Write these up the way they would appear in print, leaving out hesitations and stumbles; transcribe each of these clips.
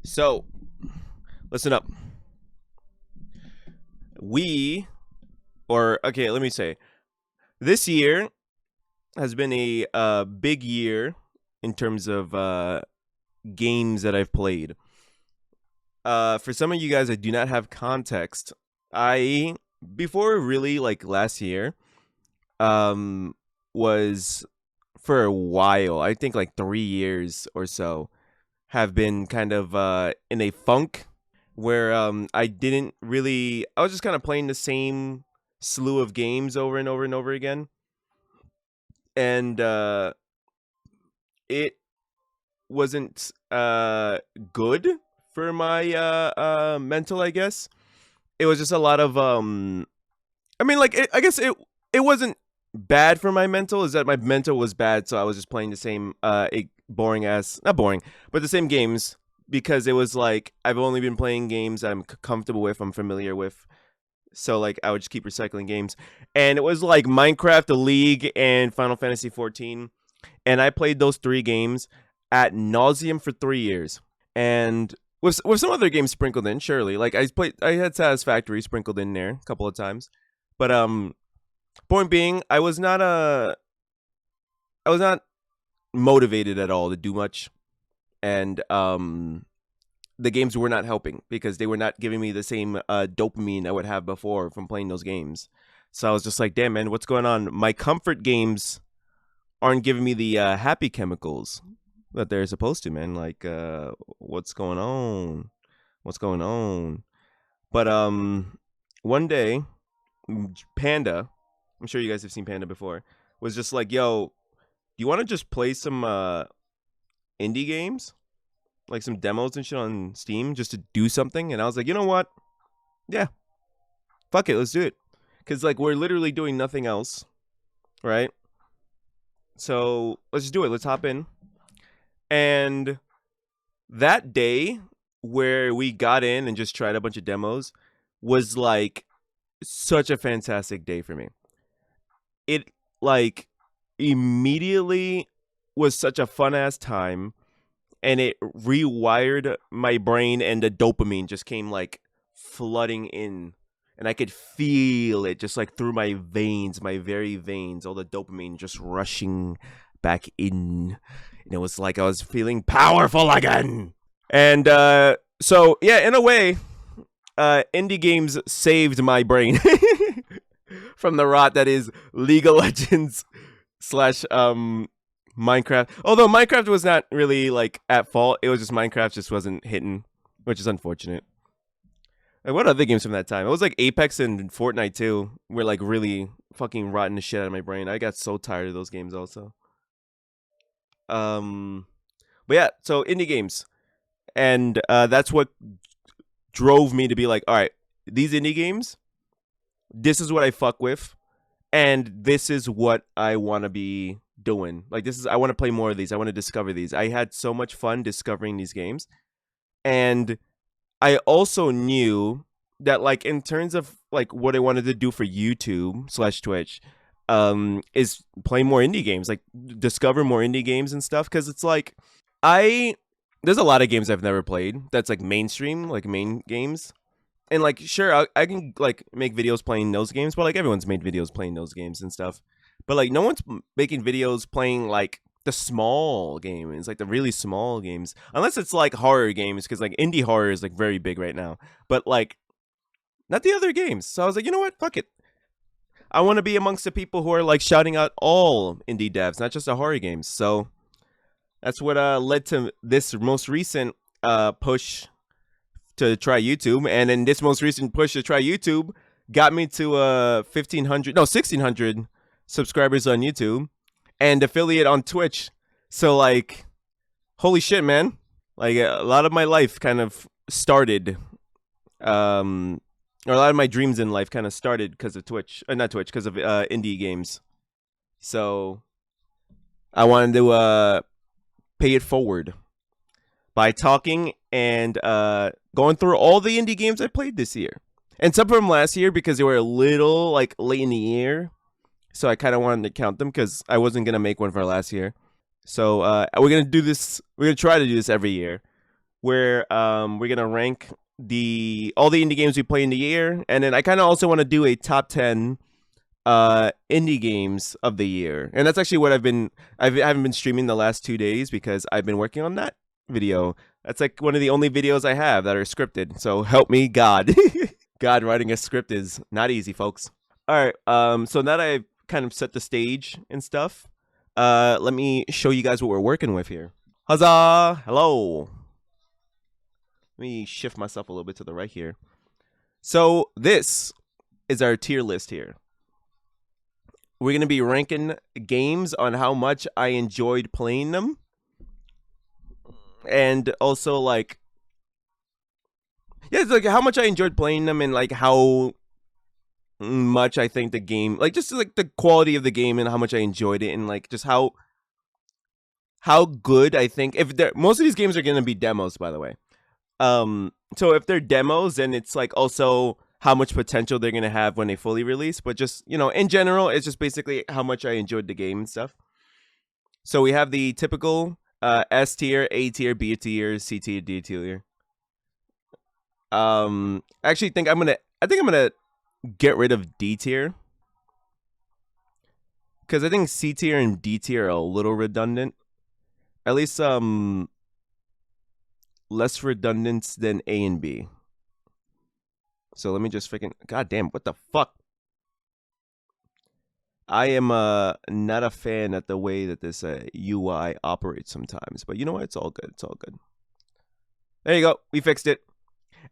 So, listen up. Let me say, this year has been a big year in terms of games that I've played. For some of you guys that do not have context, I before really like last year, um, was for a while. I think like 3 years or so have been kind of in a funk where I was just kind of playing the same slew of games over and over and over again, and it wasn't good for my mental, I guess. It was just a lot of I guess it wasn't bad for my mental. Is that my mental was bad, so I was just playing the same boring ass, not boring, but the same games, because it was like I've only been playing games I'm comfortable with, I'm familiar with. So like I would just keep recycling games, and it was like Minecraft, the League, and Final Fantasy 14, and I played those three games at nauseum for 3 years, and with some other games sprinkled in. Surely, like I had Satisfactory sprinkled in there a couple of times, but point being, I was not motivated at all to do much, and the games were not helping because they were not giving me the same dopamine I would have before from playing those games. So I was just like, damn, man, what's going on? My comfort games aren't giving me the happy chemicals that they're supposed to, man. Like, what's going on? What's going on? But one day, Panda, I'm sure you guys have seen Panda before, was just like, yo, do you want to just play some indie games? Like some demos and shit on Steam just to do something? And I was like, you know what? Yeah, fuck it, let's do it. Because like we're literally doing nothing else, right? So let's just do it. Let's hop in. And that day where we got in and just tried a bunch of demos was like such a fantastic day for me. It like immediately was such a fun ass time, and it rewired my brain, and the dopamine just came like flooding in, and I could feel it just like through my veins, my very veins, all the dopamine just rushing back in, and it was like I was feeling powerful again. And so yeah, in a way, indie games saved my brain from the rot that is League of Legends slash Minecraft. Although Minecraft was not really like at fault, it was just Minecraft just wasn't hitting, which is unfortunate. And what other games from that time? It was like Apex and Fortnite too, were like really fucking rotting the shit out of my brain. I got so tired of those games also. But yeah, so indie games, and that's what drove me to be like, all right, these indie games, this is what I fuck with, and this is what I want to be doing. Like I want to play more of these. I want to discover these. I had so much fun discovering these games, and I also knew that like in terms of like what I wanted to do for YouTube slash Twitch, is play more indie games, like discover more indie games and stuff. Because it's like there's a lot of games I've never played that's like mainstream, like main games. And like, sure, I can like make videos playing those games, but like everyone's made videos playing those games and stuff. But like, no one's making videos playing like the small games, like the really small games, unless it's like horror games, because like indie horror is like very big right now. But like, not the other games. So I was like, you know what? Fuck it. I want to be amongst the people who are like shouting out all indie devs, not just the horror games. So that's what led to this most recent push to try YouTube, and then this most recent push to try YouTube got me to 1,600 subscribers on YouTube and affiliate on Twitch. So like, holy shit, man! Like a lot of my life kind of started, or a lot of my dreams in life kind of started because of Twitch, not Twitch, because of indie games. So I wanted to pay it forward by talking and going through all the indie games I played this year. And some from last year because they were a little like late in the year. So I kind of wanted to count them because I wasn't going to make one for last year. So we're going to do this. We're going to try to do this every year. where we're gonna rank all the indie games we play in the year, and then I kind of also want to do a top 10 indie games of the year. And that's actually what I haven't been streaming the last 2 days because I've been working on that video. That's like one of the only videos I have that are scripted. So help me God. God, writing a script is not easy, folks. All right. So now that I've kind of set the stage and stuff, let me show you guys what we're working with here. Huzzah! Hello. Let me shift myself a little bit to the right here. So this is our tier list here. We're going to be ranking games on how much I enjoyed playing them. And also, like, yeah, it's like how much I enjoyed playing them and, like, how much I think the game, like, just, like, the quality of the game and how much I enjoyed it and, like, just how good I think, most of these games are going to be demos, by the way. So if they're demos, then it's, like, also how much potential they're going to have when they fully release. But just, you know, in general, it's just basically how much I enjoyed the game and stuff. So we have the typical S tier, A tier, B tier, C tier, D tier. Actually think I'm gonna get rid of D tier. Because I think C tier and D tier are a little redundant. At least less redundant than A and B. So let me just freaking, god damn, what the fuck? I am not a fan at the way that this UI operates sometimes, but you know what? It's all good. It's all good. There you go. We fixed it.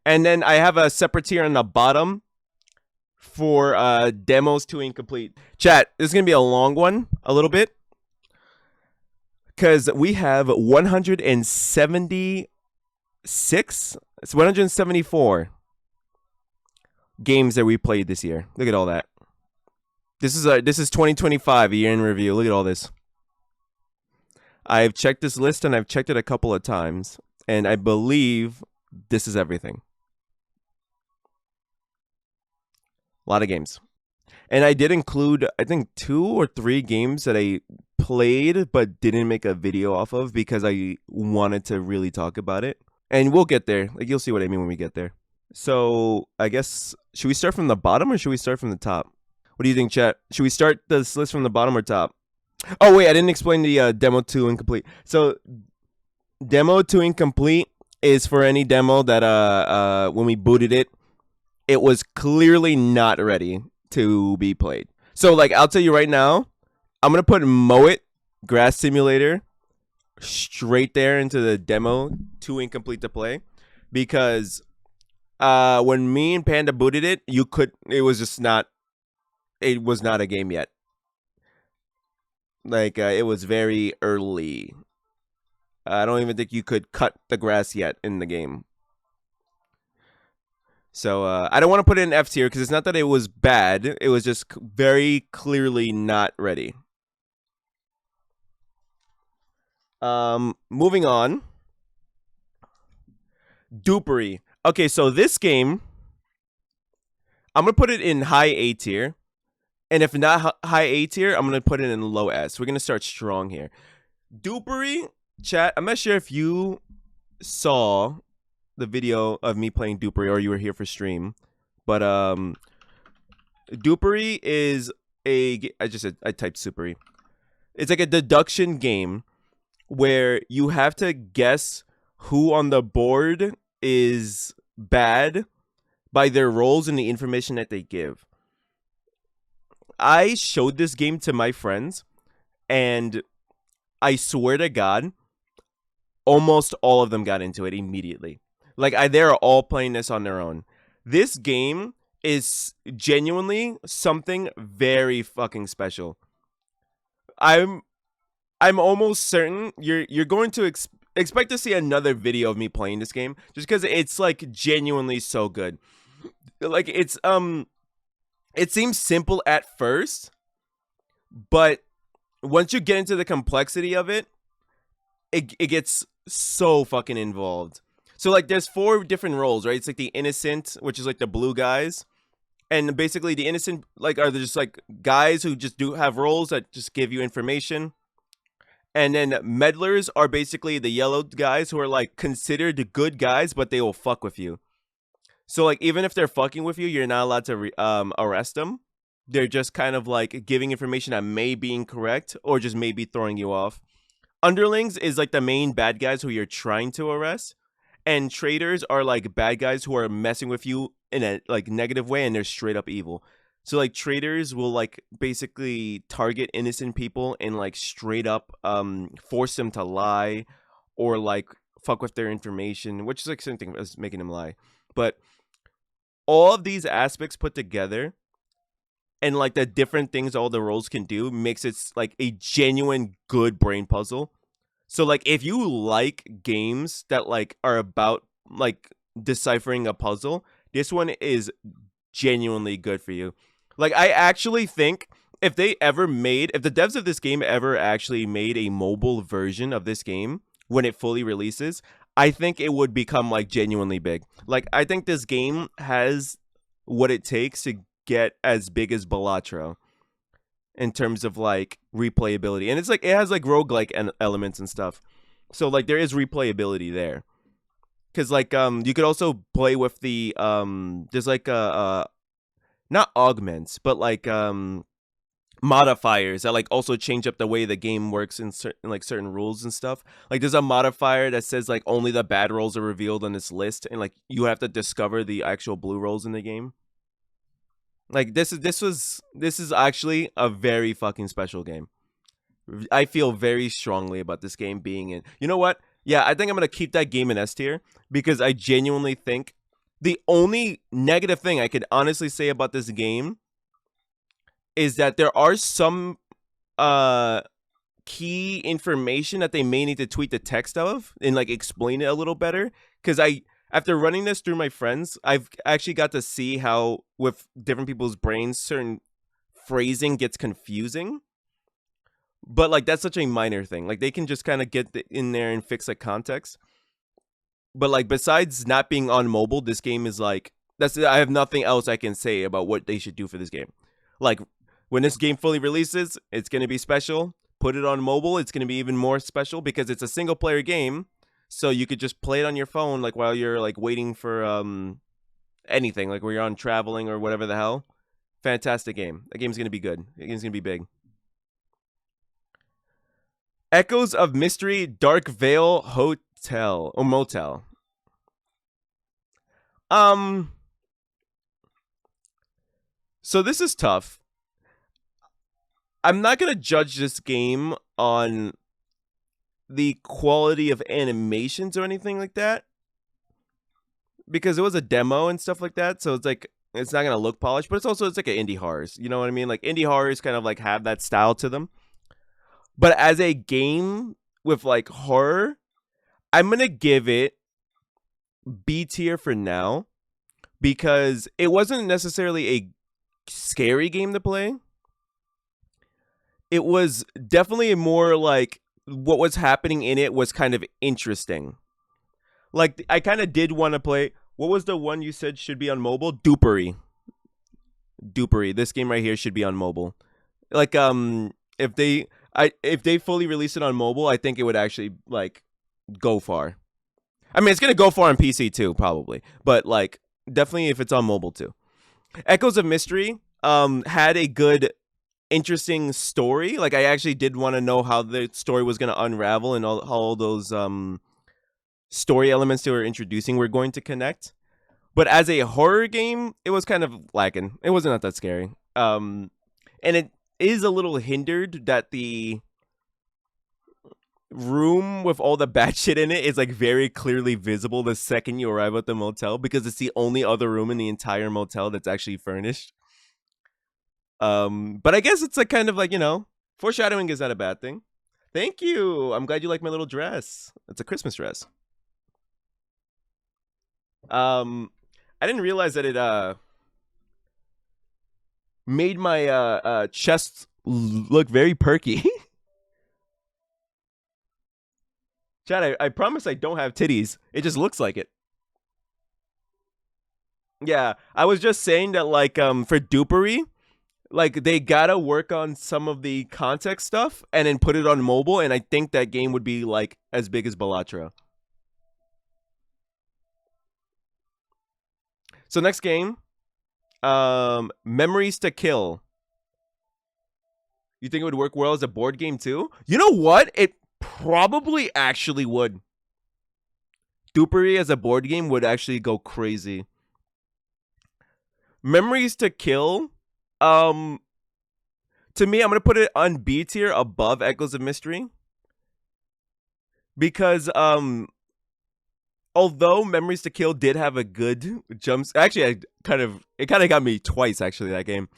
And then I have a separate tier on the bottom for demos to incomplete. Chat, this is going to be a long one, a little bit, because we have 176, it's 174 games that we played this year. Look at all that. This is 2025, a year in review. Look at all this. I've checked this list and I've checked it a couple of times, and I believe this is everything. A lot of games. And I did include, I think, 2 or 3 games that I played but didn't make a video off of because I wanted to really talk about it. And we'll get there. Like, you'll see what I mean when we get there. So I guess, should we start from the bottom or should we start from the top? What do you think, chat? Should we start this list from the bottom or top? Oh, wait, I didn't explain the demo to incomplete. So demo to incomplete is for any demo that when we booted it, it was clearly not ready to be played. So, like, I'll tell you right now, I'm going to put Mowit Grass Simulator straight there into the demo to incomplete to play, because when me and Panda booted it, it was not a game yet. Like, it was very early. I don't even think you could cut the grass yet in the game. So I don't want to put it in F tier because it's not that it was bad. It was just very clearly not ready. Moving on. Dupery. Okay, so this game, I'm going to put it in high A tier. And if not high A tier, I'm going to put it in low S. We're going to start strong here. Dupery, chat, I'm not sure if you saw the video of me playing Dupery or you were here for stream. But Dupery is I typed Supery. It's like a deduction game where you have to guess who on the board is bad by their roles and the information that they give. I showed this game to my friends, and I swear to God, almost all of them got into it immediately. Like, they're all playing this on their own. This game is genuinely something very fucking special. I'm almost certain you're going to expect to see another video of me playing this game, just because it's, like, genuinely so good. Like, it's it seems simple at first, but once you get into the complexity of it, it gets so fucking involved. So, like, there's 4 different roles, right? It's like the innocent, which is like the blue guys. And basically the innocent, like, are just like guys who just do have roles that just give you information. And then meddlers are basically the yellow guys who are like considered good guys, but they will fuck with you. So like even if they're fucking with you, you're not allowed to arrest them. They're just kind of like giving information that may be incorrect or just maybe throwing you off. Underlings is like the main bad guys who you're trying to arrest, and traitors are like bad guys who are messing with you in a like negative way, and they're straight up evil. So like traitors will like basically target innocent people and like straight up force them to lie or like fuck with their information, which is like same thing as making them lie. But all of these aspects put together and like the different things all the roles can do makes it like a genuine good brain puzzle. So like if you like games that like are about like deciphering a puzzle, this one is genuinely good for you. Like I actually think if the devs of this game ever actually made a mobile version of this game when it fully releases, I think it would become like genuinely big. Like I think this game has what it takes to get as big as Balatro in terms of like replayability. And it's like it has like roguelike elements and stuff. So like there is replayability there. Cuz like you could also play with the there's like not augments, but like modifiers that like also change up the way the game works in certain rules and stuff. Like there's a modifier that says like only the bad rolls are revealed on this list, and like you have to discover the actual blue rolls in the game. Like this is actually a very fucking special game. I feel very strongly about this game being in. You know what? Yeah, I think I'm gonna keep that game in S tier because I genuinely think the only negative thing I could honestly say about this game is that there are some key information that they may need to tweak the text of and like explain it a little better. Because after running this through my friends, I've actually got to see how with different people's brains, certain phrasing gets confusing. But like that's such a minor thing. Like they can just kind of get in there and fix like context. But like besides not being on mobile, this game is like I have nothing else I can say about what they should do for this game. Like when this game fully releases, it's going to be special. Put it on mobile, it's going to be even more special because it's a single player game. So you could just play it on your phone like while you're like waiting for anything, like where you're on traveling or whatever the hell. Fantastic game. That game's going to be good. That game's going to be big. Echoes of Mystery Dark Vale Hotel or Motel. So this is tough. I'm not going to judge this game on the quality of animations or anything like that because it was a demo and stuff like that. So it's like it's not going to look polished, but it's like an indie horrors. You know what I mean? Like indie horrors kind of like have that style to them. But as a game with like horror, I'm going to give it B tier for now because it wasn't necessarily a scary game to play. It was definitely more like what was happening in it was kind of interesting. Like I kind of did want to play. What was the one you said should be on mobile? Dupery. This game right here should be on mobile. Like if they fully release it on mobile, I think it would actually like go far. I mean, it's going to go far on PC too, probably. But like definitely if it's on mobile too. Echoes of Mystery had a good interesting story. Like I actually did want to know how the story was going to unravel and how all those story elements they were introducing were going to connect. But as a horror game, it was kind of lacking. It wasn't that scary. And it is a little hindered that the room with all the bad shit in it is like very clearly visible the second you arrive at the motel because it's the only other room in the entire motel that's actually furnished. But I guess it's like kind of like, you know, foreshadowing is not a bad thing. Thank you. I'm glad you like my little dress. It's a Christmas dress. I didn't realize that it made my chest look very perky. Chad, I promise I don't have titties. It just looks like it. Yeah, I was just saying that like for Dupery, Like they gotta work on some of the context stuff and then put it on mobile, and I think that game would be like as big as Bellatra. So next game, Memories to Kill. You think it would work well as a board game too? You know what? It probably actually would. Dupery as a board game would actually go crazy. Memories to Kill, um, to me, I'm gonna put it on B tier above Echoes of Mystery because although Memories to Kill did have a good jumps, actually, it kind of got me twice actually that game.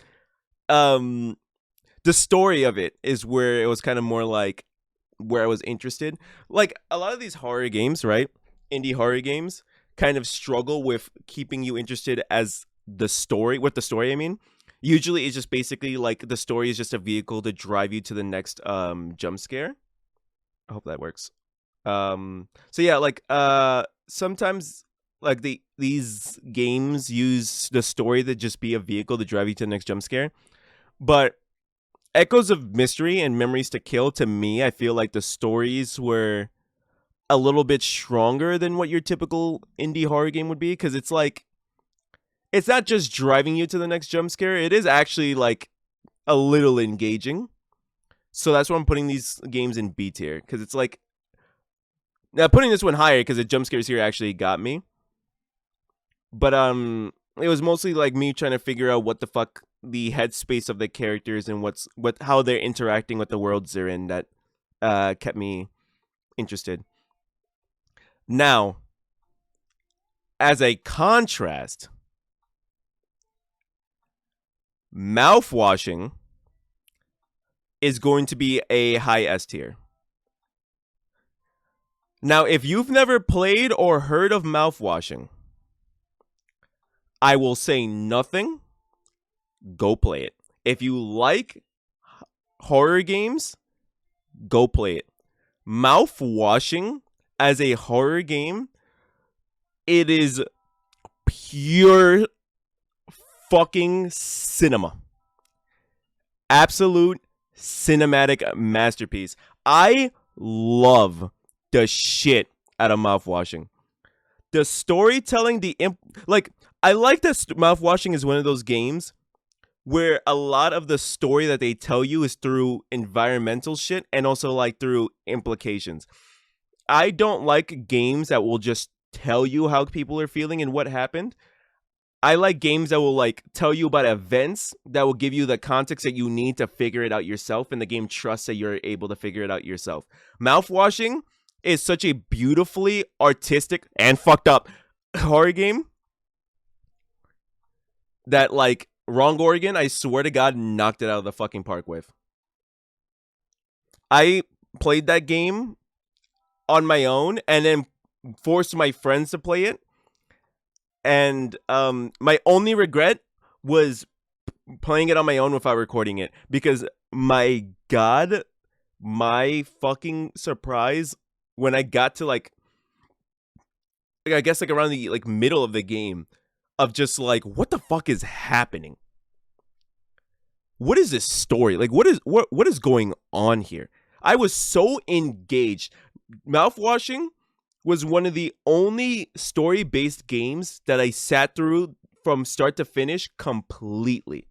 Um, the story of it is where it was kind of more like where I was interested. Like a lot of these horror games, right? Indie horror games kind of struggle with keeping you interested as the story. With the story, I mean, usually it's just basically like the story is just a vehicle to drive you to the next jump scare. I hope that works. So yeah, like sometimes like these games use the story to just be a vehicle to drive you to the next jump scare. But Echoes of Mystery and Memories to Kill, to me, I feel like the stories were a little bit stronger than what your typical indie horror game would be, because it's like it's not just driving you to the next jump scare, it is actually like a little engaging. So that's why I'm putting these games in B tier, because it's like now putting this one higher because the jump scares here actually got me. But it was mostly like me trying to figure out what the fuck the headspace of the characters and how they're interacting with the worlds they're in that kept me interested. Now, as a contrast, mouthwashing is going to be a high S tier. Now, if you've never played or heard of mouthwashing, I will say nothing. Go play it. If you like horror games, go play it. Mouthwashing as a horror game, it is pure fucking cinema. Absolute cinematic masterpiece. I love the shit out of mouthwashing. The storytelling, like I like that mouthwashing is one of those games where a lot of the story that they tell you is through environmental shit and also like through implications. I don't like games that will just tell you how people are feeling and what happened. I like games that will like tell you about events that will give you the context that you need to figure it out yourself, and the game trusts that you're able to figure it out yourself. Mouthwashing is such a beautifully artistic and fucked up horror game that like Wrong Oregon, I swear to God, knocked it out of the fucking park with. I played that game on my own and then forced my friends to play it. And my only regret was playing it on my own without recording it, because my God, my fucking surprise when I got to like I guess like around the like middle of the game of just like what the fuck is happening? What is this story? Like what is going on here? I was so engaged. Mouthwashing was one of the only story-based games that I sat through from start to finish completely.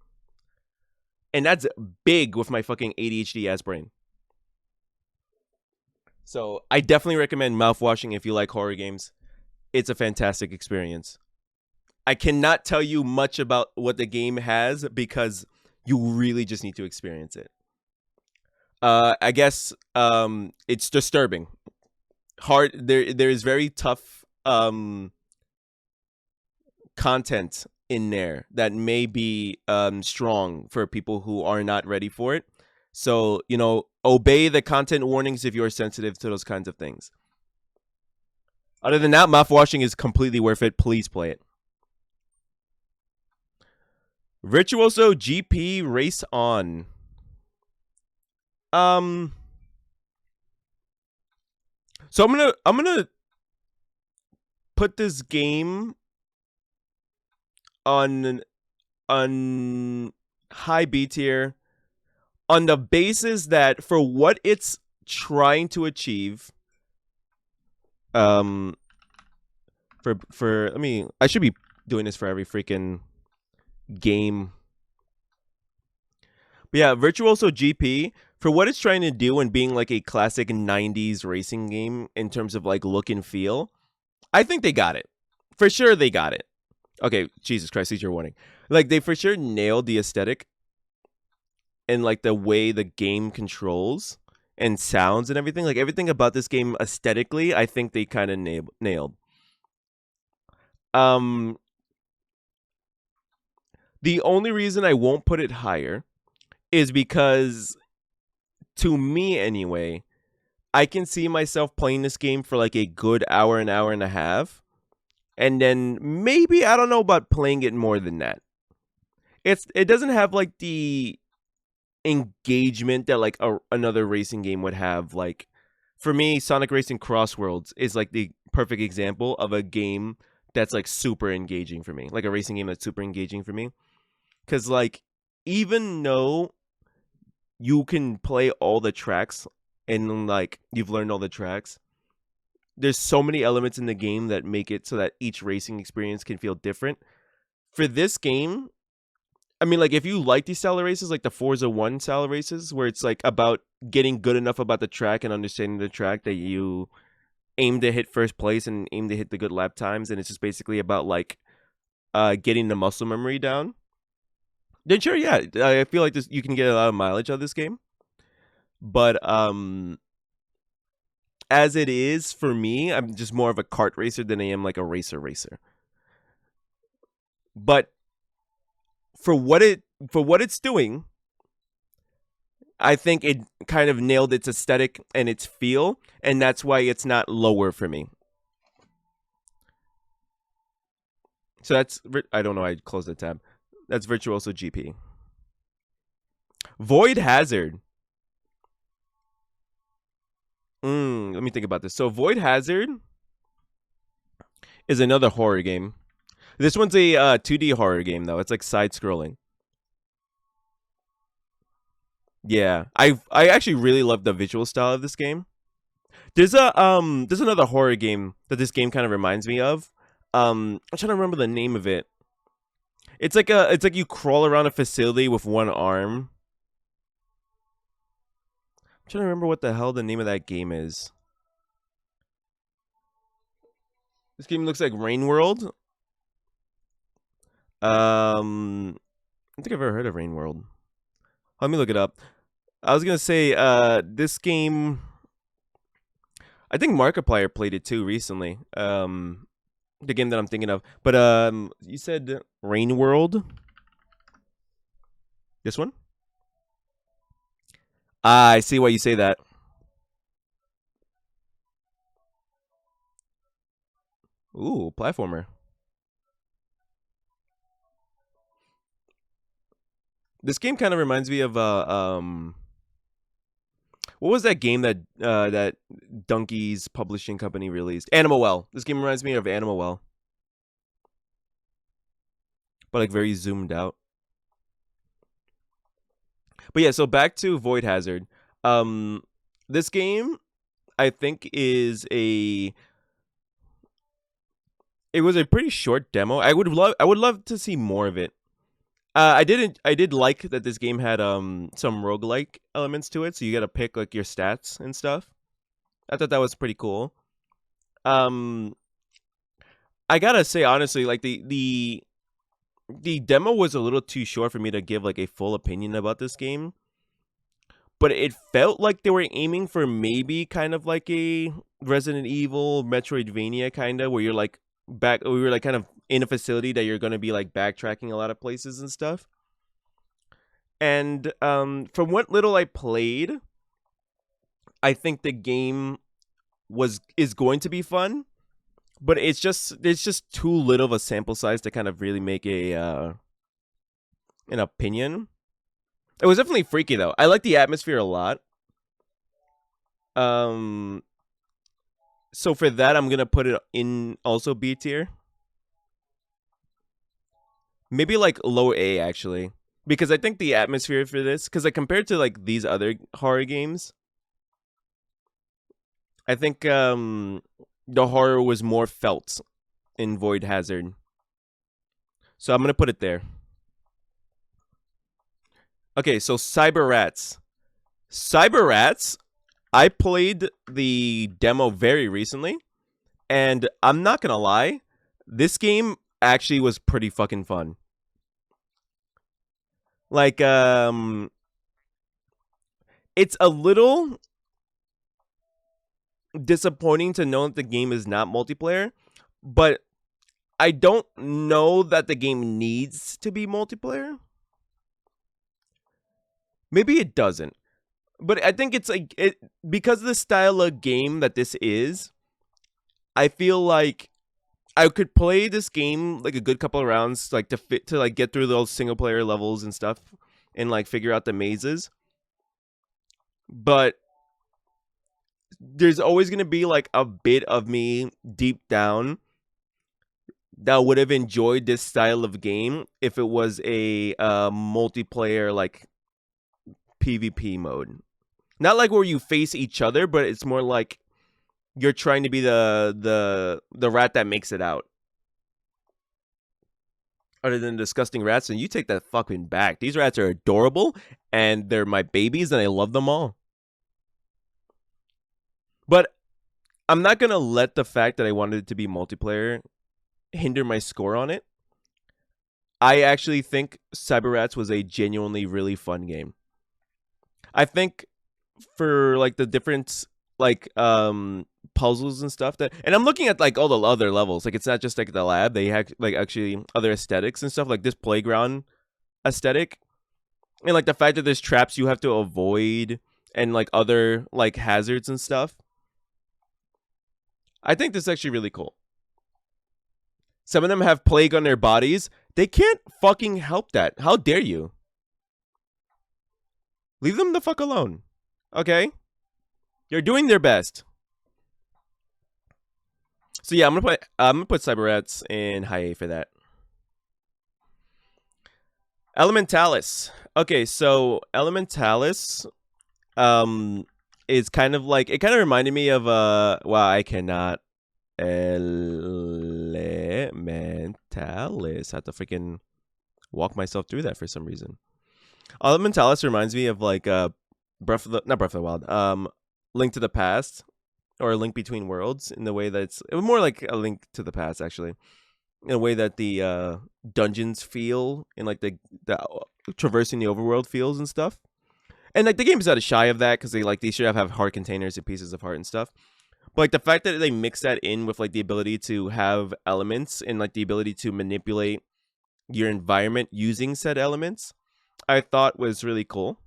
And that's big with my fucking ADHD ass brain. So I definitely recommend Mouthwashing if you like horror games. It's a fantastic experience. I cannot tell you much about what the game has because you really just need to experience it. I guess it's disturbing. Hard there is very tough content in there that may be strong for people who are not ready for it. So, obey the content warnings if you're sensitive to those kinds of things. Other than that, mouthwashing is completely worth it. Please play it. Virtuoso GP Race On. So I'm gonna put this game on high B tier on the basis that for what it's trying to achieve, um, for I should be doing this for every freaking game. But yeah, Virtuoso GP for what it's trying to do and being like a classic 90s racing game in terms of like look and feel, I think they got it. For sure they got it. Okay, Jesus Christ, teacher warning. Like they for sure nailed the aesthetic and like the way the game controls and sounds and everything. Like everything about this game aesthetically, I think they kind of nailed. Um the only reason I won't put it higher is because to me anyway, I can see myself playing this game for like a good hour, an hour and a half. And then maybe I don't know about playing it more than that. It doesn't have like the engagement that like another racing game would have. Like for me, Sonic Racing Crossworlds is like the perfect example of a game that's like super engaging for me. Like a racing game that's super engaging for me. Cause like even though you can play all the tracks and like you've learned all the tracks, there's so many elements in the game that make it so that each racing experience can feel different. For this game, I mean, like if you like these style of races, like the Forza 1 style of races, where it's like about getting good enough about the track and understanding the track that you aim to hit first place and aim to hit the good lap times, and it's just basically about like getting the muscle memory down. Then sure, yeah, I feel like this you can get a lot of mileage out of this game. But as it is for me, I'm just more of a kart racer than I am like a racer. But for what it's doing, I think it kind of nailed its aesthetic and its feel, and that's why it's not lower for me. So that's I don't know. I closed the tab. That's Virtuoso GP. Void Hazard. Let me think about this. So Void Hazard is another horror game. This one's a 2D horror game though. It's like side scrolling. Yeah, I actually really love the visual style of this game. There's another horror game that this game kind of reminds me of. I'm trying to remember the name of it. It's like you crawl around a facility with one arm. I'm trying to remember what the hell the name of that game is. This game looks like Rain World. I don't think I've ever heard of Rain World. Let me look it up. I was gonna say, this game. I think Markiplier played it too recently. The game that I'm thinking of. But you said Rain World. This one. Ah, I see why you say that. Ooh, platformer. This game kind of reminds me of what was that game that that Donkey's publishing company released? Animal Well. This game reminds me of Animal Well, but like very zoomed out. But yeah, so back to Void Hazard. Um, this game I think is a it was a pretty short demo. I would love to see more of it. I did like that this game had some roguelike elements to it, so you got to pick like your stats and stuff. I thought that was pretty cool. Um I got to say honestly like the demo was a little too short for me to give like a full opinion about this game, but it felt like they were aiming for maybe kind of like a Resident Evil Metroidvania kind of where you're like we were like kind of in a facility that you're going to be like backtracking a lot of places and stuff. And from what little I played, I think the game is going to be fun, but it's just too little of a sample size to kind of really make a an opinion. It was definitely freaky though. I like the atmosphere a lot. Um so for that I'm going to put it in also B tier. Maybe like low A actually. because I think the atmosphere for this, because like compared to like these other horror games, I think the horror was more felt in Void Hazard. So I'm gonna put it there. Okay, so Cyber Rats. Cyber Rats. I played the demo very recently, and I'm not gonna lie, this game actually was pretty fucking fun. Like, it's a little disappointing to know that the game is not multiplayer, but I don't know that the game needs to be multiplayer. Maybe it doesn't. But I think it's like it because of the style of game that this is, I feel like I could play this game like a good couple of rounds like to like get through those single player levels and stuff and like figure out the mazes. But there's always going to be like a bit of me deep down that would have enjoyed this style of game if it was a multiplayer like PvP mode. Not like where you face each other, but it's more like you're trying to be the rat that makes it out. Other than disgusting rats, and you take that fucking back. These rats are adorable, and they're my babies, and I love them all. But I'm not gonna let the fact that I wanted it to be multiplayer hinder my score on it. I actually think Cyber Rats was a genuinely really fun game. I think for like the different like puzzles and stuff that, and I'm looking at like all the other levels, like it's not just like the lab, they have like actually other aesthetics and stuff, like this playground aesthetic, and like the fact that there's traps you have to avoid and like other like hazards and stuff. I think this is actually really cool. Some of them have plague on their bodies. They can't fucking help that. How dare you? Leave them the fuck alone. Okay? They're doing their best. So yeah, I'm gonna put Cyber Rats in high A for that. Elementalis. Okay, so Elementalis is kind of like, it kind of reminded me of wow, I cannot Elementalis. I have to freaking walk myself through that for some reason. Elementalis reminds me of like not Breath of the Wild, Link to the Past, or a Link Between Worlds, in the way that it's more like a Link to the Past actually, in a way that the dungeons feel and like the traversing the overworld feels and stuff. And like the game's not shy of that because they should have heart containers and pieces of heart and stuff. But like the fact that they mix that in with like the ability to have elements and like the ability to manipulate your environment using said elements, I thought was really cool.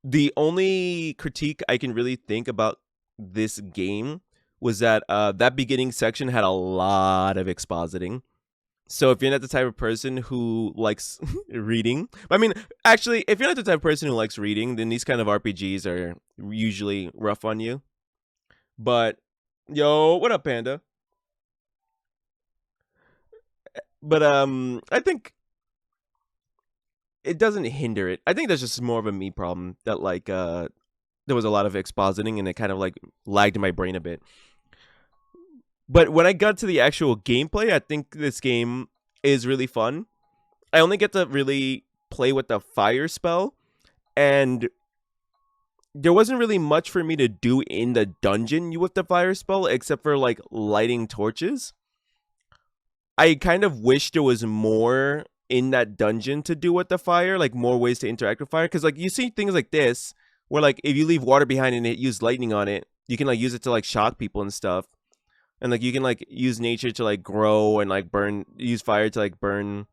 The only critique I can really think about this game was that that beginning section had a lot of expositing. So if you're not the type of person who likes reading, I mean, actually, if you're not the type of person who likes reading, then these kind of RPGs are usually rough on you. But, yo, what up, Panda? But I think it doesn't hinder it. I think that's just more of a me problem that like there was a lot of expositing and it kind of like lagged my brain a bit. But when I got to the actual gameplay, I think this game is really fun. I only get to really play with the fire spell, and there wasn't really much for me to do in the dungeon with the fire spell except for like lighting torches. I kind of wish there was more in that dungeon to do with the fire, like more ways to interact with fire, because like you see things like this where like if you leave water behind and it use lightning on it, you can like use it to like shock people and stuff. And like you can like use nature to like grow and like burn, use fire to like burn.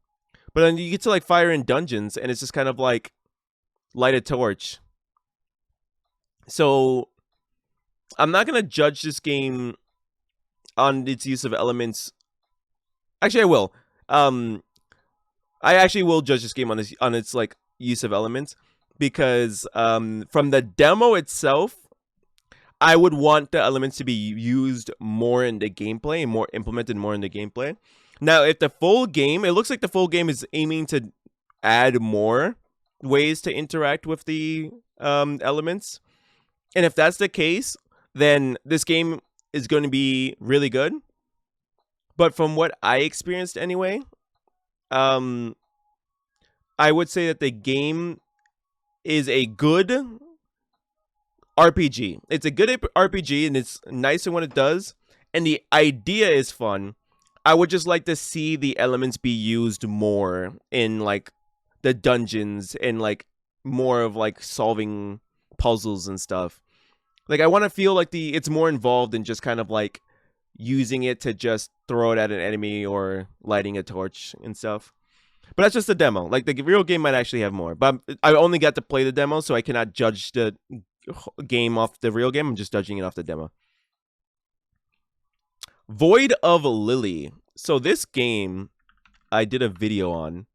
But then you get to like fire in dungeons and it's just kind of like light a torch. So I'm not gonna judge this game on its use of elements. Actually, I will. I actually will judge this game on its like use of elements, because from the demo itself, I would want the elements to be used more in the gameplay and more implemented more in the gameplay. Now, if the full game, it looks like the full game is aiming to add more ways to interact with the elements. And if that's the case, then this game is going to be really good. But from what I experienced anyway, um, I would say that the game is a good RPG. It's a good RPG, and it's nice in what it does, and the idea is fun. I would just like to see the elements be used more in like the dungeons and like more of like solving puzzles and stuff. Like I want to feel like it's more involved than just kind of like using it to just throw it at an enemy or lighting a torch and stuff. But that's just a demo. Like the real game might actually have more. But I only got to play the demo, so I cannot judge the game off the real game. I'm just judging it off the demo. Void of Lily. So this game I did a video on.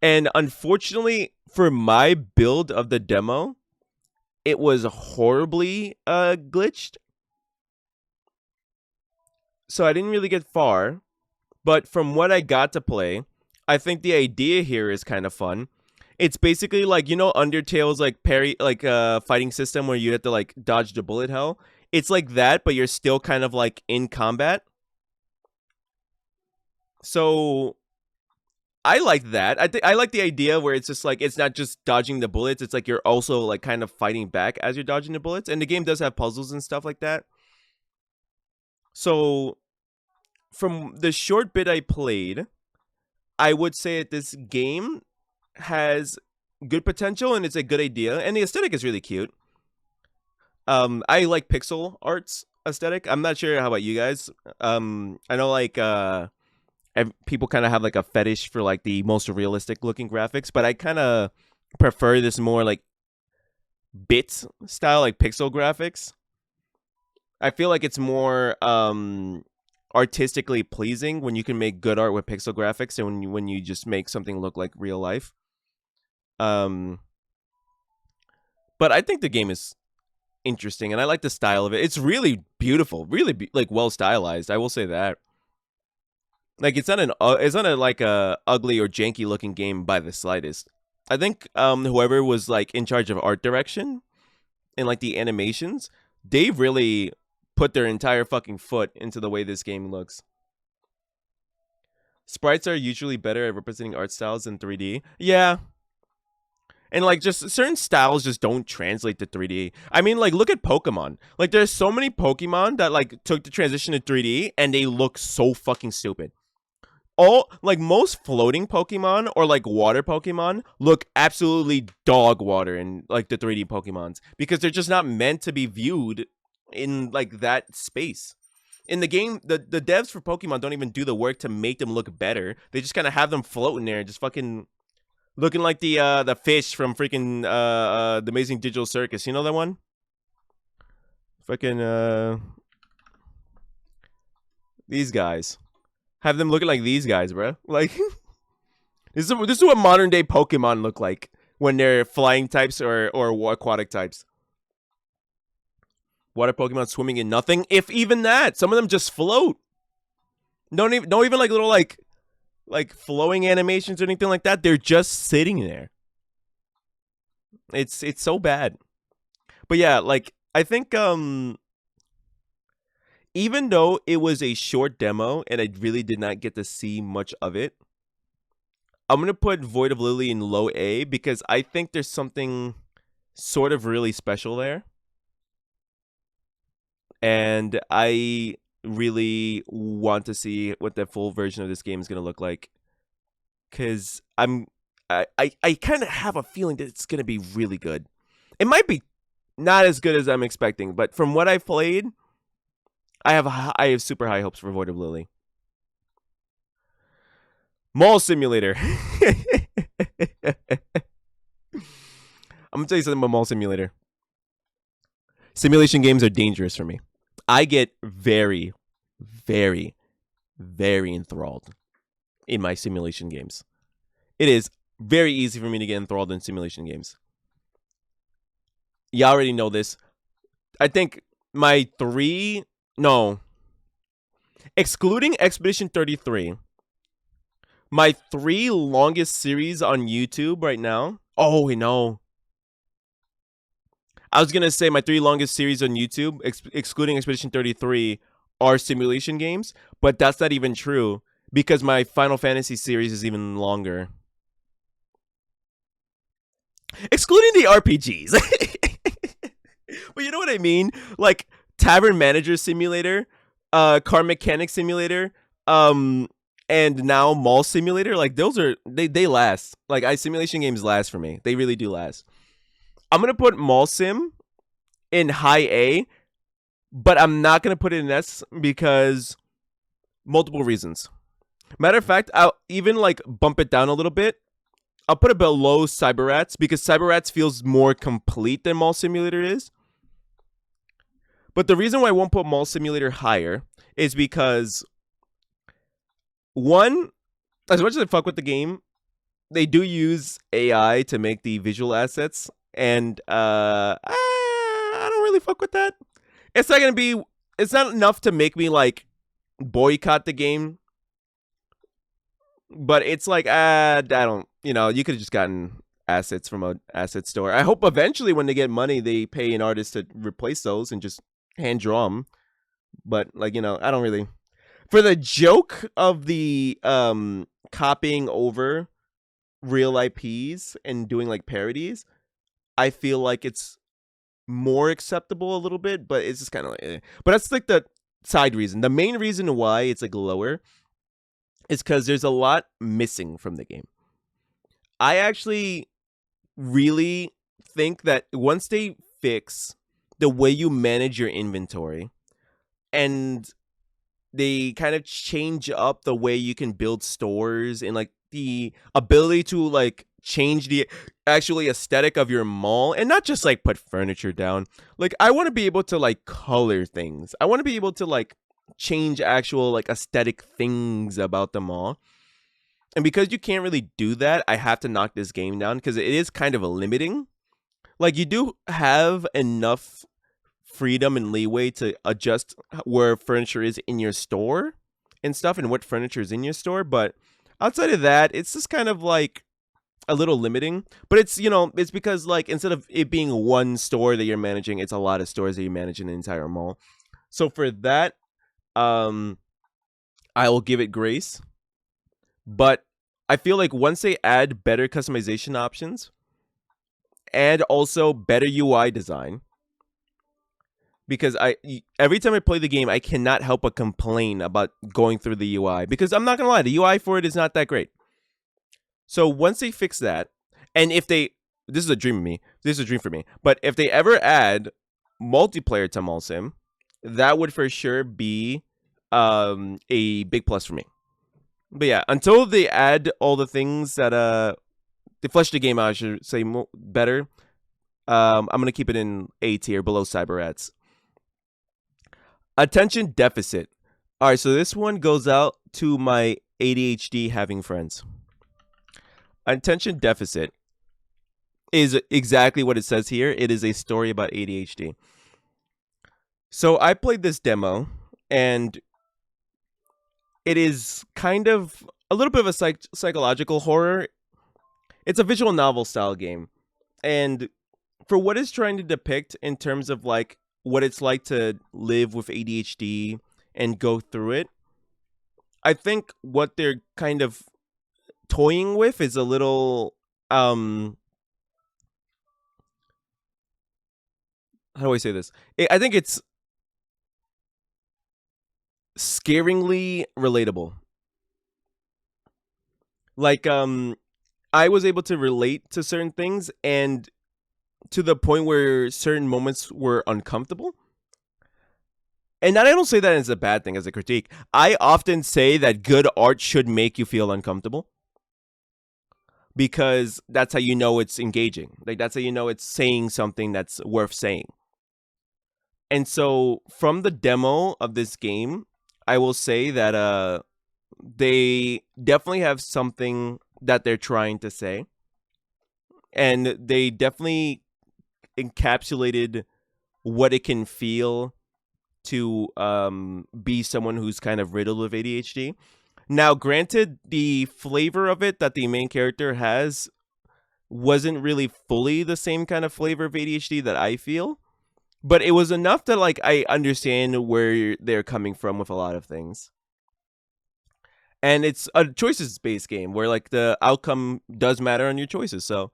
And unfortunately for my build of the demo, it was horribly glitched. So I didn't really get far. But from what I got to play, I think the idea here is kind of fun. It's basically like, you know, Undertale's like parry, like fighting system where you have to like dodge the bullet hell. It's like that, but you're still kind of like in combat. So I like that. I like the idea where it's just like it's not just dodging the bullets. It's like you're also like kind of fighting back as you're dodging the bullets. And the game does have puzzles and stuff like that. So from the short bit I played, I would say that this game has good potential and it's a good idea, and the aesthetic is really cute. I like pixel arts aesthetic. I'm not sure how about you guys. I know like people kind of have like a fetish for like the most realistic looking graphics, but I kind of prefer this more like bit style, like pixel graphics. I feel like it's more artistically pleasing when you can make good art with pixel graphics and when you just make something look like real life. But I think the game is interesting and I like the style of it. It's really beautiful, really like well stylized. I will say that. Like it's not a like a ugly or janky looking game by the slightest. I think whoever was like in charge of art direction and like the animations, they really put their entire fucking foot into the way this game looks. Sprites are usually better at representing art styles in 3D. Yeah. And like just certain styles just don't translate to 3D. I mean, like look at Pokemon. Like there's so many Pokemon that like took the transition to 3D and they look so fucking stupid. All like most floating Pokemon or like water Pokemon look absolutely dog water in like the 3D Pokemons because they're just not meant to be viewed in like that space. In the game, the devs for Pokemon don't even do the work to make them look better. They just kind of have them floating there, just fucking looking like the fish from freaking the Amazing Digital Circus. You know that one? Fucking these guys. Have them looking like these guys, bro. Like this is what modern day Pokemon look like when they're flying types or aquatic types. Water Pokemon swimming in nothing, if even that. Some of them just float. Don't even like little like flowing animations or anything like that. They're just sitting there. It's so bad. But yeah, like I think even though it was a short demo and I really did not get to see much of it, I'm going to put Void of Lily in low A because I think there's something sort of really special there. And I really want to see what the full version of this game is going to look like. Because I kind of have a feeling that it's going to be really good. It might be not as good as I'm expecting, but from what I've played, I have super high hopes for Void of Lily. Mall Simulator. I'm gonna tell you something about Mall Simulator. Simulation games are dangerous for me. I get very, very, very enthralled in my simulation games. It is very easy for me to get enthralled in simulation games. You already know this. I think my 3, no, Excluding Expedition 33, my 3 longest series on YouTube right now. Oh, no. I was going to say my 3 longest series on YouTube, excluding Expedition 33, are simulation games, but that's not even true because my Final Fantasy series is even longer. Excluding the RPGs. But you know what I mean? Like Tavern Manager Simulator, Car Mechanic Simulator, and now Mall Simulator. Like those are they last. Like simulation games last for me. They really do last. I'm gonna put Mall Sim in high A, but I'm not gonna put it in S because multiple reasons. Matter of fact, I'll even like bump it down a little bit. I'll put it below Cyber Rats because Cyber Rats feels more complete than Mall Simulator is. But the reason why I won't put Mall Simulator higher is because, one, as much as I fuck with the game, they do use AI to make the visual assets, and I don't really fuck with that. It's not gonna be. It's not enough to make me like boycott the game. But it's like, I don't. You know, you could have just gotten assets from an asset store. I hope eventually, when they get money, they pay an artist to replace those and just hand draw them. But like, you know, I don't really. For the joke of the copying over real IPs and doing like parodies, I feel like it's more acceptable a little bit, but it's just kind of like, eh. But that's like the side reason. The main reason why it's like lower is because there's a lot missing from the game. I actually really think that once they fix the way you manage your inventory and they kind of change up the way you can build stores and like the ability to like change the actually aesthetic of your mall and not just like put furniture down. Like I want to be able to like color things. I want to be able to like change actual like aesthetic things about the mall. And because you can't really do that, I have to knock this game down because it is kind of a limiting. Like you do have enough freedom and leeway to adjust where furniture is in your store and stuff and what furniture is in your store, but outside of that, it's just kind of like a little limiting. But it's, you know, it's because like instead of it being one store that you're managing, it's a lot of stores that you manage in an entire mall. So for that, I will give it grace. But I feel like once they add better customization options and also better UI design, because every time I play the game, I cannot help but complain about going through the UI because I'm not gonna lie, the UI for it is not that great. So once they fix that, and if they, this is a dream of me, this is a dream for me, but if they ever add multiplayer to Mall Sim, that would for sure be a big plus for me. But yeah, until they add all the things that they flesh the game out, I should say better. I'm gonna keep it in A tier below Cyber Rats. Attention deficit. All right, so this one goes out to my ADHD having friends. Attention deficit is exactly what it says here. It is a story about ADHD. So I played this demo, and it is kind of a little bit of a psychological horror. It's a visual novel style game. And for what it's trying to depict in terms of like what it's like to live with ADHD and go through it, I think what they're kind of toying with is a little how do I say this? I think it's scaringly relatable. Like I was able to relate to certain things and to the point where certain moments were uncomfortable. And I don't say that as a bad thing, as a critique. I often say that good art should make you feel uncomfortable because that's how you know it's engaging. Like that's how you know it's saying something that's worth saying. And so from the demo of this game, I will say that they definitely have something that they're trying to say. And they definitely encapsulated what it can feel to be someone who's kind of riddled with ADHD. Now, granted, the flavor of it that the main character has wasn't really fully the same kind of flavor of ADHD that I feel, but it was enough that like I understand where they're coming from with a lot of things. And it's a choices based game where like the outcome does matter on your choices. So,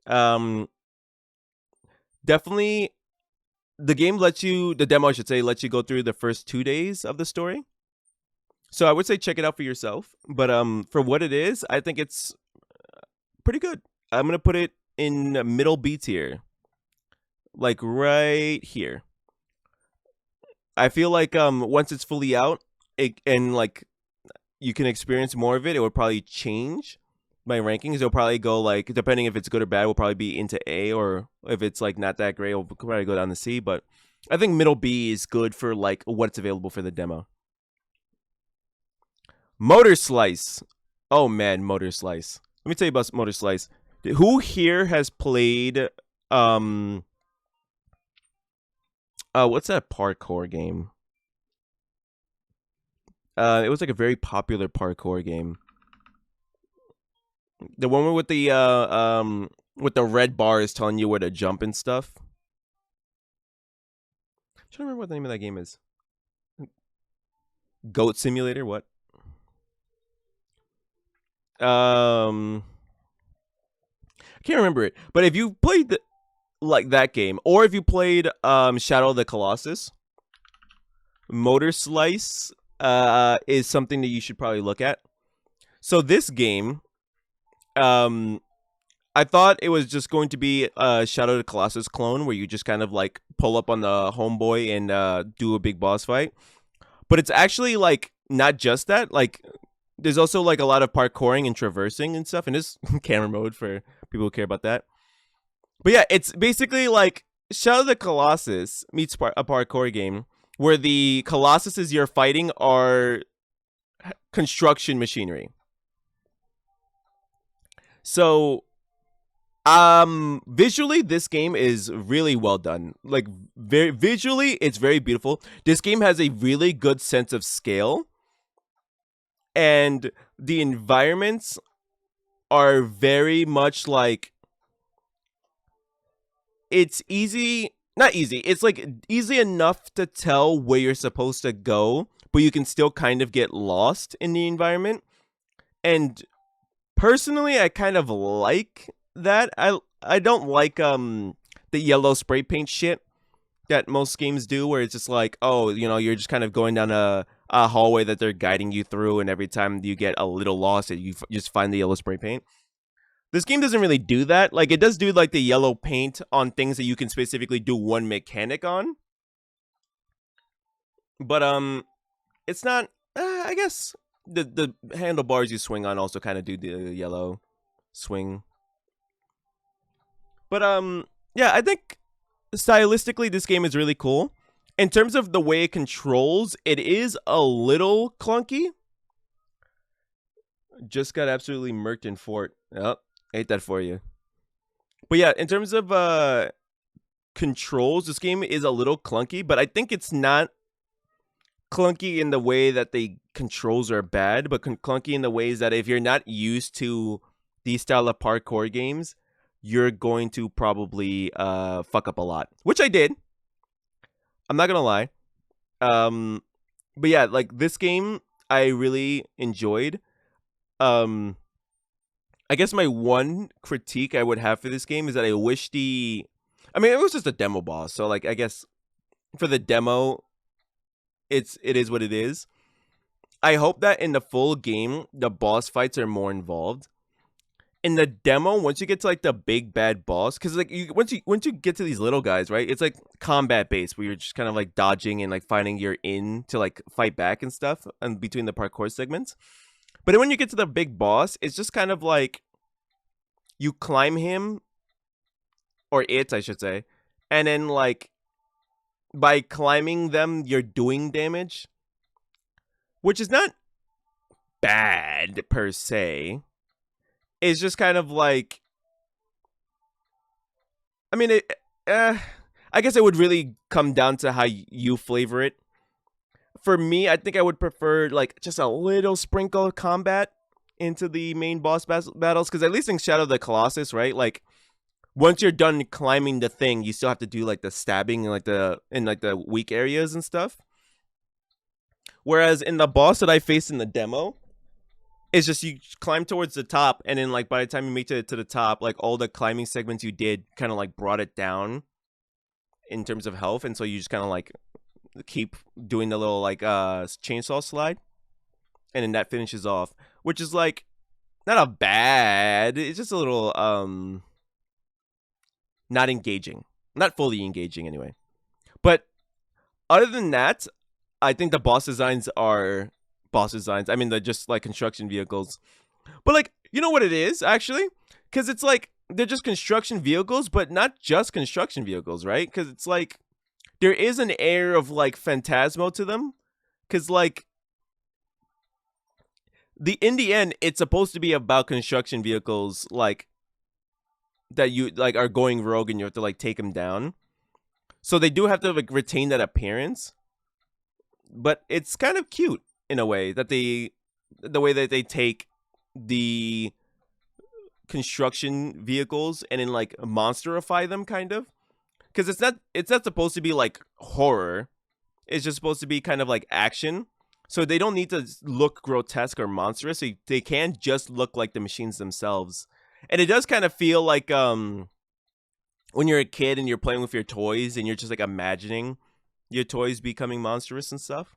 um definitely the game lets you, the demo I should say, lets you go through the first 2 days of the story. So I would say check it out for yourself, but for what it is, I think it's pretty good. I'm going to put it in middle B tier. Like right here. I feel like once it's fully out, and like you can experience more of it, it would probably change my rankings. It'll probably go like, depending if it's good or bad, will probably be into A, or if it's like not that great, it'll probably go down to C. But I think middle B is good for like what's available for the demo. Motor Slice. Oh man, Motor Slice. Let me tell you about Motor Slice. Who here has played what's that parkour game? It was like a very popular parkour game. The one with the red bars telling you where to jump and stuff. I'm trying to remember what the name of that game is. Goat Simulator, what? I can't remember it. But if you played like that game, or if you played Shadow of the Colossus, Motor Slice is something that you should probably look at. So this game, I thought it was just going to be a Shadow of the Colossus clone where you just kind of like pull up on the homeboy and do a big boss fight. But it's actually like not just that. Like there's also like a lot of parkouring and traversing and stuff, and this camera mode for people who care about that. But yeah, it's basically like Shadow of the Colossus meets a parkour game where the Colossuses you're fighting are construction machinery. So visually this game is really well done. Like very visually it's very beautiful. This game has a really good sense of scale, and the environments are very much like, it's easy, not easy, it's like easy enough to tell where you're supposed to go, but you can still kind of get lost in the environment. And personally I kind of like that. I don't like the yellow spray paint shit that most games do, where it's just like, oh, you know, you're just kind of going down a hallway that they're guiding you through, and every time you get a little lost, you just find the yellow spray paint. This game doesn't really do that. Like, it does do like the yellow paint on things that you can specifically do one mechanic on, but it's not. I guess the handlebars you swing on also kind of do the yellow swing. But yeah, I think stylistically this game is really cool. In terms of the way it controls, it is a little clunky. Just got absolutely murked in Fort. Oh, ate that for you. But yeah, in terms of controls, this game is a little clunky, but I think it's not clunky in the way that the controls are bad, but clunky in the ways that if you're not used to these style of parkour games, you're going to probably fuck up a lot, which I did. I'm not gonna lie. But yeah, like this game I really enjoyed. I guess my one critique I would have for this game is that I wish it was just a demo boss, so like I guess for the demo it is what it is. I hope that in the full game the boss fights are more involved. In the demo, once you get to like the big bad boss, because like once you get to these little guys, right, it's like combat based where you're just kind of like dodging and like finding your in to like fight back and stuff, and between the parkour segments. But then when you get to the big boss, it's just kind of like you climb him, or it, I should say, and then like by climbing them, you're doing damage, which is not bad per se. It's just kind of like, I mean, I guess it would really come down to how you flavor it. For me, I think I would prefer like just a little sprinkle of combat into the main boss battles, because at least in Shadow of the Colossus, right? Like once you're done climbing the thing, you still have to do like the stabbing and like the weak areas and stuff. Whereas in the boss that I faced in the demo, it's just you climb towards the top, and then like by the time you make it to the top, like all the climbing segments you did kind of like brought it down in terms of health, and so you just kind of like keep doing the little like chainsaw slide, and then that finishes off, which is like not a bad. It's just a little not engaging, not fully engaging anyway. But other than that, I think the boss designs are boss designs. I mean, they're just like construction vehicles. But like, you know what it is actually? Because it's like they're just construction vehicles, but not just construction vehicles, right? Because it's like there is an air of like Phantasmo to them. Because like in the end, it's supposed to be about construction vehicles, like that you like are going rogue and you have to like take them down. So they do have to like retain that appearance, but it's kind of cute in a way that the way that they take the construction vehicles and then like monsterify them, kind of, because it's not supposed to be like horror. It's just supposed to be kind of like action. So they don't need to look grotesque or monstrous. They can just look like the machines themselves. And it does kind of feel like when you're a kid and you're playing with your toys and you're just like imagining your toys becoming monstrous and stuff.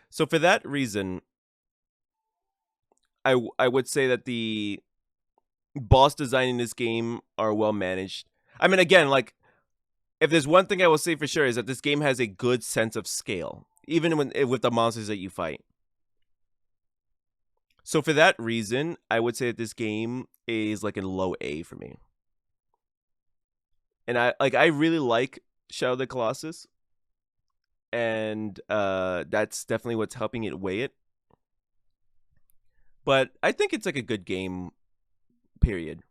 So for that reason, I would say that the boss design in this game are well managed. I mean, again, like if there's one thing I will say for sure is that this game has a good sense of scale, even with the monsters that you fight. So for that reason, I would say that this game is like a low A for me. And I really like Shadow of the Colossus, and that's definitely what's helping it weigh it. But I think it's like a good game, period.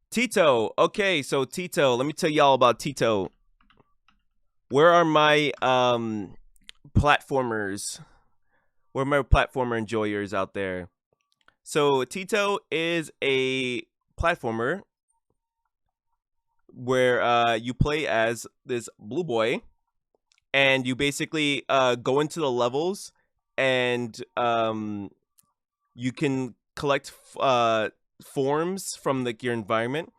Tito. Okay, so Tito, let me tell y'all about Tito. Where are my platformers? Where are my platformer enjoyers out there? So Tito is a platformer where you play as this blue boy, and you basically go into the levels, and you can collect forms from like your environment,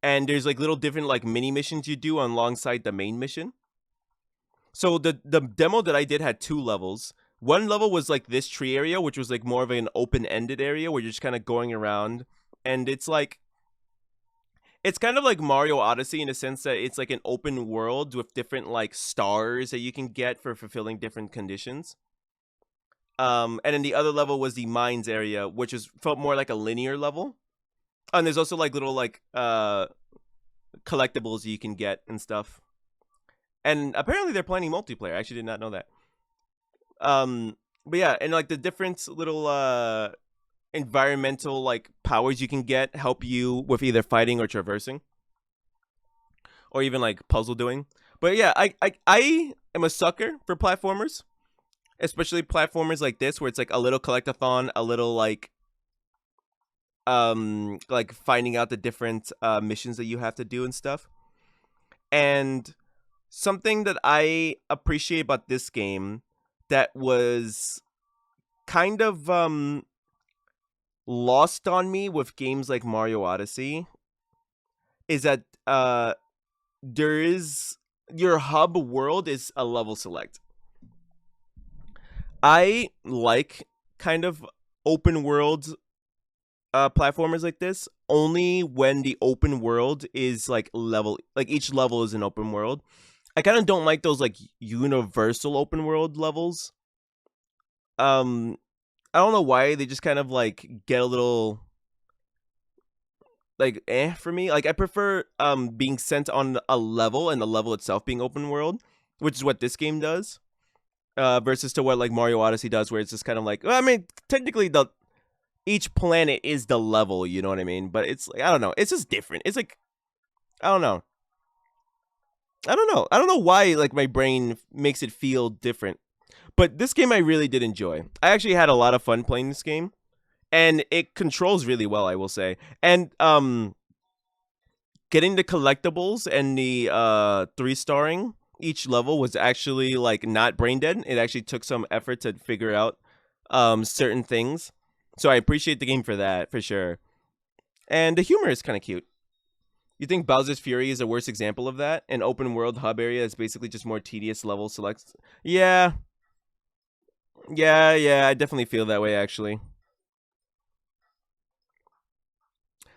and there's like little different like mini missions you do alongside the main mission. So the demo that I did had 2 levels. One level was like this tree area, which was like more of an open-ended area where you're just kind of going around, and it's kind of like Mario Odyssey in the sense that it's like an open world with different like stars that you can get for fulfilling different conditions. And then the other level was the mines area, which felt more like a linear level. And there's also like little like collectibles you can get and stuff. And apparently they're planning multiplayer. I actually did not know that. But yeah, and like the different little environmental like powers you can get help you with either fighting or traversing, or even like puzzle doing. But yeah, I am a sucker for platformers, especially platformers like this where it's like a little collectathon, a little like finding out the different missions that you have to do and stuff. And something that I appreciate about this game that was kind of lost on me with games like Mario Odyssey is that there is your hub world is a level select. I like kind of open world platformers like this only when the open world is like each level is an open world. I kind of don't like those like universal open world levels. I don't know why they just kind of like get a little like for me. Like I prefer being sent on a level and the level itself being open world, which is what this game does. Versus to what like Mario Odyssey does, where it's just kind of like, well, I mean, technically each planet is the level, you know what I mean? But it's like, I don't know, it's just different. It's like, I don't know. I don't know why like my brain makes it feel different. But this game I really did enjoy. I actually had a lot of fun playing this game, and it controls really well, I will say. And getting the collectibles and the 3-starring each level was actually like not brain dead. It actually took some effort to figure out certain things. So I appreciate the game for that, for sure. And the humor is kind of cute. You think Bowser's Fury is a worse example of that? An open world hub area is basically just more tedious level selects. Yeah. Yeah, I definitely feel that way actually.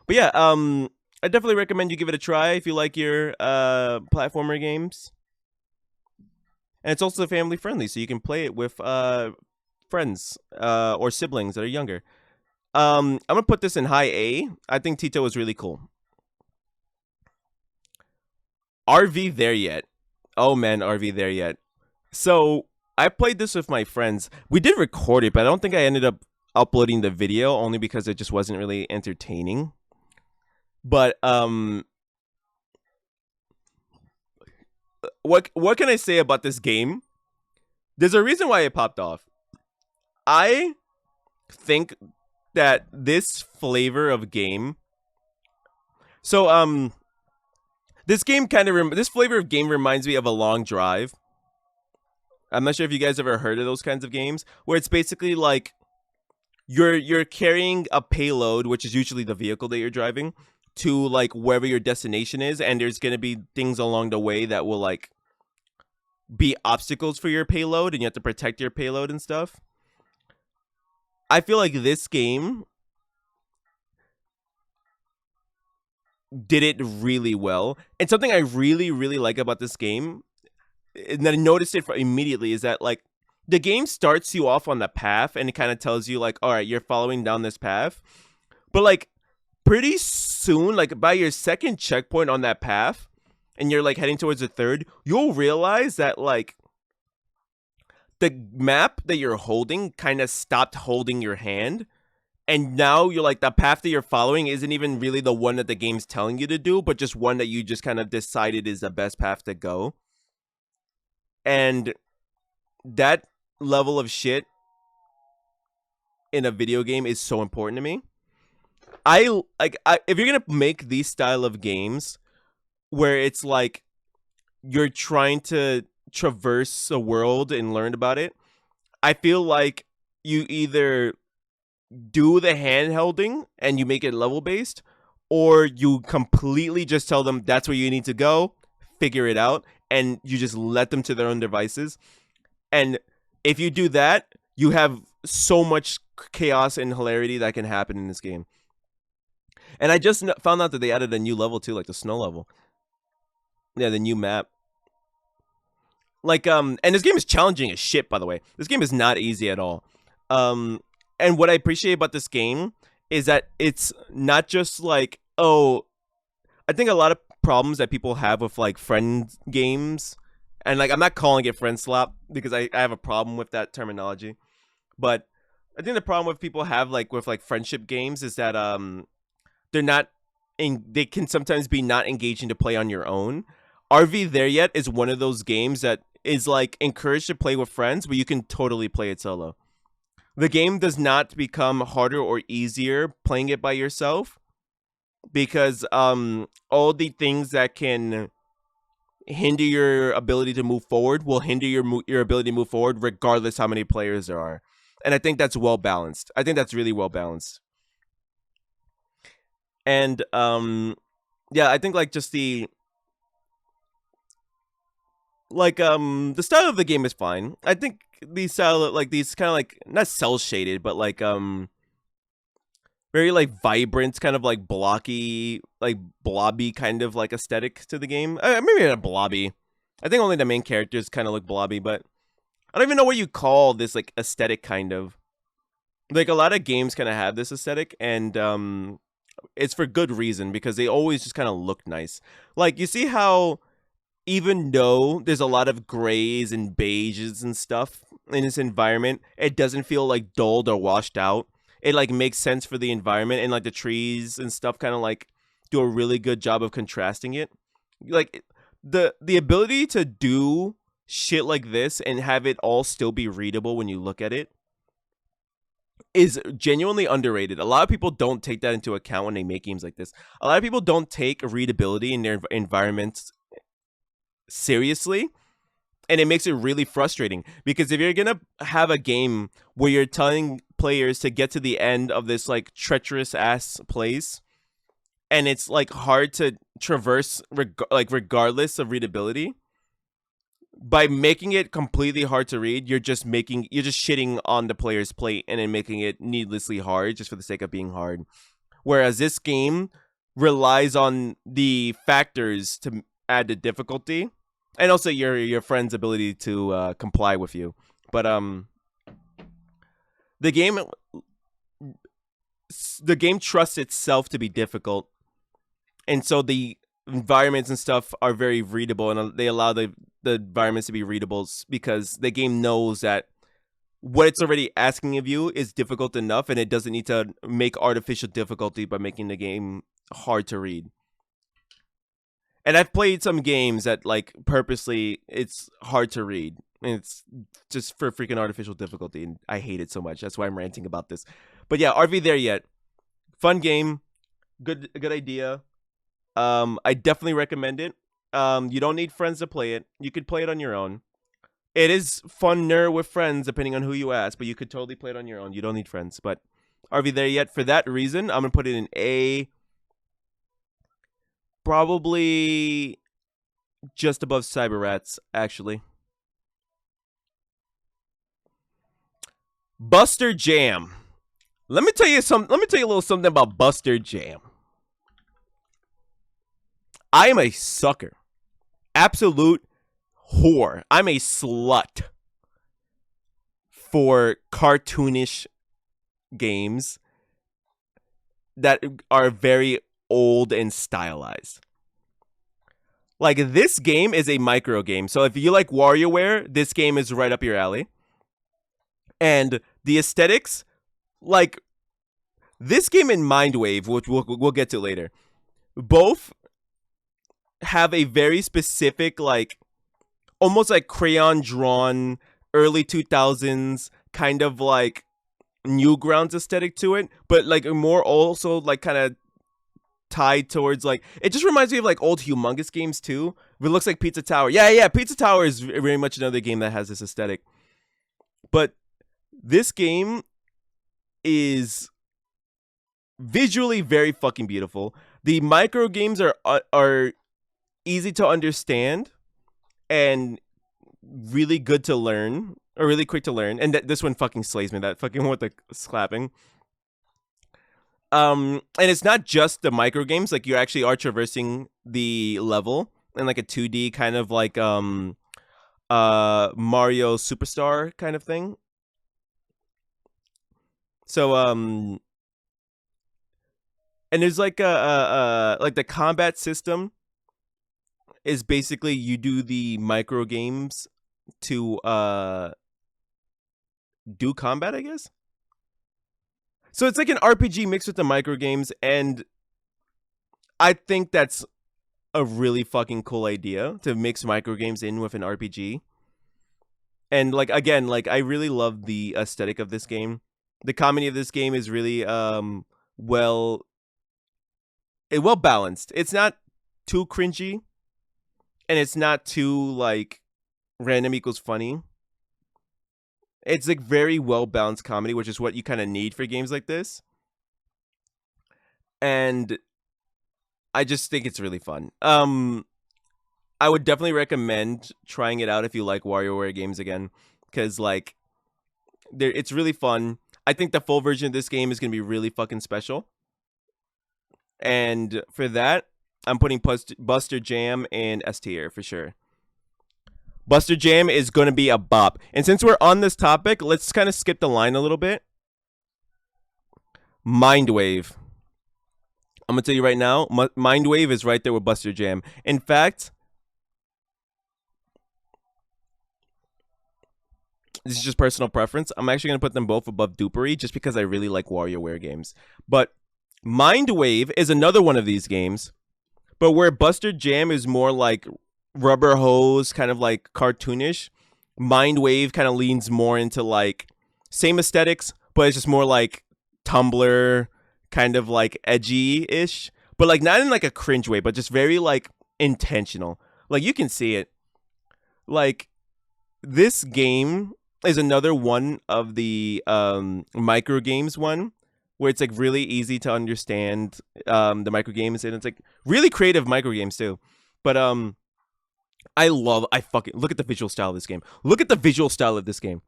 But yeah, I definitely recommend you give it a try if you like your platformer games. And it's also family friendly, so you can play it with friends or siblings that are younger. I'm gonna put this in high A. I think Tito is really cool. RV there yet? Oh man, RV there yet? So I played this with my friends. We did record it, but I don't think I ended up uploading the video only because it just wasn't really entertaining. But what can I say about this game? There's a reason why it popped off. I think that this flavor of game. So this game kind of this flavor of game reminds me of a long drive. I'm not sure if you guys ever heard of those kinds of games where it's basically like you're carrying a payload, which is usually the vehicle that you're driving, to like wherever your destination is, and there's gonna be things along the way that will like be obstacles for your payload, and you have to protect your payload and stuff. I feel like this game did it really well, and something I really like about this game, and then I noticed it immediately, is that like the game starts you off on the path, and it kind of tells you like, all right, you're following down this path, but like pretty soon, like by your second checkpoint on that path, and you're like heading towards the third, you'll realize that like the map that you're holding kind of stopped holding your hand. And now you're like, the path that you're following isn't even really the one that the game's telling you to do, but just one that you just kind of decided is the best path to go. And that level of shit in a video game is so important to me. If you're gonna make these style of games where it's like you're trying to traverse a world and learn about it, I feel like you either do the handholding and you make it level based, or you completely just tell them that's where you need to go, figure it out, and you just let them to their own devices. And if you do that, you have so much chaos and hilarity that can happen in this game. And I just found out that they added a new level too, like the snow level. Yeah, the new map. Like and this game is challenging as shit, by the way. This game is not easy at all. And what I appreciate about this game is that it's not just like, oh, I think a lot of problems that people have with like friend games, and like I'm not calling it friend slap because I have a problem with that terminology, but I think the problem with people have like with like friendship games is that they're not they can sometimes be not engaging to play on your own. RV There Yet is one of those games that is like encouraged to play with friends, but you can totally play it solo. The game does not become harder or easier playing it by yourself, because all the things that can hinder your ability to move forward will hinder your ability to move forward regardless how many players there are. And I think that's well balanced. I think that's really well balanced. And yeah, I think like just the style of the game is fine. I think the style of, like, these kind of like not cell shaded, but like very like vibrant, kind of like blocky, like blobby kind of like aesthetic to the game. Maybe not blobby. I think only the main characters kind of look blobby, but I don't even know what you call this like aesthetic kind of. Like a lot of games kind of have this aesthetic, and it's for good reason, because they always just kind of look nice. Like you see how even though there's a lot of grays and beiges and stuff in this environment, it doesn't feel like dulled or washed out. it like makes sense for the environment, and like the trees and stuff kind of like do a really good job of contrasting it. Like the ability to do shit like this and have it all still be readable when you look at it is genuinely underrated. A lot of people don't take that into account when they make games like this. A lot of people don't take readability in their environments seriously, and it makes it really frustrating, because if you're gonna have a game where you're telling players to get to the end of this like treacherous ass place, and it's like hard to traverse regardless of readability, by making it completely hard to read, you're just shitting on the player's plate and then making it needlessly hard just for the sake of being hard. Whereas this game relies on the factors to add the difficulty, and also your friend's ability to comply with you. But the game trusts itself to be difficult, and so the environments and stuff are very readable, and they allow the environments to be readable because the game knows that what it's already asking of you is difficult enough, and it doesn't need to make artificial difficulty by making the game hard to read. And I've played some games that like purposely it's hard to read, and it's just for freaking artificial difficulty, and I hate it so much. That's why I'm ranting about this. But yeah, RV There Yet, fun game, good idea. I definitely recommend it. You don't need friends to play it. You could play it on your own. It is funner with friends depending on who you ask, but you could totally play it on your own. You don't need friends. But RV There Yet, for that reason, I'm gonna put it in A. Probably just above Cyber Rats, actually. Buster Jam. Let me tell you a little something about Buster Jam. I am a sucker. Absolute whore. I'm a slut for cartoonish games that are very old and stylized. Like, this game is a micro game. So if you like WarioWare, this game is right up your alley. And the aesthetics, like this game and Mindwave, which we'll get to later, both have a very specific, like, almost like crayon drawn early 2000s kind of like Newgrounds aesthetic to it, but like more also like kind of tied towards, like, it just reminds me of like old Humongous games too. It looks like Pizza Tower. Yeah, Pizza Tower is very much another game that has this aesthetic. But this game is visually very fucking beautiful. The micro games are easy to understand and really good to learn, or really quick to learn. And this one fucking slays me. That fucking one with the slapping. And it's not just the micro games. Like, you actually are traversing the level in like a 2D kind of like Mario Superstar kind of thing. So and there's like like the combat system is basically you do the micro games to do combat, I guess. So it's like an RPG mixed with the micro games, and I think that's a really fucking cool idea to mix micro games in with an RPG. And like, again, like, I really love the aesthetic of this game. The comedy of this game is really well balanced. It's not too cringy, and it's not too like random equals funny. It's like very well balanced comedy, which is what you kind of need for games like this. And I just think it's really fun. I would definitely recommend trying it out if you like WarioWare games again, because like it's really fun. I think the full version of this game is going to be really fucking special. And for that, I'm putting Buster Jam in S tier for sure. Buster Jam is going to be a bop. And since we're on this topic, let's kind of skip the line a little bit. Mindwave. I'm going to tell you right now, Mindwave is right there with Buster Jam. In fact, this is just personal preference. I'm actually gonna put them both above Dupery just because I really like WarioWare games. But Mindwave is another one of these games, but where Buster Jam is more like rubber hose, kind of like cartoonish. Mindwave kind of leans more into like same aesthetics, but it's just more like Tumblr, kind of like edgy-ish, but like not in like a cringe way, but just very like intentional. Like you can see it. Like this game is another one of the micro games one where it's like really easy to understand the micro games, and it's like really creative micro games too. But I fucking look at the visual style of this game. Look at the visual style of this game.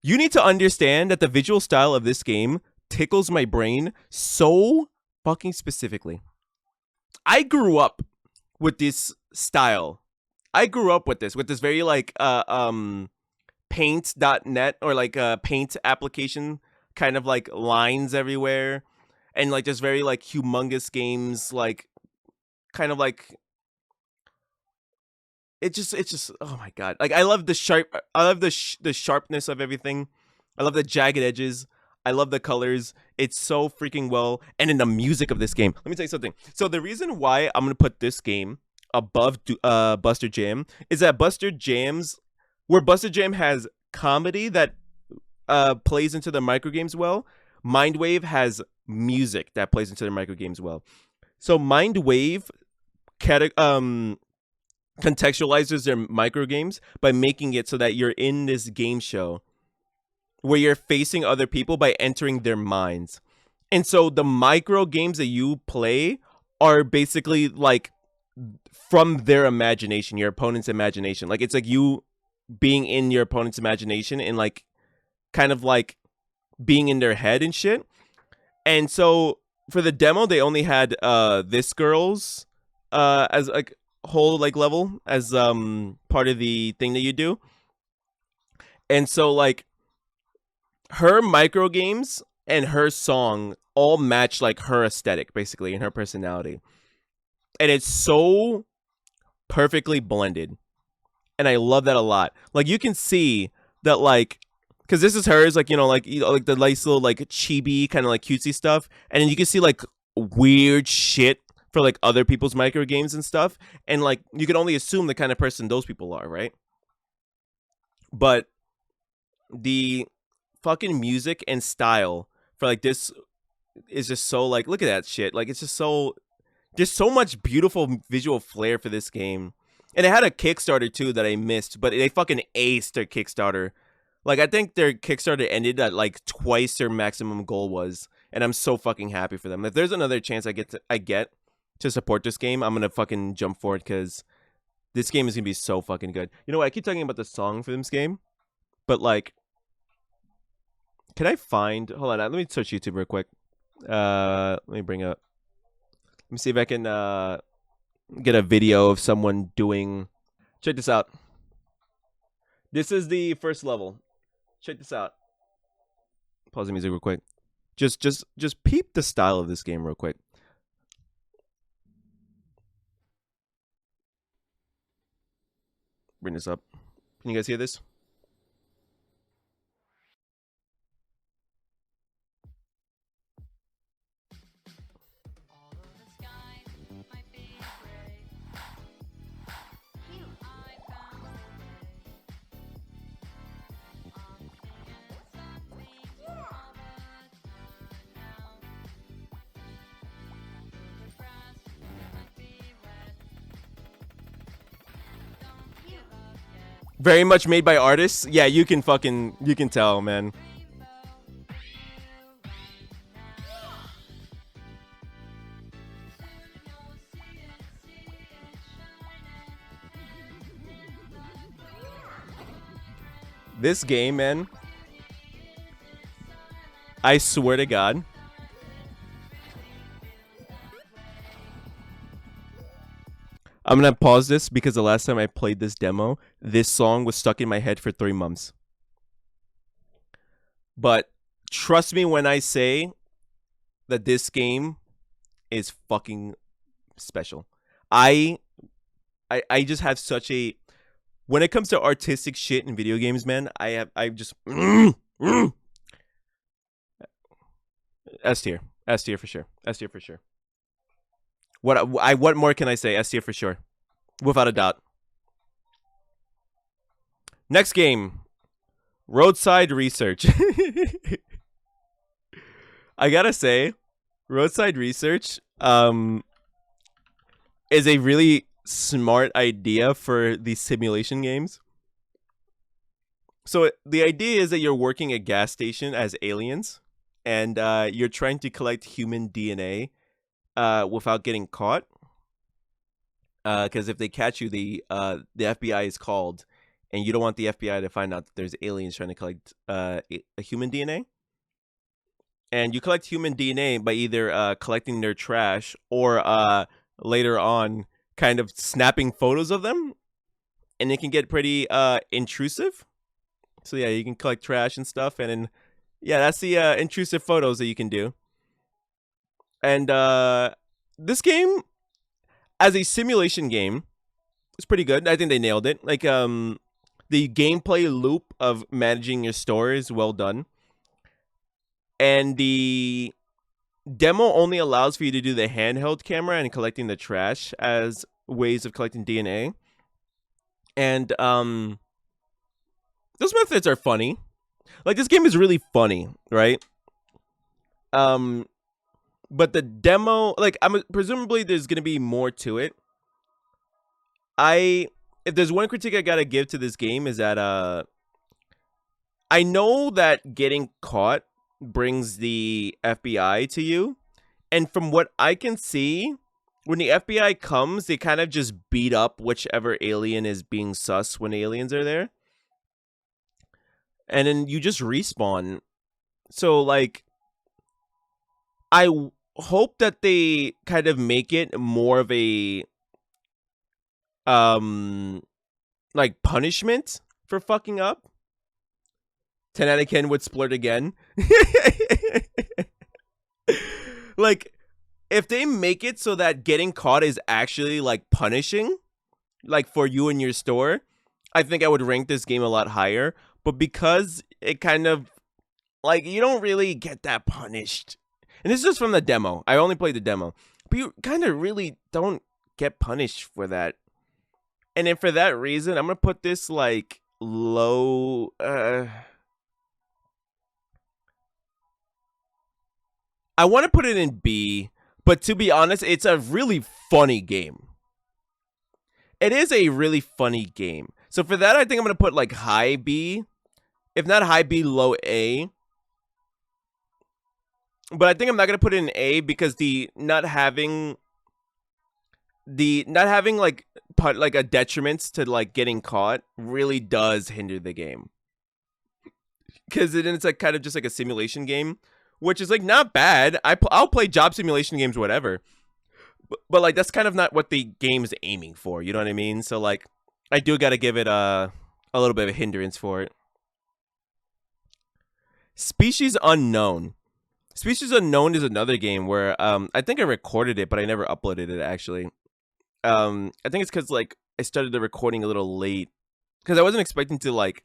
You need to understand that the visual style of this game tickles my brain so fucking specifically. I grew up with this style. I grew up with this very like paint.net or like paint application kind of like lines everywhere, and like just very like humongous games, like kind of like it's just oh my god, like I love the sharpness of everything. I love the jagged edges. I love the colors. It's so freaking well. And in the music of this game, let me tell you something. So the reason why I'm gonna put this game above Buster Jam is that Buster Jam has comedy that plays into the micro games well. Mindwave has music that plays into the micro games well. So Mindwave contextualizes their micro games by making it so that you're in this game show where you're facing other people by entering their minds. And so the micro games that you play are basically like from their imagination, your opponent's imagination. Like it's like you being in your opponent's imagination and like kind of like being in their head and shit. And so for the demo, they only had this girl's as like whole like level as part of the thing that you do. And so like her micro games and her song all match like her aesthetic basically and her personality. And it's so perfectly blended. And I love that a lot. Like you can see that like because this is hers, like like the nice little like chibi kind of like cutesy stuff, and then you can see like weird shit for like other people's micro games and stuff, and like you can only assume the kind of person those people are, right? But the fucking music and style for like this is just so like look at that shit. Like it's just so there's so much beautiful visual flair for this game. And it had a Kickstarter too that I missed, but they fucking aced their Kickstarter. Like I think their Kickstarter ended at like twice their maximum goal was, and I'm so fucking happy for them. If there's another chance I get to support this game, I'm gonna fucking jump for it because this game is gonna be so fucking good. You know what? I keep talking about the song for this game, but like, can I find? Hold on, let me search YouTube real quick. Let me bring up. Let me see if I can get a video of someone doing. Check this out. This is the first level. Check this out. Pause the music real quick. Just peep the style of this game real quick. Bring this up. Can you guys hear this? Very much made by artists. Yeah, you can tell, man. This game, man. I swear to God. I'm gonna pause this because the last time I played this demo, this song was stuck in my head for 3 months. But trust me when I say that this game is fucking special. I just have such a when it comes to artistic shit in video games, man, I just S tier, S tier for sure, S tier for sure. What more can I say? S tier for sure, without a doubt. Next game, Roadside Research. I gotta say, Roadside Research is a really smart idea for these simulation games. So the idea is that you're working a gas station as aliens, and you're trying to collect human DNA without getting caught. Because if they catch you, the FBI is called, and you don't want the FBI to find out that there's aliens trying to collect a human DNA. And you collect human DNA by either collecting their trash or later on kind of snapping photos of them, and it can get pretty intrusive. So yeah, you can collect trash and stuff, and then yeah, that's the intrusive photos that you can do. And this game, as a simulation game, is pretty good. I think they nailed it. Like the gameplay loop of managing your store is well done. And the demo only allows for you to do the handheld camera and collecting the trash as ways of collecting DNA. And those methods are funny. Like, this game is really funny, right? But the demo, like, presumably there's gonna be more to it. If there's one critique I gotta give to this game is that I know that getting caught brings the FBI to you, and from what I can see, when the FBI comes, they kind of just beat up whichever alien is being sus when aliens are there, and then you just respawn. So like, I hope that they kind of make it more of a like punishment for fucking up. Tenanican would splurt again. Like, if they make it so that getting caught is actually like punishing, like for you and your store, I think I would rank this game a lot higher. But because it kind of like, you don't really get that punished. And this is just from the demo. I only played the demo. But you kind of really don't get punished for that. And then for that reason, I'm going to put this like low. I want to put it in B, but to be honest, it's a really funny game. It is a really funny game. So for that, I think I'm going to put like high B. If not high B, low A. But I think I'm not going to put it in A because the not having like a detriment to like getting caught really does hinder the game. Because then it's like kind of just like a simulation game, which is like not bad. I'll play job simulation games, whatever. But like, that's kind of not what the game is aiming for. You know what I mean? So like, I do got to give it a little bit of a hindrance for it. Species Unknown. Species Unknown is another game where I think I recorded it, but I never uploaded it actually. I think it's because like I started the recording a little late because I wasn't expecting to like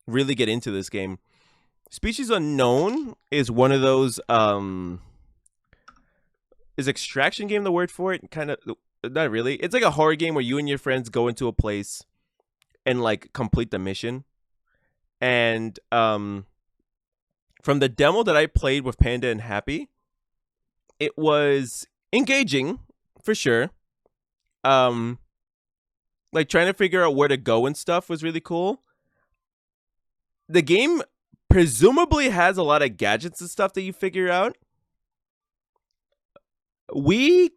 really get into this game. Species Unknown is one of those is extraction game the word for it? Kind of, not really. It's like a horror game where you and your friends go into a place and like complete the mission. And from the demo that I played with Panda and Happy, it was engaging for sure. Like trying to figure out where to go and stuff was really cool. The game presumably has a lot of gadgets and stuff that you figure out. I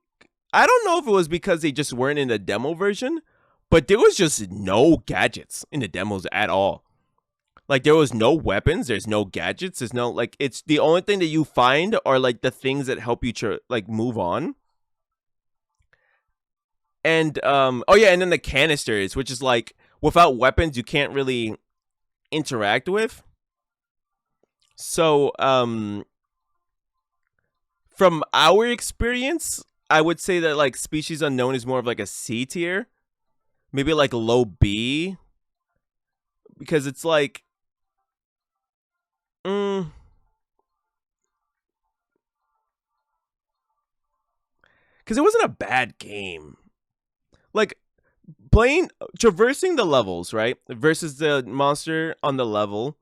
don't know if it was because they just weren't in the demo version, but there was just no gadgets in the demos at all. Like, there was no weapons, there's no gadgets, there's no, like, it's the only thing that you find are, like, the things that help you, like, move on. And, oh yeah, and then the canisters, which is, like, without weapons, you can't really interact with. So, from our experience, I would say that, like, Species Unknown is more of, like, a C tier. maybe like low B, because it's like, because it wasn't a bad game. Like playing, traversing the levels, right, versus the monster on the level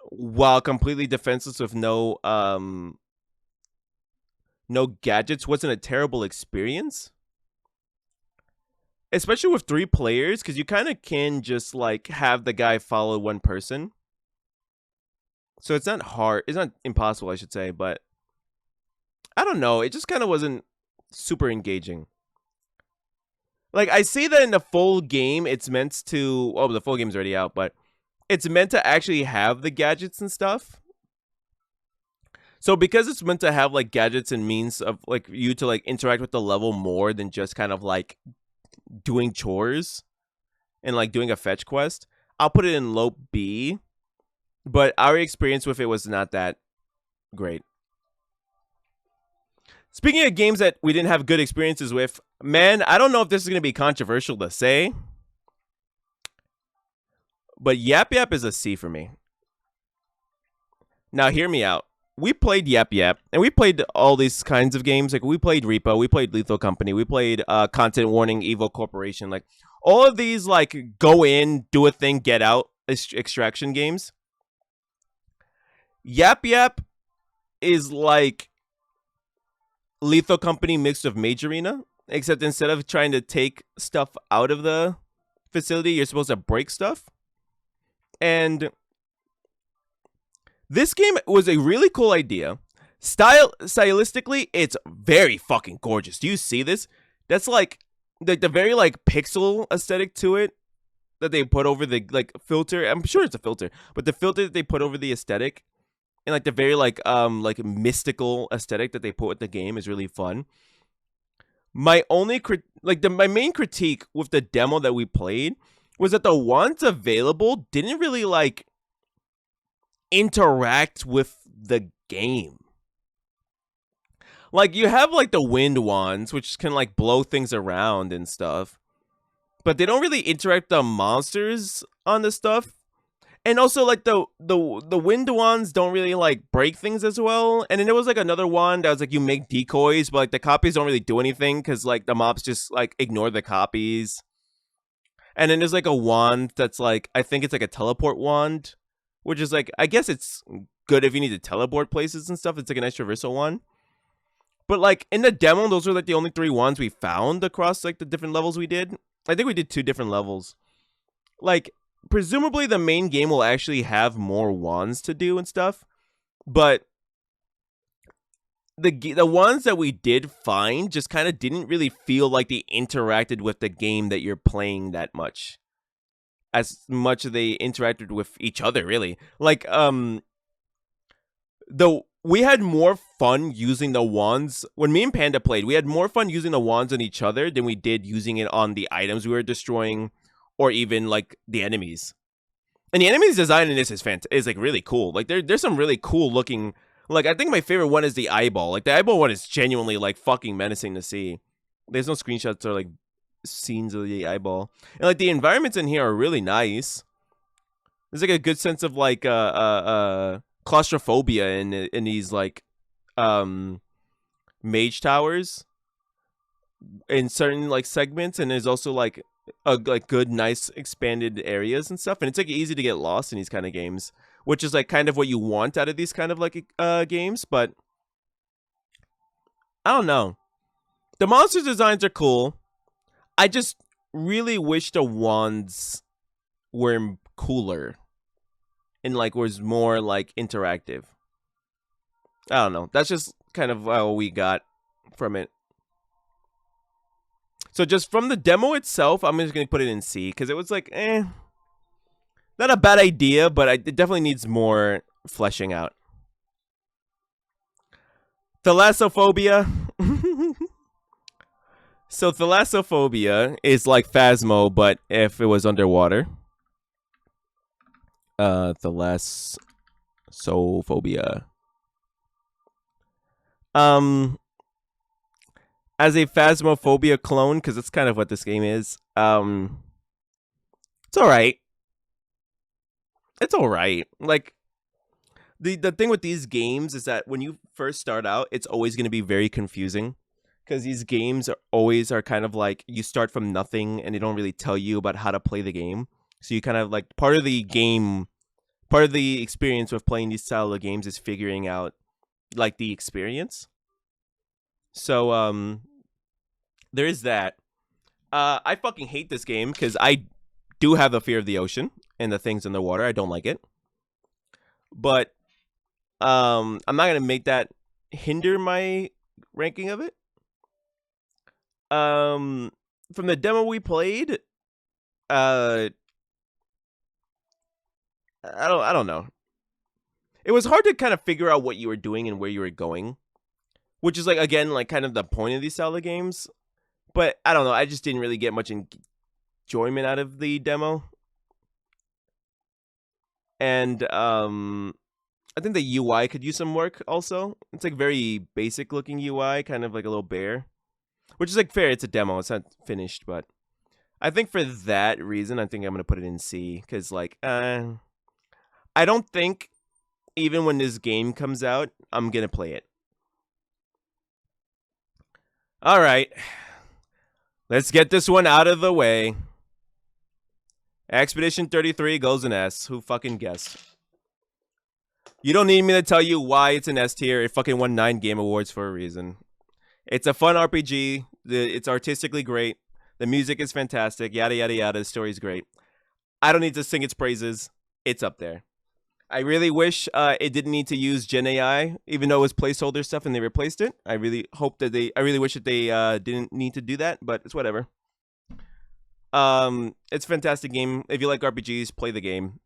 while completely defenseless with no gadgets wasn't a terrible experience, especially with 3 players, because you kind of can just like have the guy follow one person. So it's not hard. It's not impossible, I should say, but I don't know. It just kind of wasn't super engaging. Like, I see that in the full game, it's meant to. Oh, the full game's already out, but it's meant to actually have the gadgets and stuff. So because it's meant to have like gadgets and means of like you to like interact with the level more than just kind of like doing chores and like doing a fetch quest, I'll put it in low B. But our experience with it was not that great. Speaking of games that we didn't have good experiences with, man, I don't know if this is going to be controversial to say, but Yap Yap is a C for me. Now, hear me out. We played Yap Yap, and we played all these kinds of games. Like, we played Repo, we played Lethal Company, we played Content Warning, Evil Corporation. Like, all of these, like, go in, do a thing, get out extraction games. Yap Yap is like Lethal Company mixed with Mage Arena, except instead of trying to take stuff out of the facility, you're supposed to break stuff. And this game was a really cool idea. Stylistically, it's very fucking gorgeous. Do you see this? That's like the very like pixel aesthetic to it that they put over the like filter. I'm sure it's a filter, but the filter that they put over the aesthetic and like the very like mystical aesthetic that they put with the game is really fun. My only my main critique with the demo that we played was that the ones available didn't really like interact with the game. Like, you have like the wind wands, which can like blow things around and stuff, but they don't really interact with the monsters on the stuff. And also, like, the wind wands don't really like break things as well. And then there was like another wand that was like you make decoys, but like the copies don't really do anything because like the mobs just like ignore the copies. And then there's like a wand that's like, I think it's like a teleport wand, which is like, I guess it's good if you need to teleport places and stuff. It's like an extra traversal one. But like in the demo, those were like the only 3 wands we found across like the different levels we did. I think we did 2 different levels. Like, presumably the main game will actually have more wands to do and stuff, but the ones that we did find just kind of didn't really feel like they interacted with the game that you're playing that much, as much as they interacted with each other, really. Like, we had more fun using the wands when me and Panda played. We had more fun using the wands on each other than we did using it on the items we were destroying, or even like the enemies. And the enemies design in this is like really cool. Like there's some really cool looking. Like, I think my favorite one is the eyeball. Like, the eyeball one is genuinely like fucking menacing to see. There's no screenshots or like scenes of the eyeball, and like the environments in here are really nice. There's like a good sense of like claustrophobia in these like mage towers in certain like segments, and there's also like like good nice expanded areas and stuff, and it's like easy to get lost in these kind of games, which is like kind of what you want out of these kind of like games. But I don't know, the monster designs are cool. I just really wish the wands were cooler and like was more like interactive. I don't know. That's just kind of how we got from it. So just from the demo itself, I'm just gonna put it in C because it was like, not a bad idea, but it definitely needs more fleshing out. Thalassophobia. So thalassophobia is like Phasmo, but if it was underwater. Thalassophobia. as a Phasmophobia clone, because it's kind of what this game is. It's all right. It's all right. Like the thing with these games is that when you first start out, it's always going to be very confusing because these games are kind of like you start from nothing and they don't really tell you about how to play the game. So you kind of like part of the experience with playing these style of games is figuring out like the experience. So there is that. I fucking hate this game because I do have a fear of the ocean and the things in the water. I don't like it. But I'm not gonna make that hinder my ranking of it. From the demo we played, I don't know. It was hard to kind of figure out what you were doing and where you were going, which is like again like kind of the point of these style of games. But I don't know. I just didn't really get much enjoyment out of the demo, and I think the UI could use some work. Also, it's like very basic looking UI, kind of like a little bear, which is like fair. It's a demo. It's not finished, but I think for that reason, I think I'm gonna put it in C because like I don't think even when this game comes out, I'm gonna play it. All right. Let's get this one out of the way. Expedition 33 goes an S. Who fucking guessed? You don't need me to tell you why it's an S tier. It fucking won 9 Game Awards for a reason. It's a fun RPG. It's artistically great. The music is fantastic. Yada, yada, yada. The story's great. I don't need to sing its praises. It's up there. I really wish it didn't need to use Gen AI, even though it was placeholder stuff and they replaced it. I really wish that they didn't need to do that, but it's whatever. It's a fantastic game. If you like RPGs, play the game.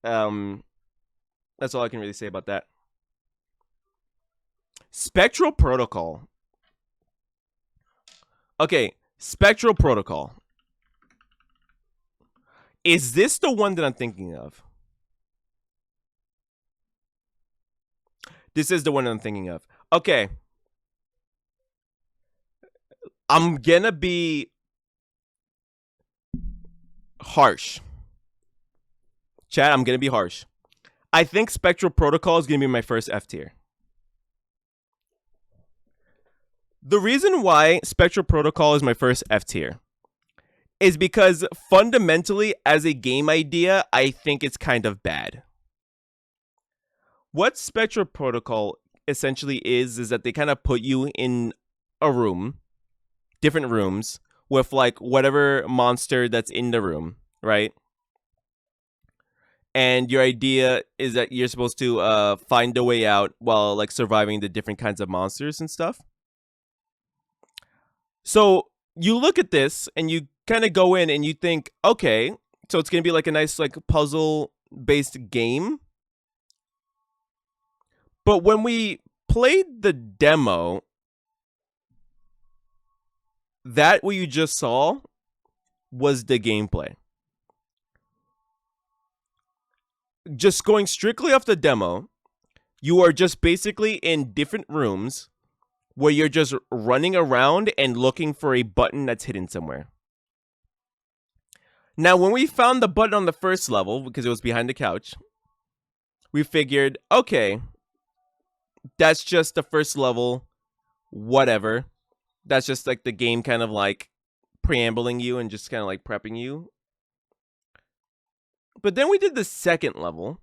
That's all I can really say about that. Spectral Protocol. Okay, Spectral Protocol. Is this the one that I'm thinking of? This is the one I'm thinking of. Okay. I'm gonna be harsh. Chat, I'm gonna be harsh. I think Spectral Protocol is gonna be my first F tier. The reason why Spectral Protocol is my first F tier is because fundamentally, as a game idea, I think it's kind of bad. What Spectral Protocol essentially is that they kind of put you in a room, different rooms, with like whatever monster that's in the room, right? And your idea is that you're supposed to find a way out while like surviving the different kinds of monsters and stuff. So you look at this and you kind of go in and you think, okay, so it's gonna be like a nice like puzzle based game. But when we played the demo, that what you just saw was the gameplay. Just going strictly off the demo, you are just basically in different rooms where you're just running around and looking for a button that's hidden somewhere. Now, when we found the button on the first level, because it was behind the couch, we figured, okay, that's just the first level, whatever. That's just like the game kind of like preambling you and just kind of like prepping you. But then we did the second level,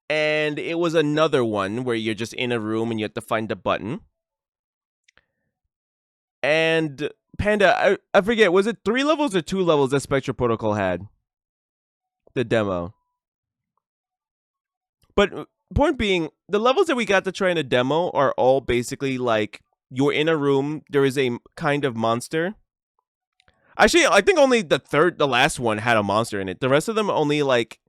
and it was another one where you're just in a room and you have to find a button. And Panda, I forget, was it 3 levels or 2 levels that Spectral Protocol had? The demo. But point being, the levels that we got to try in the demo are all basically like you're in a room, there is a kind of monster. Actually, I think only the last one had a monster in it. The rest of them only like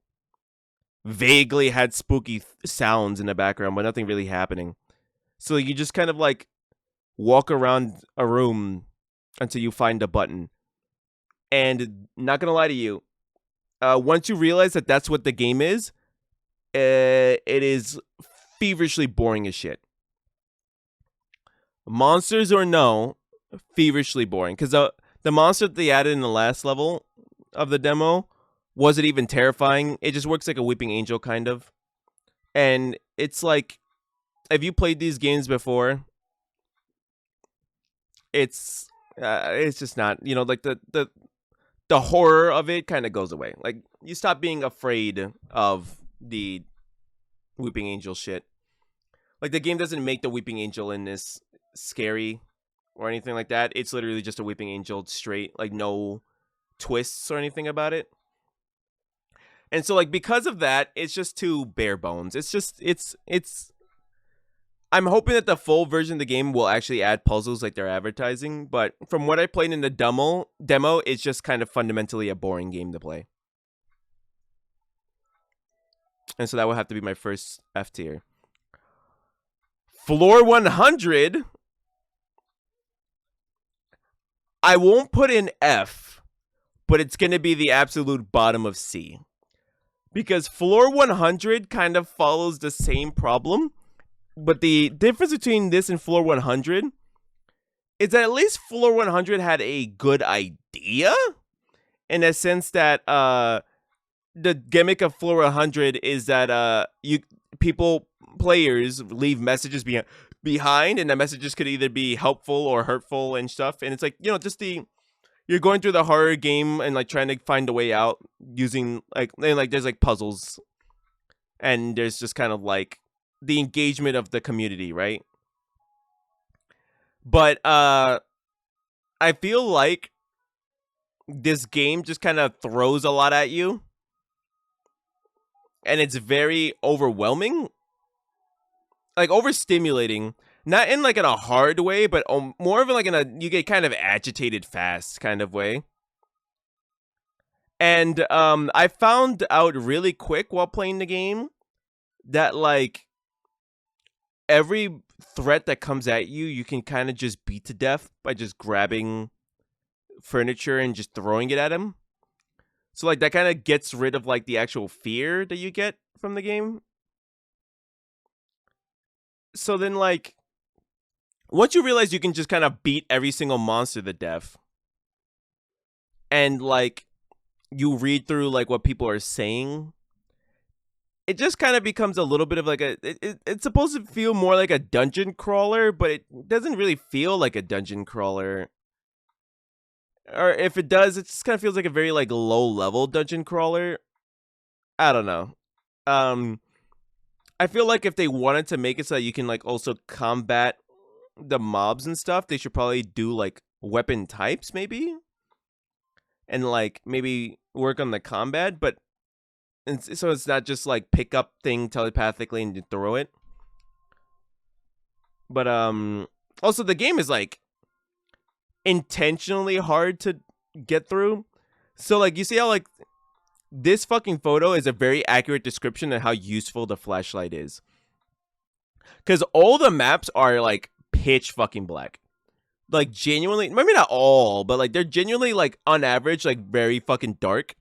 vaguely had spooky sounds in the background, but nothing really happening. So you just kind of like walk around a room until you find a button. And not gonna lie to you, once you realize that that's what the game is, it is feverishly boring as shit. monsters or no, feverishly boring. Because the monster that they added in the last level of the demo wasn't even terrifying. It just works like a weeping angel, kind of. And it's like, if you played these games before, it's just not, like the horror of it kind of goes away. Like, you stop being afraid of the weeping angel shit. Like, the game doesn't make the weeping angel in this scary or anything like that. It's literally just a weeping angel straight, like no twists or anything about it. And so, like, because of that, it's just too bare bones. It's I'm hoping that the full version of the game will actually add puzzles like they're advertising, but from what I played in the demo, it's just kind of fundamentally a boring game to play. And so that will have to be my first F tier. Floor 100, I won't put in F, but it's going to be the absolute bottom of C. Because Floor 100 kind of follows the same problem, but the difference between this and Floor 100 is that at least Floor 100 had a good idea, in a sense that the gimmick of Floor 100 is that players leave messages behind, and the messages could either be helpful or hurtful and stuff. And it's like, just you're going through the horror game and like trying to find a way out using there's like puzzles, and there's just kind of like the engagement of the community, right? But I feel like this game just kind of throws a lot at you, and it's very overwhelming, like overstimulating, not in like in a hard way, but more of like you get kind of agitated fast kind of way. And I found out really quick while playing the game that like every threat that comes at you, you can kind of just beat to death by just grabbing furniture and just throwing it at him. So like that kind of gets rid of like the actual fear that you get from the game. So then like once you realize you can just kind of beat every single monster to death, and like you read through like what people are saying, it just kind of becomes a little bit of like it's supposed to feel more like a dungeon crawler, but it doesn't really feel like a dungeon crawler. Or if it does, it just kind of feels like a very like low level dungeon crawler. I don't know. I feel like if they wanted to make it so that you can like also combat the mobs and stuff, they should probably do like weapon types maybe, and like maybe work on the combat, but so it's not just like pick up thing telepathically and throw it. But also the game is like intentionally hard to get through. So like you see how like this fucking photo is a very accurate description of how useful the flashlight is, because all the maps are like pitch fucking black, like genuinely, maybe not all, but like they're genuinely like on average like very fucking dark.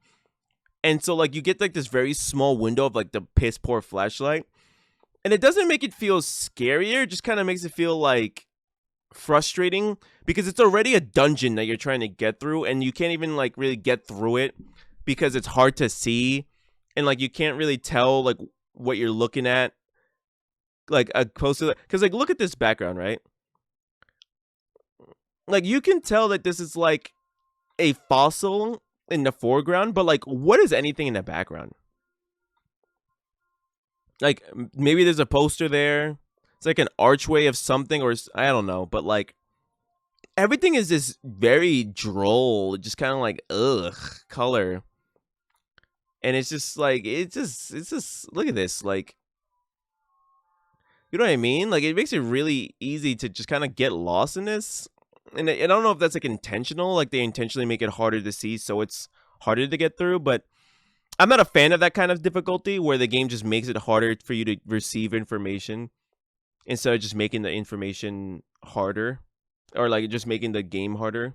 And so like you get like this very small window of like the piss poor flashlight, and it doesn't make it feel scarier, it just kind of makes it feel like frustrating, because it's already a dungeon that you're trying to get through, and you can't even like really get through it because it's hard to see, and like you can't really tell like what you're looking at like close to because like look at this background, right? Like you can tell that this is like a fossil in the foreground, but like what is anything in the background? Like maybe there's a poster there, it's like an archway of something, or I don't know, but like everything is this very droll, just kind of like color. And it's just like it's just look at this, like, you know what I mean? Like it makes it really easy to just kind of get lost in this. And I don't know if that's like intentional, like they intentionally make it harder to see so it's harder to get through, but I'm not a fan of that kind of difficulty where the game just makes it harder for you to receive information instead of just making the information harder, or like just making the game harder.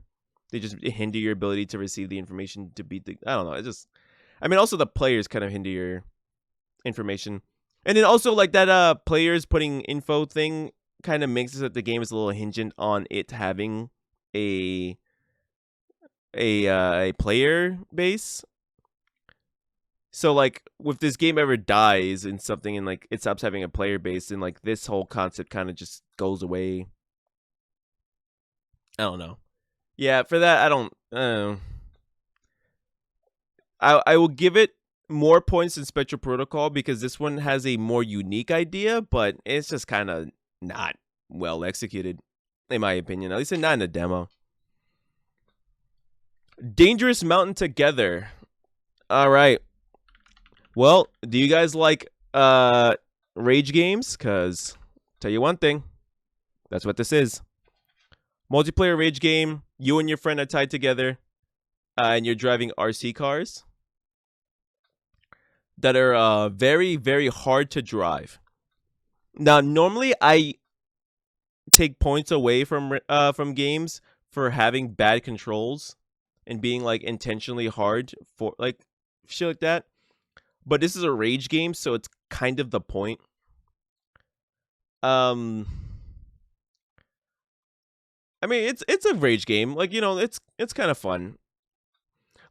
They just hinder your ability to receive the information to beat the, I don't know. It just, I mean, also the players kind of hinder your information. And then also like that players putting info thing kind of makes it so that the game is a little hingent on it having a a player base. So like, if this game ever dies in something and like it stops having a player base, then like this whole concept kind of just goes away. I don't know. Yeah, for that I don't. I will give it more points than Spectral Protocol because this one has a more unique idea, but it's just kind of not well executed, in my opinion. At least not in a demo. Dangerous Mountain Together. All right. Well, do you guys like rage games? Cause tell you one thing, that's what this is. Multiplayer rage game. You and your friend are tied together, and you're driving RC cars that are very, very hard to drive. Now, normally I take points away from games for having bad controls and being like intentionally hard for like shit like that. But this is a rage game, so it's kind of the point. I mean, it's a rage game. Like, you know, it's kind of fun.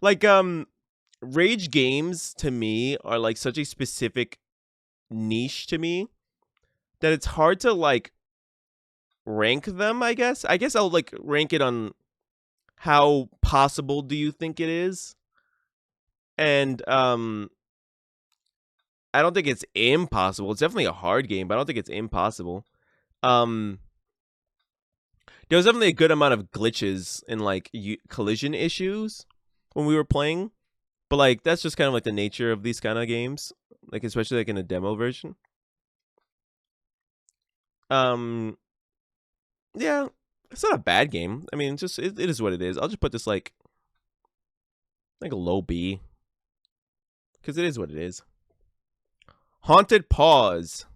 Like rage games to me are like such a specific niche to me that it's hard to like rank them, I guess. I guess I'll like rank it on how possible do you think it is? And I don't think it's impossible. It's definitely a hard game, but I don't think it's impossible. There was definitely a good amount of glitches and like collision issues when we were playing, but like that's just kind of like the nature of these kind of games, like especially like in a demo version. Yeah, it's not a bad game. I mean, just it is what it is. I'll just put this like a low B because it is what it is. Haunted Paws.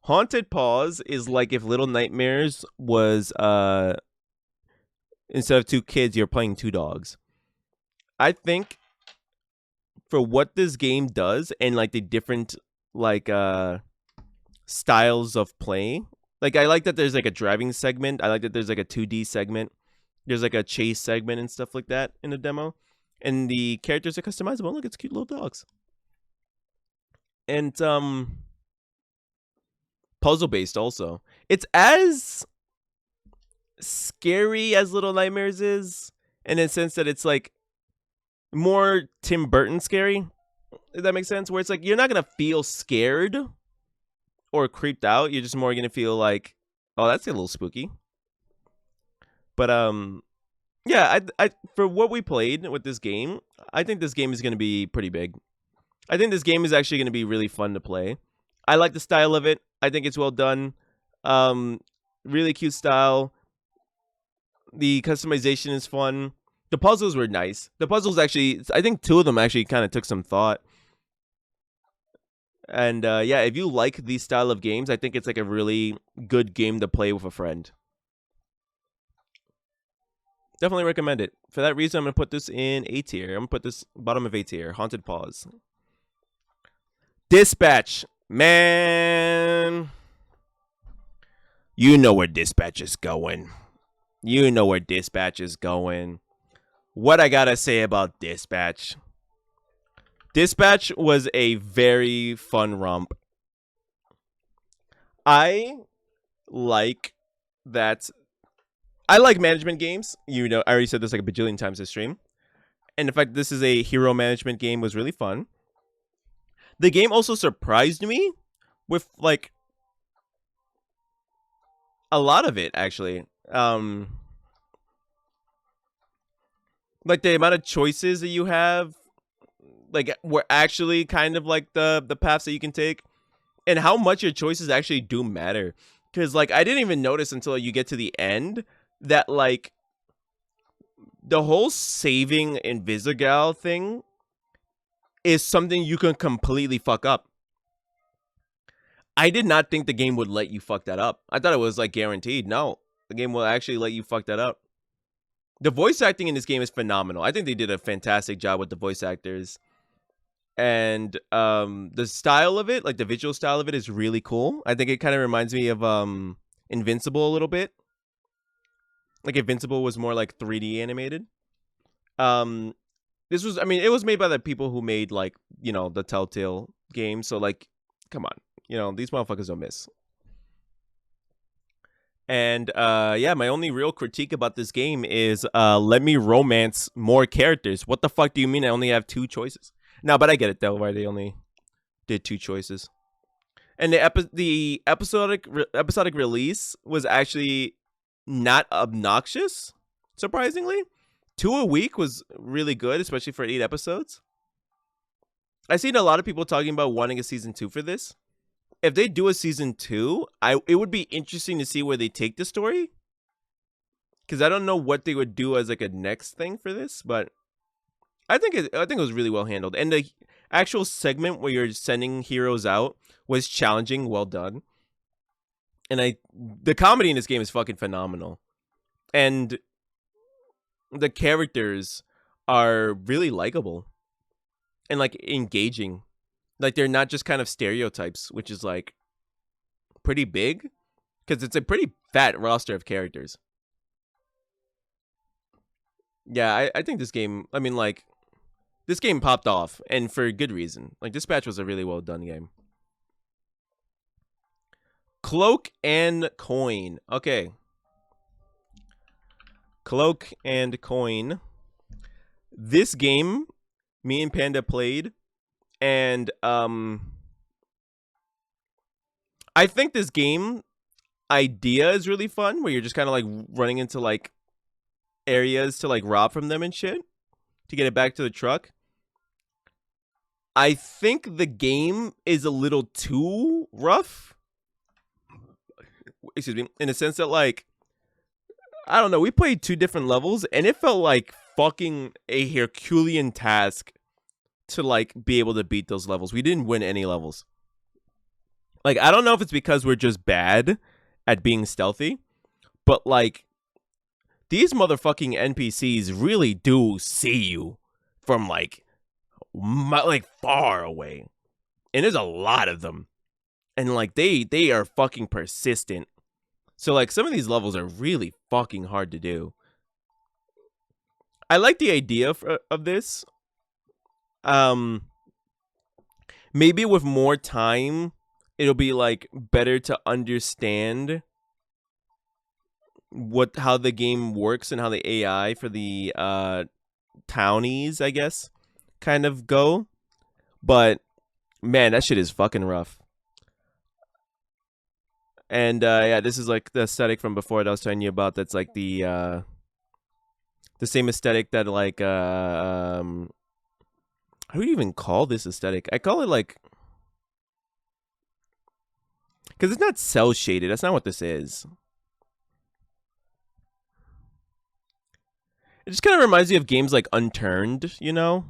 Haunted Paws is like if Little Nightmares was instead of two kids, you're playing two dogs. I think for what this game does and like the different like styles of play, like I like that there's like a driving segment. I like that there's like a 2D segment. There's like a chase segment and stuff like that in the demo. And the characters are customizable. Look, it's cute little dogs. And puzzle based also. It's as scary as Little Nightmares is, in a sense that it's like more Tim Burton scary. If that makes sense, where it's like you're not gonna feel scared or creeped out. You're just more gonna feel like, oh, that's a little spooky. But yeah, I for what we played with this game, I think this game is gonna be pretty big. I think this game is actually gonna be really fun to play. I like the style of it. I think it's well done. Really cute style. The customization is fun. The puzzles were nice. The puzzles actually, I think two of them actually kind of took some thought. And yeah, if you like these style of games, I think it's like a really good game to play with a friend. Definitely recommend it. For that reason, I'm going to put this in A tier. I'm going to put this bottom of A tier. Haunted Paws. Dispatch. Man. You know where Dispatch is going. You know where Dispatch is going. What I gotta say about Dispatch. Dispatch was a very fun romp. I like that. I like management games. You know, I already said this like a bajillion times this stream. And the fact this is a hero management game was really fun. The game also surprised me with like a lot of it, actually. Like the amount of choices that you have, like were actually kind of like the paths that you can take, and how much your choices actually do matter. Because like I didn't even notice until you get to the end that like the whole saving Invisigal thing is something you can completely fuck up. I did not think the game would let you fuck that up. I thought it was like guaranteed. No, the game will actually let you fuck that up. The voice acting in this game is phenomenal. I think they did a fantastic job with the voice actors. And the style of it, like the visual style of it, is really cool. I think it kind of reminds me of Invincible a little bit. Like Invincible was more like 3D animated. Um, this was, I mean, it was made by the people who made like, you know, the Telltale game. So like, come on, you know, these motherfuckers don't miss. And yeah, my only real critique about this game is let me romance more characters. What the fuck do you mean I only have 2 choices? No, but I get it though, why they only did 2 choices. And the episodic release was actually not obnoxious, surprisingly. 2 a week was really good, especially for 8 episodes. I've seen a lot of people talking about wanting a season 2 for this. If they do a season 2, it would be interesting to see where they take the story. Because I don't know what they would do as like a next thing for this, but I think it was really well handled. And the actual segment where you're sending heroes out was challenging, well done. And the comedy in this game is fucking phenomenal. And the characters are really likable and like engaging. Like they're not just kind of stereotypes, which is like pretty big because it's a pretty fat roster of characters. Yeah, I think this game, I mean, like, this game popped off, and for good reason. Like, Dispatch was a really well done game. Cloak and Coin. Okay. Cloak and Coin. This game, me and Panda played, and I think this game idea is really fun, where you're just kind of like running into like areas to like rob from them and shit to get it back to the truck. I think the game is a little too rough. Excuse me, in the sense that like, I don't know, we played 2 different levels and it felt like fucking a Herculean task to like be able to beat those levels. We didn't win any levels. Like, I don't know if it's because we're just bad at being stealthy, but like, these motherfucking NPCs really do see you from like far away, and there's a lot of them, and like they are fucking persistent. So like some of these levels are really fucking hard to do. I like the idea of this. Maybe with more time, it'll be like better to understand how the game works and how the AI for the townies, I guess, kind of go. But man, that shit is fucking rough. And yeah, this is like the aesthetic from before that I was telling you about. That's like the same aesthetic that like how do you even call this aesthetic? I call it like, because it's not cell shaded. That's not what this is. It just kind of reminds me of games like Unturned, you know?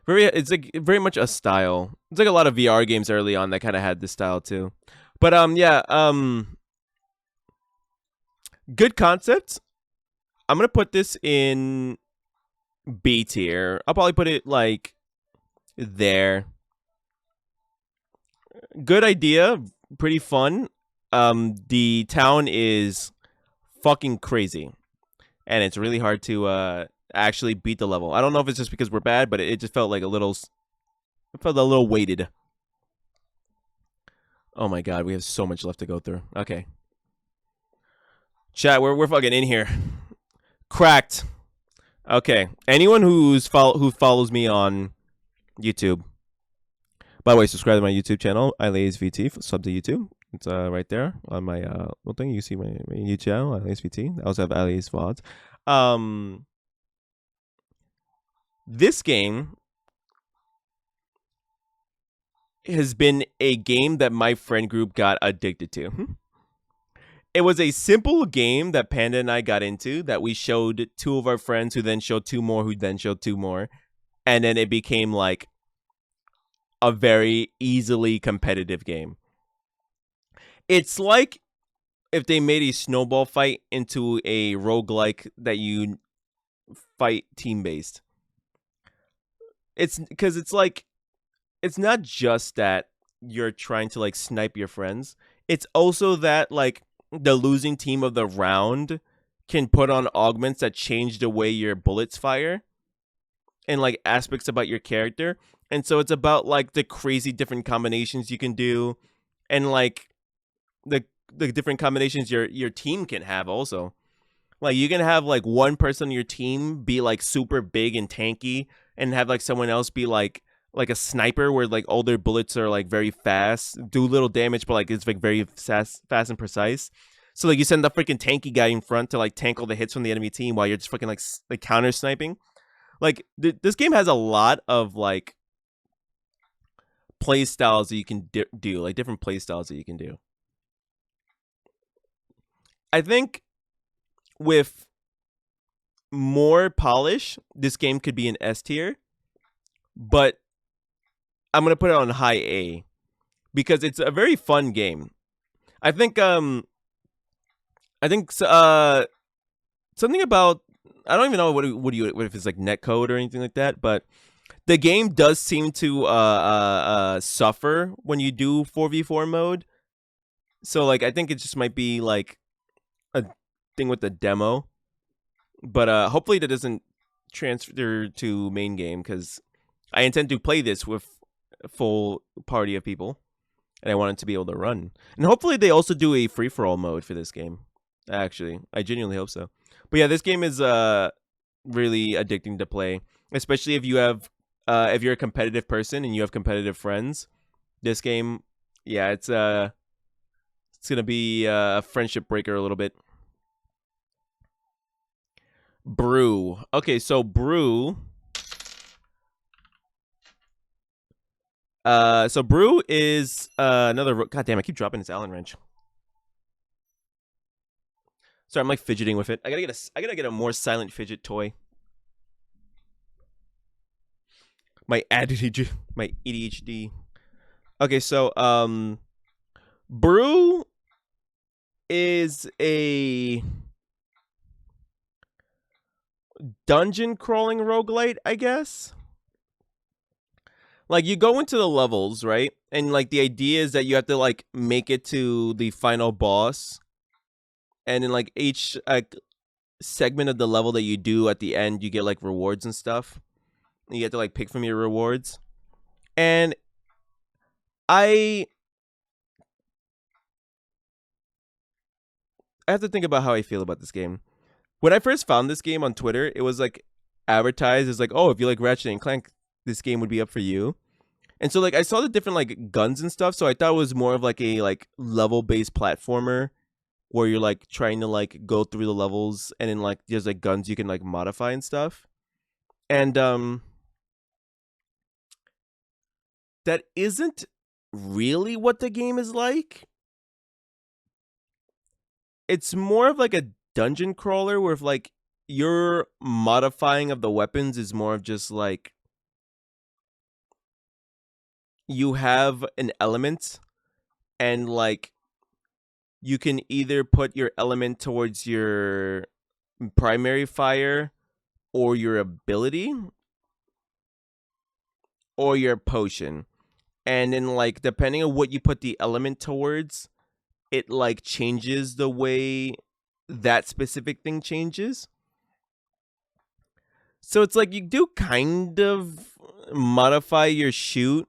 It's like very much a style. It's like a lot of VR games early on that kind of had this style too. But yeah, good concept. I'm gonna put this in B tier. I'll probably put it like there. Good idea, pretty fun. The town is fucking crazy, and it's really hard to actually beat the level. I don't know if it's just because we're bad, but it just felt like it felt a little weighted. Oh my god, we have so much left to go through. Okay, chat, we're fucking in here. Cracked. Okay, anyone who follows me on YouTube. By the way, subscribe to my YouTube channel, ILASVT. Sub to YouTube. It's right there on my little thing. You see my YouTube channel, ILASVT. I also have ILAS VODs. This game has been a game that my friend group got addicted to. It was a simple game that Panda and I got into that we showed 2 of our friends who then showed 2 more who then showed 2 more. And then it became like a very easily competitive game. It's like if they made a snowball fight into a roguelike that you fight team-based. It's because it's like it's not just that you're trying to like snipe your friends. It's also that like the losing team of the round can put on augments that change the way your bullets fire and like aspects about your character. And so it's about like the crazy different combinations you can do and like the the different combinations your team can have also. Like you can have like one person on your team be like super big and tanky and have like someone else be like a sniper where like all their bullets are like very fast, do little damage but like it's like very fast and precise. So like you send the freaking tanky guy in front to like tank all the hits from the enemy team while you're just fucking like counter sniping. Like this game has a lot of like play styles that you can do, like different play styles that you can do. I think with more polish, this game could be an S tier, but I'm gonna put it on high A because it's a very fun game. I think something about, I don't even know what if it's like netcode or anything like that, but the game does seem to suffer when you do 4v4 mode. So like I think it just might be like a thing with the demo, but hopefully that doesn't transfer to main game because I intend to play this with a full party of people and I want it to be able to run. And hopefully they also do a free for all mode for this game. Actually, I genuinely hope so. But yeah, this game is really addicting to play, especially if you have if you're a competitive person and you have competitive friends. This game, yeah, it's gonna be a friendship breaker a little bit. Brew. Okay, so Brew. So Brew is another. God damn, I keep dropping this Allen wrench. Sorry, I'm like fidgeting with it. I gotta get a more silent fidget toy. My ADHD. Okay, so Brew is a dungeon crawling roguelite, I guess. Like you go into the levels, right? And like the idea is that you have to like make it to the final boss. And in like each segment of the level that you do at the end, you get like rewards and stuff. And you have to like pick from your rewards. And I have to think about how I feel about this game. When I first found this game on Twitter, it was like advertised as like, oh, if you like Ratchet and Clank, this game would be up for you. And so like I saw the different like guns and stuff, so I thought it was more of like a like level based platformer where you're like trying to like go through the levels and then like there's like guns you can like modify and stuff. And that isn't really what the game is like. It's more of like a dungeon crawler where if like your modifying of the weapons is more of just like you have an element and like you can either put your element towards your primary fire or your ability or your potion. And then like depending on what you put the element towards, it like changes the way that specific thing changes. So it's like you do kind of modify your shoot.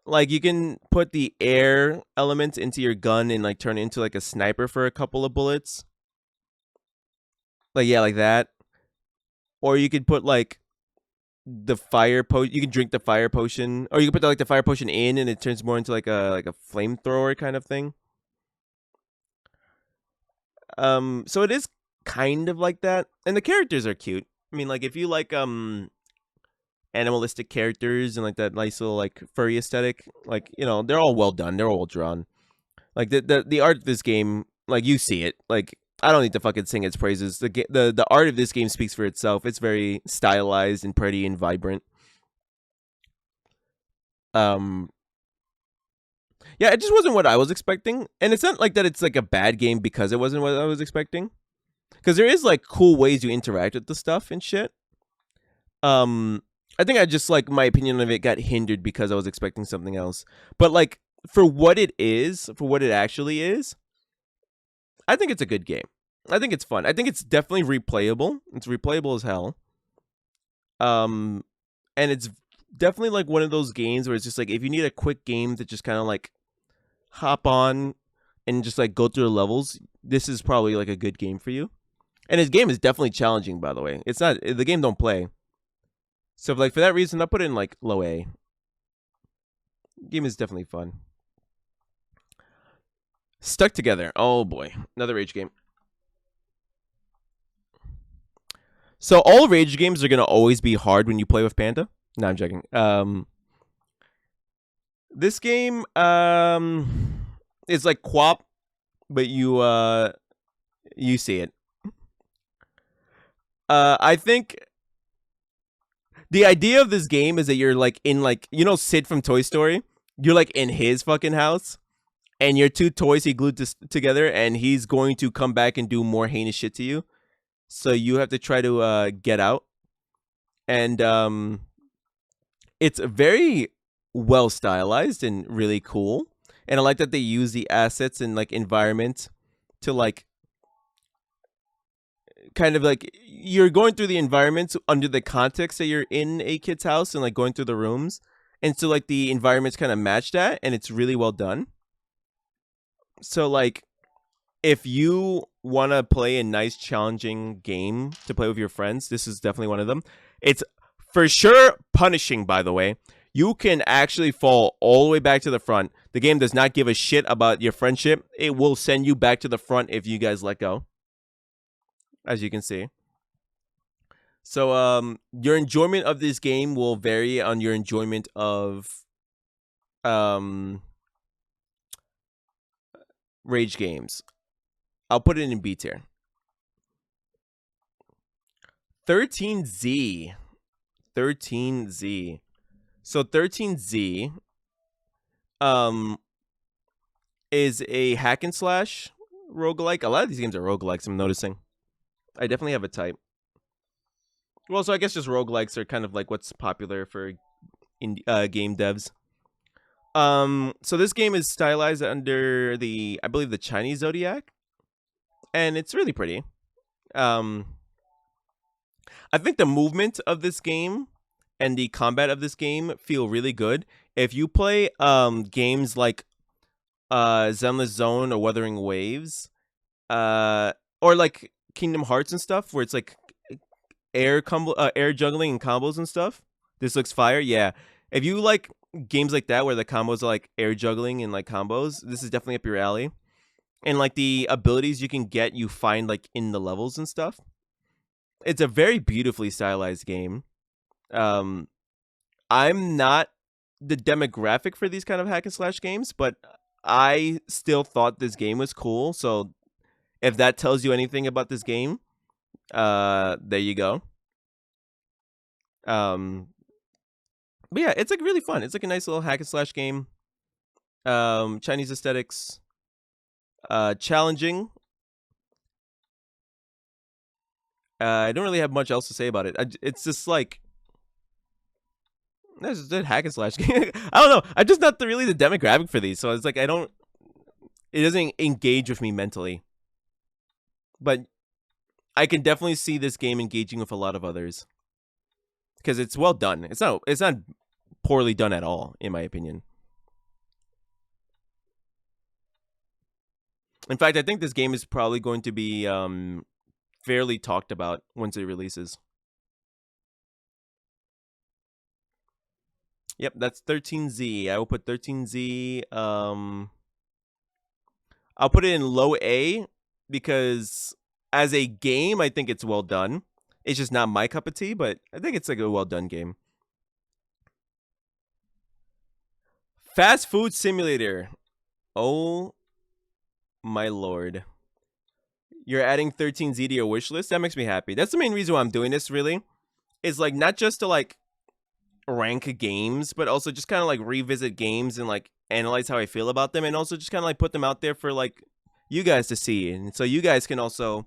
Like you can put the air elements into your gun and like turn it into like a sniper for a couple of bullets. Like yeah, like that. Or you could put like the fire potion. You can drink the fire potion, or you can put like the fire potion in, and it turns more into like a flamethrower kind of thing. So it is kind of like that, and the characters are cute. I mean, like if you like animalistic characters and like that nice little like furry aesthetic, like you know they're all well done, they're all well drawn. Like the art of this game, like you see it. Like I don't need to fucking sing its praises. The art of this game speaks for itself. It's very stylized and pretty and vibrant. Um, yeah, it just wasn't what I was expecting, and it's not like that. It's like a bad game because it wasn't what I was expecting. Because there is like cool ways you interact with the stuff and shit. Um, I think I just like my opinion of it got hindered because I was expecting something else. But like for what it is, for what it actually is, I think it's a good game. I think it's fun. I think it's definitely replayable. It's replayable as hell. Um, and it's definitely like one of those games where it's just like if you need a quick game to just kind of like hop on and just like go through the levels, this is probably like a good game for you. And his game is definitely challenging, by the way. It's not the game don't play. So like for that reason, I put it in like low A. Game is definitely fun. Stuck Together. Oh boy, another rage game. So all rage games are gonna always be hard when you play with Panda. No, I'm joking. This game is like QWOP, but you see it. I think the idea of this game is that you're like in like Sid from Toy Story. You're like in his fucking house, and your two toys he glued together, and he's going to come back and do more heinous shit to you. So you have to try to get out, and it's very well stylized and really cool. And I like that they use the assets and like environment to like kind of like you're going through the environments under the context that you're in a kid's house and like going through the rooms. And so like the environments kind of match that, and it's really well done. So like if you want to play a nice challenging game to play with your friends, this is definitely one of them. It's for sure punishing, by the way. You can actually fall all the way back to the front. The game does not give a shit about your friendship. It will send you back to the front if you guys let go, as you can see. So your enjoyment of this game will vary on your enjoyment of rage games. I'll put it in B tier. 13Z. 13Z. So 13Z is a hack and slash roguelike. A lot of these games are roguelikes, I'm noticing. I definitely have a type. Well, so I guess just roguelikes are kind of like what's popular for game devs. So this game is stylized under I believe the Chinese zodiac, and it's really pretty. I think the movement of this game and the combat of this game feel really good. If you play games like Zenless Zone or Wuthering Waves, or like Kingdom Hearts and stuff, where it's like air juggling and combos and stuff, this looks fire. Yeah, if you like games like that where the combos are like air juggling and like combos, this is definitely up your alley. And like the abilities you can get, you find like in the levels and stuff. It's a very beautifully stylized game. I'm not the demographic for these kind of hack and slash games, but I still thought this game was cool. So if that tells you anything about this game, there you go. But yeah, it's like really fun. It's like a nice little hack and slash game. Chinese aesthetics, challenging. I don't really have much else to say about it. It's just like this is a hack and slash game. I don't know. I'm just not really the demographic for these, so it's like it doesn't engage with me mentally. But I can definitely see this game engaging with a lot of others because it's well done. It's not poorly done at all, in my opinion. In fact, I think this game is probably going to be fairly talked about once it releases. Yep, that's 13Z. I will put 13Z. I'll put it in low A because as a game, I think it's well done. It's just not my cup of tea, but I think it's like a well done game. Fast Food Simulator. Oh my lord. You're adding 13Z to your wish list? That makes me happy. That's the main reason why I'm doing this, really. Is like not just to like rank games, but also just kind of like revisit games and like analyze how I feel about them, and also just kind of like put them out there for like you guys to see, and so you guys can also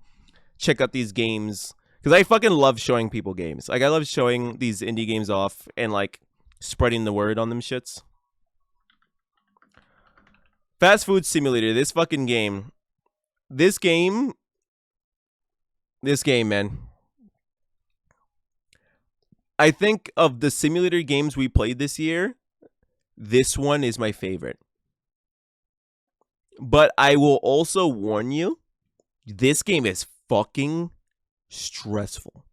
check out these games Because I fucking love showing people games. Like I love showing these indie games off and like spreading the word on them shits. Fast Food Simulator. This fucking game. This game, man. I think of the simulator games we played this year, this one is my favorite. But I will also warn you, this game is fucking stressful.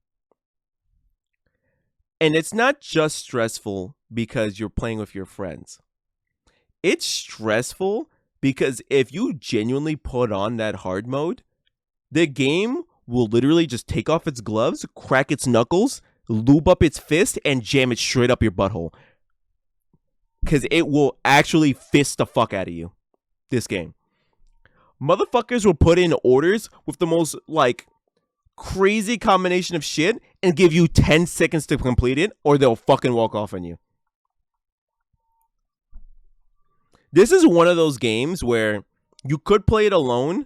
And it's not just stressful because you're playing with your friends. It's stressful because if you genuinely put on that hard mode, the game will literally just take off its gloves, crack its knuckles, lube up its fist, and jam it straight up your butthole. Because it will actually fist the fuck out of you. This game. Motherfuckers will put in orders with the most, like, crazy combination of shit and give you 10 seconds to complete it, or they'll fucking walk off on you. This is one of those games where you could play it alone,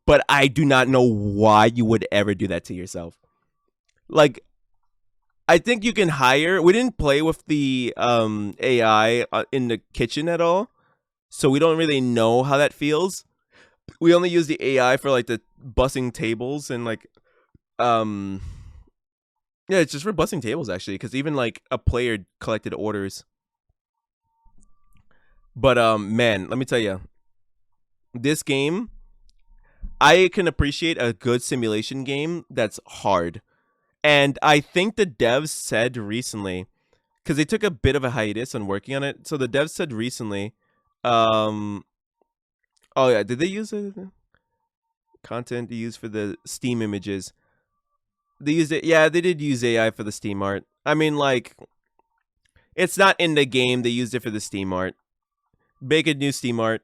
but I do not know why you would ever do that to yourself. Like, I think you can hire. We didn't play with the AI in the kitchen at all, so we don't really know how that feels. We only use the AI for like the bussing tables and like, yeah, it's just for bussing tables actually, because even like a player collected orders. But man, let me tell you, this game, I can appreciate a good simulation game that's hard. And I think the devs said recently, because they took a bit of a hiatus on working on it. So the devs said recently, oh yeah, did they use content to use for the Steam images? They used it. Yeah, they did use AI for the Steam art. I mean, like, it's not in the game. They used it for the Steam art. Make a new Steam art.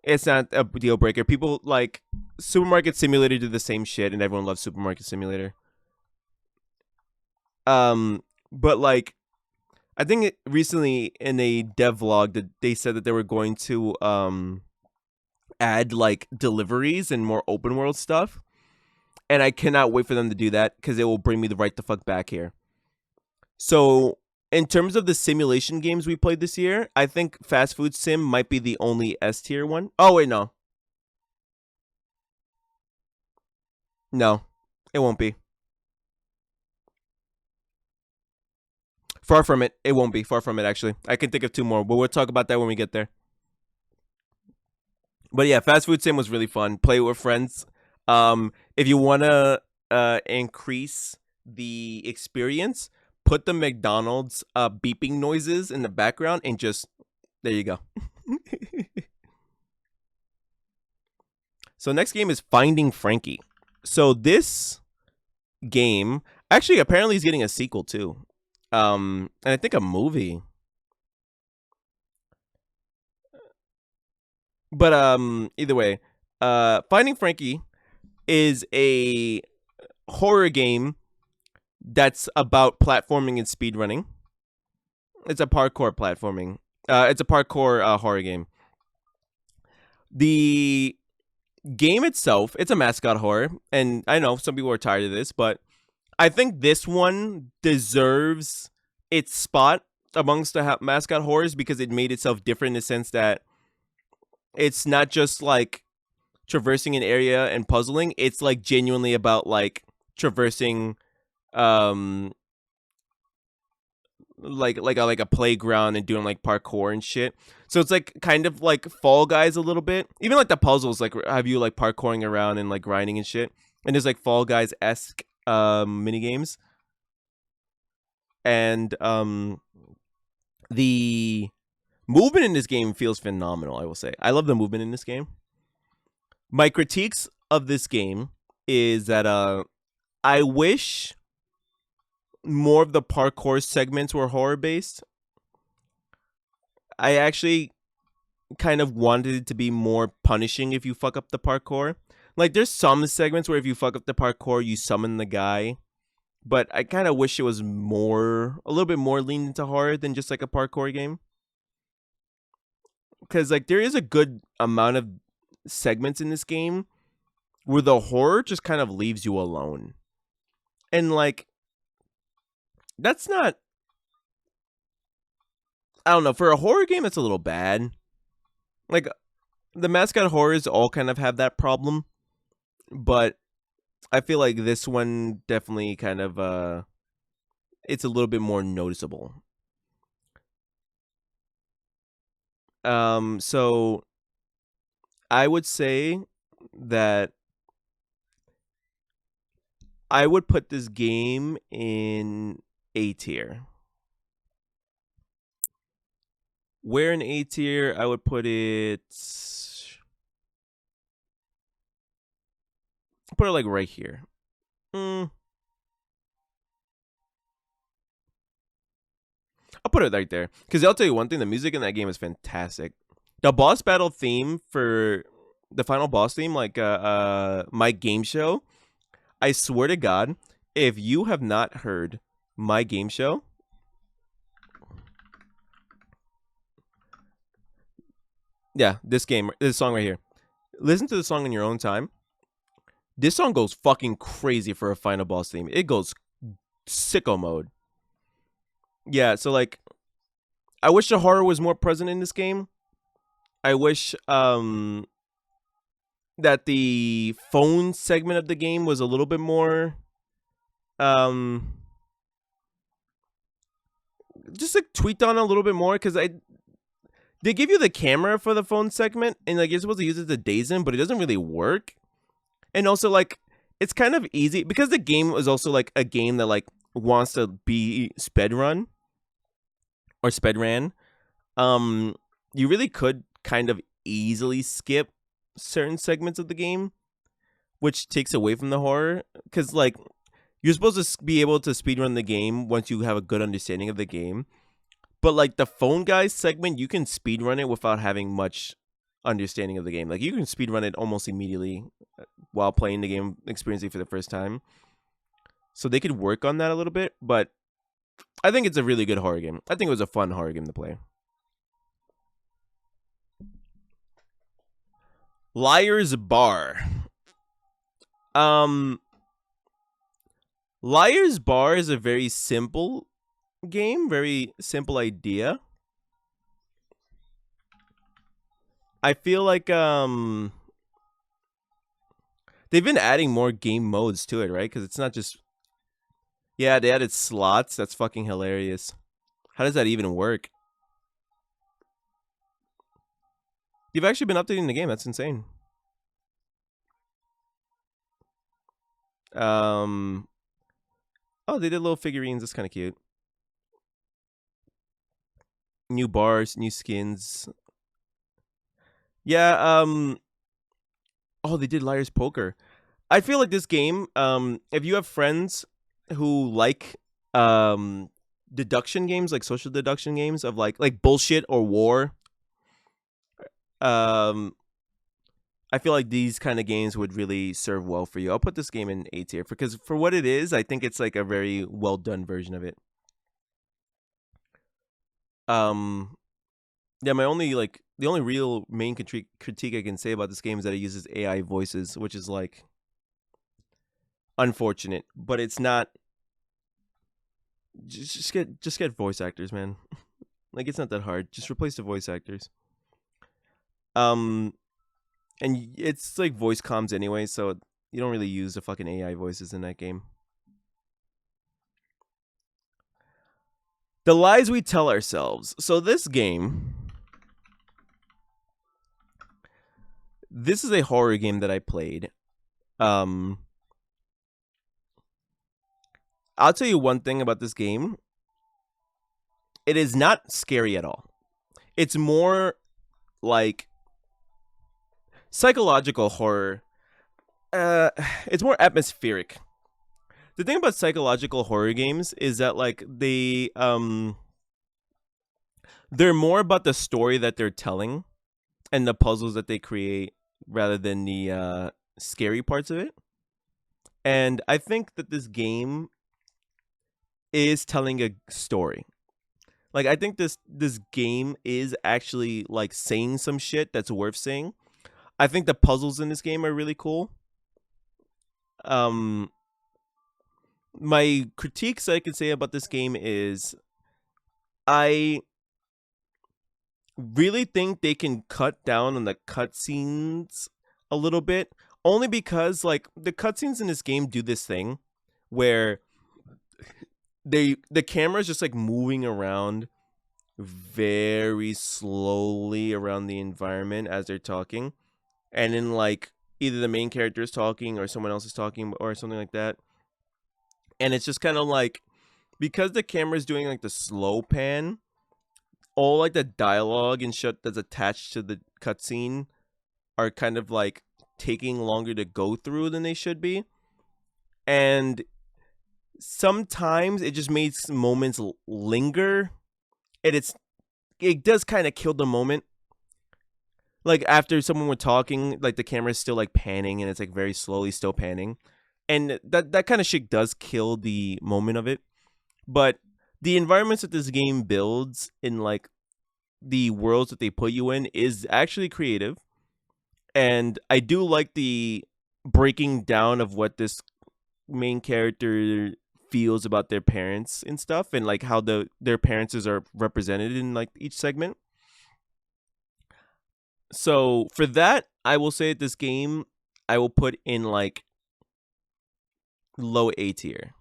It's not a deal breaker. People like Supermarket Simulator did the same shit, and everyone loves Supermarket Simulator. But like, I think recently in a devlog that they said that they were going to add like deliveries and more open world stuff, and I cannot wait for them to do that because it will bring me the right the fuck back here. So in terms of the simulation games we played this year, I think Fast Food Sim might be the only S tier one. Oh wait, no, it won't be. Far from it. It won't be. Far from it, actually. I can think of two more, but we'll talk about that when we get there. But yeah, Fast Food Sim was really fun. Play it with friends. If you want to increase the experience, put the McDonald's beeping noises in the background and just, there you go. So next game is Finding Frankie. So this game, actually, apparently is getting a sequel too. And I think a movie. But either way, Finding Frankie is a horror game that's about platforming and speedrunning. It's a parkour platforming. It's a parkour horror game. The game itself, it's a mascot horror, and I know some people are tired of this, but I think this one deserves its spot amongst the mascot horrors because it made itself different in the sense that it's not just like traversing an area and puzzling. It's like genuinely about like traversing like a playground and doing like parkour and shit. So it's like kind of like Fall Guys a little bit. Even like the puzzles like have you like parkouring around and like grinding and shit. And there's like Fall Guys-esque mini games. And the movement in this game feels phenomenal, I will say. I love the movement in this game. My critiques of this game is that I wish more of the parkour segments were horror based. I actually kind of wanted it to be more punishing if you fuck up the parkour. Like there's some segments where if you fuck up the parkour, you summon the guy. But I kind of wish it was a little bit more leaned into horror than just like a parkour game. Because like there is a good amount of segments in this game where the horror just kind of leaves you alone. And like that's not, I don't know, for a horror game it's a little bad. Like the mascot horrors all kind of have that problem, but I feel like this one definitely kind of it's a little bit more noticeable. So I would say that I would put this game in A tier. Where in A tier? I would put it. Put it like right here. I'll put it right there because I'll tell you one thing: the music in that game is fantastic. The boss battle theme for the final boss theme, like my game show. I swear to God, if you have not heard my game show, yeah, this song right here. Listen to the song in your own time. This song goes fucking crazy for a final boss theme. It goes sicko mode. Yeah, so like I wish the horror was more present in this game. I wish that the phone segment of the game was a little bit more um just like tweaked on a little bit more because they give you the camera for the phone segment and like you're supposed to use it to daze in, but it doesn't really work. And also like it's kind of easy because the game is also like a game that like wants to be sped run or sped ran. You really could kind of easily skip certain segments of the game, which takes away from the horror because like you're supposed to be able to speedrun the game once you have a good understanding of the game. But like the phone guys segment, you can speedrun it without having much understanding of the game. Like you can speedrun it almost immediately while playing the game, experiencing it for the first time. So they could work on that a little bit, but I think it's a really good horror game. I think it was a fun horror game to play. Liar's Bar. Um Liar's Bar is a very simple game, very simple idea. I feel like they've been adding more game modes to it, right? Cuz it's not just, yeah, they added slots. That's fucking hilarious. How does that even work? You've actually been updating the game. That's insane. Um Oh, they did little figurines. That's kind of cute. New bars, new skins. Yeah, oh, they did Liar's Poker. I feel like this game, if you have friends who like deduction games, like social deduction games of like bullshit or war, um I feel like these kind of games would really serve well for you. I'll put this game in A tier because for what it is, I think it's like a very well done version of it. Um yeah, my only like the only real main critique I can say about this game is that it uses AI voices, which is like unfortunate, but it's not. Just get voice actors, man. Like it's not that hard. Just replace the voice actors. Um, and it's like voice comms anyway, so you don't really use the fucking AI voices in that game. The lies we tell ourselves. So this is a horror game that I played. Um, I'll tell you one thing about this game. It is not scary at all. It's more like psychological horror. Uh, it's more atmospheric. The thing about psychological horror games is that like they're more about the story that they're telling and the puzzles that they create rather than the scary parts of it. And I think that this game is telling a story. Like I think this game is actually like saying some shit that's worth saying. I think the puzzles in this game are really cool. Um my critiques I can say about this game is I really think they can cut down on the cutscenes a little bit, only because like the cutscenes in this game do this thing where the camera's just like moving around very slowly around the environment as they're talking, and then like either the main character is talking or someone else is talking or something like that, and it's just kind of like because the camera's doing like the slow pan, all like the dialogue and shit that's attached to the cutscene are kind of like taking longer to go through than they should be, and sometimes it just makes moments linger, and it does kind of kill the moment. Like after someone were talking, like the camera's still like panning and it's like very slowly still panning, and that kind of shit does kill the moment of it. But the environments that this game builds in like the worlds that they put you in is actually creative, and I do like the breaking down of what this main character feels about their parents and stuff, and like how their parents are represented in like each segment. So for that, I will say that this game I will put in like low A tier,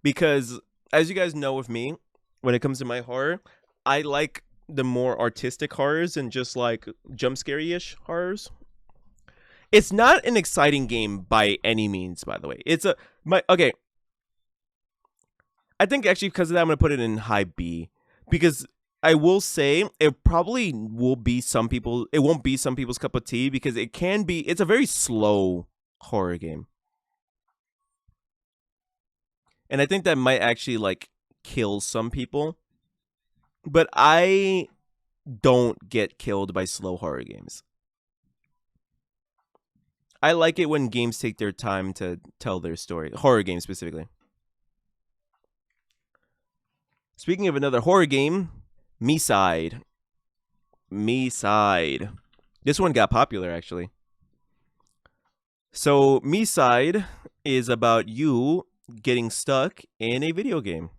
because as you guys know with me, when it comes to my horror, I like the more artistic horrors and just like jump scary-ish horrors. It's not an exciting game by any means, by the way. It's a my okay. I think actually because of that, I'm gonna put it in high B, because I will say it probably will be some people. It won't be some people's cup of tea because it can be. It's a very slow horror game, and I think that might actually like kill some people. But I don't get killed by slow horror games. I like it when games take their time to tell their story. Horror games specifically. Speaking of another horror game, Me Side. Me Side. This one got popular actually. So Me Side is about you getting stuck in a video game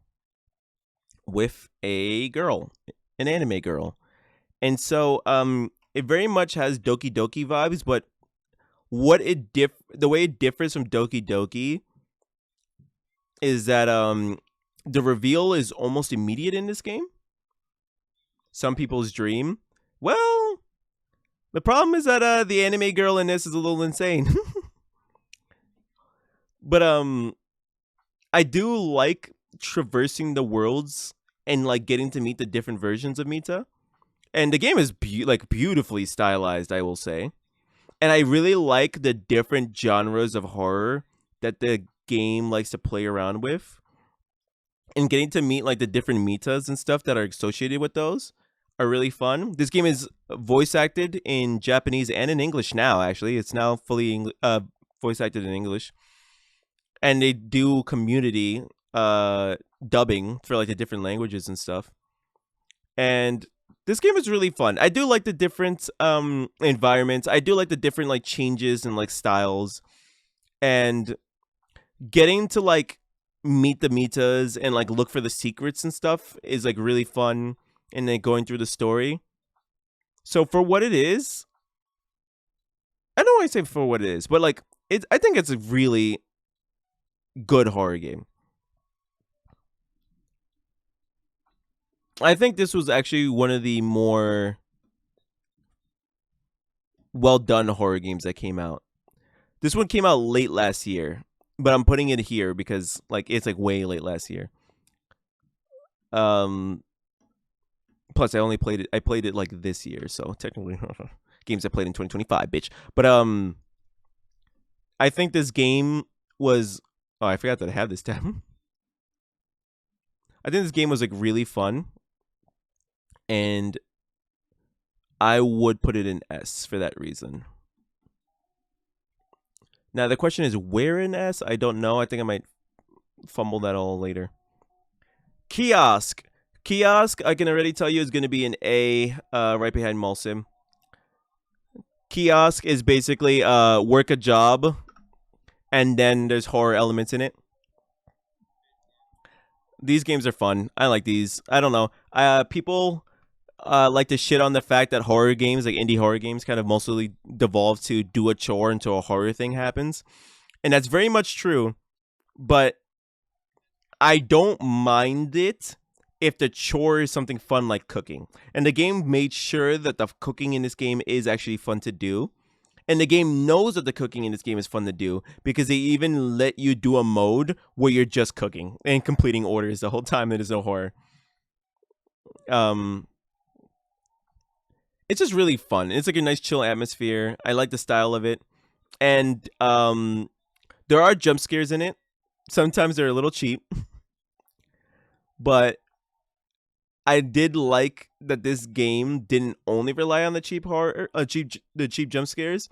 with a girl, an anime girl. And so it very much has Doki Doki vibes, but the way it differs from Doki Doki is that the reveal is almost immediate in this game. Some people's dream. Well, the problem is that the anime girl in this is a little insane. But I do like traversing the worlds and like getting to meet the different versions of Mita. And the game is beautifully stylized, I will say. And I really like the different genres of horror that the game likes to play around with. And getting to meet like the different Mitas and stuff that are associated with those are really fun. This game is voice acted in Japanese and in English now, actually. It's now fully voice acted in English. And they do community dubbing for like the different languages and stuff. And this game is really fun. I do like the different environments. I do like the different like changes and like styles, and getting to like meet the Mitas and like look for the secrets and stuff is like really fun, and then going through the story. So for what it is, I don't want to say for what it is, but like I think it's a really good horror game. I think this was actually one of the more well done horror games that came out. This one came out late last year, but I'm putting it here because like it's like way late last year. Plus I played it like this year, so technically games I played in 2025, bitch. But I think this game was I forgot that I have this tab. I think this game was like really fun, and I would put it in S for that reason. Now the question is where in S? I don't know. I think I might fumble that all later. Kiosk, I can already tell you is going to be an A, right behind Mulsim. Kiosk is basically work a job and then there's horror elements in it. These games are fun. I like these. I don't know. People like to shit on the fact that horror games, like indie horror games, kind of mostly devolve to do a chore until a horror thing happens, and that's very much true. But I don't mind it if the chore is something fun like cooking. And the game made sure that the cooking in this game is actually fun to do. And the game knows that the cooking in this game is fun to do because they even let you do a mode where you're just cooking and completing orders the whole time. There is no horror. Um, it's just really fun. It's like a nice chill atmosphere. I like the style of it, and there are jump scares in it. Sometimes they're a little cheap, but I did like that this game didn't only rely on the cheap horror, the cheap jump scares.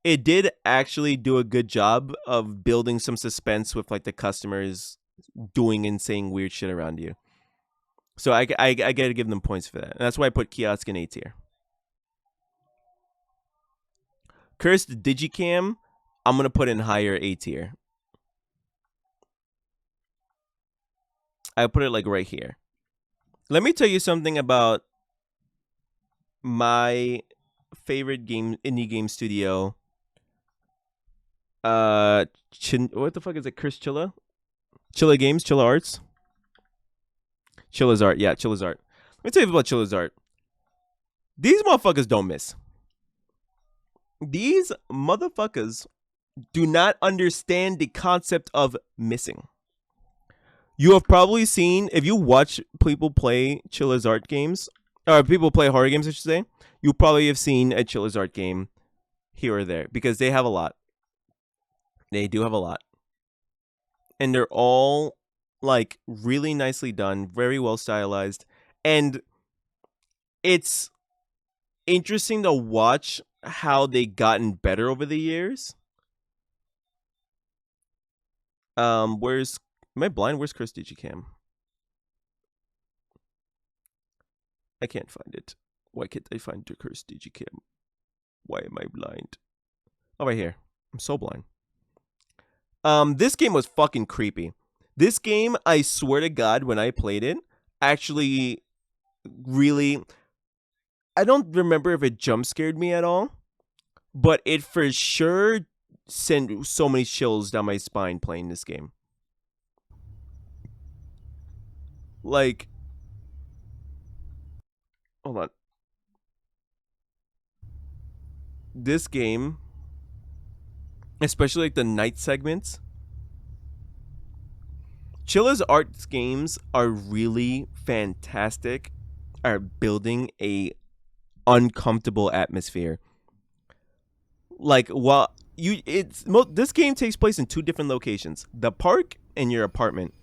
It did actually do a good job of building some suspense with like the customers doing and saying weird shit around you. So I got to give them points for that. And that's why I put Kiosk in A tier. Cursed Digicam, I'm going to put in higher A tier. I put it like right here. Let me tell you something about my favorite indie game studio. What the fuck is it? Chris Chilla? Chilla Games, Chilla Arts. Chilla's Art, yeah, Chilla's Art. Let me tell you about Chilla's Art. These motherfuckers don't miss. These motherfuckers do not understand the concept of missing. You have probably seen, if you watch people play Chilla's Art games, or people play horror games, I should say, you probably have seen a Chilla's Art game here or there because they have a lot. They do have a lot. And they're all like really nicely done, very well stylized. And it's interesting to watch how they gotten better over the years. Where's am I blind? Where's Chris Digicam? I can't find it. Why can't I find the Chris Digicam? Why am I blind? Oh, right here. I'm so blind. This game was fucking creepy. This game, I swear to God, when I played it, actually really, I don't remember if it jump scared me at all, but it for sure sent so many chills down my spine playing this game. Like, hold on. This game, especially like the night segments, Chilla's Arts games are really fantastic at building a uncomfortable atmosphere. Like, while this game takes place in two different locations: the park and your apartment.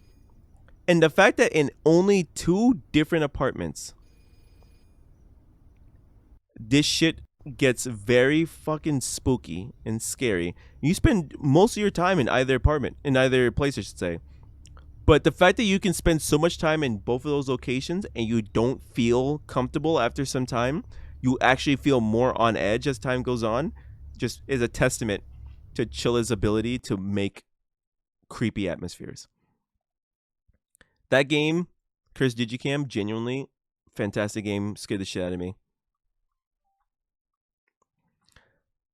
And the fact that in only two different apartments, this shit gets very fucking spooky and scary. You spend most of your time in either apartment, in either place, I should say. But the fact that you can spend so much time in both of those locations and you don't feel comfortable after some time, you actually feel more on edge as time goes on, just is a testament to Chilla's ability to make creepy atmospheres. That game, Curse Digicam, genuinely fantastic game, scared the shit out of me.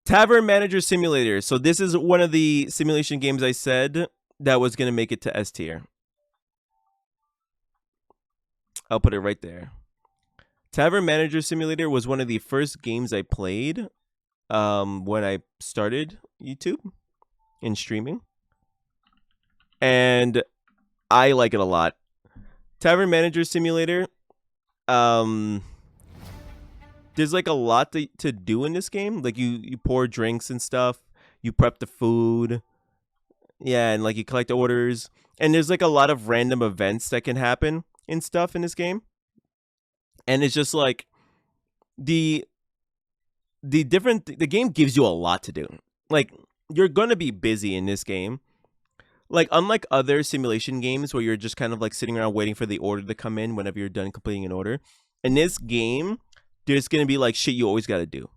Tavern Manager Simulator. So this is one of the simulation games I said that was going to make it to S tier. I'll put it right there. Tavern Manager Simulator was one of the first games I played when I started YouTube and streaming. And I like it a lot. Tavern Manager Simulator, there's like a lot to do in this game. Like you pour drinks and stuff, you prep the food, yeah, and like you collect orders, and there's like a lot of random events that can happen and stuff in this game. And it's just like the game gives you a lot to do. Like, you're gonna be busy in this game. Like, unlike other simulation games where you're just kind of like sitting around waiting for the order to come in whenever you're done completing an order, in this game, there's gonna be like shit you always gotta do.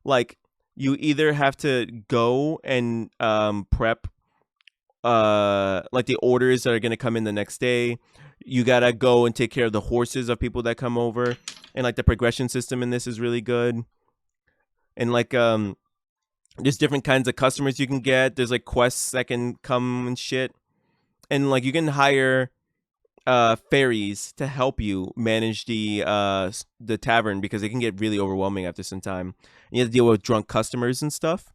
Like, you either have to go and prep like the orders that are gonna come in the next day. You gotta go and take care of the horses of people that come over, and like the progression system in this is really good. And like there's different kinds of customers you can get. There's like quests that can come and shit, and like you can hire fairies to help you manage the tavern because it can get really overwhelming after some time. And you have to deal with drunk customers and stuff.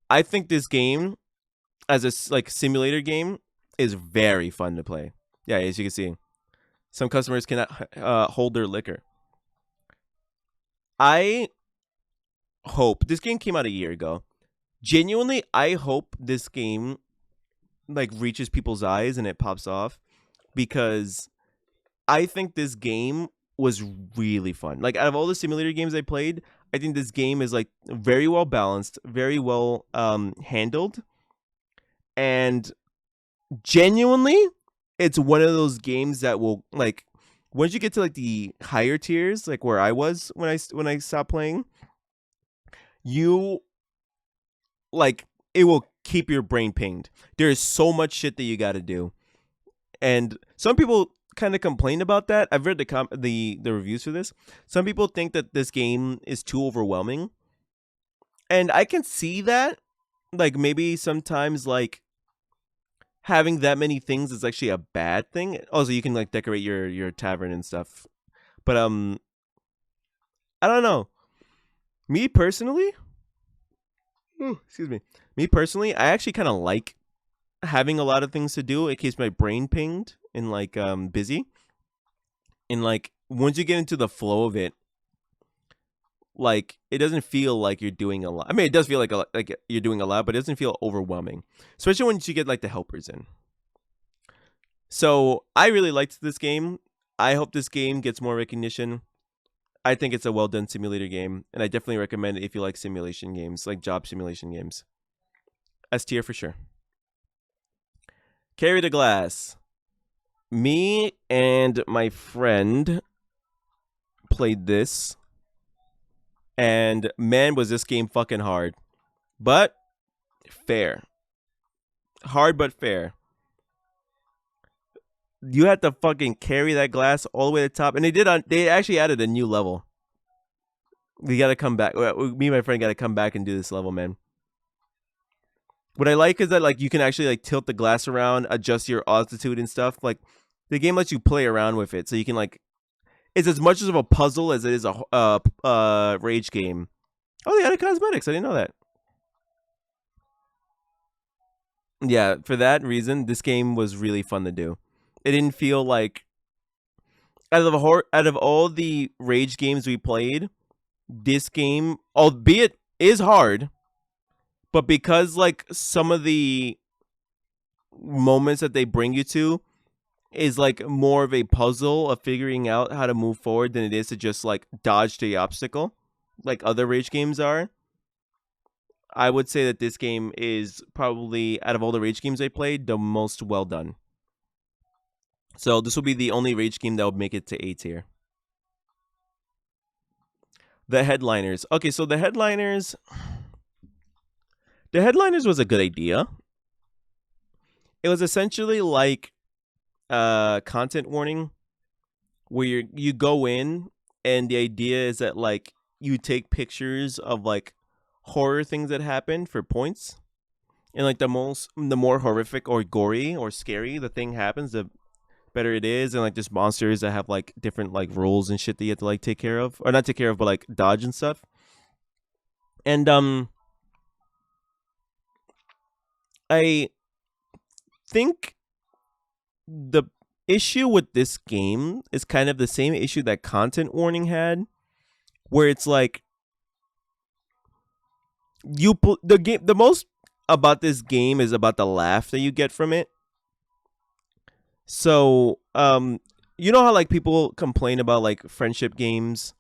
I think this game, as a like simulator game, is very fun to play. Yeah, as you can see, some customers cannot hold their liquor. I hope this game came out a year ago. Genuinely, I hope this game like reaches people's eyes and it pops off because I think this game was really fun. Like out of all the simulator games I played, I think this game is like very well balanced, very well handled, and genuinely, it's one of those games that will like once you get to like the higher tiers, like where I was when I stopped playing, you like it will keep your brain pinged. There is so much shit that you got to do, and some people kind of complain about that. I've read the reviews for this. Some people think that this game is too overwhelming, and I can see that. Like maybe sometimes like having that many things is actually a bad thing. Also, you can like decorate your tavern and stuff. But I don't know. Me personally, excuse me. Me personally, I actually kind of like having a lot of things to do. It keeps my brain pinged and like busy. And like once you get into the flow of it, like it doesn't feel like you're doing a lot. I mean, it does feel like you're doing a lot, but it doesn't feel overwhelming, especially once you get like the helpers in. So I really liked this game. I hope this game gets more recognition. I think it's a well done simulator game, and I definitely recommend it if you like simulation games, like job simulation games. S tier for sure. Carry the Glass. Me and my friend played this, and man, was this game fucking hard. But fair. Hard but fair. You had to fucking carry that glass all the way to the top, and they actually added a new level. We gotta come back. Me and my friend gotta come back and do this level, man. What I like is that like you can actually like tilt the glass around, adjust your altitude and stuff. Like the game lets you play around with it, so you can like. It's as much of a puzzle as it is a rage game. Oh, they added cosmetics. I didn't know that. Yeah, for that reason, this game was really fun to do. It didn't feel like out of all the rage games we played, this game, albeit is hard, but because like some of the moments that they bring you to is like more of a puzzle of figuring out how to move forward than it is to just like dodge the obstacle like other rage games are. I would say that this game is probably out of all the rage games I played the most well done. So this will be the only rage game that will make it to A tier. The Headliners. Okay, so the Headliners was a good idea. It was essentially like content warning where you go in and the idea is that like you take pictures of like horror things that happen for points. And like the more horrific or gory or scary the thing happens, the better it is. And like there's monsters that have like different like rules and shit that you have to like take care of. Or not take care of, but like dodge and stuff. And I think the issue with this game is kind of the same issue that content warning had, where it's like the most about this game is about the laugh that you get from it. So you know how like people complain about like friendship games,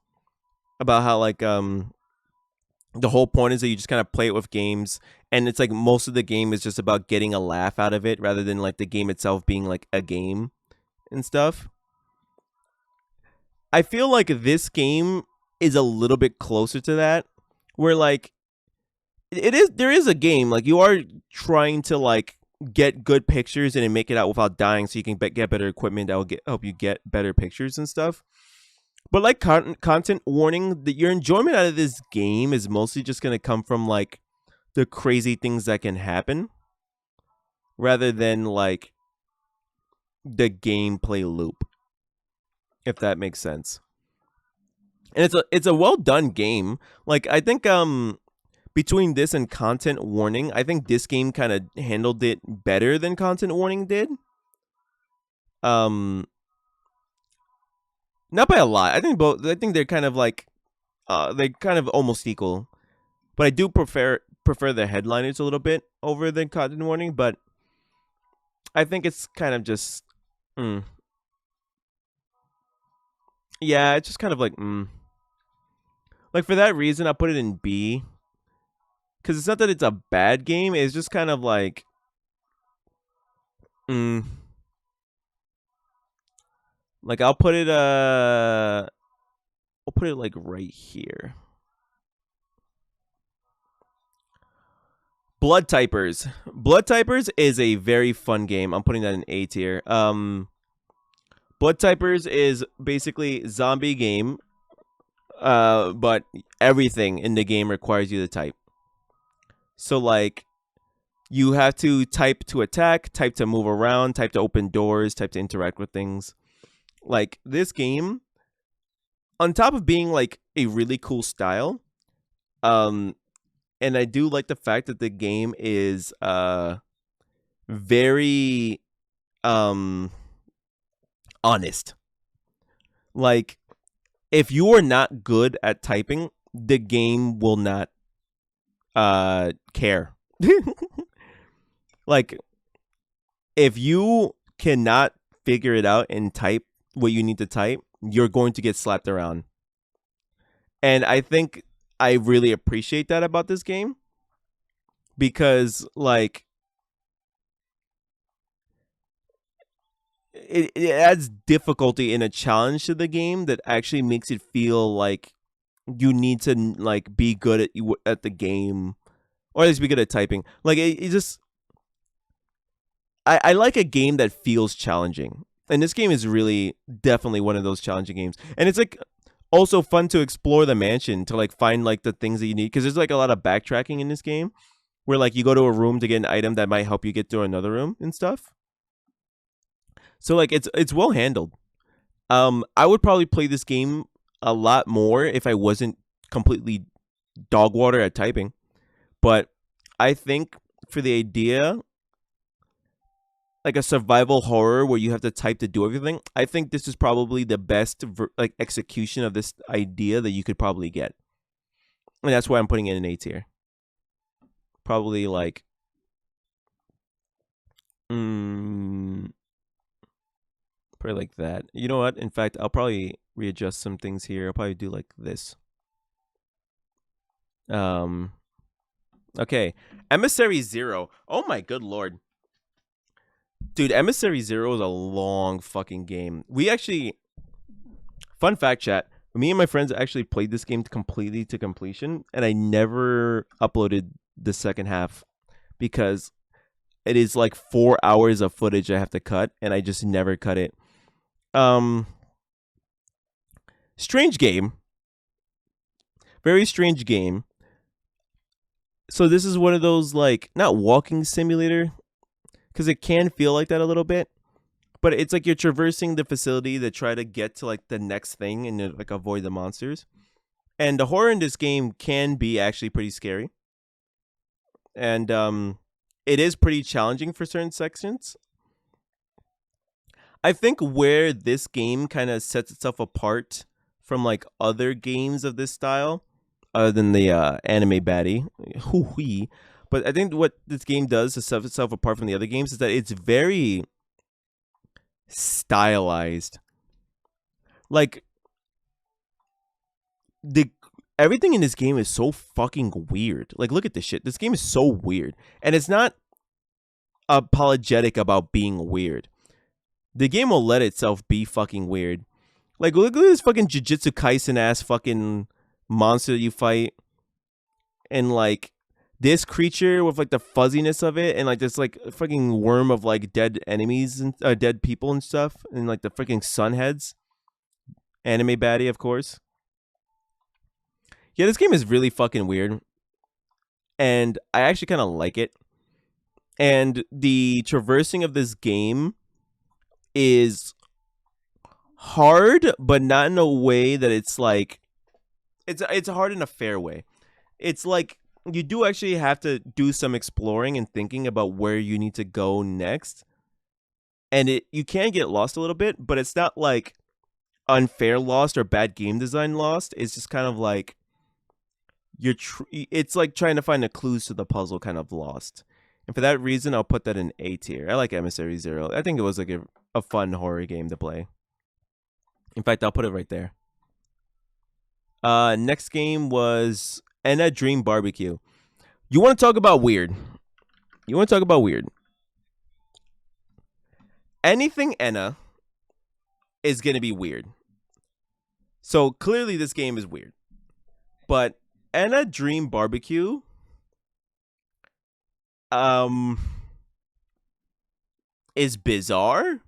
about how like the whole point is that you just kind of play it with games, and it's like most of the game is just about getting a laugh out of it rather than like the game itself being like a game and stuff. I feel like this game is a little bit closer to that, where like there is a game, like you are trying to like get good pictures and make it out without dying, so you can get better equipment that will help you get better pictures and stuff. But like content warning, that your enjoyment out of this game is mostly just gonna come from like the crazy things that can happen, rather than like the gameplay loop, if that makes sense. And it's a well done game. Like I think between this and content warning, I think this game kind of handled it better than content warning did. Not by a lot. I think both. I think they're kind of like, they kind of almost equal. But I do prefer the headliners a little bit over the content warning. But I think it's kind of just, yeah, it's just kind of like, like for that reason, I put it in B. Because it's not that it's a bad game. It's just kind of like, like I'll put it like right here. Blood Typers. Blood Typers is a very fun game. I'm putting that in A tier. Blood Typers is basically zombie game, but everything in the game requires you to type. So like, you have to type to attack, type to move around, type to open doors, type to interact with things. Like this game, on top of being like a really cool style, and I do like the fact that the game is very honest. Like if you are not good at typing, the game will not care. Like if you cannot figure it out and type what you need to type, you're going to get slapped around. And I think I really appreciate that about this game, because like it adds difficulty in a challenge to the game that actually makes it feel like you need to like be good at the game, or at least be good at typing. Like it just, I like a game that feels challenging, and this game is really definitely one of those challenging games. And it's like also fun to explore the mansion to like find like the things that you need, because there's like a lot of backtracking in this game, where like you go to a room to get an item that might help you get to another room and stuff. So like it's well handled. I would probably play this game a lot more if I wasn't completely dog water at typing. But I think for the idea, like a survival horror where you have to type to do everything, I think this is probably the best like execution of this idea that you could probably get. And that's why I'm putting it in A tier. Probably like probably like that. You know what? In fact, I'll probably readjust some things here. I'll probably do like this. Okay. Emissary Zero. Oh my good lord. Dude, Emissary Zero is a long fucking game. We actually, fun fact chat, me and my friends actually played this game completely to completion, and I never uploaded the second half because it is like 4 hours of footage I have to cut, and I just never cut it. Strange game. Very strange game. So this is one of those like, not walking simulator, because it can feel like that a little bit, but it's like you're traversing the facility to try to get to like the next thing and like avoid the monsters. And the horror in this game can be actually pretty scary, and it is pretty challenging for certain sections. I think where this game kind of sets itself apart from like other games of this style, other than the anime baddie, hoo-wee. But I think what this game does to set itself apart from the other games is that it's very stylized. Like everything in this game is so fucking weird. Like look at this shit. This game is so weird, and it's not apologetic about being weird. The game will let itself be fucking weird. Like look at this fucking Jujutsu Kaisen ass fucking monster you fight, and like this creature with like the fuzziness of it and like this like fucking worm of like dead enemies and dead people and stuff and like the freaking sun heads. Anime baddie, of course. Yeah, this game is really fucking weird. And I actually kind of like it. And the traversing of this game is hard, but not in a way that it's like it's hard in a fair way. It's like you do actually have to do some exploring and thinking about where you need to go next. And you can get lost a little bit, but it's not like unfair lost or bad game design lost. It's just kind of like it's like trying to find the clues to the puzzle kind of lost. And for that reason, I'll put that in A tier. I like Emissary Zero. I think it was like a fun horror game to play. In fact, I'll put it right there. Next game was Enna Dream Barbecue. You want to talk about weird? Anything Enna is going to be weird. So clearly this game is weird. But Enna Dream Barbecue is bizarre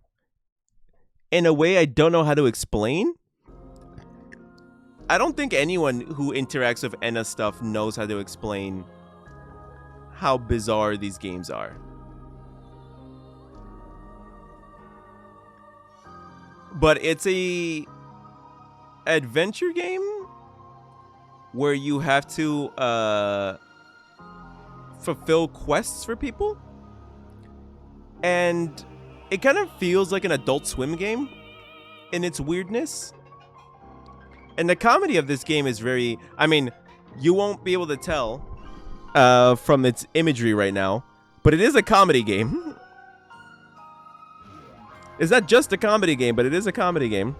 in a way I don't know how to explain. I don't think anyone who interacts with Enna stuff knows how to explain how bizarre these games are. But it's a adventure game where you have to fulfill quests for people. And it kind of feels like an Adult Swim game in its weirdness. And the comedy of this game is very... I mean, you won't be able to tell from its imagery right now, but it is a comedy game. It's not just a comedy game, but it is a comedy game.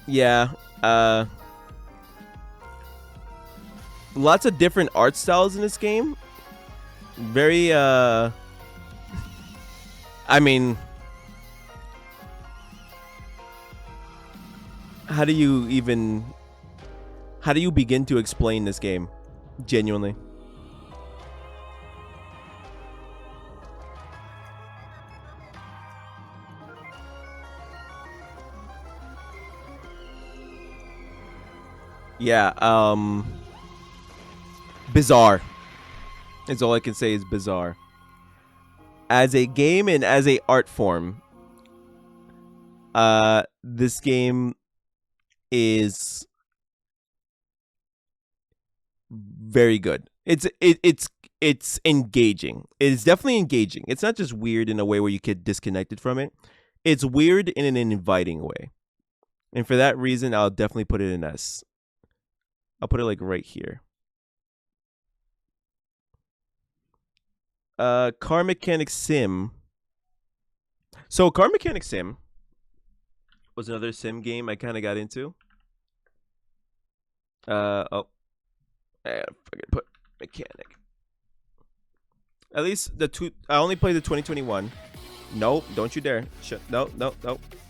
Yeah. Lots of different art styles in this game. Very, I mean, how do you begin to explain this game? Genuinely. Yeah, bizarre. Is all I can say is bizarre. As a game and as a art form, this game is very good. It's engaging. It's definitely engaging. It's not just weird in a way where you get disconnected from it. It's weird in an inviting way. And for that reason, I'll definitely put it in S. I'll put it like right here. Car Mechanic Sim. So Car Mechanic Sim was another sim game I kind of got into. I fucking put mechanic. At least I only played the 2021. Nope, don't you dare. No,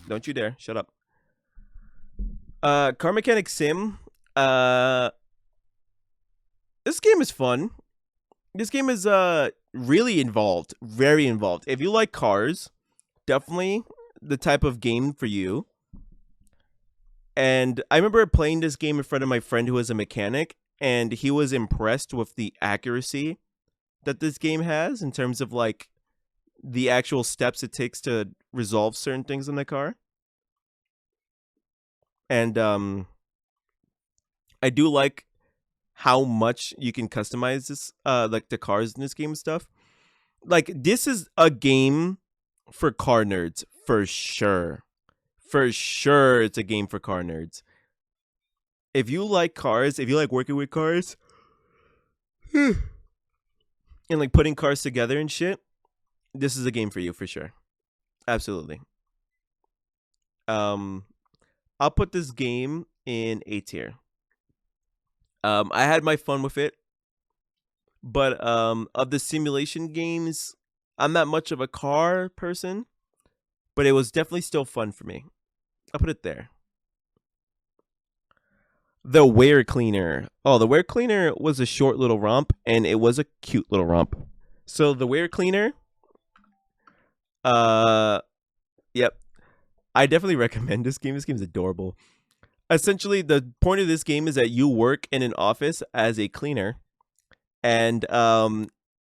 don't you dare. Shut up. Car Mechanic Sim. This game is fun. This game is really involved, very involved. If you like cars, definitely the type of game for you. And I remember playing this game in front of my friend who was a mechanic, and he was impressed with the accuracy that this game has in terms of like the actual steps it takes to resolve certain things in the car. And I do like how much you can customize this, like the cars in this game and stuff. Like, this is a game for car nerds, for sure. For sure, it's a game for car nerds. If you like cars, if you like working with cars, and like putting cars together and shit, this is a game for you for sure. Absolutely. I'll put this game in A tier. I had my fun with it, but of the simulation games, I'm not much of a car person, but it was definitely still fun for me. I'll put it there. The Wear Cleaner. Oh, the Wear Cleaner was a short little romp, and it was a cute little romp. So the Wear Cleaner, uh, yep, I definitely recommend this game. This game's adorable. Essentially, the point of this game is that you work in an office as a cleaner, and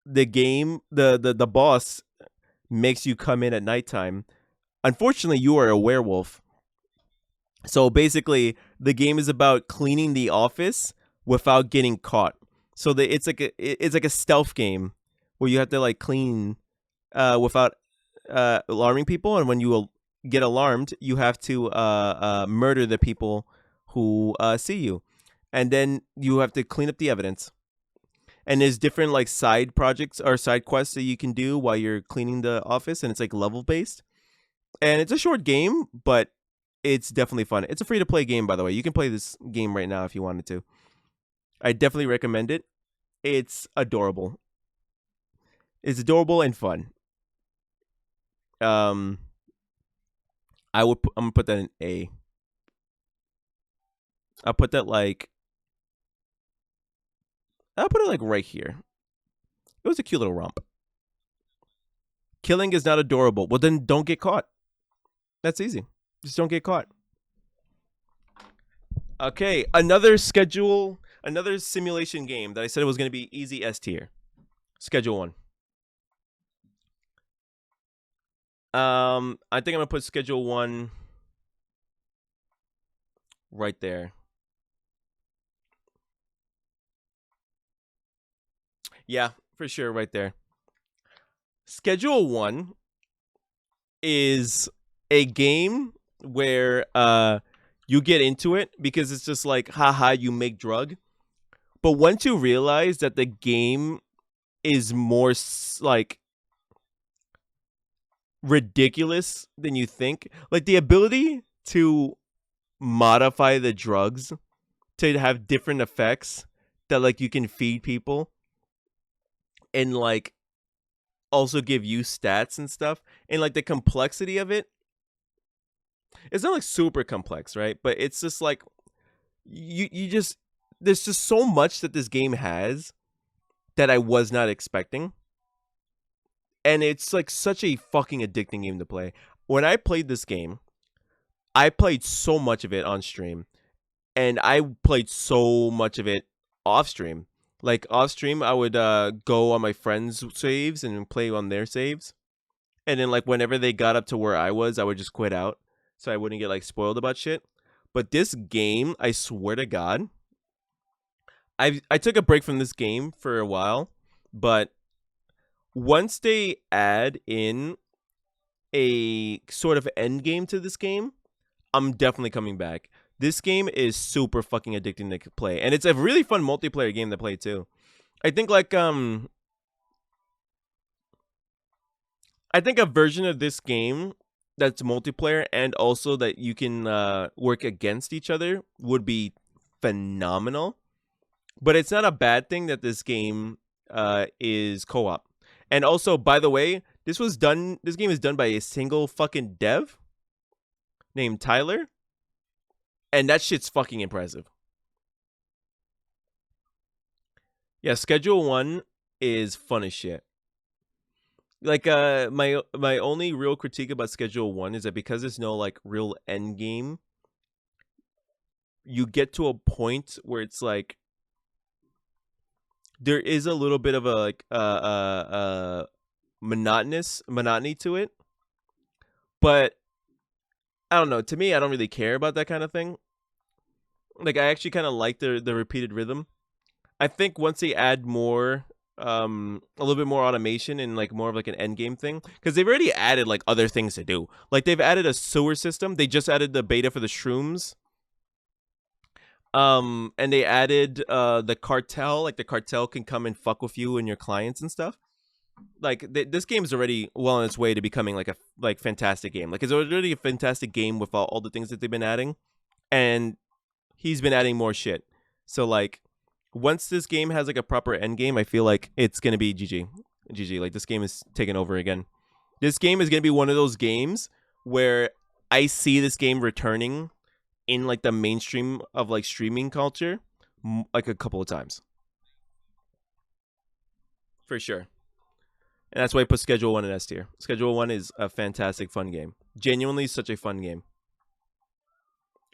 the game, the boss makes you come in at nighttime. Unfortunately, you are a werewolf. So basically, the game is about cleaning the office without getting caught. So it's like a stealth game where you have to like clean without alarming people, and when you get alarmed, you have to murder the people who see you, and then you have to clean up the evidence. And there's different like side projects or side quests that you can do while you're cleaning the office, and it's like level based. And it's a short game, but it's definitely fun. It's a free to play game, by the way. You can play this game right now if you wanted to. I definitely recommend it. It's adorable. It's adorable and fun. Um, I'm gonna put that in A. I'll put that like I'll put it like right here. It was a cute little romp. Killing is not adorable. Well, then don't get caught. That's easy. Just don't get caught. Okay, another simulation game that I said it was going to be easy S tier. Schedule 1. I think I'm gonna put Schedule 1 right there. Yeah, for sure, right there. Schedule 1 is a game where you get into it because it's just like, haha, you make drug. But once you realize that the game is more like ridiculous than you think, like the ability to modify the drugs to have different effects that like you can feed people and like also give you stats and stuff, and like the complexity of it, it's not like super complex, right? But it's just like you just there's just so much that this game has that I was not expecting. And it's like such a fucking addicting game to play. When I played this game, I played so much of it on stream, and I played so much of it off stream. Like off stream, I would go on my friends' saves and play on their saves. And then like whenever they got up to where I would just quit out so I wouldn't get like spoiled about shit. But this game, I swear to God, I took a break from this game for a while, but once they add in a sort of end game to this game, I'm definitely coming back. This game is super fucking addicting to play, and it's a really fun multiplayer game to play too. I think like I think a version of this game that's multiplayer and also that you can work against each other would be phenomenal. But it's not a bad thing that this game is co-op. And also, by the way, this game is done by a single fucking dev named Tyler, and that shit's fucking impressive. Yeah, Schedule 1 is fun as shit. Like my only real critique about Schedule 1 is that because there's no like real end game, you get to a point where it's like there is a little bit of a like monotony to it. But I don't know, to me I don't really care about that kind of thing. Like I actually kind of like the repeated rhythm. I think once they add more a little bit more automation and like more of like an end game thing, because they've already added like other things to do. Like they've added a sewer system. They just added the beta for the shrooms. And they added the cartel. Like the cartel can come and fuck with you and your clients and stuff. Like this game is already well on its way to becoming like a fantastic game. Like it's already a fantastic game with all the things that they've been adding, and he's been adding more shit. So like once this game has like a proper end game, I feel like it's gonna be GG. GG. Like this game is taking over again. This game is gonna be one of those games where I see this game returning in like the mainstream of like streaming culture, like a couple of times for sure. And that's why I put Schedule 1 in S tier. Schedule 1 is a fantastic, fun game. Genuinely, such a fun game.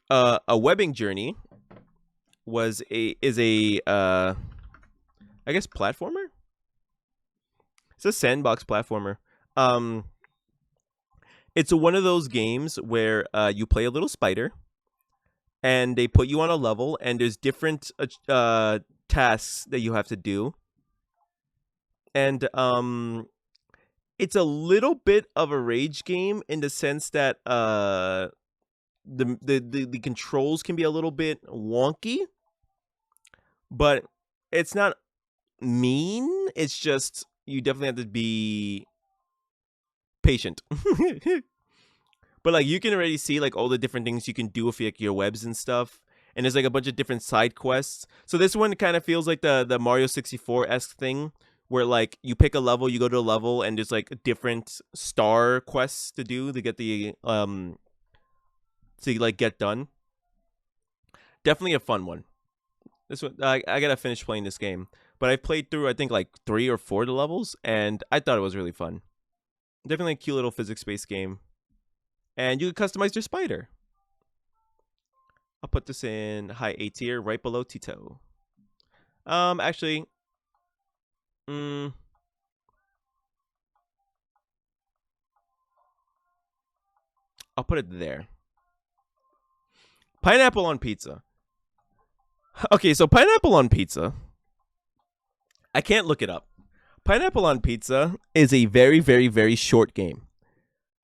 A webbing journey is a I guess platformer. It's a sandbox platformer. Um, it's one of those games where you play a little spider, and they put you on a level, and there's different tasks that you have to do, and it's a little bit of a rage game in the sense that the controls can be a little bit wonky, but it's not mean. It's just you definitely have to be patient. But like you can already see like all the different things you can do with like your webs and stuff. And there's like a bunch of different side quests. So this one kind of feels like the Mario 64-esque thing where like you pick a level, you go to a level, and there's like different star quests to do to get the to like get done. Definitely a fun one. This one I gotta finish playing this game. But I played through I think like 3 or 4 of the levels, and I thought it was really fun. Definitely a cute little physics-based game. And you can customize your spider. I'll put this in high A tier, right below Tito. Actually, I'll put it there. Pineapple on pizza. Okay, so pineapple on pizza. I can't look it up. Pineapple on pizza is a very, very, very short game.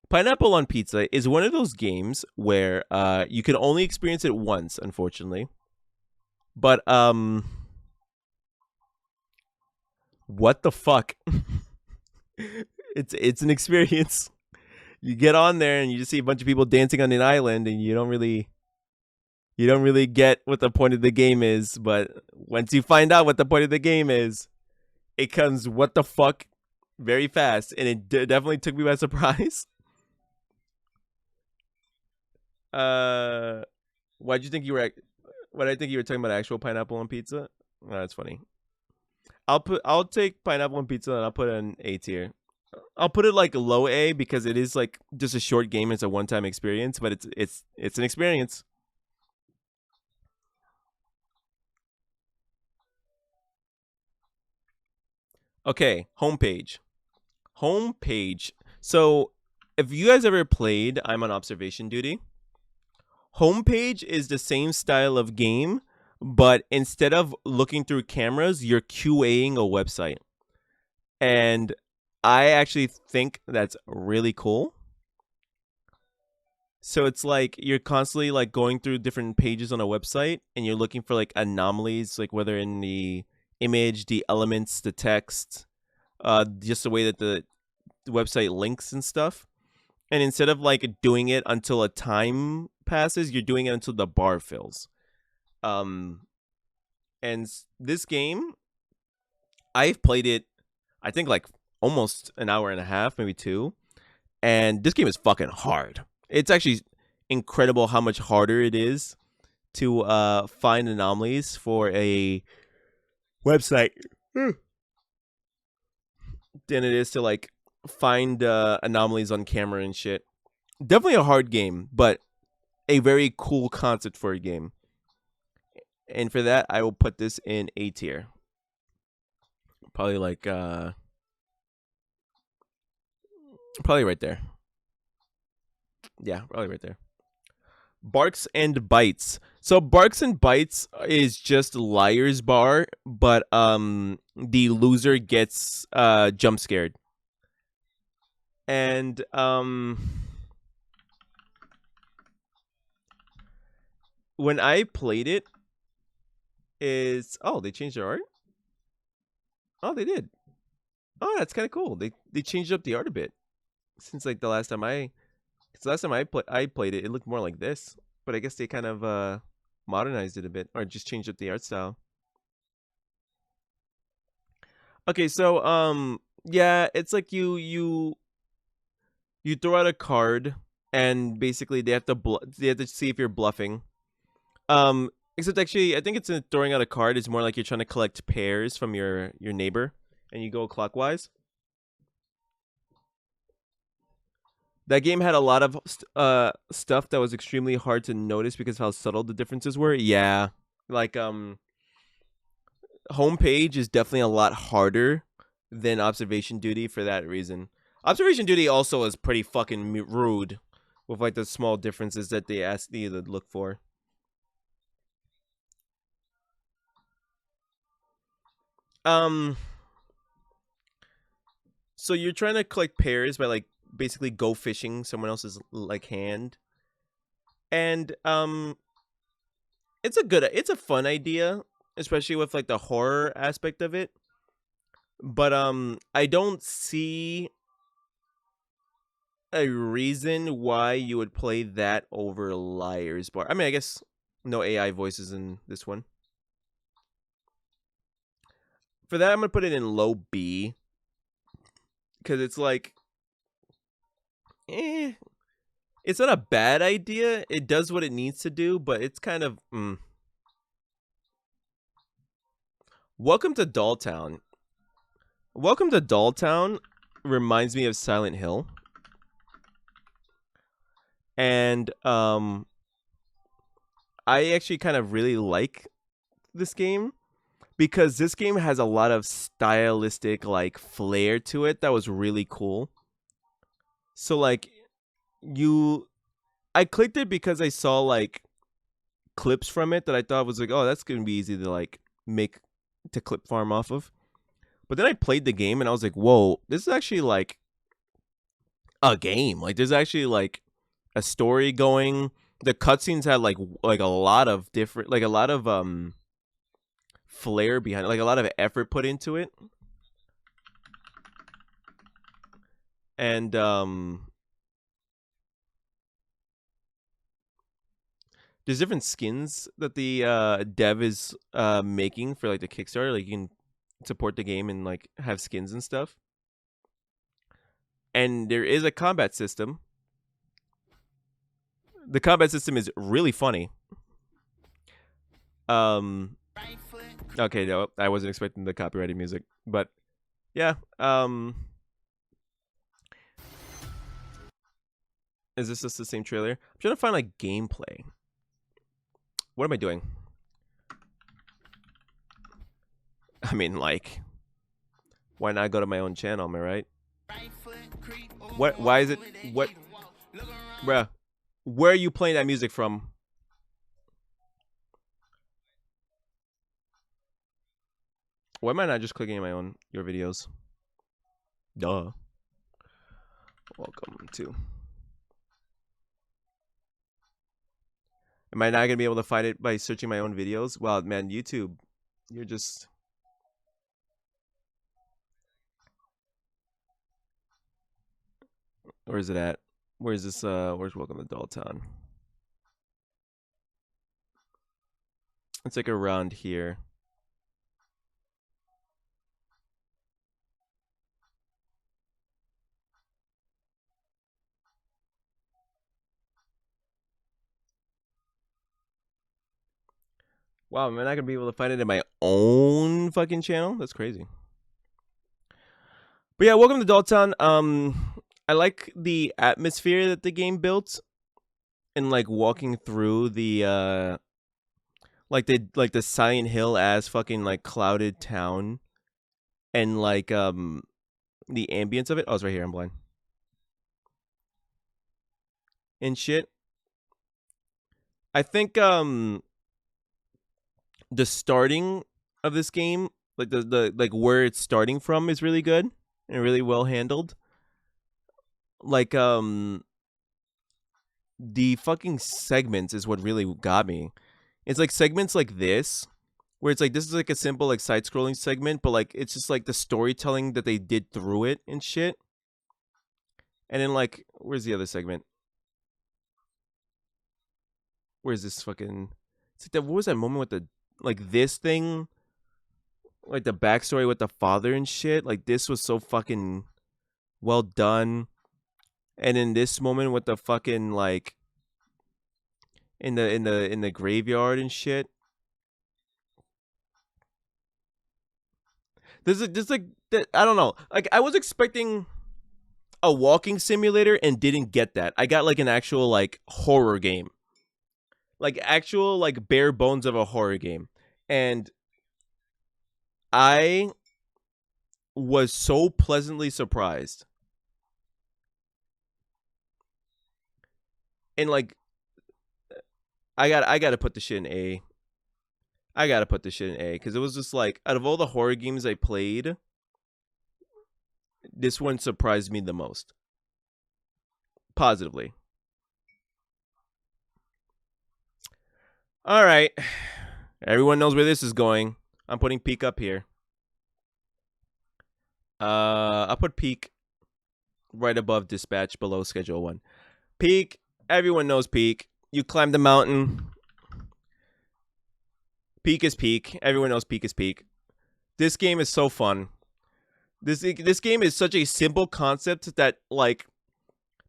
Pineapple on Pizza is one of those games where you can only experience it once, unfortunately. But what the fuck? It's an experience. You get on there and you just see a bunch of people dancing on an island, and you don't really get what the point of the game is. But once you find out what the point of the game is, it comes what the fuck very fast, and it definitely took me by surprise. Why'd you think you were? What I think you were talking about actual pineapple on pizza. Oh, that's funny. I'll take pineapple on pizza and I'll put it in A tier. I'll put it like low A because it is like just a short game. It's a one-time experience, but it's an experience. Okay, homepage. Homepage. So if you guys ever played I'm on observation duty, homepage is the same style of game, but instead of looking through cameras, you're QAing a website. And I actually think that's really cool. So it's like you're constantly like going through different pages on a website, and you're looking for like anomalies, like whether in the image, the elements, the text, just the way that the website links and stuff. And instead of like doing it until a time passes, you're doing it until the bar fills. And this game, I've played it, I think like almost an hour and a half, maybe 2. And this game is fucking hard. It's actually incredible how much harder it is to find anomalies for a website than it is to like find anomalies on camera and shit. Definitely a hard game, but a very cool concept for a game. And for that, I will put this in A tier. Probably like probably right there. Yeah, probably right there. Barks and Bites. So Barks and Bites is just Liar's Bar, but the loser gets jump scared. And when I played it, is they changed their art? Oh, they did. Oh, that's kind of cool. They changed up the art a bit since like the last time I played it. It looked more like this, but I guess they kind of modernized it a bit, or just changed up the art style. Okay, so Yeah, it's like you throw out a card, and basically they have to see if you're bluffing. Except actually, I think it's throwing out a card is more like you're trying to collect pairs from your neighbor, and you go clockwise. That game had a lot of stuff that was extremely hard to notice because of how subtle the differences were. Yeah, like homepage is definitely a lot harder than observation duty for that reason. Observation duty also is pretty fucking rude with like the small differences that they ask you to look for. Um, so you're trying to collect pairs by like basically go fishing someone else's like hand, and it's a fun idea, especially with like the horror aspect of it. But I don't see a reason why you would play that over Liar's Bar. I mean, I guess no AI voices in this one. For that, I'm gonna put it in low B because it's like, eh, it's not a bad idea. It does what it needs to do, but it's kind of. Welcome to Dolltown. Welcome to Dolltown reminds me of Silent Hill, and I actually kind of really like this game because this game has a lot of stylistic like flair to it that was really cool. So like you I clicked it because I saw like clips from it that I thought was like, "Oh, that's going to be easy to like make to clip farm off of." But then I played the game and I was like, "Whoa, this is actually like a game. Like there's actually like a story going. The cutscenes had like a lot of different like a lot of flair behind it, like a lot of effort put into it. And there's different skins that the dev is making for like the Kickstarter. Like you can support the game and like have skins and stuff. And there is a combat system. The combat system is really funny. Okay, no, I wasn't expecting the copyrighted music, but yeah. Is this just the same trailer? I'm trying to find like gameplay. What am I doing? I mean, like, why not go to my own channel? Am I right? What? Why is it? What? Bruh, where are you playing that music from? Why am I not just clicking in my own your videos? Duh. Welcome to. Am I not gonna be able to find it by searching my own videos? Well, man, YouTube, you're just. Where is it at? Where's this? Where's Welcome to Dolltown? It's like around here. Wow, am I not gonna be able to find it in my own fucking channel? That's crazy. But yeah, welcome to Dolltown. I like the atmosphere that the game built, and like walking through the like the Silent Hill as fucking like clouded town, and like the ambience of it. Oh, it's right here. I'm blind. And shit. I think the starting of this game, like the like where it's starting from, is really good and really well handled. Like the fucking segments is what really got me. It's like segments like this where it's like this is like a simple like side scrolling segment, but like it's just like the storytelling that they did through it and shit. And then like where's the other segment? Where's this fucking? It's like that. What was that moment with the like this thing? like the backstory with the father and shit. Like this was so fucking well done. And in this moment with the fucking like in the graveyard and shit. There's like I don't know. Like I was expecting a walking simulator and didn't get that. I got like an actual like horror game. Like actual like bare bones of a horror game. And I was so pleasantly surprised. And like I got to put the shit in A. I got to put the shit in A cuz it was just like out of all the horror games I played, this one surprised me the most. Positively. All right. Everyone knows where this is going. I'm putting Peak up here. I'll put Peak right above Dispatch, below Schedule 1. Peak, everyone knows Peak. You climb the mountain. Peak is Peak. Everyone knows Peak is Peak. This game is so fun. This game is such a simple concept that like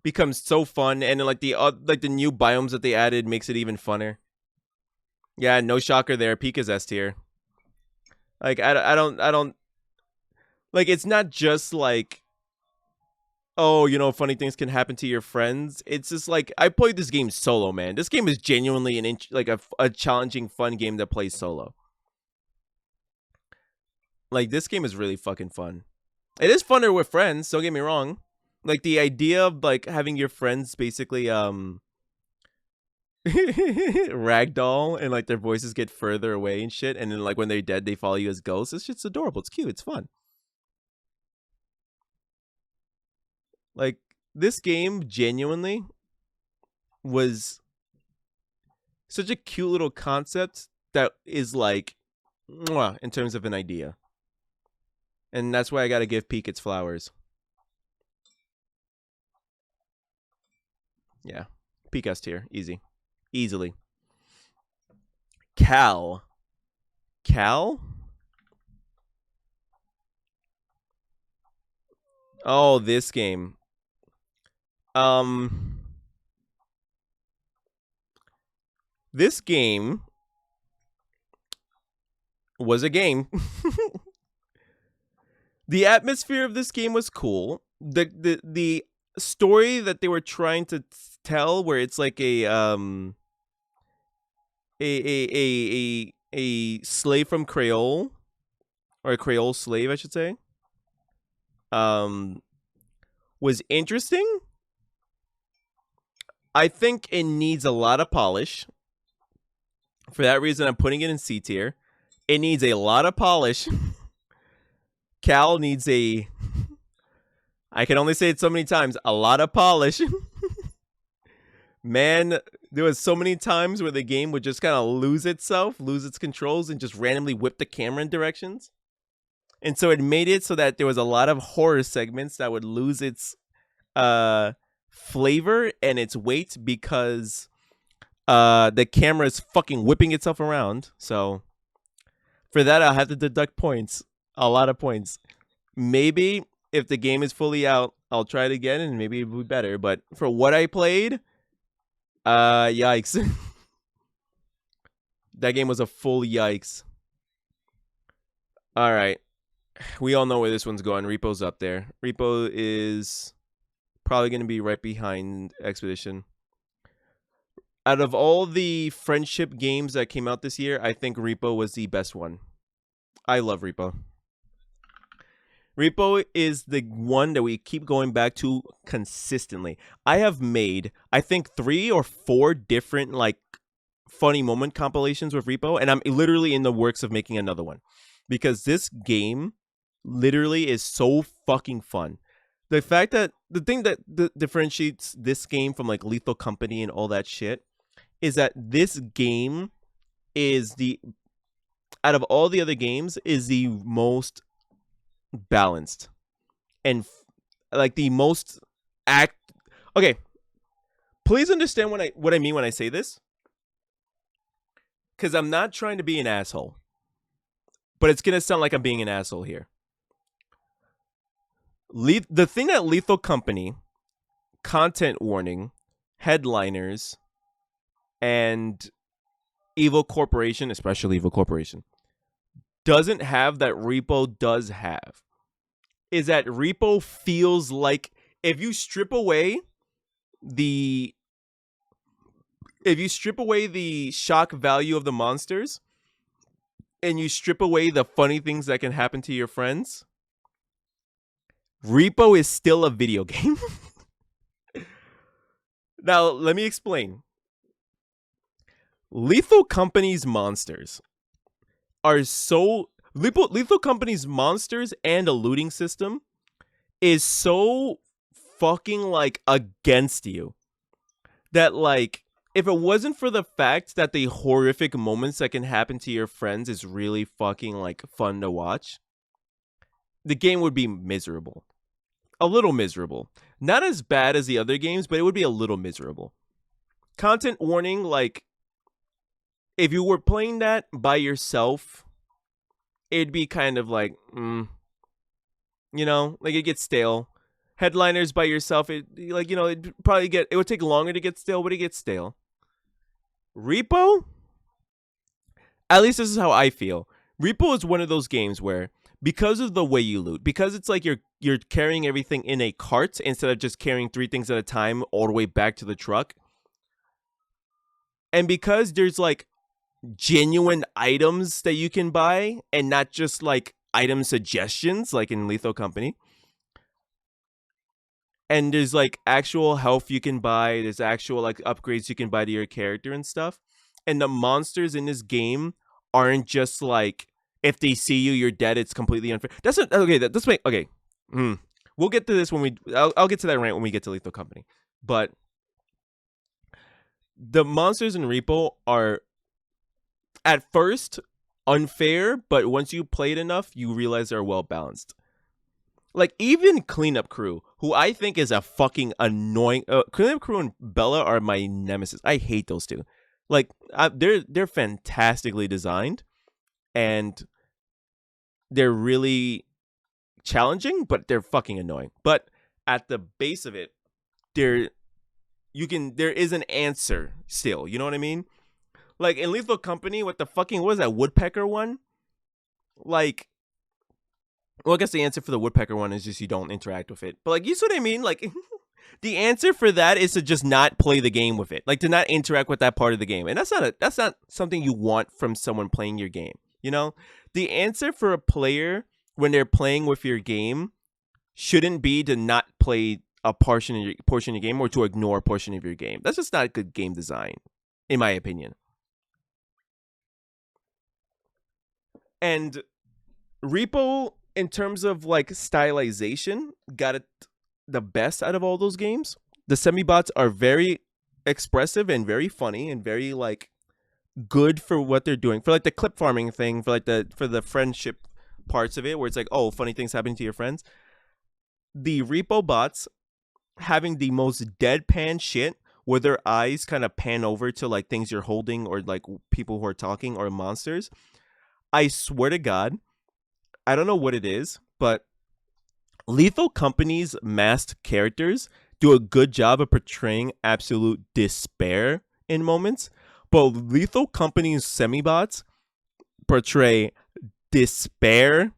becomes so fun, and like the new biomes that they added makes it even funner. Yeah, no shocker there. Peak is S tier. Like I don't like it's not just like, oh, you know, funny things can happen to your friends. It's just like I played this game solo, man. This game is genuinely like a challenging, fun game to play solo. Like this game is really fucking fun. It is funner with friends. Don't get me wrong. Like the idea of like having your friends basically ragdoll and like their voices get further away and shit, and then like when they're dead, they follow you as ghosts. This shit's adorable. It's cute. It's fun. Like this game genuinely was such a cute little concept that is like mwah, in terms of an idea. And that's why I gotta give Peak its flowers. Yeah. Peak S tier. Easy. Easily. Cal. Cal? Oh, this game. This game was a game. The atmosphere of this game was cool. The story that they were trying to tell, where it's like a slave from Creole, or a Creole slave, I should say, was interesting. I think it needs a lot of polish. For that reason, I'm putting it in C tier. It needs a lot of polish. Cal needs a, I can only say it so many times, a lot of polish. Man, there was so many times where the game would just kind of lose itself, lose its controls, and just randomly whip the camera in directions. And so it made it so that there was a lot of horror segments that would lose its flavor and its weight because the camera is fucking whipping itself around. So for that, I'll have to deduct points. A lot of points. Maybe if the game is fully out, I'll try it again and maybe it'll be better. But for what I played, yikes. That game was a full yikes. All right. We all know where this one's going. Repo's up there. Repo is probably going to be right behind Expedition. Out of all the friendship games that came out this year, I think Repo was the best one. I love Repo. Repo is the one that we keep going back to consistently. I have made, I think, 3 or 4 different like funny moment compilations with Repo, and I'm literally in the works of making another one because this game literally is so fucking fun. The fact that the thing that differentiates this game from like Lethal Company and all that shit is that this game is the, out of all the other games, is the most balanced and like the most okay, please understand what I mean when I say this, because I'm not trying to be an asshole, but it's gonna sound like I'm being an asshole here. The thing that Lethal Company, content warning, headliners, and Evil Corporation, especially Evil Corporation, doesn't have that Repo does have is that Repo feels like if you strip away the shock value of the monsters and you strip away the funny things that can happen to your friends, Repo is still a video game. Now, let me explain. Lethal Company's monsters are so Lethal Company's monsters and a looting system is so fucking like against you that like if it wasn't for the fact that the horrific moments that can happen to your friends is really fucking like fun to watch, the game would be miserable. A little miserable. Not as bad as the other games, but it would be a little miserable. Content warning, like if you were playing that by yourself, it'd be kind of like, like it gets stale. Headliners by yourself, it would take longer to get stale, but it gets stale. Repo, at least this is how I feel. Repo is one of those games where because of the way you loot, because it's like you're carrying everything in a cart instead of just carrying 3 things at a time all the way back to the truck, and because there's like genuine items that you can buy and not just like item suggestions like in Lethal Company, and there's like actual health you can buy, there's actual like upgrades you can buy to your character and stuff, and the monsters in this game aren't just like if they see you you're dead, it's completely unfair. That's not, okay, that's my okay. We'll get to this when I'll get to that rant when we get to Lethal Company. But the monsters in Repo are at first unfair, but once you play it enough, you realize they're well balanced. Like even Cleanup Crew, who I think is a fucking annoying. Cleanup Crew and Bella are my nemesis. I hate those two. Like they're fantastically designed, and they're really challenging, but they're fucking annoying. But at the base of it, there is an answer still. You know what I mean? Like in Lethal Company, what was that woodpecker one? Like, well, I guess the answer for the woodpecker one is just you don't interact with it. But like, you see what I mean? Like, the answer for that is to just not play the game with it, like to not interact with that part of the game. And that's not something you want from someone playing your game. You know, the answer for a player when they're playing with your game shouldn't be to not play a portion of your game or to ignore a portion of your game. That's just not good game design, in my opinion. And Repo, in terms of like stylization, got it the best out of all those games. The semi-bots are very expressive and very funny and very like good for what they're doing. For like the clip farming thing, for the friendship parts of it where it's like, oh, funny things happening to your friends. The Repo bots having the most deadpan shit where their eyes kind of pan over to like things you're holding or like people who are talking or monsters. I swear to God, I don't know what it is, but Lethal Company's masked characters do a good job of portraying absolute despair in moments, but Lethal Company's semi-bots portray despair,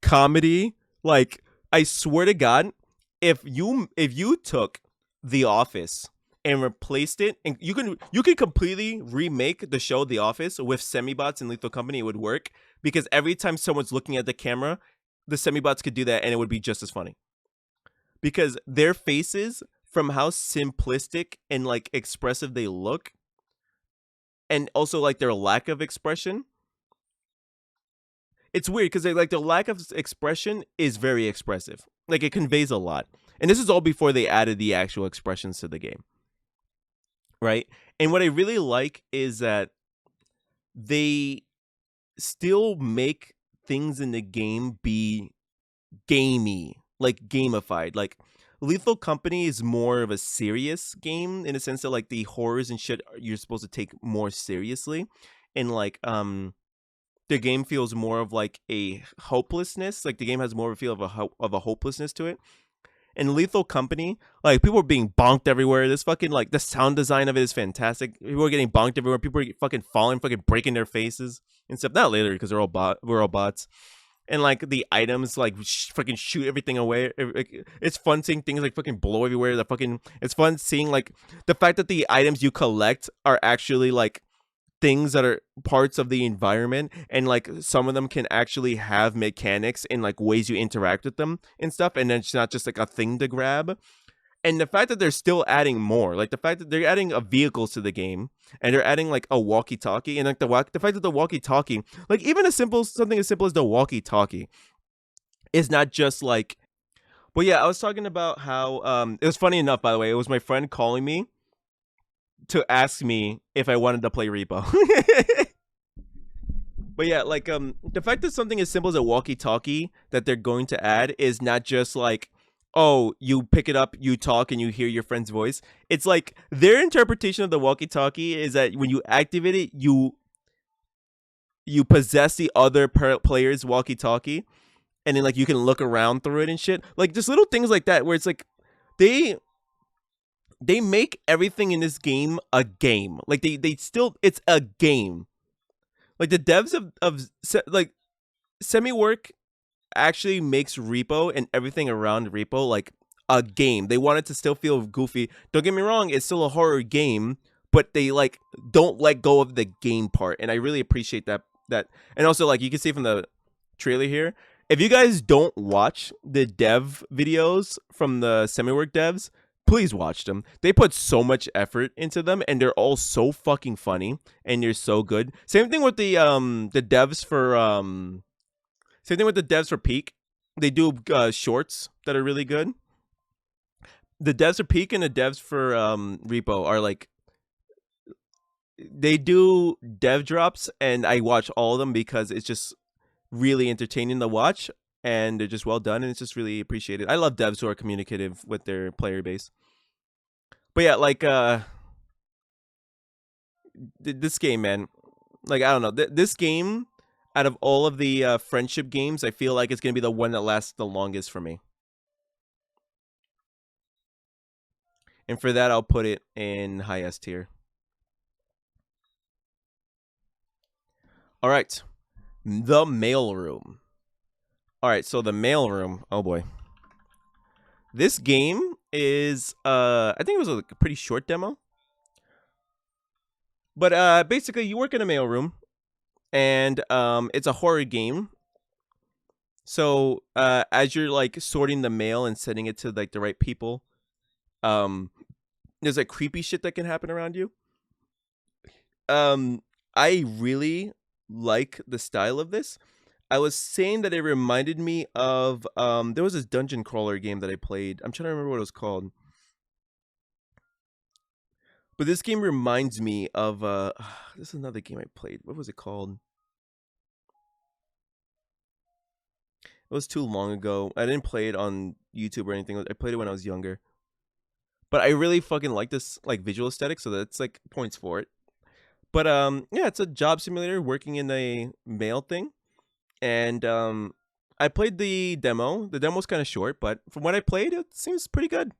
comedy. Like, I swear to God, if you took The Office and replaced it, and you can completely remake the show The Office with semi-bots in Lethal Company, it would work because every time someone's looking at the camera, the semi-bots could do that and it would be just as funny. Because their faces, from how simplistic and like expressive they look, and also like their lack of expression, it's weird because like their lack of expression is very expressive. Like it conveys a lot. And this is all before they added the actual expressions to the game. Right? And what I really like is that they still make things in the game be gamey, like gamified. Like Lethal Company is more of a serious game in a sense that like the horrors and shit you're supposed to take more seriously. And like the game feels more of like a hopelessness. Like the game has more of a feel of a hopelessness to it. In Lethal Company, like people are being bonked everywhere. This fucking like the sound design of it is fantastic. People are getting bonked everywhere. People are fucking falling, fucking breaking their faces and stuff. Not later because we're all bots. And like the items, like fucking shoot everything away. It's fun seeing things like fucking blow everywhere. It's fun seeing like the fact that the items you collect are actually like things that are parts of the environment, and like some of them can actually have mechanics and like ways you interact with them and stuff, and then it's not just like a thing to grab. And the fact that they're still adding more, like the fact that they're adding vehicles to the game, and they're adding like a walkie-talkie, and like the fact that the walkie-talkie, like even something as simple as the walkie-talkie, is not just like. But yeah, I was talking about how it was funny enough, by the way. It was my friend calling me to ask me if I wanted to play Repo. But yeah, like the fact that something as simple as a walkie-talkie that they're going to add is not just like, oh, you pick it up, you talk, and you hear your friend's voice. It's like their interpretation of the walkie-talkie is that when you activate it, you possess the other player's walkie-talkie, and then like you can look around through it and shit. Like just little things like that where it's like they make everything in this game a game. Like they still, it's a game. Like the devs of like Semi-Work actually makes Repo and everything around Repo like a game. They want it to still feel goofy. Don't get me wrong, it's still a horror game, but they like don't let go of the game part, and I really appreciate that. And also like you can see from the trailer here, if you guys don't watch the dev videos from the Semi-Work devs, please watch them. They put so much effort into them, and they're all so fucking funny, and they're so good. Same thing with the devs for Peak. They do shorts that are really good. The devs for Peak and the devs for Repo are like, they do dev drops, and I watch all of them because it's just really entertaining to watch, and they're just well done, and it's just really appreciated. I love devs who are communicative with their player base. But yeah, like this game, man. Like I don't know, this game, out of all of the friendship games, I feel like it's gonna be the one that lasts the longest for me. And for that, I'll put it in high S tier. All right, the mailroom. All right, so the mailroom. Oh boy, this game is I think it was a pretty short demo, but basically you work in a mailroom, and it's a horror game. So as you're like sorting the mail and sending it to like the right people, um, there's like creepy shit that can happen around you. I really like the style of this. I was saying that it reminded me of there was this dungeon crawler game that I played. I'm trying to remember what it was called. But this game reminds me of this is another game I played. What was it called? It was too long ago. I didn't play it on YouTube or anything. I played it when I was younger. But I really fucking like this like visual aesthetic, so that's like points for it. But yeah, it's a job simulator working in a mail thing. And I played the demo. The demo's kind of short, but from what I played, it seems pretty good.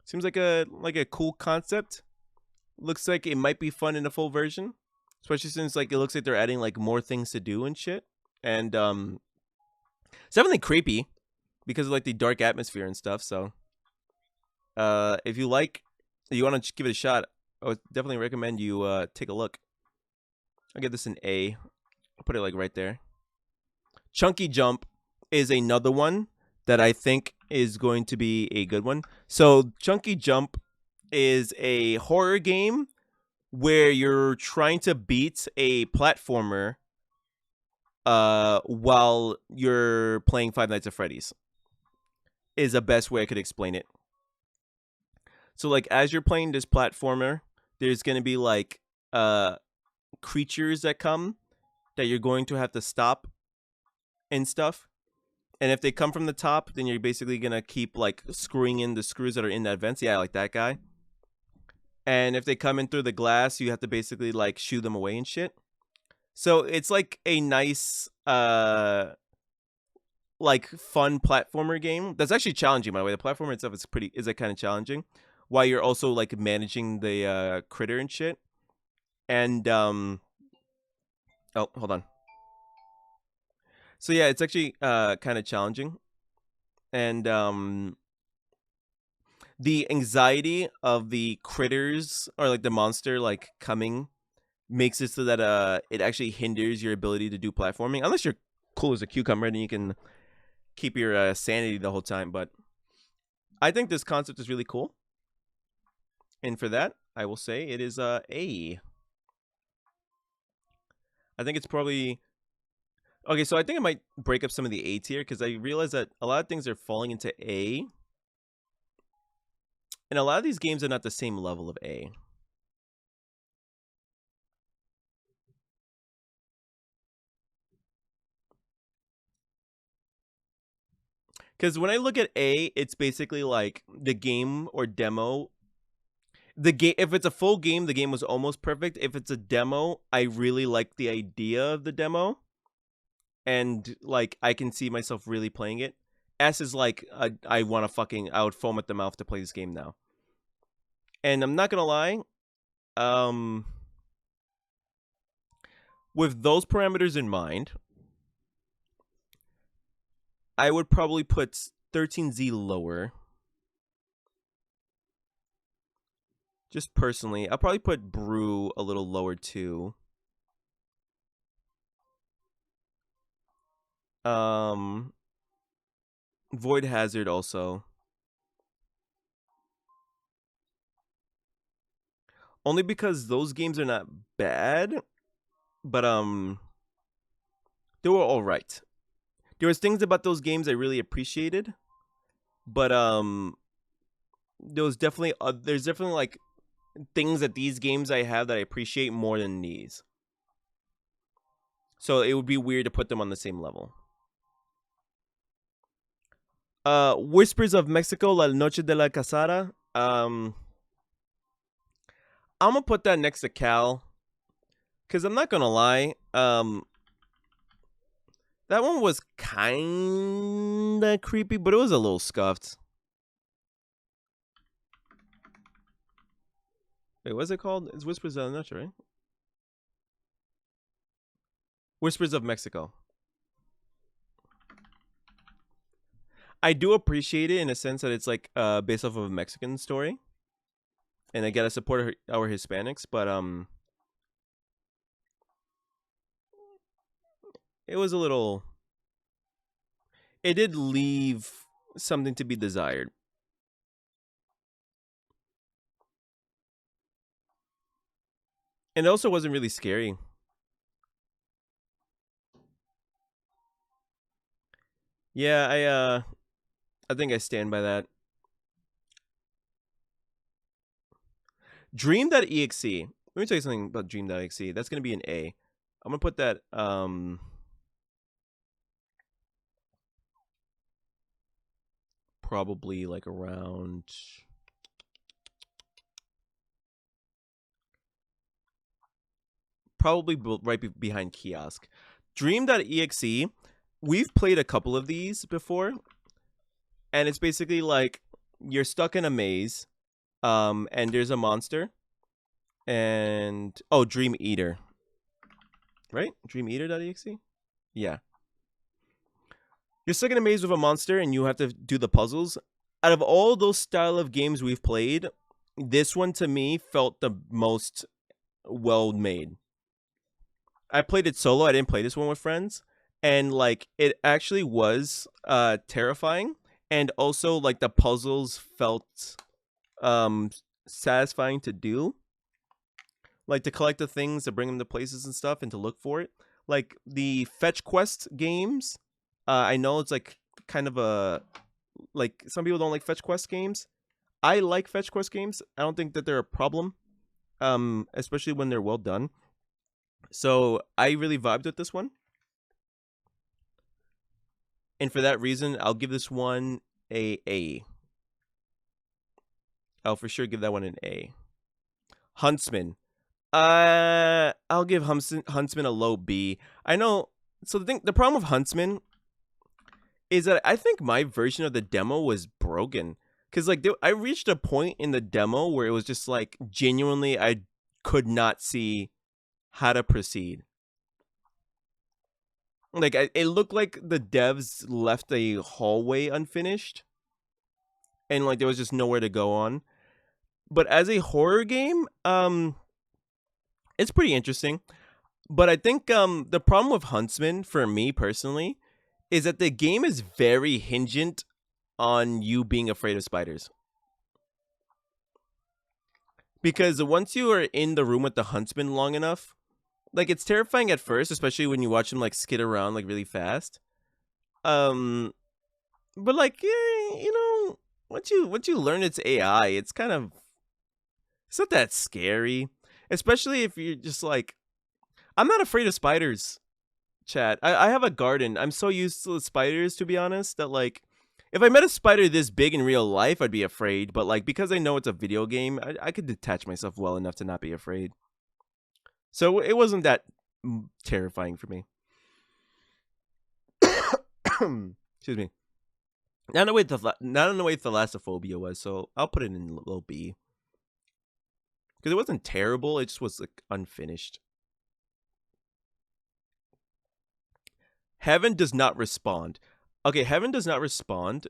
Seems like a cool concept. Looks like it might be fun in a full version, especially since like it looks like they're adding like more things to do and shit. And it's definitely creepy because of like the dark atmosphere and stuff. So if you want to give it a shot, I would definitely recommend you take a look. I'll give this an A. I'll put it like right there. Chunky Jump is another one that I think is going to be a good one. So Chunky Jump is a horror game where you're trying to beat a platformer while you're playing Five Nights at Freddy's, is the best way I could explain it. So like as you're playing this platformer, there's going to be like creatures that come that you're going to have to stop and stuff. And if they come from the top, then you're basically going to keep like screwing in the screws that are in that vents. Yeah, like that guy. And if they come in through the glass, you have to basically like shoo them away and shit. So it's like a nice like fun platformer game that's actually challenging. By the way, the platformer itself is like kind of challenging, while you're also like managing the critter and shit. And oh, hold on. So yeah, it's actually kind of challenging, and the anxiety of the critters or like the monster like coming makes it so that it actually hinders your ability to do platforming unless you're cool as a cucumber and you can keep your sanity the whole time. But I think this concept is really cool, and for that I will say it is A. I think it's probably okay. So I think I might break up some of the A tier because I realize that a lot of things are falling into A, and a lot of these games are not the same level of A. Because when I look at A, it's basically like the game or demo. The game, if it's a full game, the game was almost perfect. If it's a demo, I really like the idea of the demo, and like I can see myself really playing it. S is like I want to I would foam at the mouth to play this game now. And I'm not gonna lie, um, with those parameters in mind, I would probably put 13Z lower. Just personally, I'll probably put Brew a little lower too. Um, Void Hazard also. Only because those games are not bad, but they were all right. There was things about those games I really appreciated, but there's definitely like things that these games I have that I appreciate more than these. So it would be weird to put them on the same level. Whispers of Mexico, La Noche de la Casada. I'm gonna put that next to Cal, because I'm not gonna lie. That one was kinda creepy, but it was a little scuffed. Wait, what's it called? It's Whispers of la Noche, right? Whispers of Mexico. I do appreciate it in a sense that it's like based off of a Mexican story, and I gotta support our Hispanics, but it was a little. It did leave something to be desired, and it also wasn't really scary. Yeah, I think I stand by that. Dream.exe. Let me tell you something about Dream.exe. That's gonna be an A. I'm gonna put that probably like around probably right behind Kiosk. Dream.exe, we've played a couple of these before, and it's basically like you're stuck in a maze, and there's a monster, and oh, Dream Eater, right? Dreameater.exe? Yeah. You're stuck in a maze with a monster, and you have to do the puzzles. Out of all those style of games we've played, this one to me felt the most well made. I played it solo. I didn't play this one with friends, and like it actually was terrifying, and also like the puzzles felt um satisfying to do, like to collect the things to bring them to places and stuff and to look for it. Like the fetch quest games, I know it's like kind of a like some people don't like fetch quest games. I like fetch quest games. I don't think that they're a problem, especially when they're well done. So I really vibed with this one, and for that reason, I'll give this one a A. I'll for sure give that one an A. Huntsman. I'll give Huntsman a low B. I know. So the problem with Huntsman is that I think my version of the demo was broken because like I reached a point in the demo where it was just like genuinely I could not see how to proceed. Like it looked like the devs left a hallway unfinished, and like there was just nowhere to go on. But as a horror game, it's pretty interesting. But I think the problem with Huntsman for me personally is that the game is very hingent on you being afraid of spiders. Because once you are in the room with the huntsman long enough, like it's terrifying at first, especially when you watch him like skid around like really fast. Um, but like yeah, you know, once you learn it's AI, it's not that scary. Especially if you're just like, I'm not afraid of spiders. Chat. I have a garden. I'm so used to spiders, to be honest, that like if I met a spider this big in real life, I'd be afraid. But like because I know it's a video game, I could detach myself well enough to not be afraid. So it wasn't that terrifying for me. Excuse me. Not in the way thalassophobia was, so I'll put it in low B. Because it wasn't terrible, it just was like unfinished. Heaven does not respond. Okay, Heaven does not respond.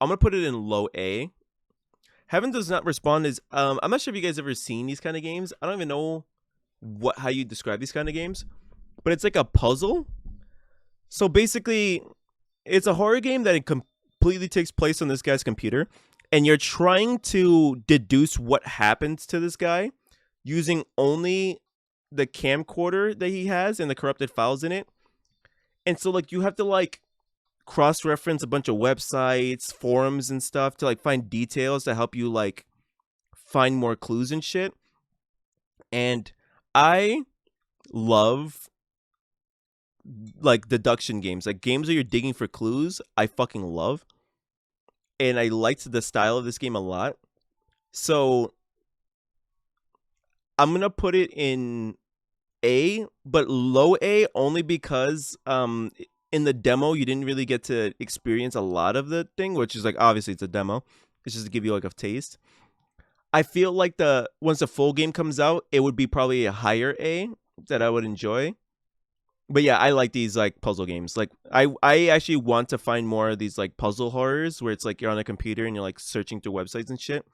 I'm gonna put it in low A. Heaven does not respond is I'm not sure if you guys ever seen these kind of games. I don't even know how you describe these kind of games, but it's like a puzzle. So basically, it's a horror game that it completely takes place on this guy's computer, and you're trying to deduce what happens to this guy using only the camcorder that he has and the corrupted files in it. And so like you have to like cross-reference a bunch of websites, forums and stuff to like find details to help you like find more clues and shit. And I love like deduction games, like games where you're digging for clues. I fucking love, and I liked the style of this game a lot. So I'm gonna put it in A, but low A only because in the demo you didn't really get to experience a lot of the thing, which is like obviously it's a demo. It's just to give you like a taste. I feel like once the full game comes out, it would be probably a higher A that I would enjoy. But yeah, I like these like puzzle games. Like I actually want to find more of these like puzzle horrors where it's like you're on a computer and you're like searching through websites and shit.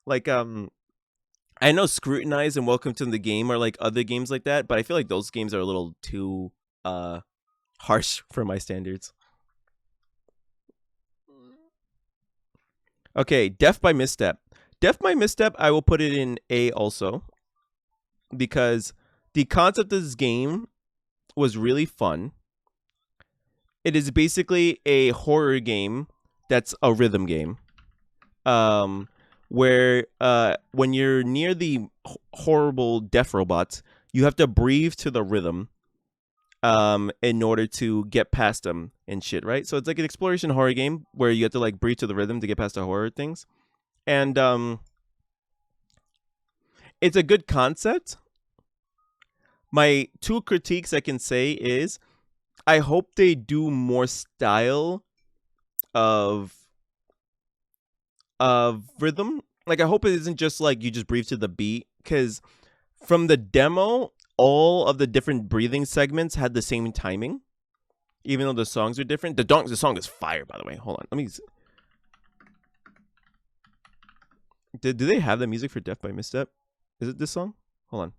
Like I know Scrutinize and Welcome to the Game are like other games like that, but I feel like those games are a little too harsh for my standards. Okay, Death by Misstep. Death by Misstep, I will put it in A also because the concept of this game was really fun. It is basically a horror game that's a rhythm game. Where when you're near the horrible death robots, you have to breathe to the rhythm in order to get past them and shit, right? So it's like an exploration horror game where you have to like breathe to the rhythm to get past the horror things. And it's a good concept. My two critiques I can say is I hope they do more style of rhythm. Like I hope it isn't just like you just breathe to the beat, because from the demo, all of the different breathing segments had the same timing, even though the songs are different. The song is fire, by the way. Hold on, let me. Do they have the music for Death by Misstep? Is it this song? Hold on.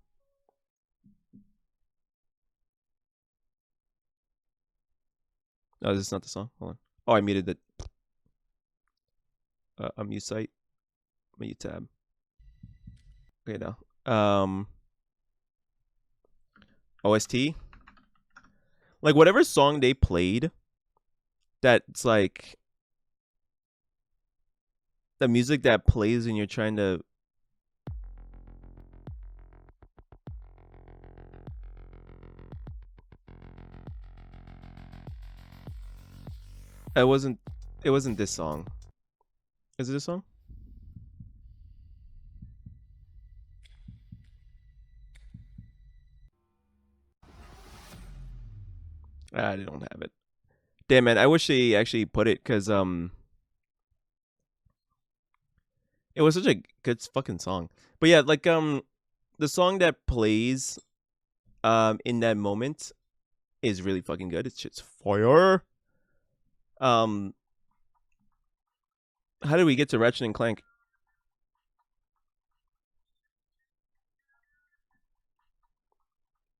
No, this is not the song. Hold on. Oh, I muted the unmute site. Mute tab. Okay, now. OST. Like whatever song they played, that's like the music that plays when you're trying to. It wasn't. It wasn't this song. Is it this song? I don't have it. Damn, man, I wish they actually put it because it was such a good fucking song. But yeah, like the song that plays in that moment is really fucking good. It's just fire. Um, how did we get to Ratchet and Clank?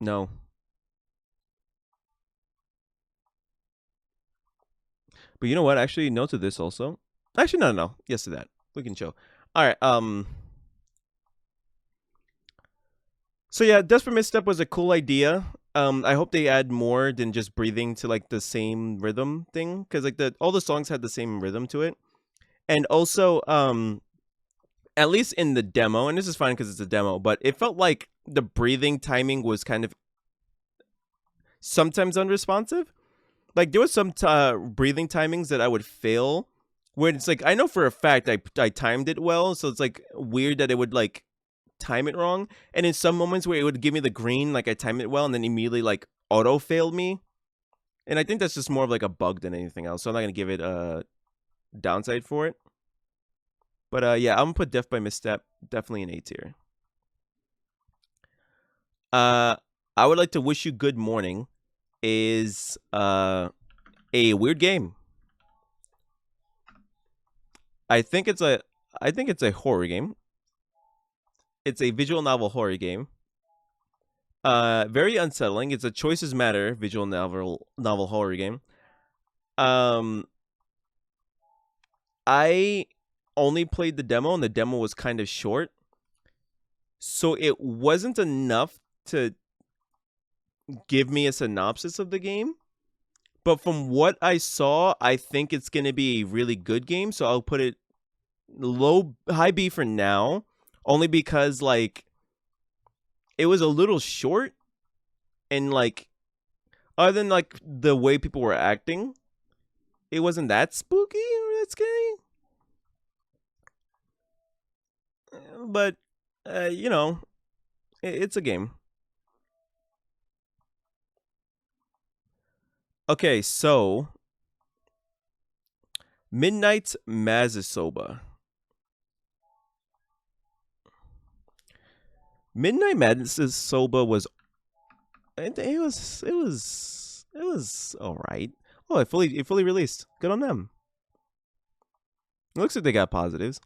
No, but you know what? Actually, no to this also. Actually, no. Yes to that. We can show. All right. So yeah, Desperate Misstep was a cool idea. I hope they add more than just breathing to like the same rhythm thing, because like all the songs had the same rhythm to it, and also at least in the demo, and this is fine because it's a demo, but it felt like the breathing timing was kind of sometimes unresponsive. Like there was some breathing timings that I would fail, where it's like I know for a fact I timed it well, so it's like weird that it would like time it wrong. And in some moments where it would give me the green, like I timed it well, and then immediately like auto failed me. And I think that's just more of like a bug than anything else. So I'm not gonna give it a downside for it. But yeah, I'm gonna put Death by Misstep definitely an A tier. Uh, I would like to wish you good morning is a weird game. I think it's a horror game. It's a visual novel horror game. Very unsettling. It's a choices matter visual novel horror game. Um, I only played the demo, and the demo was kind of short, so it wasn't enough to give me a synopsis of the game. But from what I saw, I think it's gonna be a really good game. So I'll put it high B for now, only because like it was a little short, and like other than like the way people were acting, it wasn't that spooky or that scary. But you know, it's a game. Okay, so Midnight Mazisoba. Midnight Mazisoba was it was all right. Oh, it fully released. Good on them. It looks like they got positives.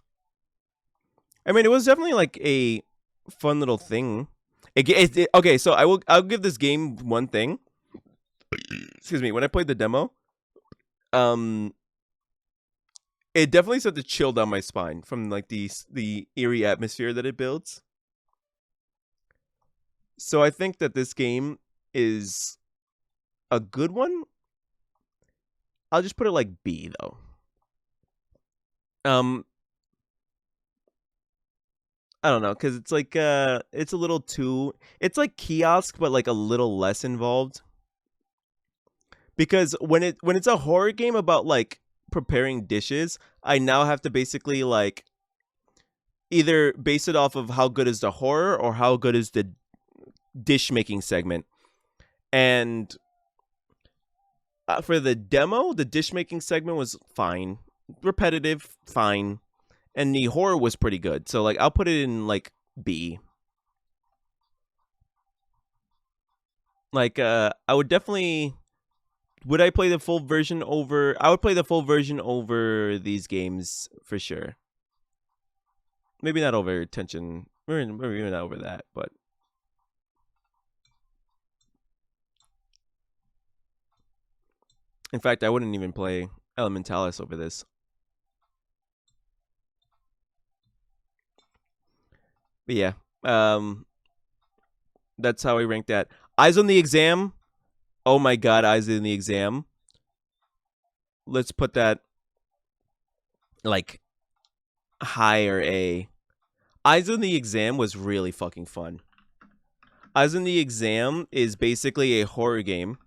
I mean, it was definitely like a fun little thing. Okay, so I'll give this game one thing. Excuse me. When I played the demo, um, it definitely sent a chill down my spine from like the eerie atmosphere that it builds. So I think that this game is a good one. I'll just put it like B though. Um, I don't know, cause it's like it's a little too. It's like kiosk, but like a little less involved. Because when it's a horror game about like preparing dishes, I now have to basically like either base it off of how good is the horror or how good is the dish making segment. And for the demo, the dish making segment was fine, repetitive, fine, and the horror was pretty good. So like I'll put it in like B. Like I would definitely would I play the full version over I would play the full version over these games for sure. Maybe not over tension. Maybe not over that, but in fact, I wouldn't even play Elementalis over this. But yeah, that's how I rank that. Eyes on the Exam. Oh my god, Eyes on the Exam. Let's put that like higher A. Eyes on the Exam was really fucking fun. Eyes on the Exam is basically a horror game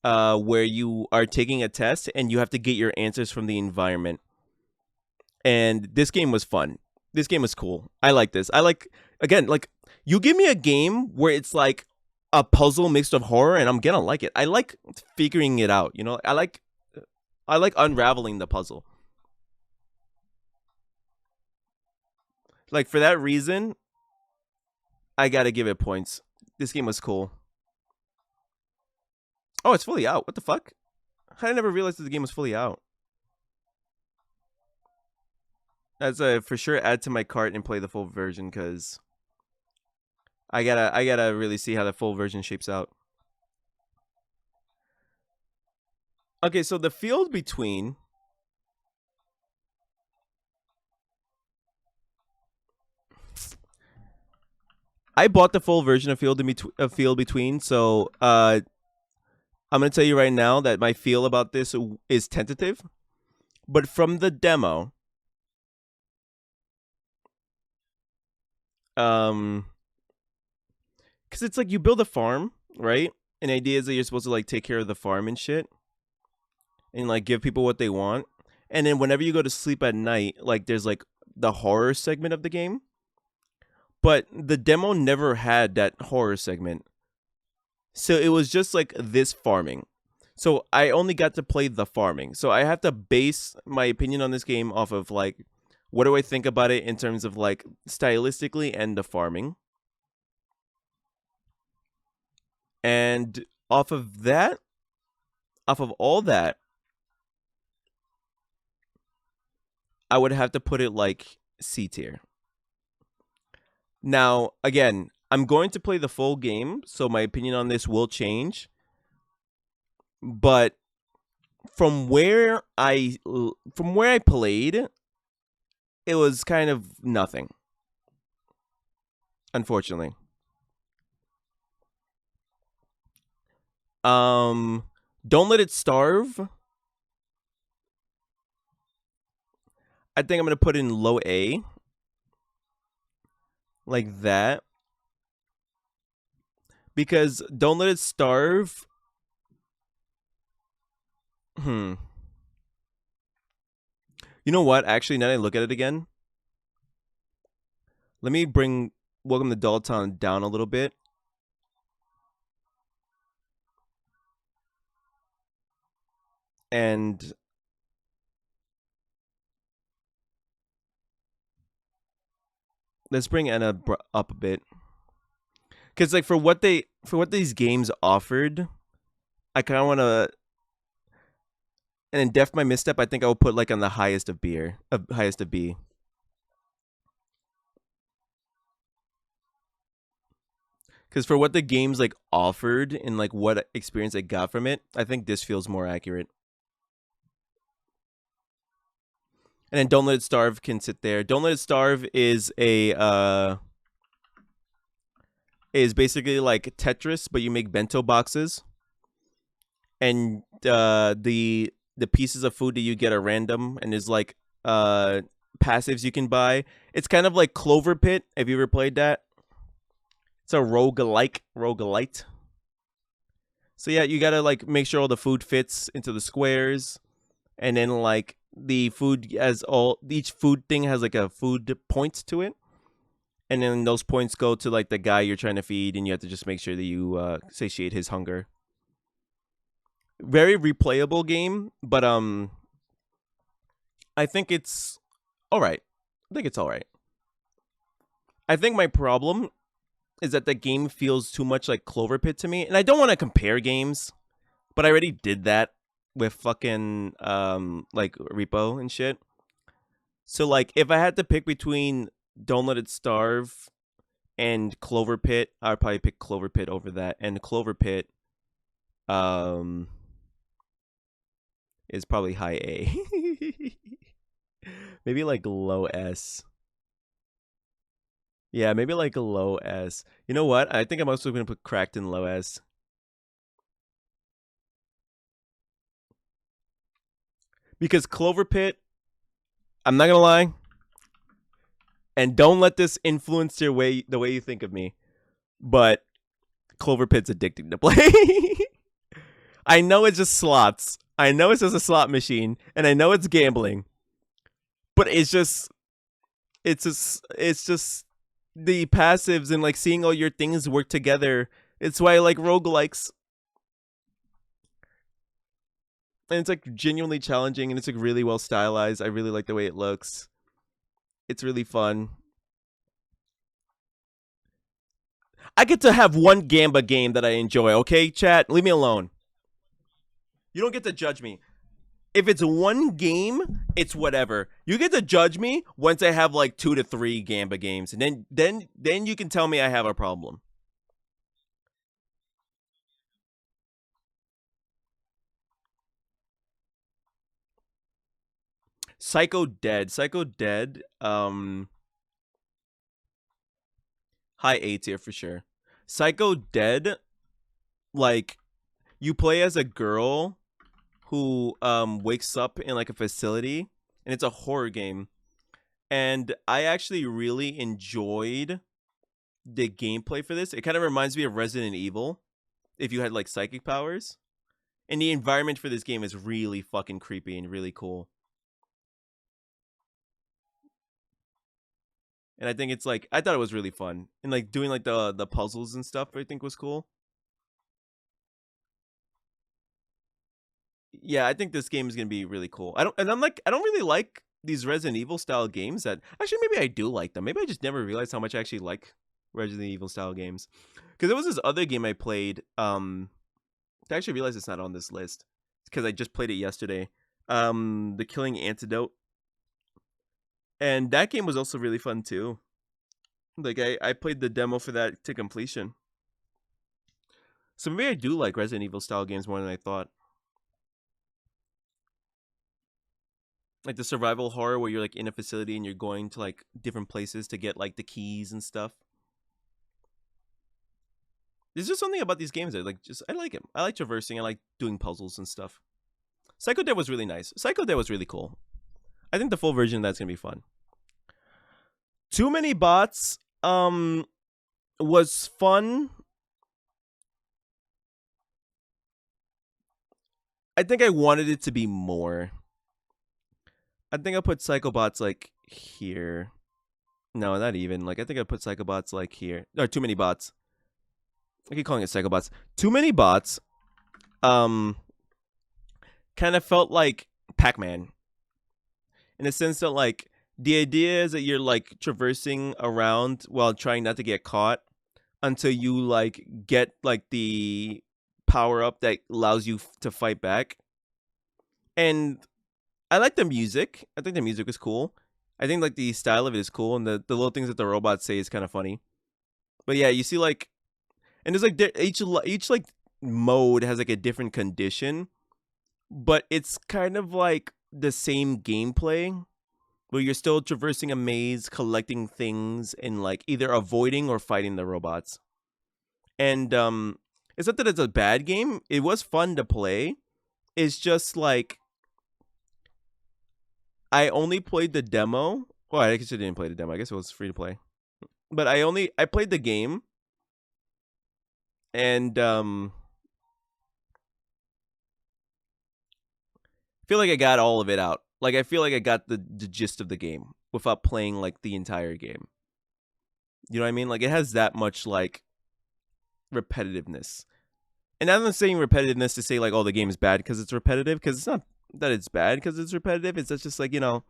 where you are taking a test and you have to get your answers from the environment. And this game was fun. This game was cool. I like this. I like, again, like you give me a game where it's like a puzzle mixed with horror, and I'm gonna like it. I like figuring it out. You know, I like unraveling the puzzle. Like for that reason, I gotta give it points. This game was cool. Oh, it's fully out. What the fuck? I never realized that the game was fully out. That's a for sure add to my cart and play the full version because I gotta really see how the full version shapes out. Okay, so the field between. I bought the full version of Field Between, so I'm gonna tell you right now that my feel about this is tentative. But from the demo, because it's like you build a farm, right? And the idea is that you're supposed to like take care of the farm and shit, and like give people what they want. And then whenever you go to sleep at night, like there's like the horror segment of the game. But the demo never had that horror segment. So it was just like this farming. So I only got to play the farming. So I have to base my opinion on this game off of like what do I think about it in terms of like stylistically and the farming. And off of that, off of all that, I would have to put it like C tier. Now, again, I'm going to play the full game, so my opinion on this will change. But from where I played, it was kind of nothing. Unfortunately. Don't Let It Starve. I think I'm gonna put in low A. Like that. Because Don't Let It Starve. You know what? Actually, now that I look at it again, let me bring Welcome to Dolltown down a little bit. And let's bring Anna up a bit. Because like for what these games offered, I kind of want to. And in Def My Misstep, I think I will put like on the highest of B. Because for what the games like offered and like what experience I got from it, I think this feels more accurate. And then Don't Let It Starve can sit there. Don't Let It Starve is is basically like Tetris, but you make bento boxes, and the pieces of food that you get are random, and there's like passives you can buy. It's kind of like Clover Pit. Have you ever played that? It's a roguelite. So yeah, you gotta like make sure all the food fits into the squares, and then like the food as all each food thing has like a food point to it, and then those points go to like the guy you're trying to feed, and you have to just make sure that you satiate his hunger. Very replayable game, but I think it's all right. I think it's all right. I think my problem is that the game feels too much like Clover Pit to me, and I don't want to compare games, but I already did that with fucking like Repo and shit. So like if I had to pick between Don't Let It Starve and Clover Pit, I would probably pick Clover Pit over that. And Clover Pit is probably high A. Maybe like low S. Yeah, maybe like a low S. You know what? I think I'm also going to put Cracked in low S. Because Clover Pit, I'm not going to lie, and don't let this influence the way you think of me, but Clover Pit's addicting to play. I know it's just slots. I know it's just a slot machine, and I know it's gambling, but it's just the passives and like seeing all your things work together It's why I like roguelikes. And it's like genuinely challenging and it's like really well stylized. I really like the way it looks. It's really fun. I get to have one Gamba game that I enjoy, okay, chat? Leave me alone. You don't get to judge me. If it's one game, it's whatever. You get to judge me once I have like 2 to 3 Gamba games, and then you can tell me I have a problem. Psycho Dead. Psycho Dead. High A tier for sure. Psycho Dead, like you play as a girl who wakes up in like a facility, and it's a horror game. And I actually really enjoyed the gameplay for this. It kind of reminds me of Resident Evil if you had like psychic powers. And the environment for this game is really fucking creepy and really cool. And I think it's like I thought it was really fun. And like doing like the puzzles and stuff I think was cool. Yeah, I think this game is gonna be really cool. I don't really like these Resident Evil style games that actually maybe I do like them. Maybe I just never realized how much I actually like Resident Evil style games. Because there was this other game I played, I actually realized it's not on this list. Because I just played it yesterday. The Killing Antidote. And that game was also really fun too. Like I played the demo for that to completion. So maybe I do like Resident Evil style games more than I thought. Like the survival horror where you're like in a facility and you're going to like different places to get like the keys and stuff. There's just something about these games that like just I like it. I like traversing. I like doing puzzles and stuff. Psycho Dead was really nice. Psycho Dead was really cool. I think the full version of that's gonna be fun. Too Many Bots was fun. I think I wanted it to be more. I think I put Psychobots like here. No, not even. Like I think I put Psychobots like here. Or Too Many Bots. I keep calling it Psychobots. Too Many Bots um kind of felt like Pac-Man in the sense that like the idea is that you're like traversing around while trying not to get caught until you like get like the power up that allows you to fight back. And I like the music. I think the music is cool. I think like the style of it is cool, and the little things that the robots say is kind of funny. But yeah, you see like, and there's like each like mode has like a different condition, but it's kind of like the same gameplay where you're still traversing a maze, collecting things, and like either avoiding or fighting the robots. And it's not that it's a bad game. It was fun to play. It's just like I only played the demo. Well, I guess I didn't play the demo. I guess it was free to play. But I played the game, and feel like I got all of it out. Like I feel like I got the gist of the game without playing like the entire game. You know what I mean? Like it has that much like repetitiveness. And I'm not saying repetitiveness to say like, oh, the game is bad because it's repetitive, because it's not that it's bad because it's repetitive. It's just like, you know,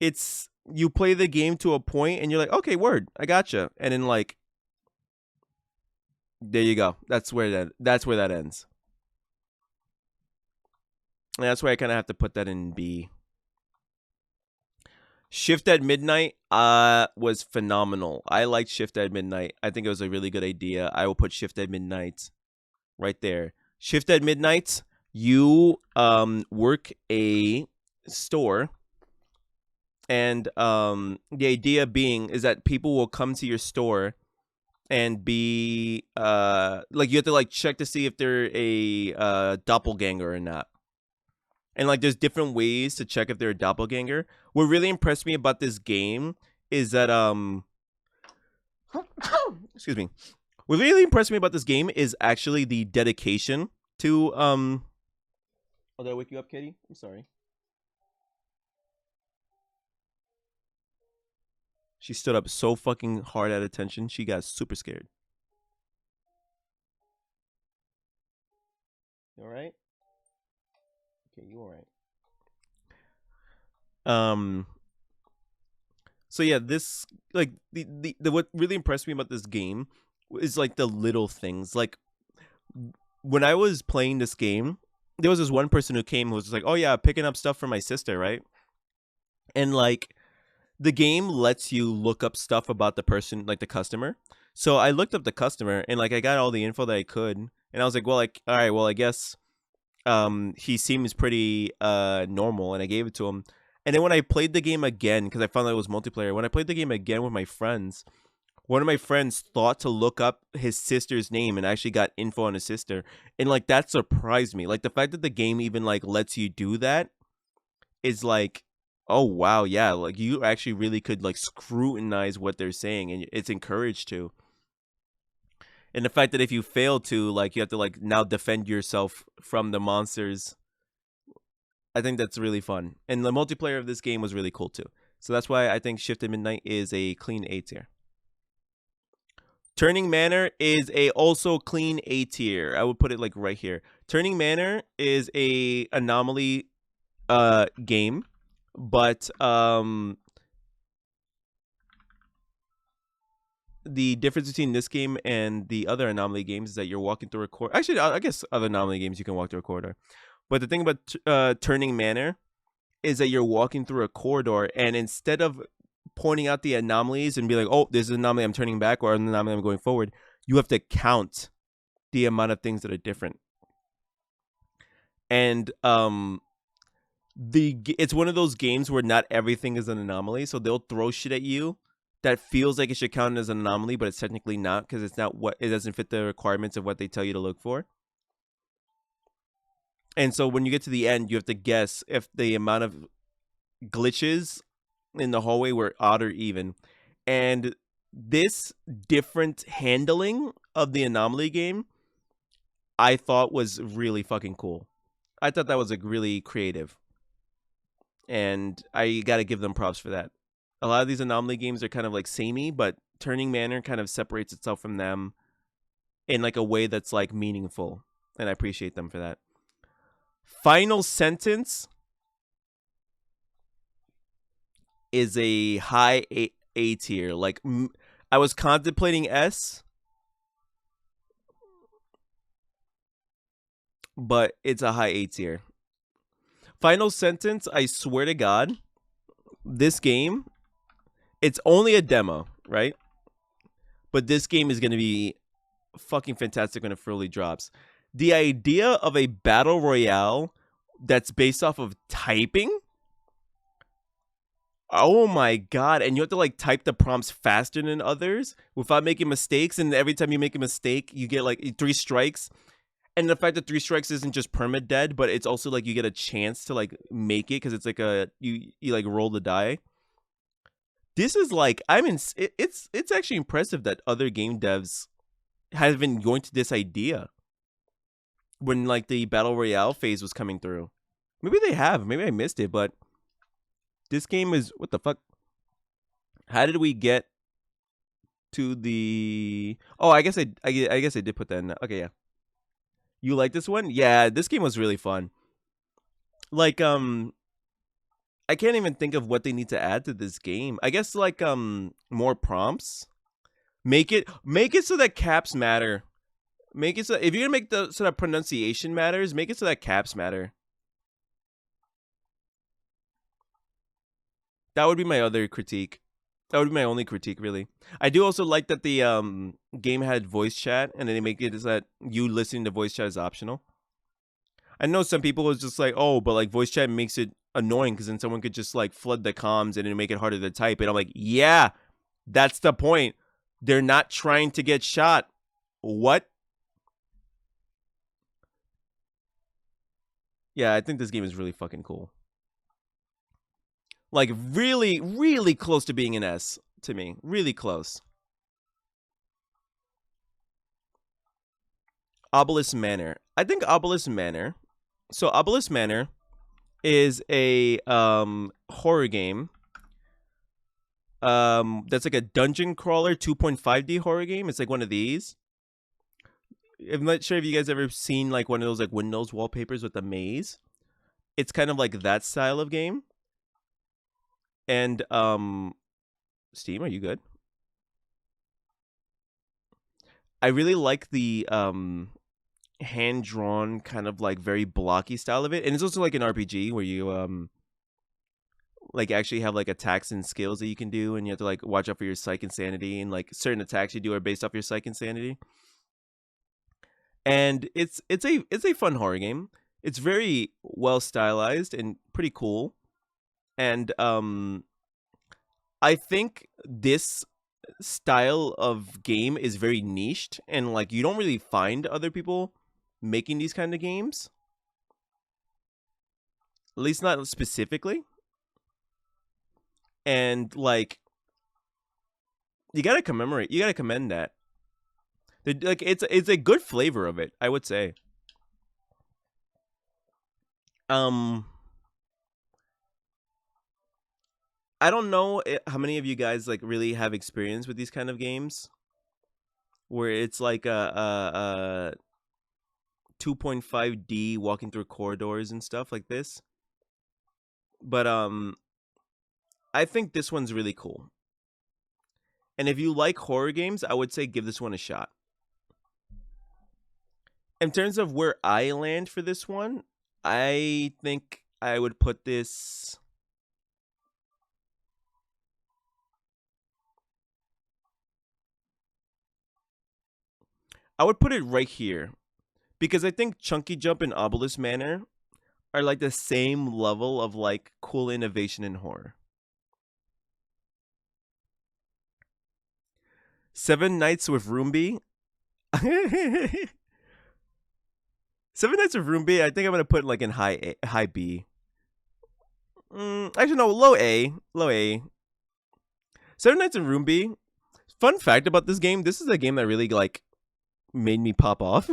it's you play the game to a point and you're like, okay, word, I gotcha. And then like there you go. That's where that ends. And that's why I kind of have to put that in B. Shift at Midnight was phenomenal. I liked Shift at Midnight. I think it was a really good idea. I will put Shift at Midnight right there. Shift at Midnight, you work a store, and the idea being is that people will come to your store and be like you have to like check to see if they're a doppelganger or not. And like there's different ways to check if they're a doppelganger. What really impressed me about this game is that excuse me. What really impressed me about this game is actually the dedication to Oh, did I wake you up, Katie? I'm sorry. She stood up so fucking hard at attention. She got super scared. You all right? Okay, you all right? Um. So yeah, this like the what really impressed me about this game is like the little things. Like when I was playing this game, there was this one person who came who was just like, "Oh yeah, picking up stuff for my sister, right?" And like the game lets you look up stuff about the person, like the customer. So I looked up the customer and like I got all the info that I could, and I was like, "Well, like all right, well I guess he seems pretty normal," and I gave it to him. And then when I played the game again, because I found out it was multiplayer, when I played the game again with my friends, one of my friends thought to look up his sister's name and actually got info on his sister, and like that surprised me. Like the fact that the game even like lets you do that is like, oh wow, yeah, like you actually really could like scrutinize what they're saying, and it's encouraged to. And the fact that if you fail to, like, you have to like now defend yourself from the monsters, I think that's really fun. And the multiplayer of this game was really cool too. So that's why I think Shift at Midnight is a clean A tier. Turning Manor is a also clean A tier. I would put it like right here. Turning Manor is a anomaly game, but the difference between this game and the other anomaly games is that you're walking through a corridor. Actually, I guess other anomaly games you can walk through a corridor. But the thing about Turning Manor is that you're walking through a corridor, and instead of pointing out the anomalies and be like, "Oh, this is an anomaly I'm turning back," or an anomaly I'm going forward, you have to count the amount of things that are different. And it's one of those games where not everything is an anomaly, so they'll throw shit at you that feels like it should count as an anomaly, but it's technically not, because it's not what it doesn't fit the requirements of what they tell you to look for. And so when you get to the end, you have to guess if the amount of glitches in the hallway were odd or even. And this different handling of the anomaly game, I thought was really fucking cool. I thought that was like really creative, and I got to give them props for that. A lot of these anomaly games are kind of like samey, but Turning Manor kind of separates itself from them in like a way that's like meaningful, and I appreciate them for that. Final Sentence is a high A tier. Like I was contemplating S, but it's a high A tier. Final Sentence, I swear to God, this game, it's only a demo, right? But this game is going to be fucking fantastic when it fully drops. The idea of a battle royale that's based off of typing, oh my god, and you have to like type the prompts faster than others without making mistakes, and every time you make a mistake you get like 3 strikes. And the fact that 3 strikes isn't just perma dead, but it's also like you get a chance to like make it, because it's like a you like roll the die. This is like it's actually impressive that other game devs have been going to this idea when like the battle royale phase was coming through. Maybe they have, maybe I missed it, but this game is, what the fuck? How did we get to the? Oh, I guess I guess I did put that in. Okay, yeah. You like this one? Yeah, this game was really fun. Like I can't even think of what they need to add to this game. I guess like more prompts. Make it so that caps matter. Make it so if you're gonna make the so that pronunciation matters, make it so that caps matter. That would be my other critique. That would be my only critique, really. I do also like that the game had voice chat, and then they make it is that you listening to voice chat is optional. I know some people was just like, oh, but like voice chat makes it annoying because then someone could just like flood the comms and it'd make it harder to type. And I'm like, yeah, that's the point. They're not trying to get shot. What? Yeah, I think this game is really fucking cool. Like really, really close to being an S to me. Really close. Obelisk Manor. I think Obelisk Manor. So Obelisk Manor is a horror game. That's like a dungeon crawler 2.5D horror game. It's like one of these. I'm not sure if you guys ever seen like one of those like Windows wallpapers with the maze. It's kind of like that style of game. And Steam, are you good? I really like the hand drawn kind of like very blocky style of it. And it's also like an RPG where you like actually have like attacks and skills that you can do, and you have to like watch out for your psych and sanity, and like certain attacks you do are based off your psych and sanity. And it's a fun horror game. It's very well stylized and pretty cool. And I think this style of game is very niched, and like you don't really find other people making these kind of games. At least not specifically. And like you gotta commend that. Like it's a good flavor of it, I would say. Um, I don't know how many of you guys like really have experience with these kind of games, where it's like a 2.5D walking through corridors and stuff like this. But I think this one's really cool. And if you like horror games, I would say give this one a shot. In terms of where I land for this one, I think I would put this. I would put it right here because I think Chunky Jump and Obelisk Manor are like the same level of like cool innovation in horror. Seven Nights with Roomby. Seven Nights with Roomby. I think I'm gonna put like in high B. Actually, no, low A. Low A. Seven Nights in Roomby. Fun fact about this game: this is a game that really like made me pop off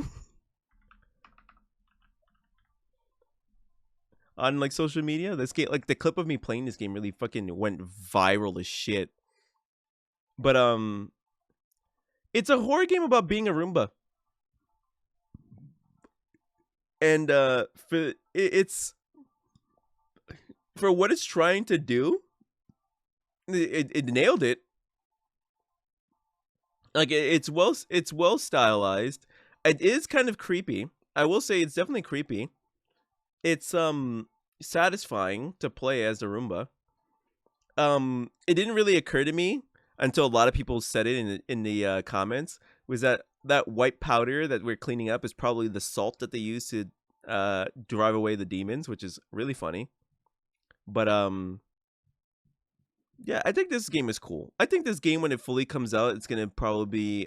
on like social media. This game, like the clip of me playing this game, really fucking went viral as shit. But it's a horror game about being a Roomba, and it's for what it's trying to do. It nailed it. Like it's well stylized. It is kind of creepy. I will say it's definitely creepy. It's satisfying to play as a Roomba. It didn't really occur to me until a lot of people said it in the comments, was that white powder that we're cleaning up is probably the salt that they use to drive away the demons, which is really funny. But yeah, I think this game is cool. I think this game, when it fully comes out, it's gonna probably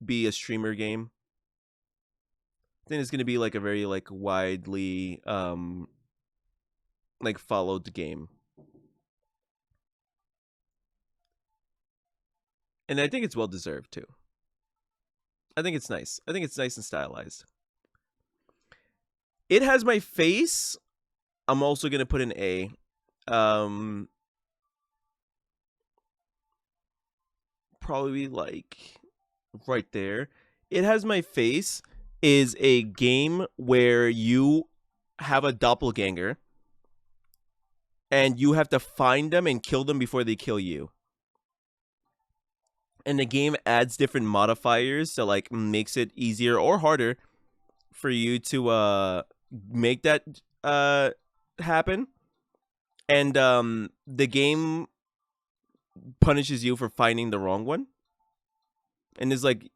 be a streamer game. I think it's gonna be like a very like widely like followed game. And I think it's well deserved too. I think it's nice. I think it's nice and stylized. It has my face. I'm also gonna put an A. Probably like right there. It has my face is a game where you have a doppelganger and you have to find them and kill them before they kill you. And the game adds different modifiers to like makes it easier or harder for you to make that happen. And the game punishes you for finding the wrong one. And there's like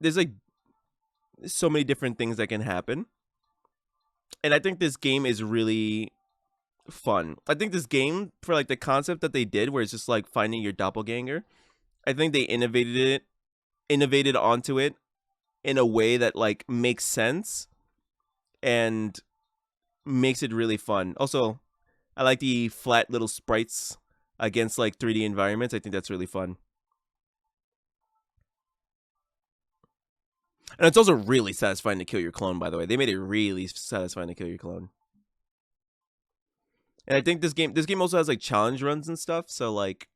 so many different things that can happen. And I think this game is really fun. I think this game, for like the concept that they did, where it's just like finding your doppelganger, I think they innovated onto it in a way that like makes sense and makes it really fun. Also, I like the flat little sprites against like 3D environments. I think that's really fun. And it's also really satisfying to kill your clone, by the way. They made it really satisfying to kill your clone. And I think this game also has like challenge runs and stuff, so like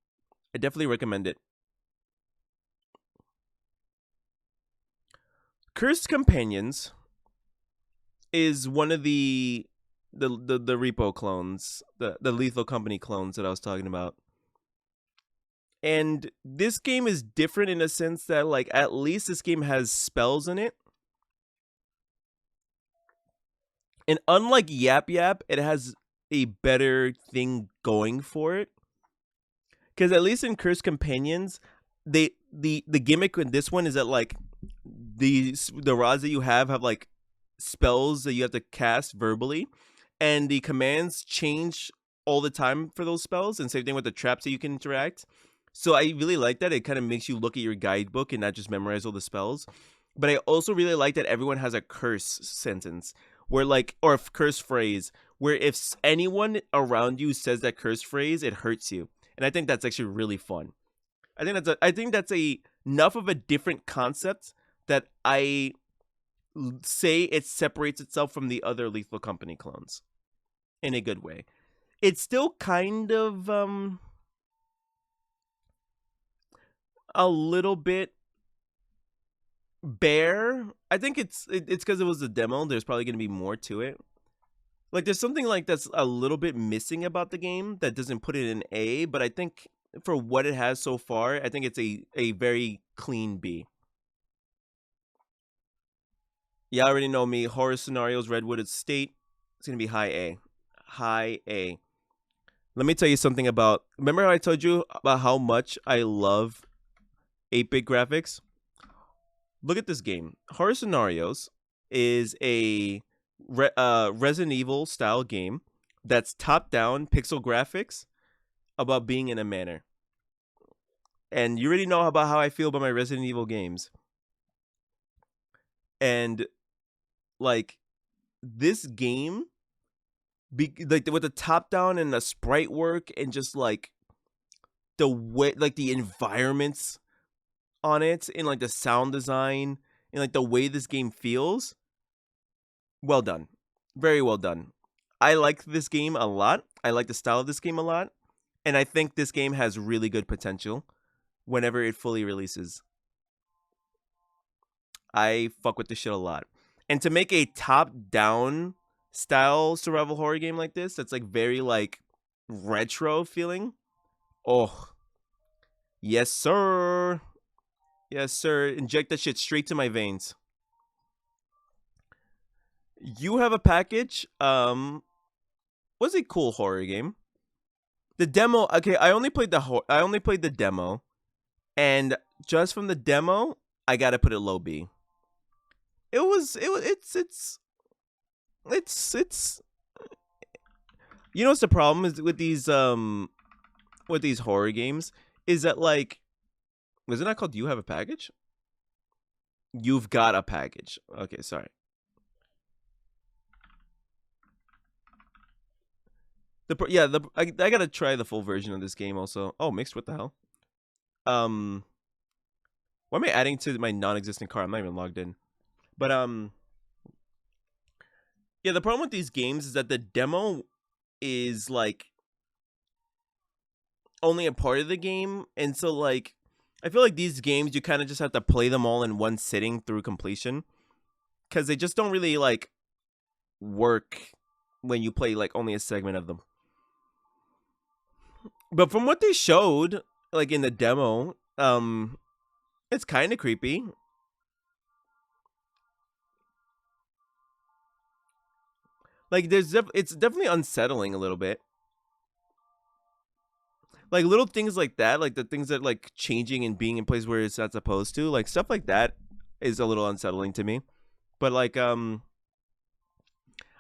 I definitely recommend it. Cursed Companions is one of the repo clones, the Lethal Company clones that I was talking about. And this game is different in a sense that, like, at least this game has spells in it. And unlike Yap Yap, it has a better thing going for it. Because at least in Cursed Companions, the gimmick in this one is that, like, the rods that you have like spells that you have to cast verbally, and the commands change all the time for those spells, and same thing with the traps that you can interact. So I really like that. It kind of makes you look at your guidebook and not just memorize all the spells. But I also really like that everyone has a curse sentence where, like, or a curse phrase where if anyone around you says that curse phrase, it hurts you. And I think that's actually really fun. I think that's a enough of a different concept that I say it separates itself from the other Lethal Company clones in a good way. It's still kind of a little bit bare. I think it's because it was a demo. There's probably going to be more to it. Like, there's something like that's a little bit missing about the game that doesn't put it in A, but I think for what it has so far, I think it's a very clean B. You already know me. Horror Scenarios, Redwood Estate. It's going to be high A. High A. Let me tell you something about... Remember how I told you about how much I love 8-bit graphics? Look at this game. Horror Scenarios is a Resident Evil style game that's top-down pixel graphics about being in a manor. And you already know about how I feel about my Resident Evil games. And, like, this game, like, with the top-down and the sprite work and just, like, the way, like, the environments on it and, like, the sound design and, like, the way this game feels, well done. Very well done. I like this game a lot. I like the style of this game a lot. And I think this game has really good potential whenever it fully releases. I fuck with this shit a lot. And to make a top-down style survival horror game like this, that's, like, very, like, retro feeling. Oh. Yes, sir. Yes, sir. Inject that shit straight to my veins. You Have a Package was a cool horror game. The demo, okay, I only played the demo, and just from the demo, I gotta put it low B. It's you know what's the problem is with these horror games is that, like, was it not called You Have a Package? You've Got a Package. Okay, sorry. I gotta try the full version of this game also. Oh, mixed, what the hell? What am I adding to my non-existent car? I'm not even logged in. But yeah, the problem with these games is that the demo is, like, only a part of the game, and so, like, I feel like these games you kind of just have to play them all in one sitting through completion, because they just don't really, like, work when you play, like, only a segment of them. But from what they showed, like, in the demo, it's kind of creepy. Like, it's definitely unsettling a little bit. Like, little things like that, like the things that, like, changing and being in places where it's not supposed to, like, stuff like that is a little unsettling to me. But, like, I don't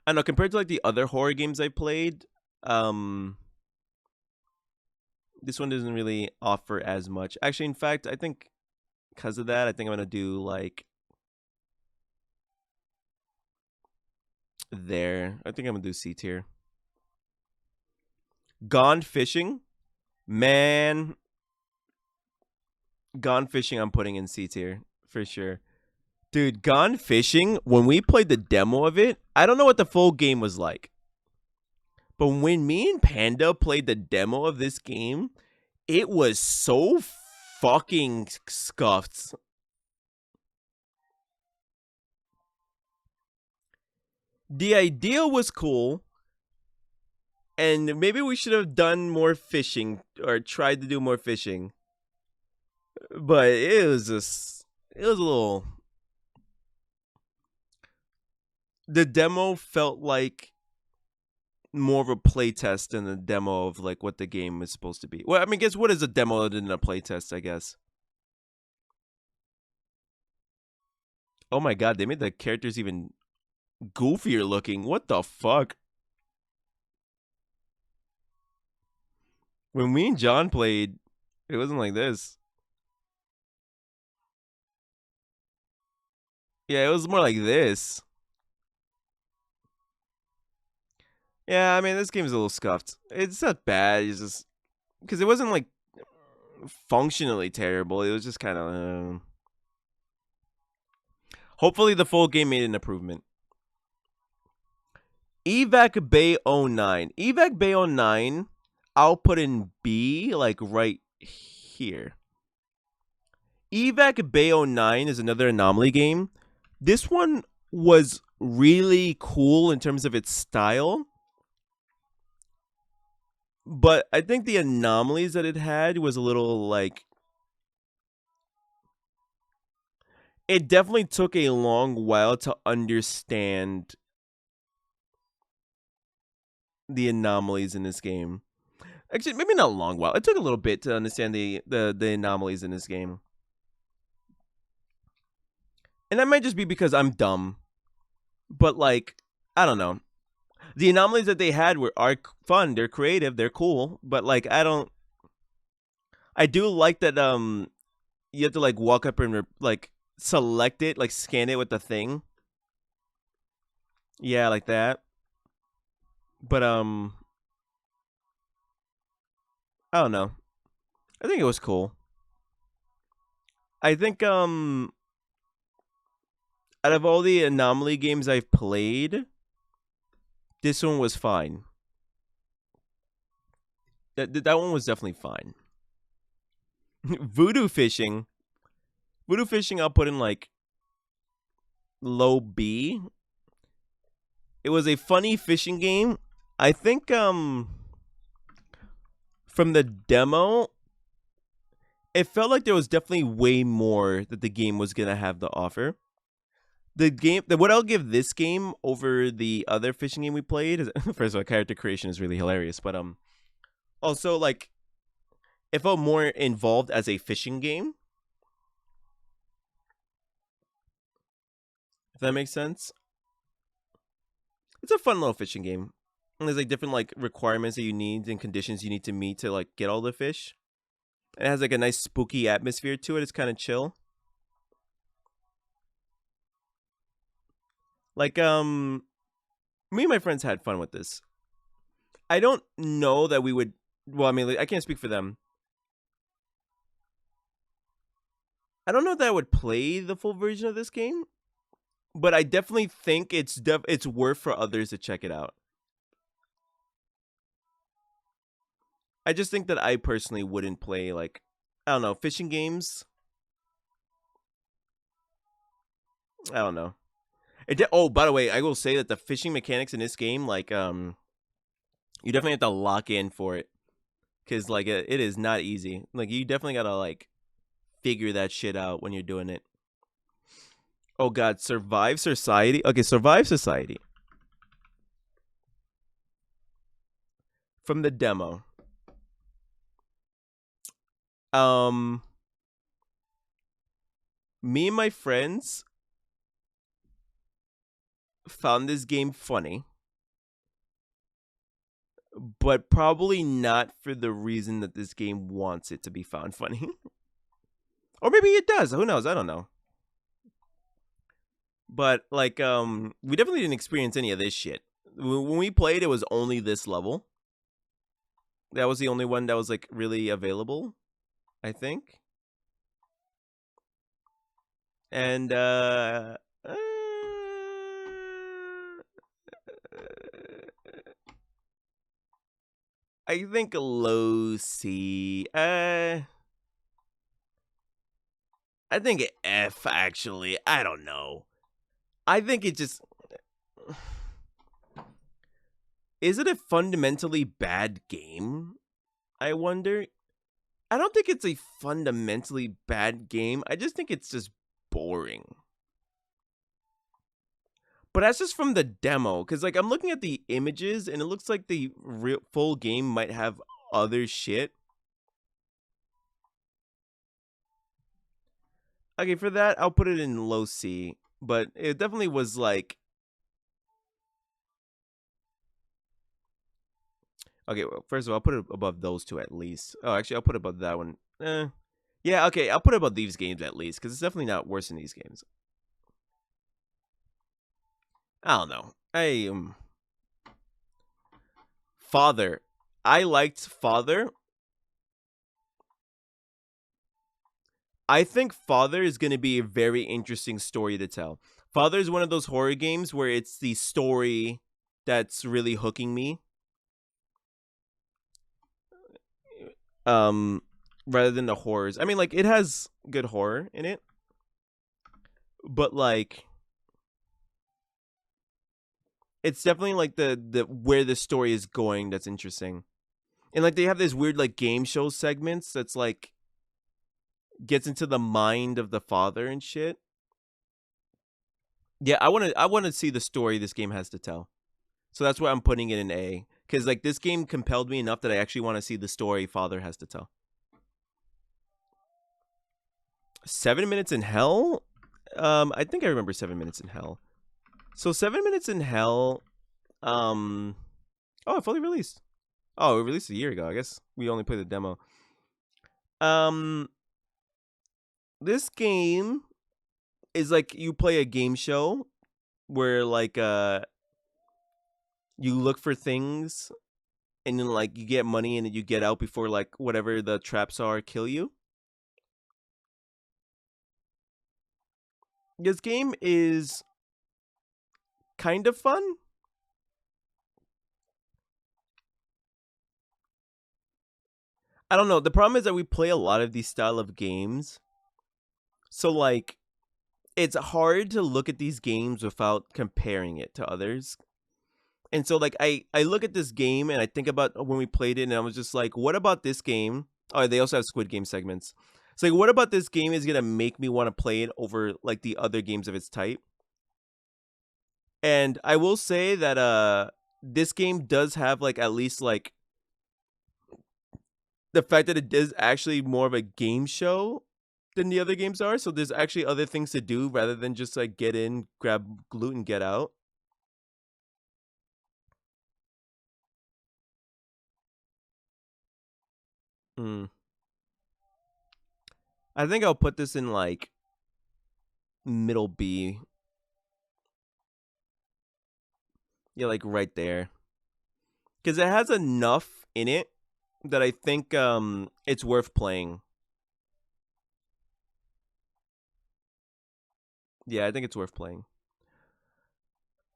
know, compared to, like, the other horror games I played, this one doesn't really offer as much. Actually, in fact, I think because of that, I think I'm gonna do, like, there. I think I'm gonna do C tier. Gone Fishing, man. Gone Fishing, I'm putting in C tier for sure. Dude, Gone Fishing, when we played the demo of it, I don't know what the full game was like. But when me and Panda played the demo of this game, it was so fucking scuffed. The idea was cool, and maybe we should have done more fishing or tried to do more fishing. But it was a little. The demo felt like more of a playtest than a demo of like what the game is supposed to be. Well, I mean, guess what is a demo other than a playtest? I guess. Oh my god, they made the characters even goofier looking. What the fuck? When me and John played, it wasn't like this. Yeah, it was more like this. Yeah, I mean, this game's a little scuffed. It's not bad. It's just because it wasn't like functionally terrible. It was just kind of. Hopefully, the full game made an improvement. Evac Bay 09. Evac Bay 09, I'll put in B, like right here. Evac Bay 09 is another anomaly game. This one was really cool in terms of its style. But I think the anomalies that it had was a little like. It definitely took a long while to understand the anomalies in this game. Actually, maybe not a long while. It took a little bit to understand the anomalies in this game. And that might just be because I'm dumb. But like, I don't know. The anomalies that they had are fun, they're creative, they're cool, but like I do like that you have to like walk up and like select it, like scan it with the thing. Yeah, like that. But I don't know. I think it was cool. I think out of all the anomaly games I've played, this one was fine. That one was definitely fine. Voodoo fishing. Voodoo fishing I'll put in like low B. It was a funny fishing game. I think from the demo, it felt like there was definitely way more that the game was gonna have to offer. What I'll give this game over the other fishing game we played is first of all, character creation is really hilarious, but also like it felt more involved as a fishing game. If that makes sense. It's a fun little fishing game. And there's like different like requirements that you need and conditions you need to meet to like get all the fish. It has like a nice spooky atmosphere to it. It's kind of chill. Like me and my friends had fun with this. I don't know that we would. Well, I mean, like, I can't speak for them. I don't know that I would play the full version of this game, but I definitely think it's worth for others to check it out. I just think that I personally wouldn't play like I don't know fishing games. I don't know. Oh, by the way, I will say that the fishing mechanics in this game, like you definitely have to lock in for it because like it is not easy. Like you definitely gotta like figure that shit out when you're doing it. Oh god, Survive Society. Okay, Survive Society from the demo. Um, me and my friends found this game funny, but probably not for the reason that this game wants it to be found funny. Or maybe it does. Who knows? I don't know. But like we definitely didn't experience any of this shit. When we played it was only this level. That was the only one that was like really available, I think. And I think low C. I think F actually. I don't know. I think it just Is it a fundamentally bad game? I wonder. I don't think it's a fundamentally bad game. I just think it's just boring. But that's just from the demo, because like I'm looking at the images and it looks like the full game might have other shit. Okay, for that I'll put it in low C, but it definitely was like. Okay, well, first of all, I'll put it above those two at least. Oh, actually, I'll put it above that one. Yeah, okay, I'll put it above these games at least, because it's definitely not worse than these games. I don't know. Father. I liked Father. I think Father is going to be a very interesting story to tell. Father is one of those horror games where it's the story that's really hooking me. Um, rather than the horrors. I mean, like, it has good horror in it, but like, it's definitely like the where the story is going that's interesting. And like they have this weird like game show segments that's like gets into the mind of the father and shit. Yeah, I want to see the story this game has to tell. So that's why I'm putting it in A, cuz like this game compelled me enough that I actually want to see the story father has to tell. 7 minutes in hell? I think I remember 7 minutes in hell. So 7 minutes in hell oh, it fully released. Oh, it released a year ago. I guess we only played the demo. Um this game is like you play a game show where like you look for things and then like you get money and then you get out before like whatever the traps are kill you. This game is kind of fun. I don't know. The problem is that we play a lot of these style of games. So like it's hard to look at these games without comparing it to others. And so like I look at this game and I think about when we played it and I was just like, what about this game? Oh, they also have Squid Game segments. It's like, what about this game is gonna make me want to play it over like the other games of its type? And I will say that this game does have like at least like the fact that it is actually more of a game show than the other games are. So there's actually other things to do rather than just like get in, grab loot, and get out. Hmm. I think I'll put this in like middle B. Yeah, like right there. Because it has enough in it that I think it's worth playing. Yeah, I think it's worth playing.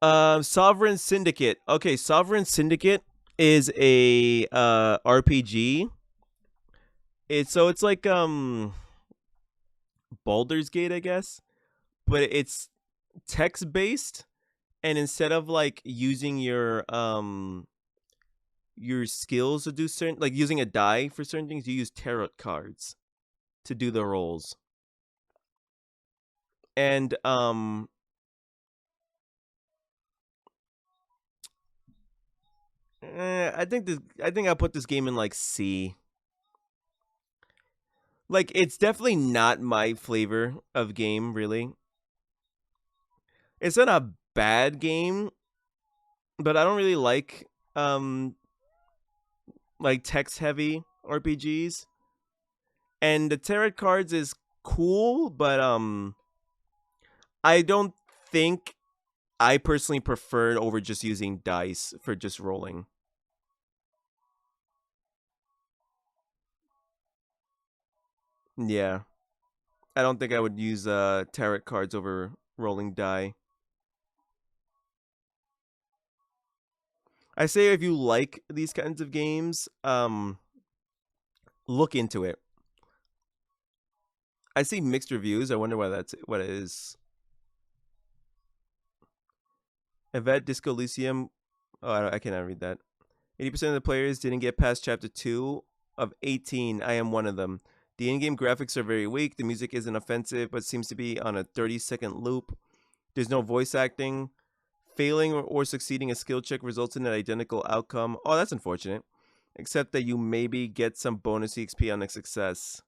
Sovereign Syndicate. Okay, Sovereign Syndicate is a RPG. It's like Baldur's Gate, I guess, but it's text based, and instead of like using your skills to do certain like using a die for certain things, you use tarot cards to do the rolls. And I think I'll put this game in like C. Like it's definitely not my flavor of game, really. It's not a bad game, but I don't really like text heavy RPGs. And the tarot cards is cool, but I don't think I personally prefer it over just using dice for just rolling. Yeah. I don't think I would use tarot cards over rolling die. I say if you like these kinds of games, look into it. I see mixed reviews. I wonder why that's what it is. Event Disco Elysium. Oh, I cannot read that. 80% of the players didn't get past chapter 2 of 18. I am one of them. The in-game graphics are very weak. The music isn't offensive, but seems to be on a 30-second loop. There's no voice acting. Failing or succeeding a skill check results in an identical outcome. Oh, that's unfortunate. Except that you maybe get some bonus EXP on a success.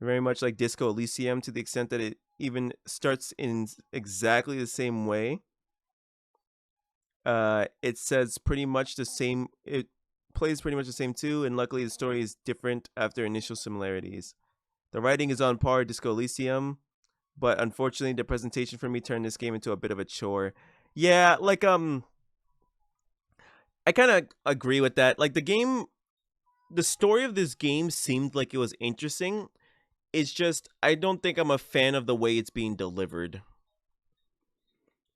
Very much like Disco Elysium, to the extent that it even starts in exactly the same way. It says pretty much the same. It plays pretty much the same too, and luckily the story is different after initial similarities. The writing is on par with Disco Elysium, but unfortunately the presentation for me turned this game into a bit of a chore. Yeah, like I kind of agree with that. Like the story of this game seemed like it was interesting. It's just I don't think I'm a fan of the way it's being delivered.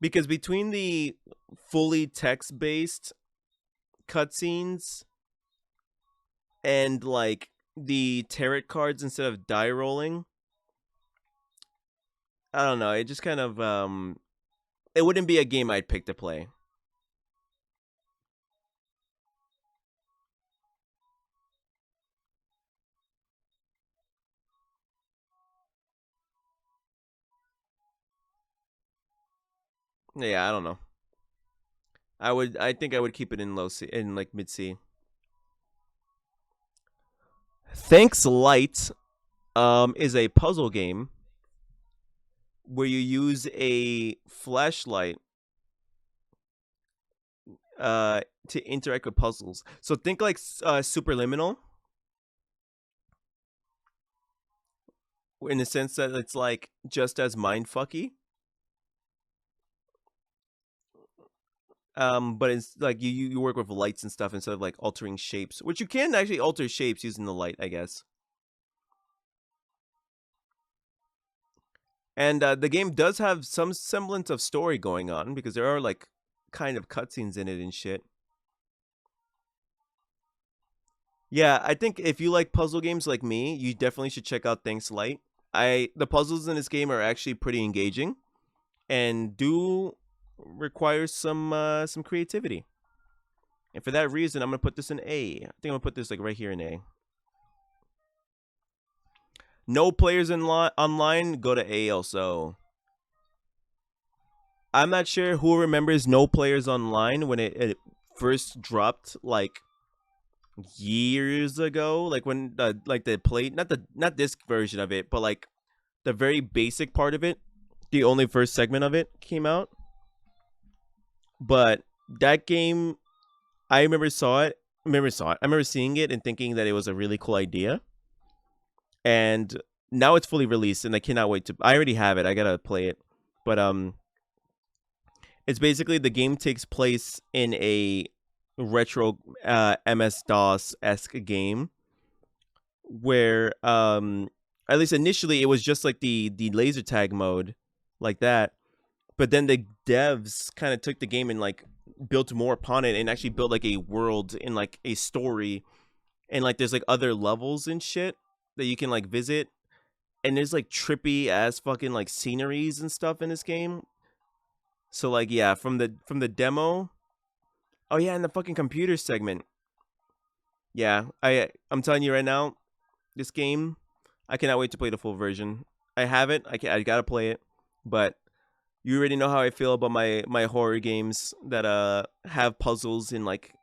Because between the fully text-based cutscenes and like the tarot cards instead of die rolling, I don't know, it just kind of it wouldn't be a game I'd pick to play. Yeah, I don't know. I think I would keep it in low C, in like mid C. Thanks Light is a puzzle game where you use a flashlight to interact with puzzles. So think like Superliminal, in the sense that it's like just as mindfucky. But it's like you work with lights and stuff instead of like altering shapes, which you can actually alter shapes using the light, I guess. And the game does have some semblance of story going on because there are like kind of cutscenes in it and shit. Yeah, I think if you like puzzle games like me, you definitely should check out Thanks Light. The puzzles in this game are actually pretty engaging and do require some creativity. And for that reason, I'm gonna put this in A. I think I'm gonna put this like right here in A. No players in online, go to A also. I'm not sure who remembers No Players Online when it first dropped like years ago, like when the play not this version of it, but like the very basic part of it, the only first segment of it came out. But that game, I remember saw it. I remember seeing it and thinking that it was a really cool idea. And now it's fully released, and I cannot wait to. I already have it. I gotta play it, but it's basically the game takes place in a retro MS DOS esque game where at least initially it was just like the laser tag mode like that, but then the devs kind of took the game and like built more upon it and actually built like a world and like a story, and like there's like other levels and shit that you can like visit, and there's like trippy ass fucking like sceneries and stuff in this game. So like yeah, from the demo. Oh yeah, in the fucking computer segment. Yeah, I'm telling you right now, this game, I cannot wait to play the full version. I have it. I gotta play it, but you already know how I feel about my horror games that have puzzles and like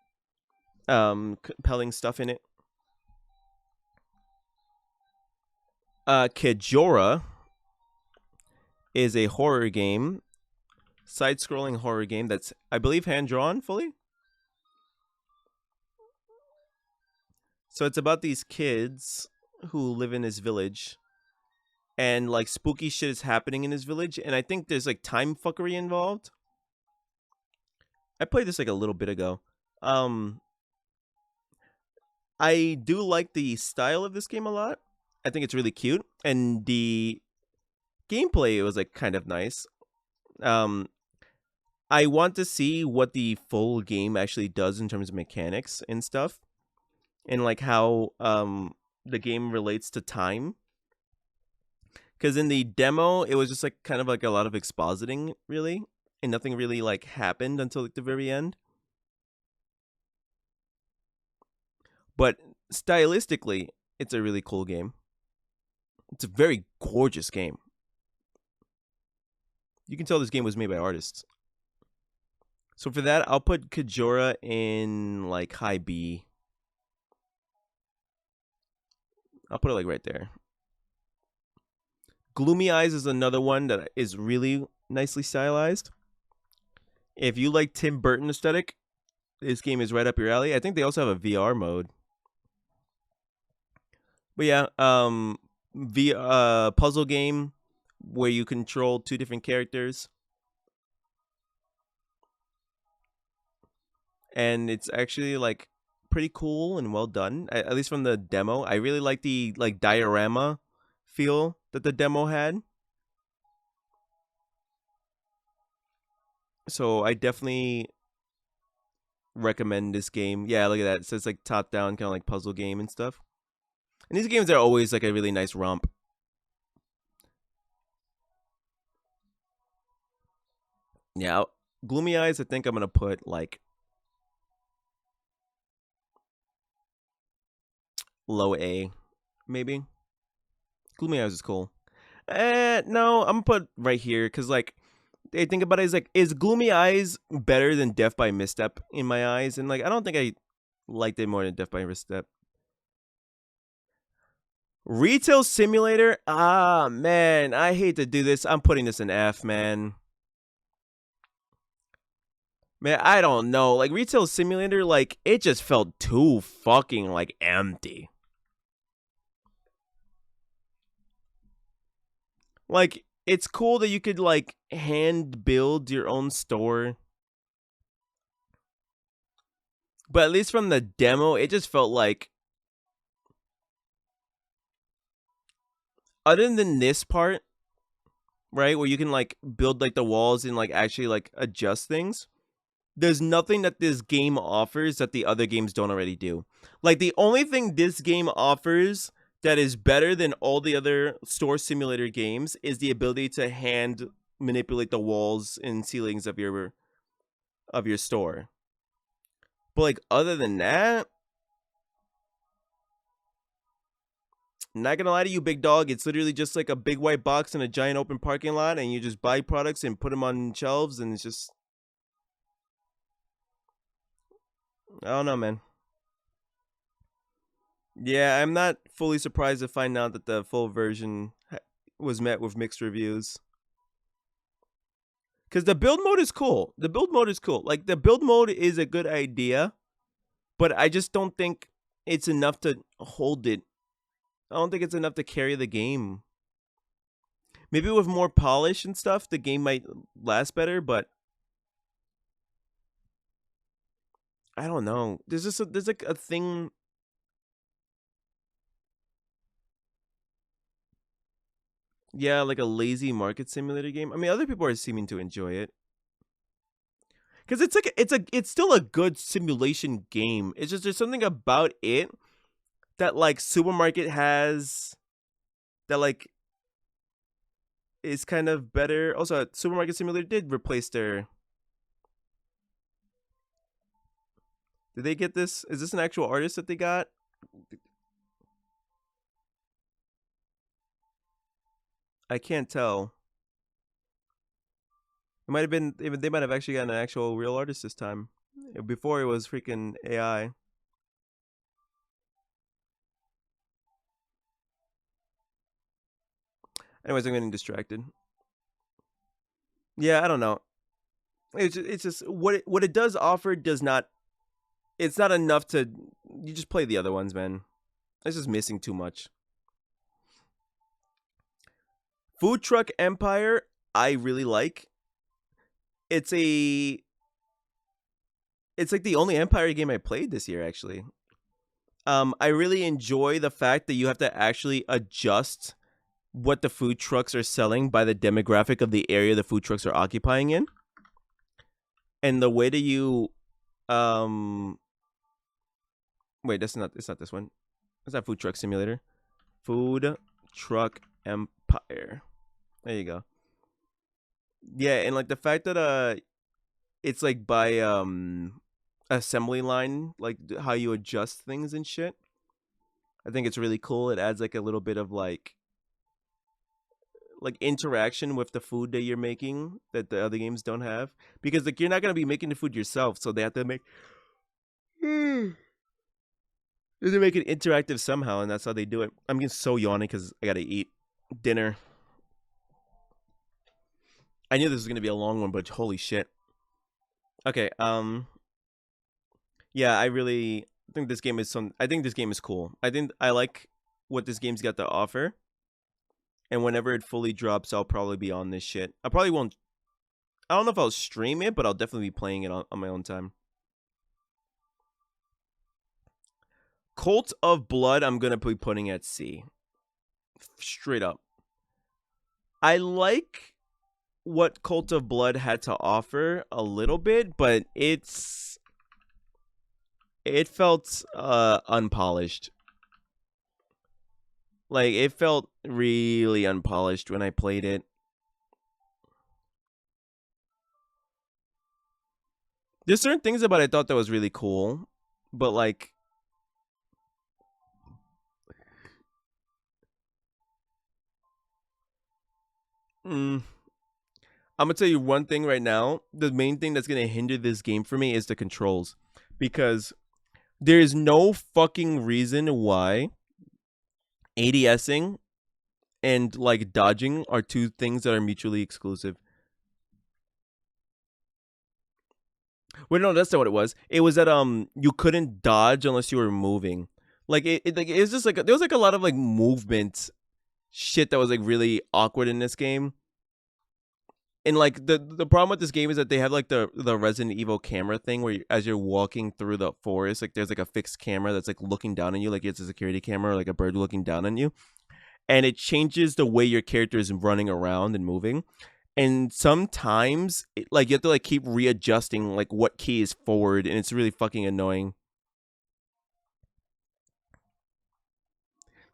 compelling stuff in it. Kejora is a horror game, side-scrolling horror game that's I believe hand-drawn fully. So it's about these kids who live in this village, and like spooky shit is happening in this village, and I think there's like time fuckery involved. I played this like a little bit ago. Um, I do like the style of this game a lot. I think it's really cute, and the gameplay was like kind of nice. Um, I want to see what the full game actually does in terms of mechanics and stuff, and like how the game relates to time. Because in the demo, it was just like kind of like a lot of expositing, really, and nothing really like happened until like the very end. But stylistically, it's a really cool game. It's a very gorgeous game. You can tell this game was made by artists. So for that, I'll put Kajora in like high B. I'll put it like right there. Gloomy Eyes is another one that is really nicely stylized. If you like Tim Burton aesthetic, this game is right up your alley. I think they also have a VR mode. But yeah, puzzle game where you control two different characters. And it's actually like pretty cool and well done, at least from the demo. I really like the like diorama feel that the demo had. So I definitely recommend this game. Yeah, look at that. It says like top down kind of like puzzle game and stuff. And these games are always like a really nice romp. Yeah, Gloomy Eyes, I think I'm going to put like low A, maybe. Gloomy Eyes is cool. No, I'm gonna put right here because like I think about it, is Gloomy Eyes better than Death by Misstep in my eyes? And like I don't think I liked it more than Death by Misstep. Retail Simulator, man, I hate to do this. I'm putting this in F, man. Man, I don't know. Like Retail Simulator, like it just felt too fucking like empty. Like it's cool that you could like hand build your own store. But at least from the demo, it just felt like other than this part, right, where you can like build like the walls and like actually like adjust things, there's nothing that this game offers that the other games don't already do. Like the only thing this game offers that is better than all the other store simulator games is the ability to hand manipulate the walls and ceilings of your store. But like other than that, not gonna lie to you, big dog, it's literally just like a big white box in a giant open parking lot, and you just buy products and put them on shelves, and it's just, I don't know, man. Yeah, I'm not fully surprised to find out that the full version was met with mixed reviews. Because the build mode is cool. The build mode is cool. Like, the build mode is a good idea, but I just don't think it's enough to hold it. I don't think it's enough to carry the game. Maybe with more polish and stuff, the game might last better, but I don't know. There's like a thing. Yeah, like a lazy market simulator game. I mean, other people are seeming to enjoy it because it's like it's still a good simulation game. It's just there's something about it that like Supermarket has that like is kind of better. Also, Supermarket Simulator did replace their. Did they get this? Is this an actual artist that they got? I can't tell. It might have been. They might have actually gotten an actual real artist this time. Before it was freaking AI. Anyways, I'm getting distracted. Yeah, I don't know. It's just what it does offer does not. It's not enough to. You just play the other ones, man. It's just missing too much. Food Truck Empire, I really like. It's a. It's like the only Empire game I played this year, actually. I really enjoy the fact that you have to actually adjust what the food trucks are selling by the demographic of the area the food trucks are occupying in. And the way that you wait, it's not this one. It's not Food Truck Simulator. Food Truck Empire. There you go. Yeah, and like the fact that it's like by assembly line, like how you adjust things and shit. I think it's really cool. It adds like a little bit of like interaction with the food that you're making that the other games don't have, because like you're not gonna be making the food yourself, so they have to make they have to make it interactive somehow, and that's how they do it. I'm getting so yawning because I gotta eat dinner. I knew this was gonna be a long one, but holy shit. Okay, yeah, I really think this game is some. I think this game is cool. I think I like what this game's got to offer, and whenever it fully drops, I'll probably be on this shit. I probably won't. I don't know if I'll stream it, but I'll definitely be playing it on my own time. Cult of Blood, I'm gonna be putting at C. Straight up. I like what Cult of Blood had to offer a little bit, but it felt unpolished. Like it felt really unpolished when I played it. There's certain things about it I thought that was really cool, but like I'm gonna tell you one thing right now. The main thing that's gonna hinder this game for me is the controls, because there is no fucking reason why ADSing and like dodging are two things that are mutually exclusive. Wait, no, that's not what it was. It was that you couldn't dodge unless you were moving. Like it was just like there was like a lot of like movement shit that was like really awkward in this game. And like the problem with this game is that they have like the Resident Evil camera thing where as you're walking through the forest, like there's like a fixed camera that's like looking down on you, like it's a security camera or like a bird looking down on you, and it changes the way your character is running around and moving. And sometimes like you have to like keep readjusting like what key is forward, and it's really fucking annoying.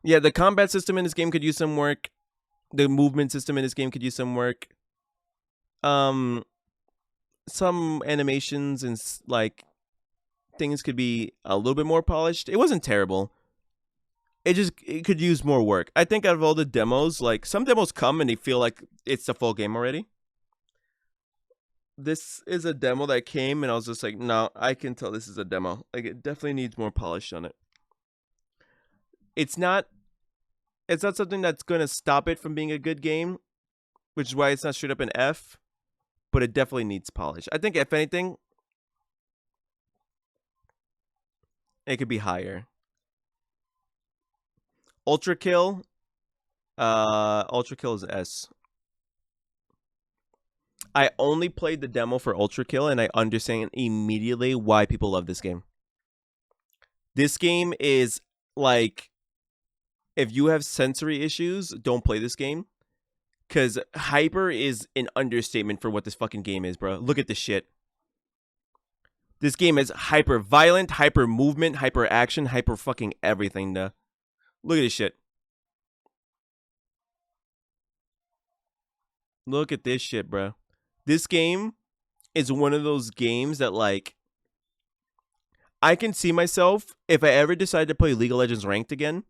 Yeah, the combat system in this game could use some work. The movement system in this game could use some work. Um, some animations and like things could be a little bit more polished. It wasn't terrible. It could use more work. I think out of all the demos, like some demos come and they feel like it's the full game already. This is a demo that came and I was just like, no, I can tell this is a demo. Like it definitely needs more polish on it. It's not something that's gonna stop it from being a good game, which is why it's not straight up an F, but it definitely needs polish. I think if anything, it could be higher. Ultra Kill, Ultra Kill is S. I only played the demo for Ultra Kill, and I understand immediately why people love this game. This game is like, if you have sensory issues, don't play this game. Because hyper is an understatement for what this fucking game is, bro. Look at this shit. This game is hyper violent, hyper movement, hyper action, hyper fucking everything, duh. Look at this shit. Look at this shit, bro. This game is one of those games that, like, I can see myself, if I ever decide to play League of Legends Ranked again,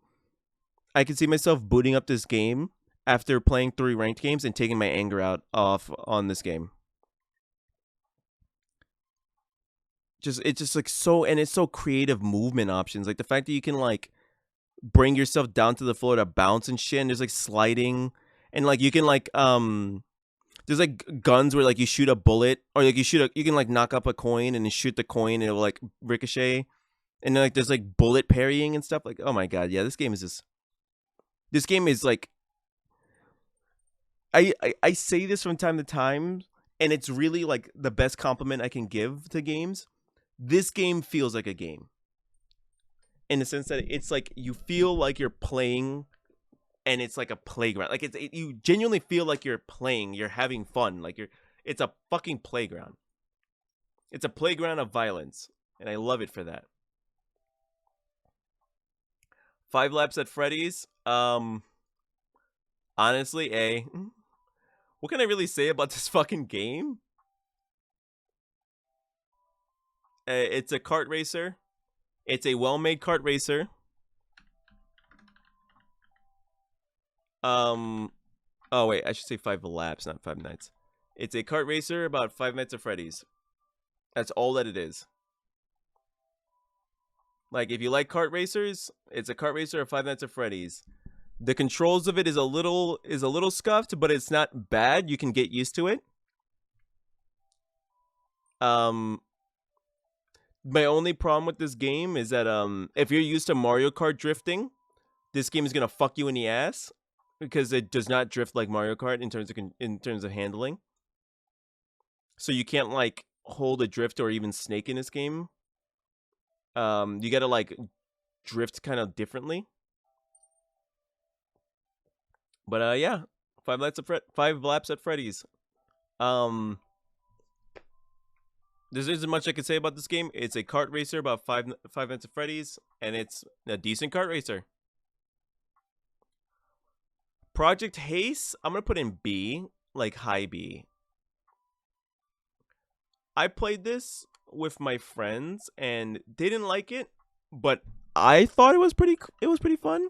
I can see myself booting up this game after playing 3 ranked games and taking my anger out off on this game. It's just like so, and it's so creative movement options. Like the fact that you can like bring yourself down to the floor to bounce and shit, and there's like sliding, and like you can like there's like guns where like you shoot a bullet, or like you can like knock up a coin and then shoot the coin and it'll like ricochet, and then like there's like bullet parrying and stuff. Like, oh my god, yeah, this game is like, I say this from time to time, and it's really like the best compliment I can give to games. This game feels like a game, in the sense that it's like you feel like you're playing, and it's like a playground. Like you genuinely feel like you're playing, you're having fun, like it's a fucking playground. It's a playground of violence, and I love it for that. 5 Laps at Freddy's. Honestly, A. What can I really say about this fucking game? It's a kart racer. It's a well-made kart racer. Oh wait, I should say 5 laps, not 5 nights. It's a kart racer about 5 Nights at Freddy's. That's all that it is. Like, if you like kart racers, it's a kart racer of 5 Nights at Freddy's. The controls of it is a little scuffed, but it's not bad. You can get used to it. My only problem with this game is that if you're used to Mario Kart drifting, this game is gonna fuck you in the ass because it does not drift like Mario Kart in terms of handling. So you can't like hold a drift or even snake in this game. You gotta like drift kind of differently. But yeah, 5 laps at Freddy's. There isn't much I can say about this game. It's a kart racer about 5 Nights at Freddy's, and it's a decent kart racer. Project Haste, I'm gonna put in B, like high B. I played this with my friends and they didn't like it, but I thought it was pretty fun.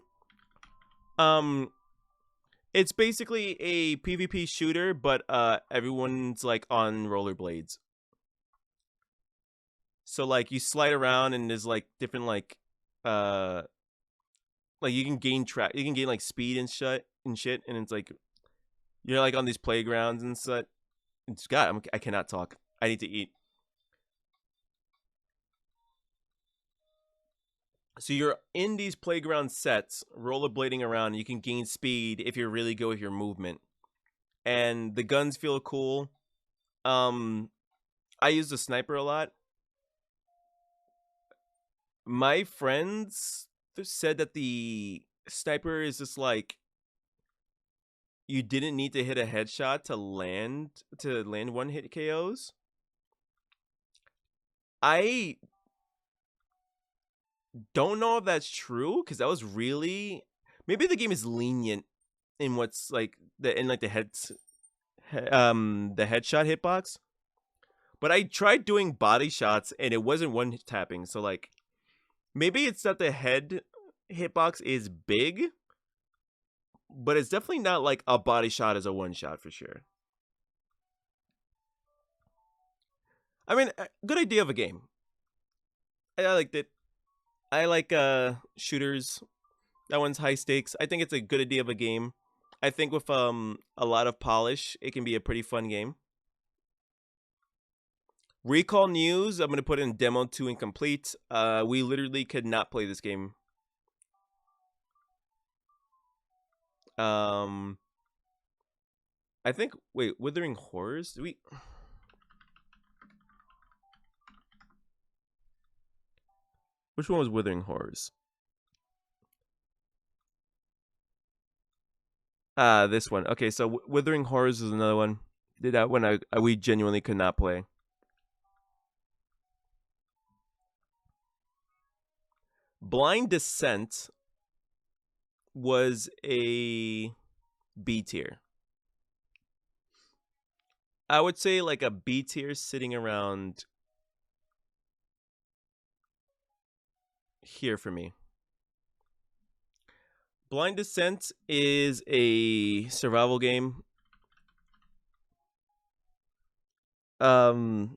It's basically a PvP shooter, but everyone's like on rollerblades. So like you slide around and there's like different like you can gain like speed and shit, and it's like you're like on these playgrounds and such. I cannot talk. I need to eat. So you're in these playground sets, rollerblading around. You can gain speed if you're really good with your movement, and the guns feel cool. I use the sniper a lot. My friends said that the sniper is just like you didn't need to hit a headshot to land one hit KOs. I don't know if that's true because that was really maybe the game is lenient in what's like the headshot hitbox. But I tried doing body shots and it wasn't one tapping. So like maybe it's that the head hitbox is big, but it's definitely not like a body shot as a one shot for sure. I mean, good idea of a game. I liked it. I like shooters. That one's high stakes. I think it's a good idea of a game. I think with a lot of polish, it can be a pretty fun game. Recall News, I'm gonna put in demo 2 incomplete. We literally could not play this game. I think Withering Horrors? Which one was Withering Horrors? This one. Okay, so Withering Horrors is another one. Did that one we genuinely could not play. Blind Descent was a B tier. I would say like a B tier sitting around here for me. Blind Descent is a survival game. Of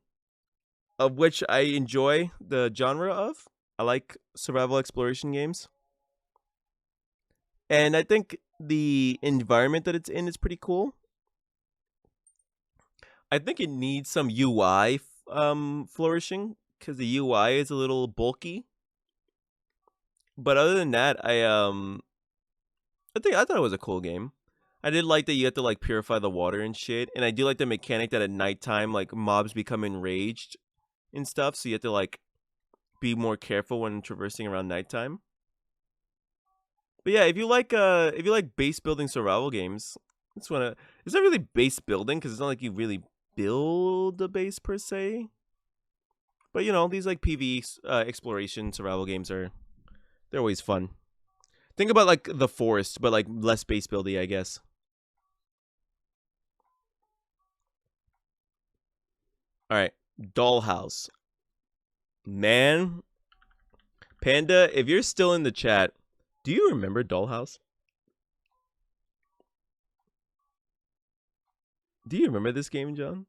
which I enjoy the genre of. I like survival exploration games. And I think the environment that it's in is pretty cool. I think it needs some UI flourishing because the UI is a little bulky. But other than that, I thought it was a cool game. I did like that you have to like purify the water and shit, and I do like the mechanic that at nighttime like mobs become enraged and stuff, so you have to like be more careful when traversing around nighttime. But yeah, if you like base building survival games, it's not really base building because it's not like you really build a base per se. But you know, these like PvE exploration survival games they're always fun. Think about like The Forest, but like less base buildy, I guess. All right, Dollhouse. Man, Panda, if you're still in the chat, do you remember Dollhouse? Do you remember this game, John?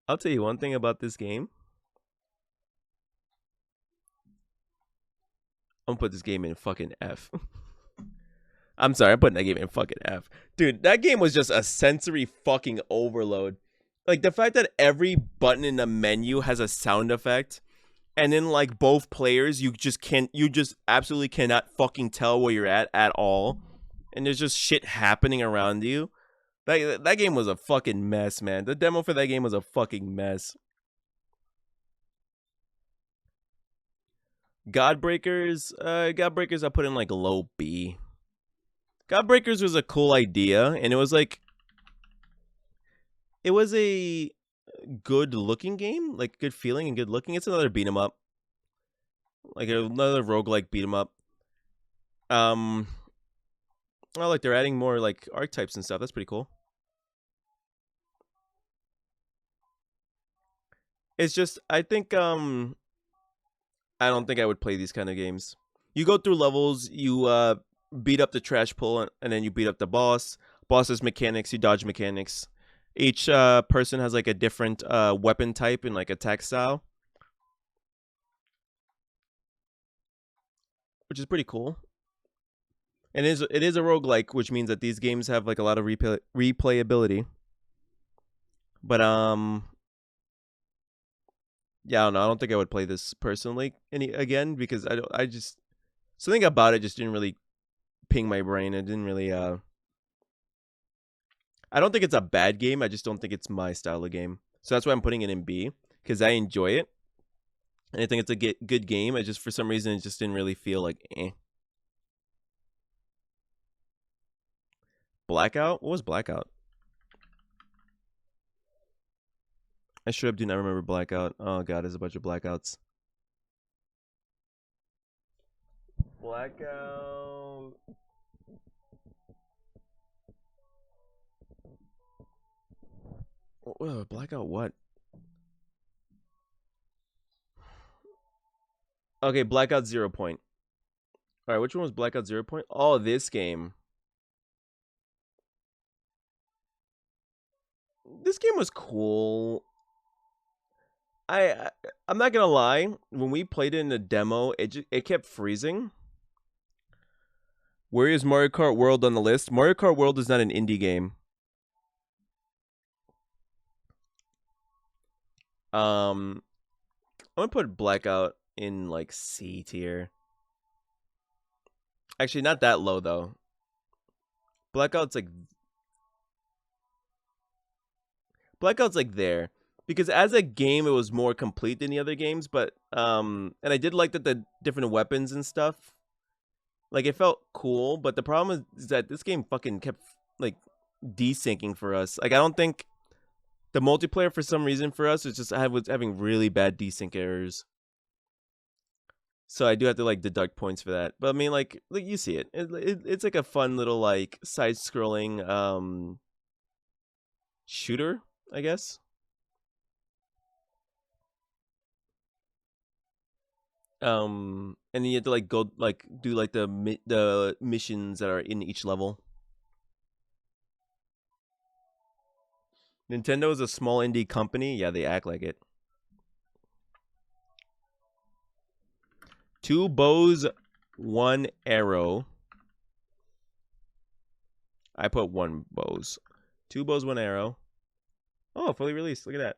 I'll tell you one thing about this game. I'm gonna put this game in fucking F. I'm sorry, I'm putting that game in fucking F. Dude, that game was just a sensory fucking overload. Like, the fact that every button in the menu has a sound effect, and then, like, both players, you just absolutely cannot fucking tell where you're at all. And there's just shit happening around you. That game was a fucking mess, man. The demo for that game was a fucking mess. Godbreakers I put in, like, low B. Godbreakers was a cool idea, and it was a good looking game, like good feeling and good looking. It's another beat 'em up, like another roguelike beat 'em up. Oh, like they're adding more like archetypes and stuff. That's pretty cool. It's just I think I don't think I would play these kind of games. You go through levels, you beat up the trash pull, and then you beat up the boss. Boss's mechanics, you dodge mechanics. Each person has like a different weapon type and like attack style, which is pretty cool. And it is a roguelike, which means that these games have like a lot of replayability. But yeah, I don't know. I don't think I would play this personally again because I just something about it just didn't really ping my brain. It didn't really I don't think it's a bad game. I just don't think it's my style of game. So that's why I'm putting it in B because I enjoy it. And I think it's a good game. I just for some reason it just didn't really feel like Blackout? What was Blackout? I sure do not remember Blackout. Oh god, there's a bunch of blackouts. Blackout. Blackout what? Okay, Blackout 0 Point. Alright, which one was Blackout 0 Point? Oh, this game. This game was cool. I'm not gonna lie. When we played it in the demo, it kept freezing. Where is Mario Kart World on the list? Mario Kart World is not an indie game. I'm gonna put Blackout in like C tier. Actually, not that low though. Blackout's like there because as a game it was more complete than the other games, but and I did like that the different weapons and stuff. Like it felt cool, but the problem is that this game fucking kept like desyncing for us. Like I don't think the multiplayer for some reason for us was having really bad desync errors. So I do have to like deduct points for that. But I mean like you see it's like a fun little like side scrolling shooter, I guess. And then you have to like go like do like the missions that are in each level. Nintendo is a small indie company. Yeah, they act like it. 2 bows, 1 arrow. I put 1 bows. 2 bows, 1 arrow. Oh, fully released. Look at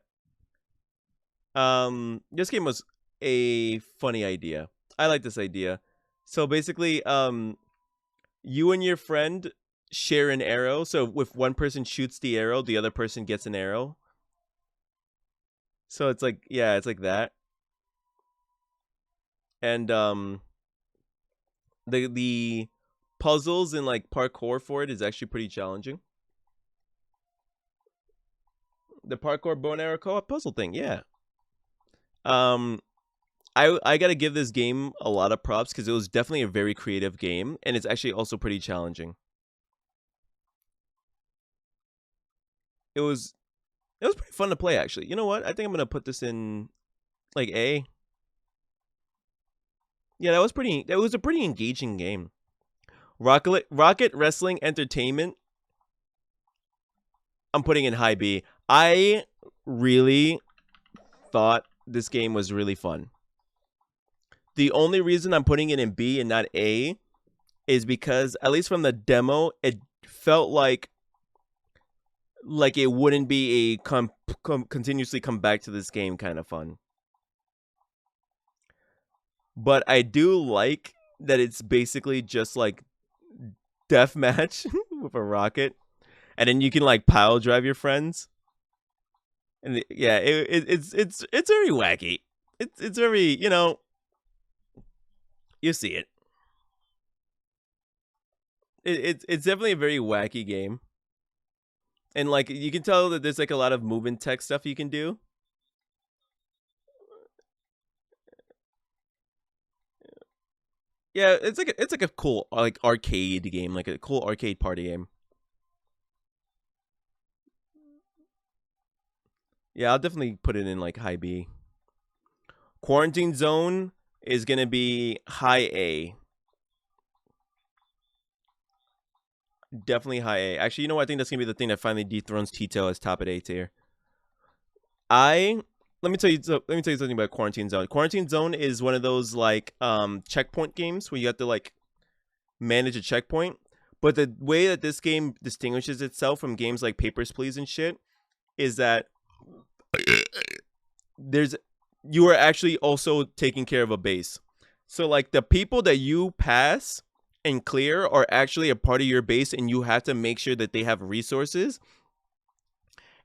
that. This game was a funny idea. I like this idea. So basically, you and your friend share an arrow. So if one person shoots the arrow, the other person gets an arrow. So it's like, yeah, it's like that. And the puzzles and like parkour for it is actually pretty challenging. The parkour bow and arrow co-op puzzle thing, yeah. I gotta give this game a lot of props because it was definitely a very creative game, and it's actually also pretty challenging. it was pretty fun to play actually. You know what? I think I'm gonna put this in like A. Yeah, that was pretty. That was a pretty engaging game. Rocket Wrestling Entertainment. I'm putting in high B. I really thought this game was really fun. The only reason I'm putting it in B and not A is because, at least from the demo, it felt like it wouldn't be a continuously come back to this game kind of fun. But I do like that it's basically just like deathmatch with a rocket, and then you can like pile drive your friends. And yeah, it's very wacky. It's very, you see it. It's definitely a very wacky game, and like you can tell that there's like a lot of movement tech stuff you can do. Yeah, it's like a cool like arcade game, like a cool arcade party game. Yeah, I'll definitely put it in like high B. Quarantine Zone is gonna be high A. Definitely high A. Actually, you know what? I think that's gonna be the thing that finally dethrones Tito as top of A tier. I let me tell you something about Quarantine Zone. Quarantine Zone is one of those like checkpoint games where you have to like manage a checkpoint. But the way that this game distinguishes itself from games like Papers, Please and shit is that you are actually also taking care of a base. So like the people that you pass and clear are actually a part of your base, and you have to make sure that they have resources.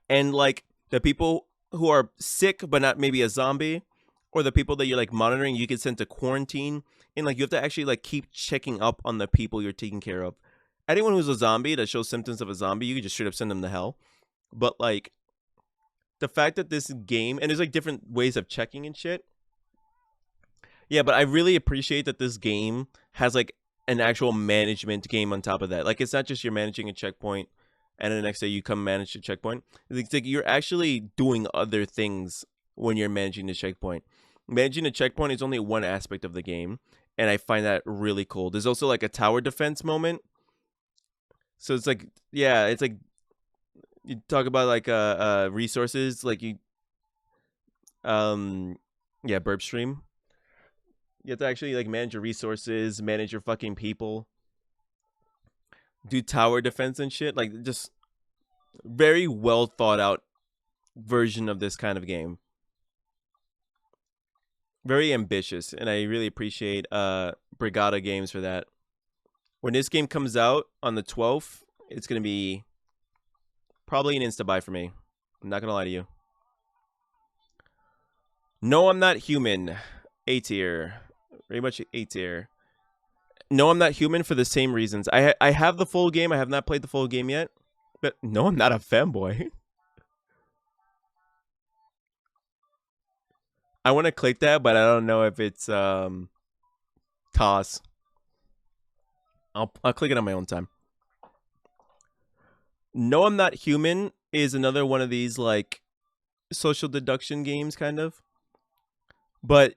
And like the people who are sick but not maybe a zombie, or the people that you're like monitoring, you can send to quarantine. And like you have to actually like keep checking up on the people you're taking care of. Anyone who's a zombie that shows symptoms of a zombie, you can just straight up send them to hell. But like the fact that this game, and there's like different ways of checking and shit. Yeah, but I really appreciate that this game has like an actual management game on top of that. Like it's not just you're managing a checkpoint and the next day you come manage the checkpoint. It's like you're actually doing other things when you're managing the checkpoint. Managing the checkpoint is only one aspect of the game, and I find that really cool. There's also like a tower defense moment. So it's like, yeah, it's like you talk about like resources, like you yeah, burp stream. You have to actually like manage your resources, manage your fucking people, do tower defense and shit. Like just very well thought out version of this kind of game. Very ambitious, and I really appreciate Brigada Games for that. When this game comes out on the 12th, it's gonna be probably an insta buy for me. I'm not gonna lie to you. No, I'm Not Human. A tier. Very much A tier. No, I'm Not Human for the same reasons. I have the full game. I have not played the full game yet. But no, I'm not a fanboy. I want to click that, but I don't know if it's toss. I'll click it on my own time. No, I'm Not Human is another one of these like social deduction games kind of. But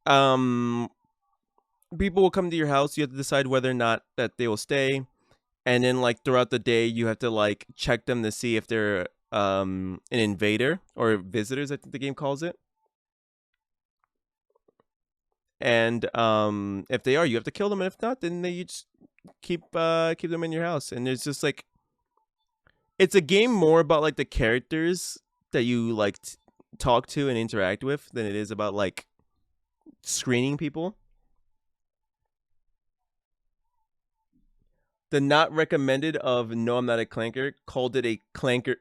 people will come to your house, you have to decide whether or not that they will stay. And then like throughout the day you have to like check them to see if they're an invader or visitors, I think the game calls it. And if they are, you have to kill them, and if not, then you just keep them in your house. And there's just like, it's a game more about like the characters that you like talk to and interact with than it is about like screening people. The not recommended of No, I'm Not a Clanker called it a clanker.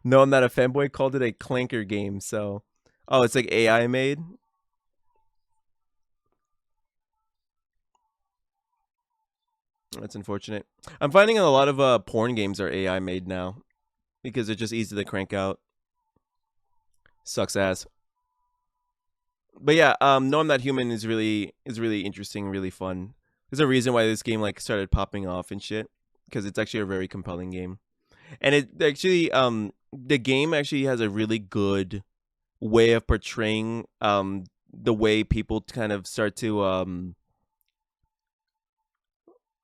No, I'm Not a Fanboy called it a clanker game. So, oh, it's like AI made. That's unfortunate. I'm finding a lot of porn games are AI made now because they're just easy to crank out. Sucks ass. But yeah, No, I'm Not Human is really interesting, really fun. There's a reason why this game like started popping off and shit. because it's actually a very compelling game. And it actually the game actually has a really good way of portraying the way people kind of start to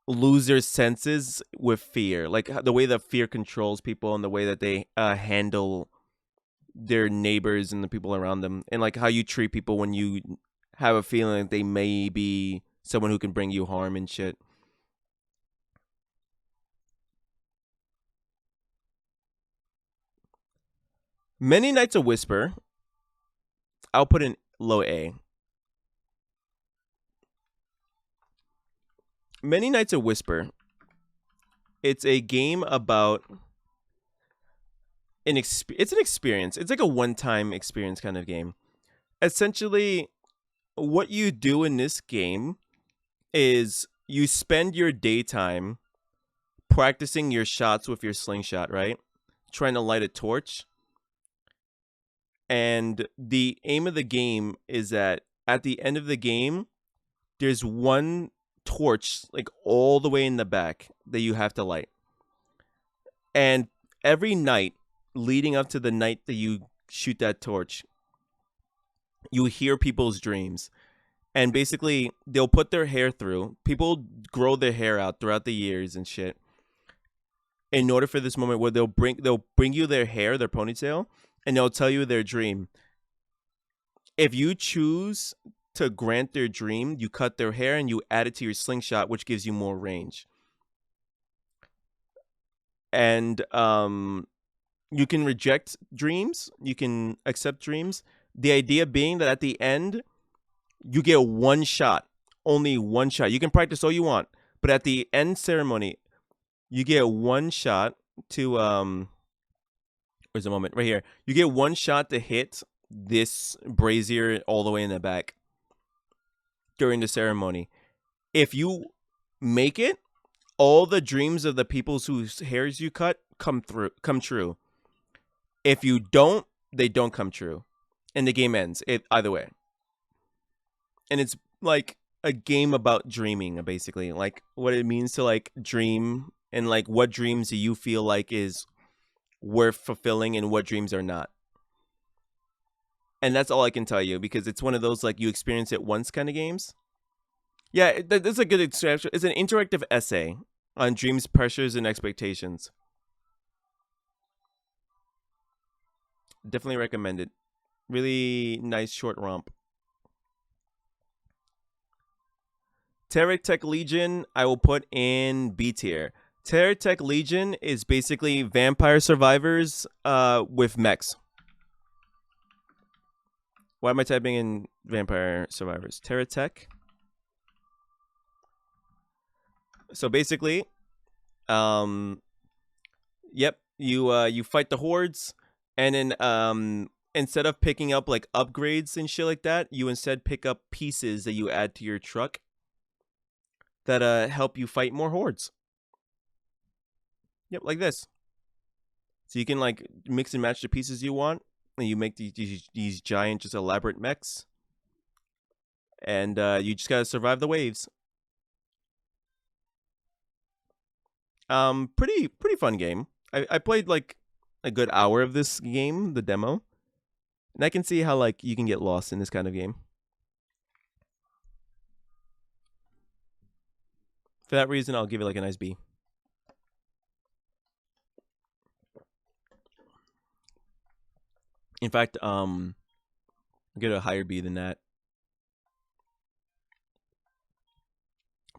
lose their senses with fear, like the way that fear controls people and the way that they handle their neighbors and the people around them, and like how you treat people when you have a feeling that they may be someone who can bring you harm and shit. Many Nights of Whisper, I'll put in low A. Many Nights of Whisper, it's a game about it's an experience. It's like a one-time experience kind of game. Essentially, what you do in this game is you spend your daytime practicing your shots with your slingshot, right? Trying to light a torch. And the aim of the game is that at the end of the game, there's one torch like all the way in the back that you have to light. And every night leading up to the night that you shoot that torch, you hear people's dreams. And basically, they'll put their hair through. People grow their hair out throughout the years and shit. In order for this moment where they'll bring you their hair, their ponytail, and they'll tell you their dream. If you choose to grant their dream, you cut their hair and you add it to your slingshot, which gives you more range. And you can reject dreams, you can accept dreams. The idea being that at the end, you get one shot, only one shot. You can practice all you want, but at the end ceremony, you get one shot to where's the moment? Right here. You get one shot to hit this brazier all the way in the back during the ceremony. If you make it, all the dreams of the people whose hairs you cut come true. If you don't, they don't come true. And the game ends. Either way. And it's like a game about dreaming, basically. Like what it means to like dream, and like what dreams do you feel like is worth fulfilling and what dreams are not. And that's all I can tell you, because it's one of those like you experience it once kind of games. Yeah, that's a good extraction. It's an interactive essay on dreams, pressures, and expectations. Definitely recommend it. Really nice short romp. Tech Legion, I will put in B tier. Tech Legion is basically vampire survivors with mechs. Why am I typing in vampire survivors? Tech. So basically, yep, you fight the hordes, and then instead of picking up like upgrades and shit like that, you instead pick up pieces that you add to your truck that help you fight more hordes. Yep, like this. So you can like mix and match the pieces you want, and you make these giant, just elaborate mechs, and you just gotta survive the waves. Pretty fun game. I played like a good hour of this game, the demo, and I can see how like you can get lost in this kind of game. For that reason, I'll give it like a nice B. In fact, I'll get a higher B than that.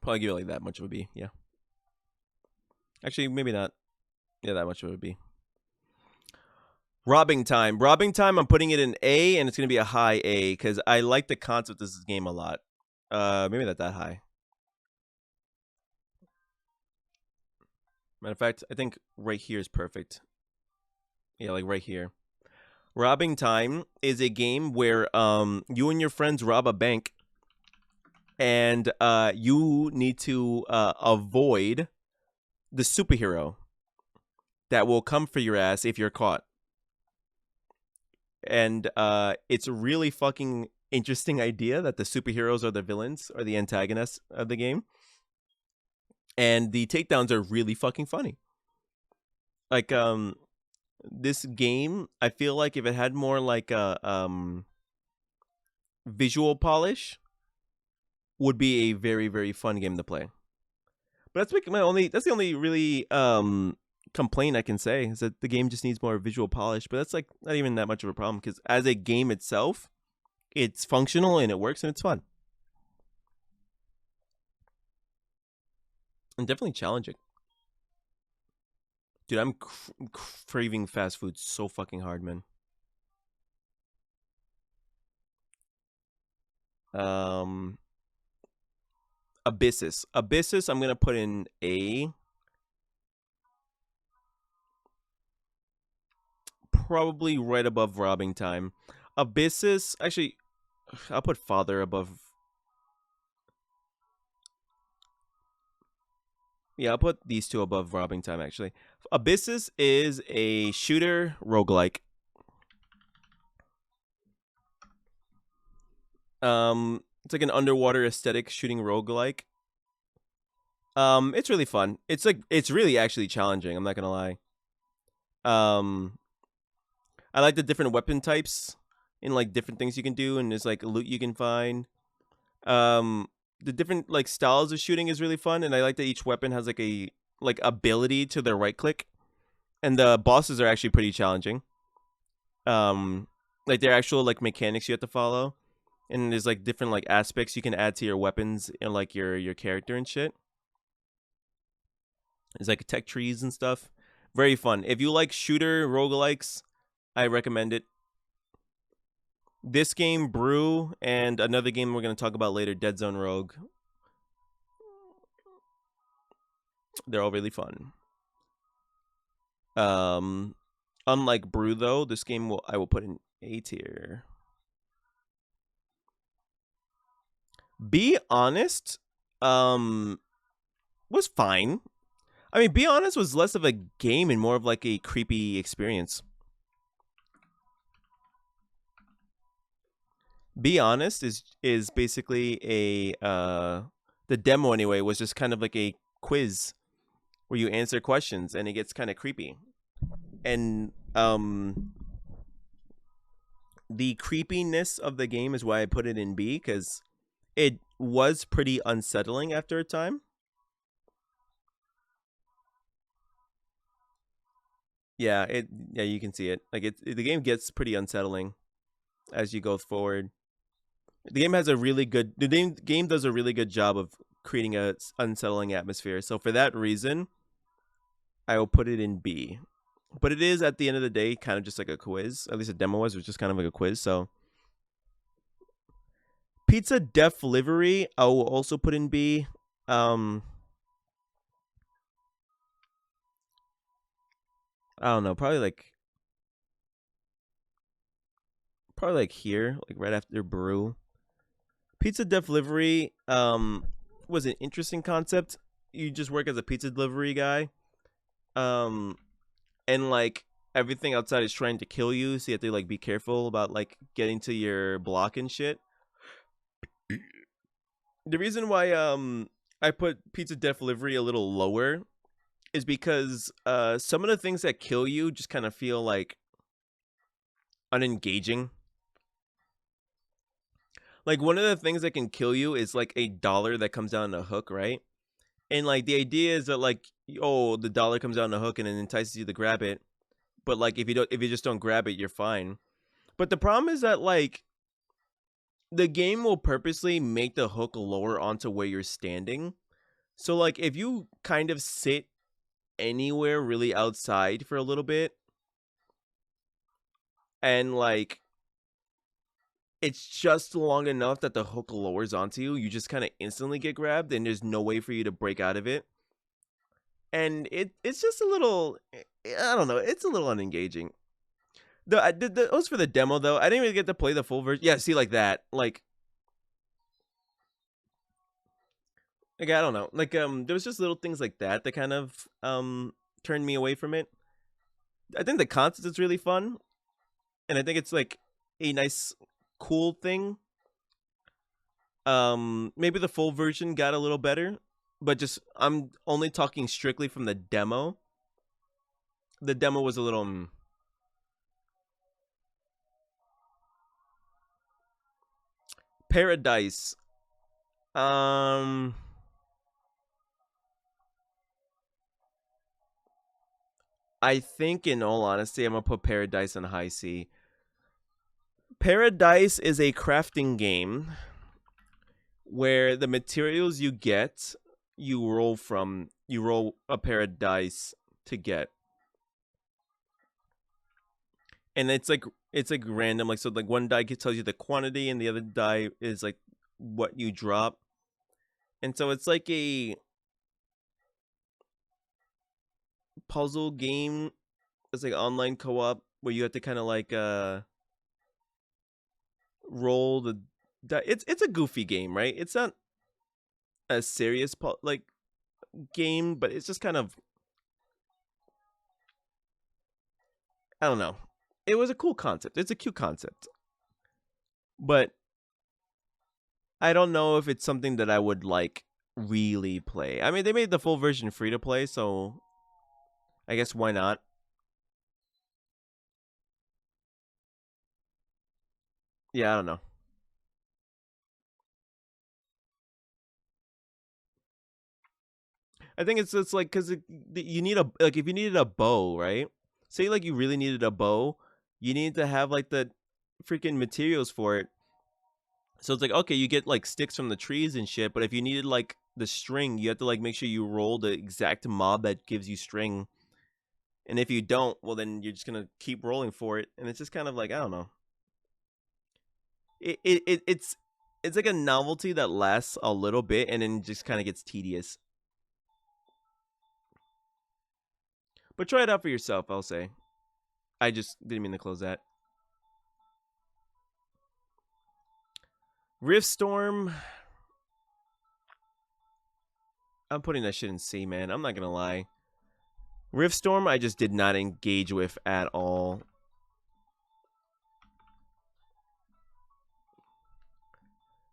Probably give it like that much of a B. Yeah. Actually, maybe not. Yeah, that much of a B. Robbing Time. I'm putting it in A, and it's gonna be a high A because I like the concept of this game a lot. Maybe not that high. Matter of fact, I think right here is perfect. Yeah, like right here. Robbing Time is a game where you and your friends rob a bank, and you need to avoid the superhero that will come for your ass if you're caught. And it's a really fucking interesting idea that the superheroes are the villains or the antagonists of the game. and the takedowns are really fucking funny. Like this game, I feel like if it had more like a visual polish, would be a very very fun game to play. But that's the only really complaint I can say is that the game just needs more visual polish. But that's like not even that much of a problem because as a game itself, it's functional and it works and it's fun and definitely challenging. Dude, I'm craving fast food so fucking hard, man. Um, Abyssus. I'm gonna put in A. Probably right above Robbing Time. Abyssus, actually, I'll put Father above. Yeah, I'll put these two above Robbing Time. Actually, Abyssus is a shooter roguelike. It's like an underwater aesthetic shooting roguelike. It's really fun. It's really actually challenging. I'm not gonna lie. I like the different weapon types and like different things you can do, and there's like loot you can find. The different like styles of shooting is really fun, and I like that each weapon has like a like ability to their right click, and the bosses are actually pretty challenging. Like they're actual like mechanics you have to follow, and there's like different like aspects you can add to your weapons and like your character and shit. There's like tech trees and stuff. Very fun. If you like shooter roguelikes, I recommend it. This game, Brew, and another game we're going to talk about later, Dead Zone Rogue. They're all really fun. Unlike Brew, though, this game I will put in A tier. Be Honest, was fine. I mean, Be Honest was less of a game and more of like a creepy experience. Be Honest is basically a the demo anyway was just kind of like a quiz where you answer questions and it gets kind of creepy. And the creepiness of the game is why I put it in B, because it was pretty unsettling after a time. Yeah, you can see it. Like the game gets pretty unsettling as you go forward. The game has a really good game does a really good job of creating a unsettling atmosphere. So for that reason, I will put it in B. But it is at the end of the day kind of just like a quiz. At least a demo was just kind of like a quiz. So Pizza Delivery, I will also put in B. I don't know, probably like here, like right after Brew. Pizza Delivery was an interesting concept. You just work as a pizza delivery guy. And like everything outside is trying to kill you, so you have to like be careful about like getting to your block and shit. The reason why I put Pizza Delivery a little lower is because some of the things that kill you just kind of feel like unengaging. Like one of the things that can kill you is like a dollar that comes down a hook, right? And like the idea is that like, oh, the dollar comes down a hook and it entices you to grab it. But like if you just don't grab it, you're fine. But the problem is that like the game will purposely make the hook lower onto where you're standing. So like if you kind of sit anywhere really outside for a little bit and like it's just long enough that the hook lowers onto you, you just kind of instantly get grabbed and there's no way for you to break out of it. And it's just a little, I don't know, it's a little unengaging. It was for the demo though. I didn't really get to play the full version. Yeah, see, like that, like I don't know, like there was just little things like that that kind of turned me away from it. I think the concept is really fun, and I think it's like a nice, cool thing. Maybe the full version got a little better, but just I'm only talking strictly from the demo. The demo was a little Paradise. Um, I think, in all honesty, I'm gonna put Paradise on high C. Paradise is a crafting game where the materials you get, you roll a pair of dice to get, and it's like random. Like, so, like, one die tells you the quantity, and the other die is like what you drop, and so it's like a puzzle game. It's like online co-op where you have to kind of like roll the die. It's a goofy game, right? It's not a serious like game, but it's just kind of, I don't know. It was a cool concept. It's a cute concept, but I don't know if it's something that I would like really play. I mean, they made the full version free to play, so I guess why not? Yeah, I don't know. I think it's like because you need a, like, if you needed a bow, right? Say like you really needed a bow, you need to have like the freaking materials for it. So it's like, okay, you get like sticks from the trees and shit, but if you needed like the string, you have to like make sure you roll the exact mob that gives you string. And if you don't, well, then you're just gonna keep rolling for it, and it's just kind of like, I don't know. It's like a novelty that lasts a little bit and then just kind of gets tedious. But try it out for yourself, I'll say. I just didn't mean to close that. Riftstorm. I'm putting that shit in C, man. I'm not gonna lie. Riftstorm, I just did not engage with at all.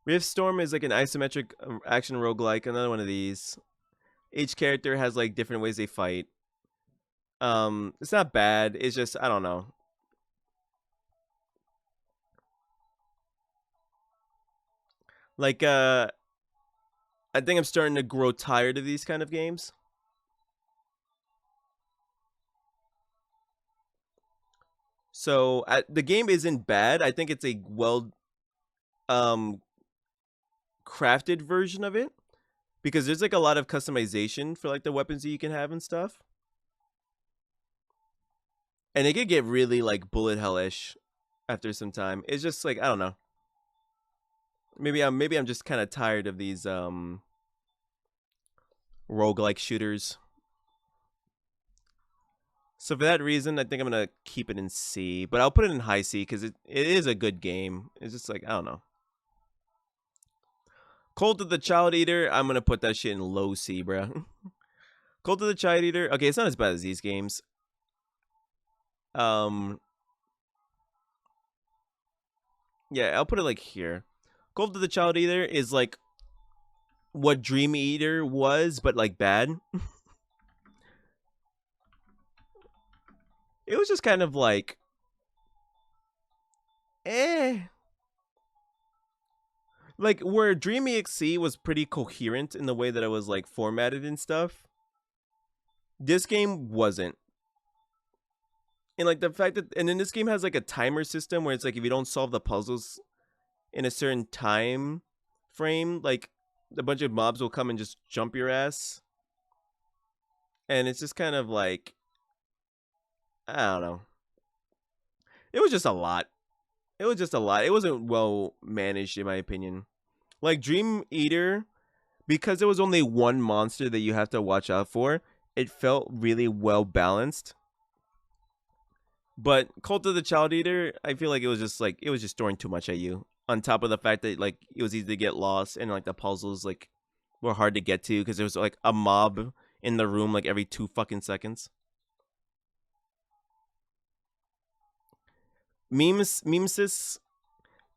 Riftstorm is like an isometric action roguelike, another one of these. Each character has like different ways they fight. It's not bad. It's just, I don't know. Like, I think I'm starting to grow tired of these kind of games. So the game isn't bad. I think it's a well um crafted version of it, because there's like a lot of customization for like the weapons that you can have and stuff. And it could get really like bullet hellish after some time. It's just like, I don't know. Maybe I'm just kind of tired of these roguelike shooters. So for that reason, I think I'm gonna keep it in C, but I'll put it in high C because it is a good game. It's just like, I don't know. Cult of the Child Eater, I'm gonna put that shit in low C, bro. Cult of the Child Eater, okay, it's not as bad as these games. Yeah, I'll put it like here. Cult of the Child Eater is like what Dream Eater was, but like bad. It was just kind of like, eh. Like, where Dream EXE was pretty coherent in the way that it was like formatted and stuff, this game wasn't. And like the fact that, and then this game has like a timer system where it's like if you don't solve the puzzles in a certain time frame, like a bunch of mobs will come and just jump your ass. And it's just kind of like, I don't know. It was just a lot. It was just a lot. It wasn't well managed, in my opinion. Like Dream Eater, because there was only one monster that you have to watch out for, it felt really well balanced. But Cult of the Child Eater, I feel like it was just throwing too much at you. On top of the fact that like it was easy to get lost, and like the puzzles like were hard to get to because there was like a mob in the room like every 2 fucking seconds. Memesis,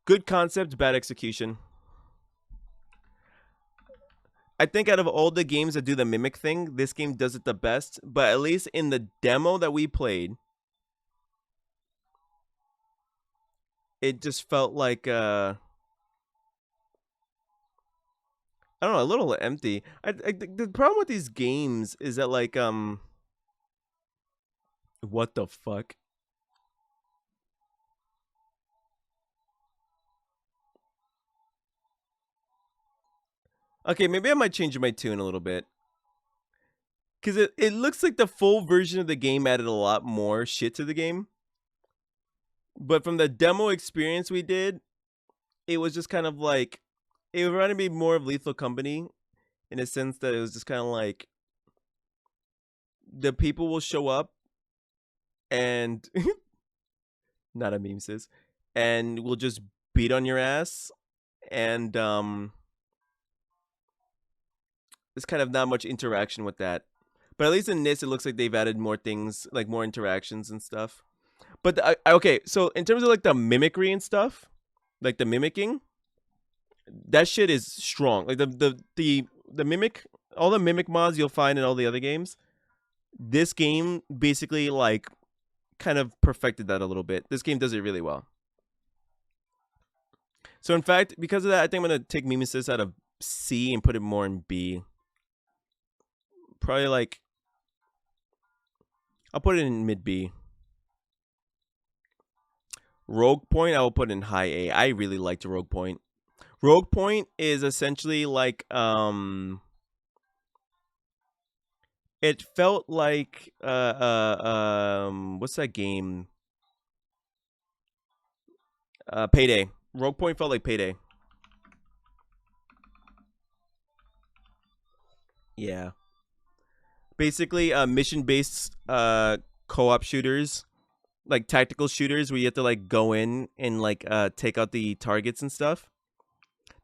good concept, bad execution. I think out of all the games that do the mimic thing, this game does it the best. But at least in the demo that we played, it just felt like I don't know, a little empty. The problem with these games is that like what the fuck? Okay, maybe I might change my tune a little bit. Because it looks like the full version of the game added a lot more shit to the game. But from the demo experience we did, it was just kind of like, it reminded me more of Lethal Company in a sense that it was just kind of like, the people will show up and, not a meme sis, and will just beat on your ass. And there's kind of not much interaction with that. But at least in this, it looks like they've added more things, like more interactions and stuff. But okay, so in terms of like the mimicry and stuff, like the mimicking, that shit is strong. Like the mimic, all the mimic mods you'll find in all the other games. This game basically like kind of perfected that a little bit. This game does it really well. So in fact, because of that, I think I'm gonna take Mimesis out of C and put it more in B. Probably like, I'll put it in mid B. Rogue Point, I will put in high A. I really liked Rogue Point. Rogue Point is essentially like it felt like what's that game? Payday. Rogue Point felt like Payday. Yeah. Basically mission based co-op shooters, like tactical shooters where you have to like go in and like take out the targets and stuff.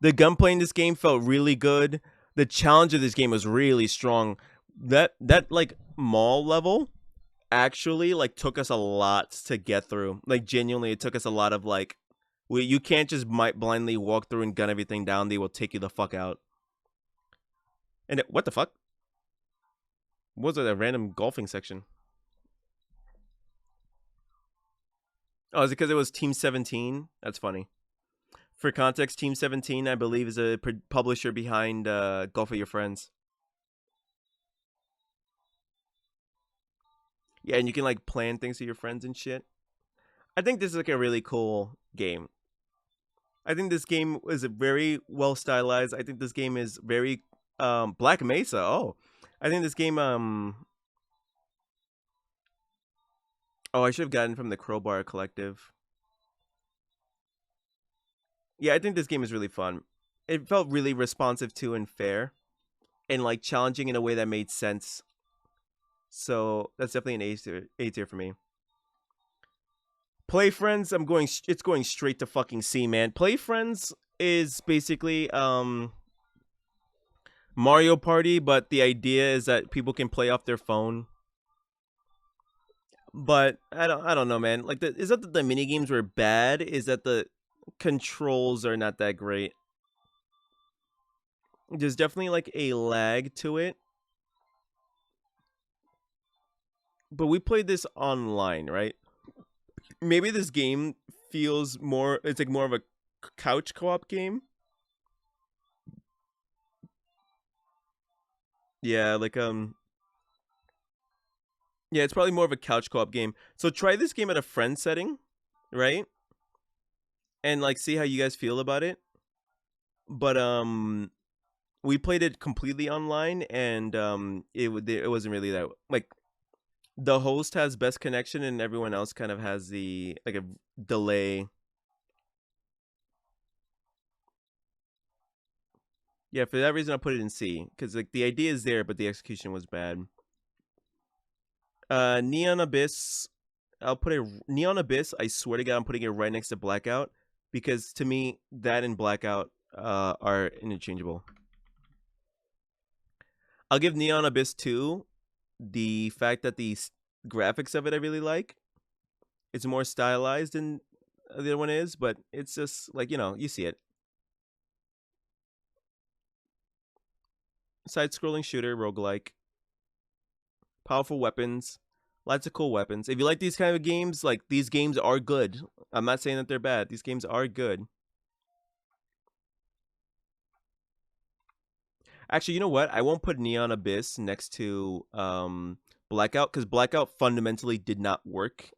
The gunplay in this game felt really good. The challenge of this game was really strong. That like mall level actually like took us a lot to get through. Like genuinely, it took us a lot of like, you can't just blindly walk through and gun everything down. They will take you the fuck out. And what the fuck? What was it, a random golfing section? Oh, is it because it was Team 17? That's funny. For context, Team 17, I believe, is a publisher behind Golf with Your Friends. Yeah, and you can like plan things with your friends and shit. I think this is like a really cool game. I think this game is very well stylized. I think this game is very Black Mesa. Oh, I think this game oh, I should have gotten from the Crowbar Collective. Yeah, I think this game is really fun. It felt really responsive to and fair, and like challenging in a way that made sense. So that's definitely an A tier for me. Play Friends, it's going straight to fucking C, man. Play Friends is basically Mario Party, but the idea is that people can play off their phone. But I don't know, man. Like, is that the mini games were bad? Is that the controls are not that great? There's definitely like a lag to it. But we played this online, right? Maybe this game feels more, it's like more of a couch co-op game. Yeah, like yeah, it's probably more of a couch co-op game. So try this game at a friend setting, right? And like see how you guys feel about it. But we played it completely online, and it wasn't really that, like, the host has best connection and everyone else kind of has the like a delay. Yeah, for that reason I put it in C, because like the idea is there but the execution was bad. Neon Abyss, I'll put a Neon Abyss, I swear to God I'm putting it right next to Blackout, because to me that and Blackout are interchangeable. I'll give Neon Abyss 2 the fact that the graphics of it I really like. It's more stylized than the other one is, but it's just like, you see it. Side-scrolling shooter, roguelike. Powerful weapons. Lots of cool weapons. If you like these kind of games, like these games are good. I'm not saying that they're bad. These games are good. Actually, you know what? I won't put Neon Abyss next to Blackout because Blackout fundamentally did not work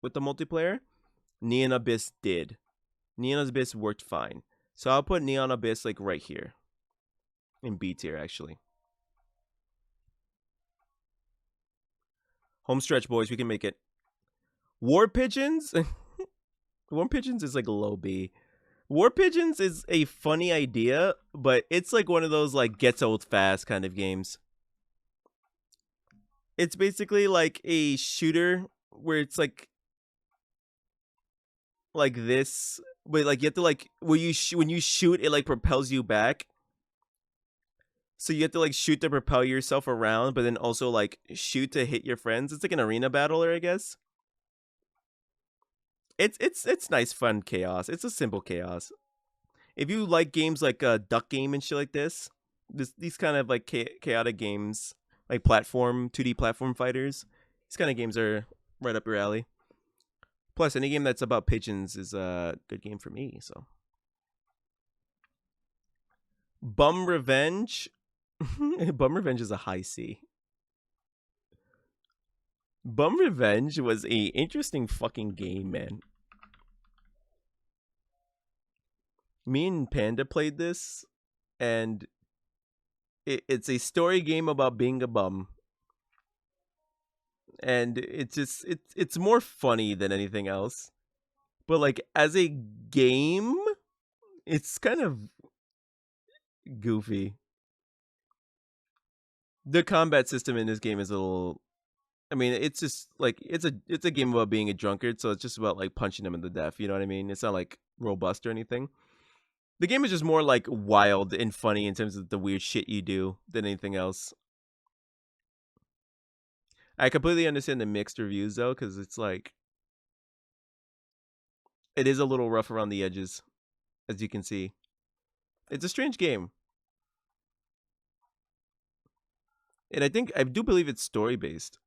with the multiplayer. Neon Abyss did. Neon Abyss worked fine. So I'll put Neon Abyss like right here. In B tier, actually. Home stretch, boys. We can make it. War Pigeons? War Pigeons is like low B. War Pigeons is a funny idea, but it's like one of those like gets old fast kind of games. It's basically like a shooter where it's like this, but like you have to like when you shoot it like propels you back. So you have to like shoot to propel yourself around, but then also like shoot to hit your friends. It's like an arena battler, I guess. It's nice, fun chaos. It's a simple chaos. If you like games like Duck Game and shit like these kind of like chaotic games, like 2D platform fighters, these kind of games are right up your alley. Plus, any game that's about pigeons is a good game for me. So, Bum Revenge, Bum Revenge is a high C. Bum Revenge was a interesting fucking game, man. Me and Panda played this, and it's a story game about being a bum, and it's more funny than anything else. But like as a game, it's kind of goofy. The combat system in this game is a little. I mean, it's just like it's a game about being a drunkard, so it's just about like punching them in the death. You know what I mean? It's not like robust or anything. The game is just more like wild and funny in terms of the weird shit you do than anything else. I completely understand the mixed reviews though, because it's like it is a little rough around the edges, as you can see. It's a strange game, and I do believe it's story based.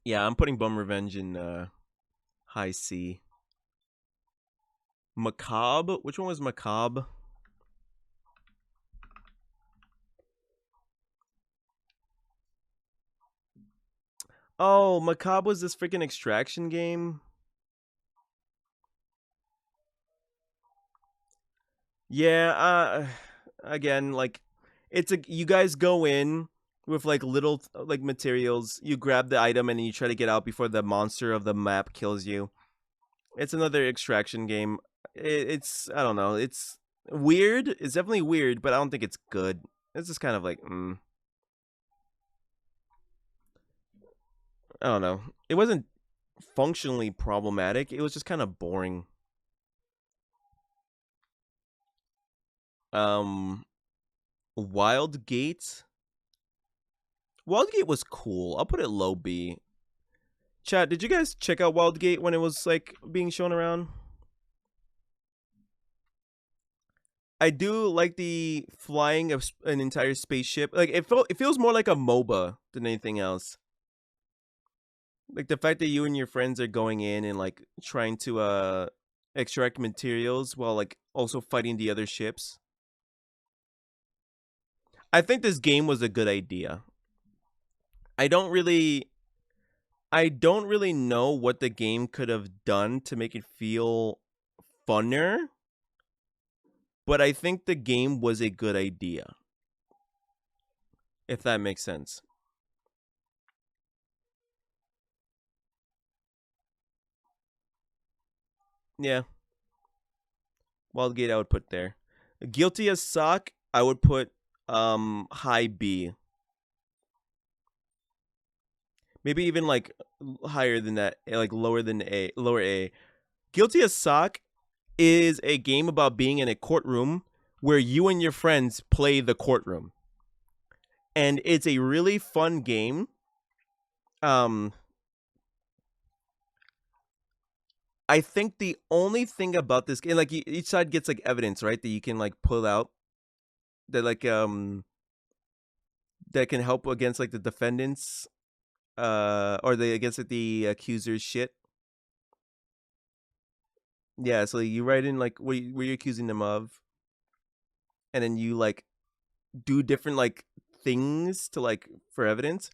Yeah, I'm putting Bum Revenge in high C. Macabre? Which one was Macabre? Oh, Macabre was this freaking extraction game. Yeah, again, like it's a you guys go in with like little like materials, you grab the item and you try to get out before the monster of the map kills you. It's another extraction game. It's I don't know, it's weird. It's definitely weird, but I don't think it's good. It's just kind of like I don't know. It wasn't functionally problematic. It was just kind of boring. Um Wildgate. Wildgate was cool. I'll put it low B. Chat, did you guys check out Wildgate when it was like being shown around? I do like the flying of an entire spaceship. Like it feels more like a MOBA than anything else. Like the fact that you and your friends are going in and like trying to extract materials while like also fighting the other ships. I think this game was a good idea. I don't really know what the game could have done to make it feel funner, but I think the game was a good idea. If that makes sense. Yeah. Wildgate I would put there. Guilty as Sock, I would put high B. Maybe even like higher than that, like lower than A, lower A. Guilty as Sock is a game about being in a courtroom where you and your friends play the courtroom. And it's a really fun game. I think the only thing about this game, like each side gets like evidence, right, that you can like pull out. that like that can help against like the defendants or the against like, the accusers shit. Yeah, so you write in like what you're accusing them of, and then you like do different like things to like for evidence.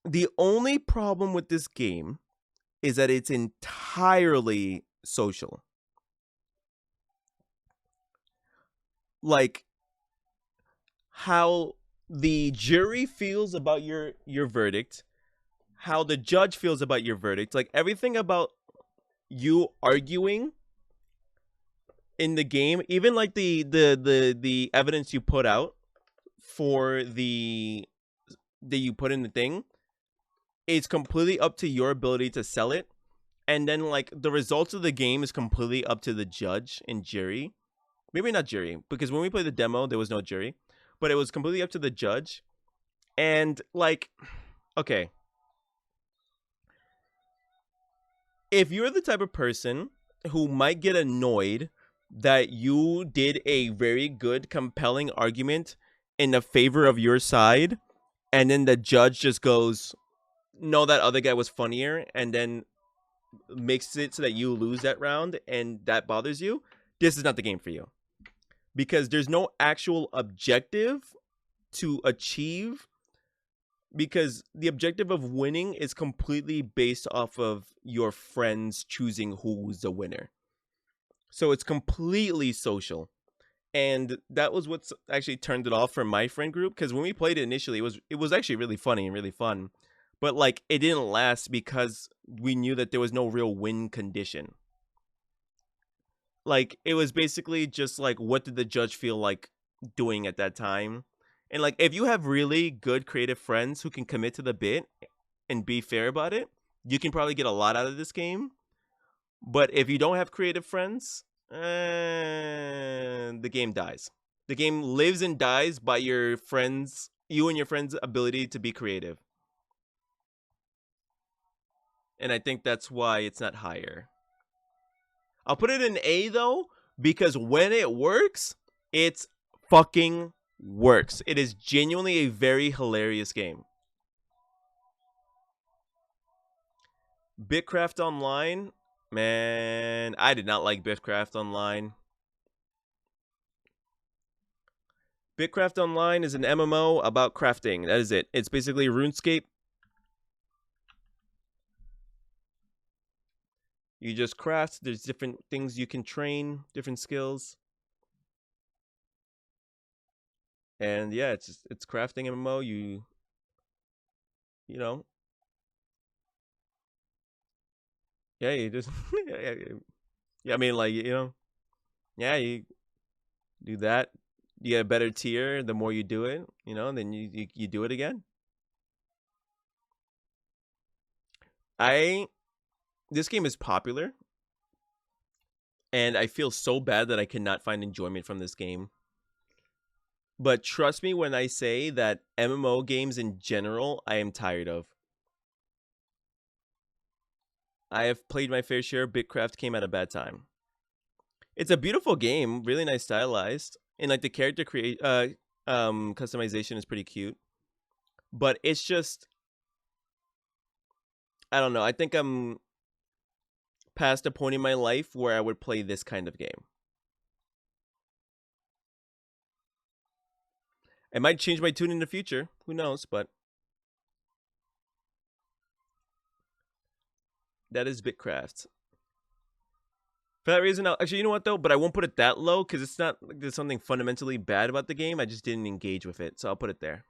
The only problem with this game is that it's entirely social. Like how the jury feels about your verdict, how the judge feels about your verdict, like everything about you arguing in the game, even like the evidence you put out for the that you put in the thing, it's completely up to your ability to sell it. And then like the results of the game is completely up to the judge and jury. Maybe not jury, because when we played the demo, there was no jury, but it was completely up to the judge. And like, okay, if you're the type of person who might get annoyed that you did a very good, compelling argument in the favor of your side, and then the judge just goes, no, that other guy was funnier, and then makes it so that you lose that round, and that bothers you, this is not the game for you. Because there's no actual objective to achieve, because the objective of winning is completely based off of your friends choosing who's the winner. So it's completely social. And that was what's actually turned it off for my friend group, because when we played it initially, it was actually really funny and really fun. But like it didn't last because we knew that there was no real win condition. Like it was basically just like what did the judge feel like doing at that time. And like if you have really good creative friends who can commit to the bit and be fair about it, you can probably get a lot out of this game. But if you don't have creative friends, the game dies. The game lives and dies by your friends, you and your friends' ability to be creative. And I think that's why it's not higher. I'll put it in A though, because when it works, it's fucking works. It is genuinely a very hilarious game. Bitcraft Online, man, I did not like Bitcraft Online. Bitcraft Online is an MMO about crafting. That is it. It's basically RuneScape. You just craft. There's different things you can train, different skills. And yeah, it's crafting MMO. You know, yeah, you just yeah, I mean like, yeah, you do that. You get a better tier the more you do it, and then you do it again. I This game is popular, and I feel so bad that I cannot find enjoyment from this game. But trust me when I say that MMO games in general, I am tired of. I have played my fair share. Bitcraft came at a bad time. It's a beautiful game, really nice stylized, and like the character customization is pretty cute. But it's just, I don't know. I think I'm past a point in my life where I would play this kind of game. I might change my tune in the future. Who knows? But that is Bitcraft. For that reason, actually, you know what though? But I won't put it that low because it's not like there's something fundamentally bad about the game. I just didn't engage with it, so I'll put it there.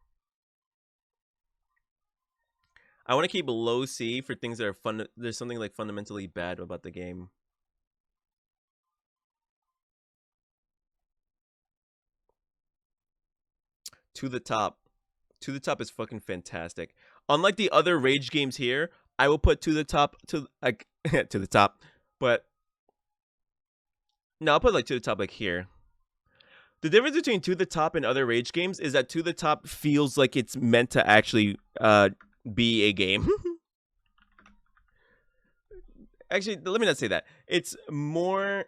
I want to keep low C for things that are fun. There's something like fundamentally bad about the game. To the top. To the top is fucking fantastic. Unlike the other Rage games here, I will put to the top to like to the top. But no, I'll put like to the top like here. The difference between To the Top and other Rage games is that To the Top feels like it's meant to actually be a game. Actually, let me not say that. It's more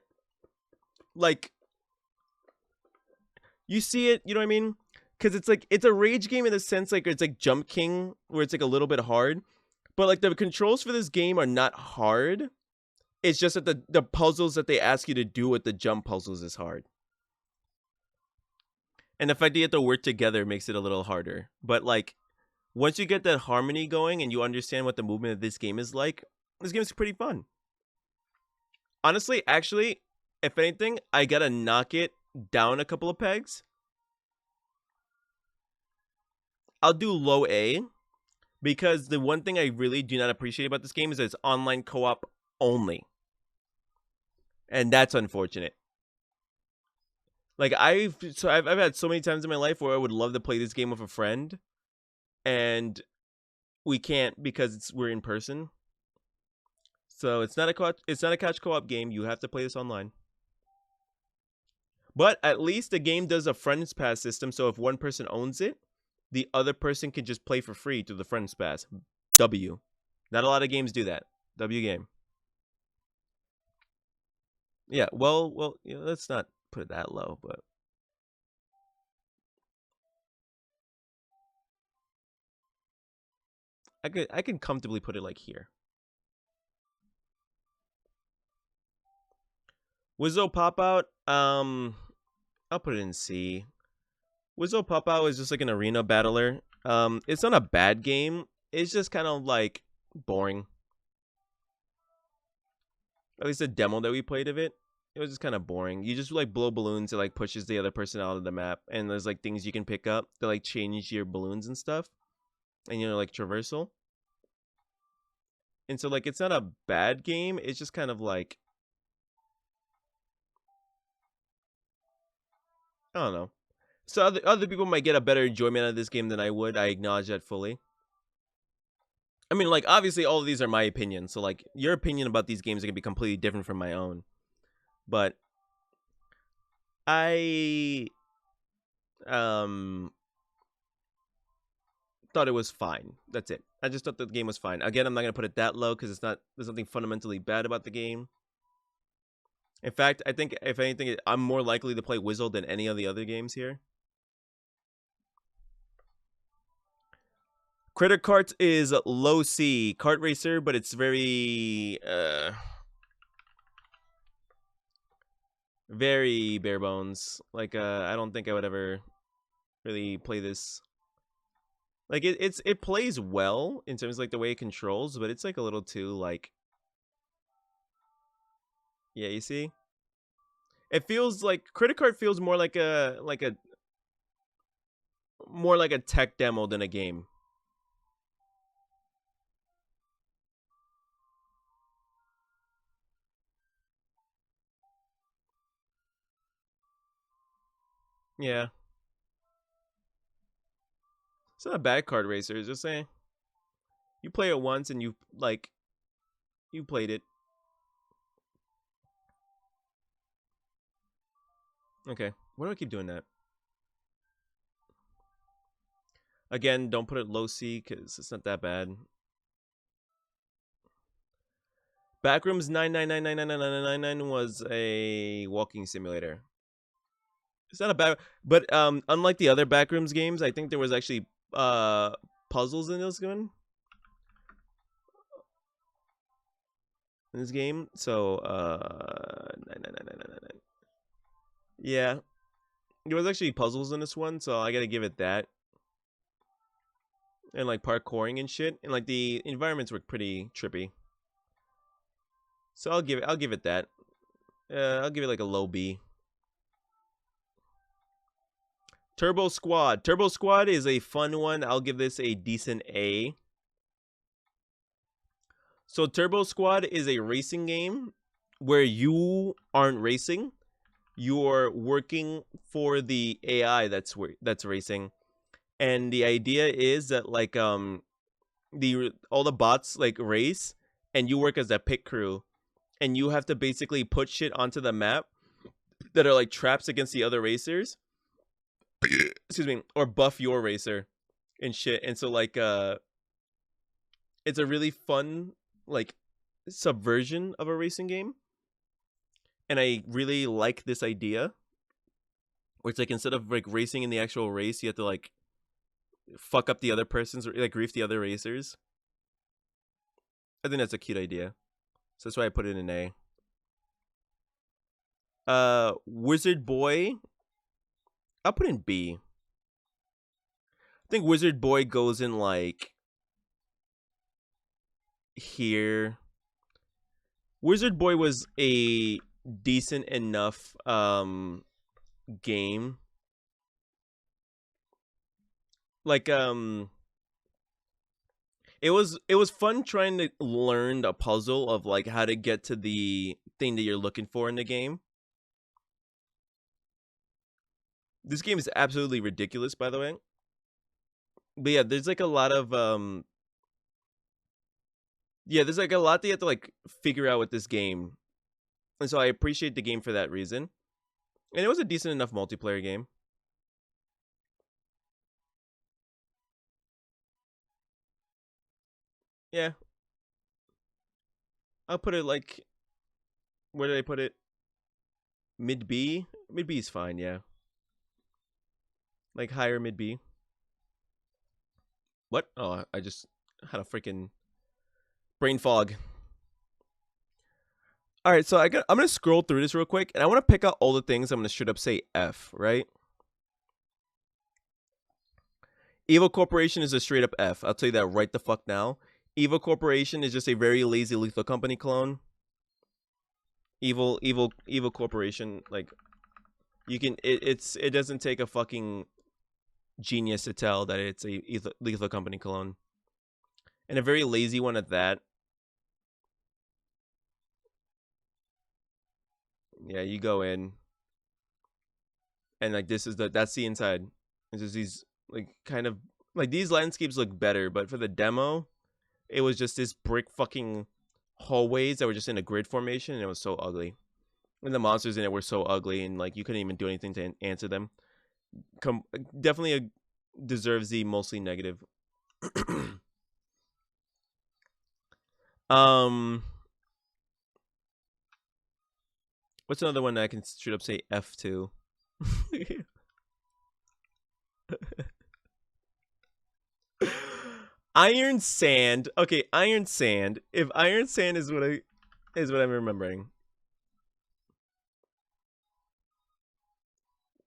like You see it, you know what I mean? Because it's like it's a rage game in the sense like it's like Jump King, where it's like a little bit hard, but like the controls for this game are not hard. It's just that the puzzles that they ask you to do with the jump puzzles is hard, and the fact that you have to work together makes it a little harder. But like once you get that harmony going and you understand what the movement of this game is like, this game is pretty fun. Honestly, actually, if anything, I gotta knock it down a couple of pegs. I'll do low A, because the one thing I really do not appreciate about this game is that it's online co-op only. And that's unfortunate. Like I've had so many times in my life where I would love to play this game with a friend, and we can't because we're in person. So it's not a couch co-op game. You have to play this online. But at least the game does a friends pass system, so if one person owns it, the other person can just play for free through the friends pass. W. Not a lot of games do that. W game. Yeah, well, let's not put it that low, but I can comfortably put it like here. Wizzo Pop Out, I'll put it in C. Wizzo Pop Out is just like an arena battler. It's not a bad game. It's just kind of like boring. At least the demo that we played of it, it was just kind of boring. You just like blow balloons, it like pushes the other person out of the map, and there's like things you can pick up to like change your balloons and stuff, and like traversal. And so like it's not a bad game. It's just kind of like, I don't know. So other people might get a better enjoyment out of this game than I would. I acknowledge that fully. I mean, like obviously all of these are my opinions. So like your opinion about these games are gonna be completely different from my own. But I um thought it was fine. That's it. I just thought the game was fine. Again, I'm not gonna put it that low because there's nothing fundamentally bad about the game. In fact, I think if anything, I'm more likely to play Wizzle than any of the other games here. Critter Kart is low C. Kart Racer, but it's very very bare bones. Like I don't think I would ever really play this. Like it plays well in terms of like the way it controls, but it's like a little too like, yeah, you see? It feels like Critter Kart feels more like a more like a tech demo than a game. Yeah. It's not a bad kart racer, it's just saying you play it once and you played it. Okay. Why do I keep doing that? Again, don't put it low C because it's not that bad. Backrooms 9999999 was a walking simulator. It's not a bad, but unlike the other Backrooms games, I think there was actually puzzles in this one. In this game, so 9999999. Yeah, there was actually puzzles in this one, so I gotta give it that. And like parkouring and shit, and like the environments were pretty trippy. So I'll give it that. I'll give it like a low B. Turbo Squad. Turbo Squad is a fun one. I'll give this a decent A. So Turbo Squad is a racing game where you aren't racing. You're working for the AI that's racing. And the idea is that like all the bots like race and you work as a pit crew, and you have to basically put shit onto the map that are like traps against the other racers. Excuse me, or buff your racer and shit. And so like it's a really fun like subversion of a racing game, and I really like this idea. where it's like instead of like racing in the actual race, you have to like fuck up the other person's, like grief the other racers. I think that's a cute idea. So that's why I put it in A. Wizard Boy, I'll put in B. I think Wizard Boy goes in like here. Wizard Boy was a decent enough game. Like it was fun trying to learn the puzzle of like how to get to the thing that you're looking for in the game. This game is absolutely ridiculous, by the way. But yeah, there's like a lot of there's like a lot that you have to like figure out with this game. And so I appreciate the game for that reason. And it was a decent enough multiplayer game. Yeah. I'll put it like, where did I put it? Mid B? Mid B is fine, yeah. Like higher mid B. What? Oh, I just had a freaking brain fog. All right, so I'm gonna scroll through this real quick, and I want to pick out all the things I'm gonna straight up say F, right? Evil Corporation is a straight up F. I'll tell you that right the fuck now. Evil Corporation is just a very lazy Lethal Company clone. Evil Corporation, like you can it doesn't take a fucking genius to tell that it's a Lethal Company clone, and a very lazy one at that. Yeah, you go in, and like that's the inside. It's just these like kind of like these landscapes look better, but for the demo, it was just this brick fucking hallways that were just in a grid formation, and it was so ugly. And the monsters in it were so ugly, and like you couldn't even do anything to answer them. Definitely deserves the mostly negative. What's another one that I can straight up say F to? Iron Sand. Okay, Iron Sand. If Iron Sand is what I'm remembering.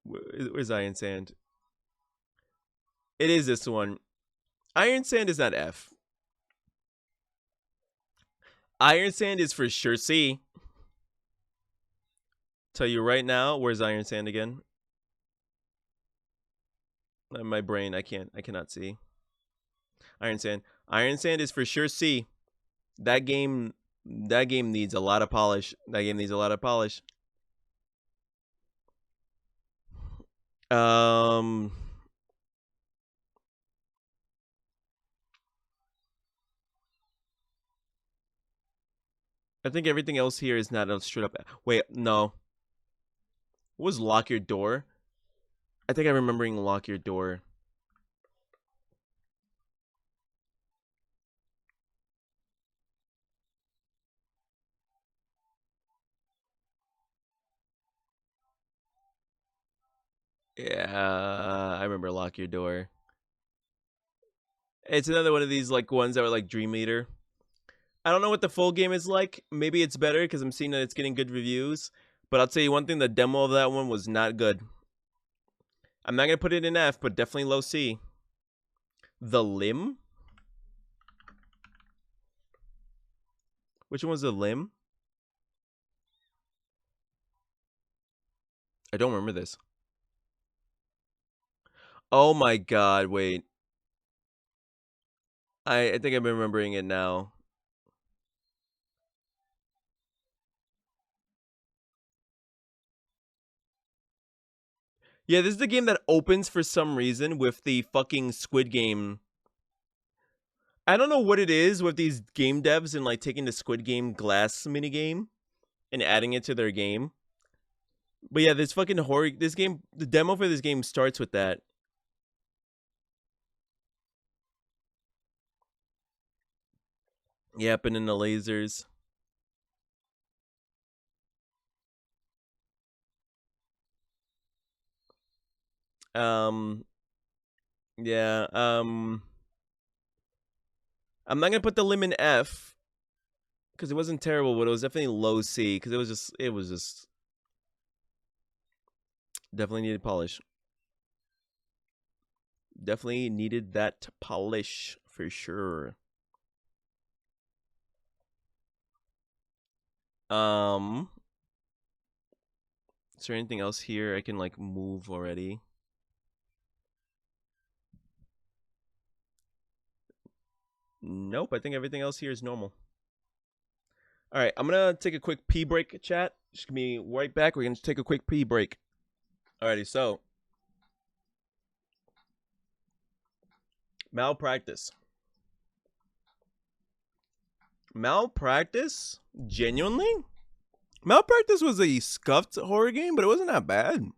Where's Iron Sand? It is this one. Iron Sand is not F. Iron Sand is for sure C. Tell you right now, where's Iron Sand again? My brain, I cannot see. Iron Sand. Iron Sand is for sure C. That game needs a lot of polish. That game needs a lot of polish. I think everything else here is not a straight up. Wait, no. What was Lock Your Door? I think I'm remembering Lock Your Door. Yeah, I remember Lock Your Door. It's another one of these like ones that were like Dream Eater. I don't know what the full game is like. Maybe it's better because I'm seeing that it's getting good reviews. But I'll tell you one thing: the demo of that one was not good. I'm not gonna put it in F, but definitely low C. The Limb. Which one was The Limb? I don't remember this. Oh my god! Wait. I think I'm remembering it now. Yeah, this is the game that opens for some reason with the fucking Squid Game. I don't know what it is with these game devs and like taking the Squid Game glass minigame and adding it to their game. But yeah, this fucking horror. This game, the demo for this game starts with that. Yep, and then the lasers. Um, yeah. I'm not gonna put the limb in F because it wasn't terrible, but it was definitely low C because it was just definitely needed polish. Definitely needed that polish for sure. Is there anything else here I can like move already? Nope, I think everything else here is normal. All right, I'm gonna take a quick pee break, chat. Just give me right back. We're gonna take a quick pee break. Alrighty, so malpractice. Malpractice? Genuinely? Malpractice was a scuffed horror game, but it wasn't that bad.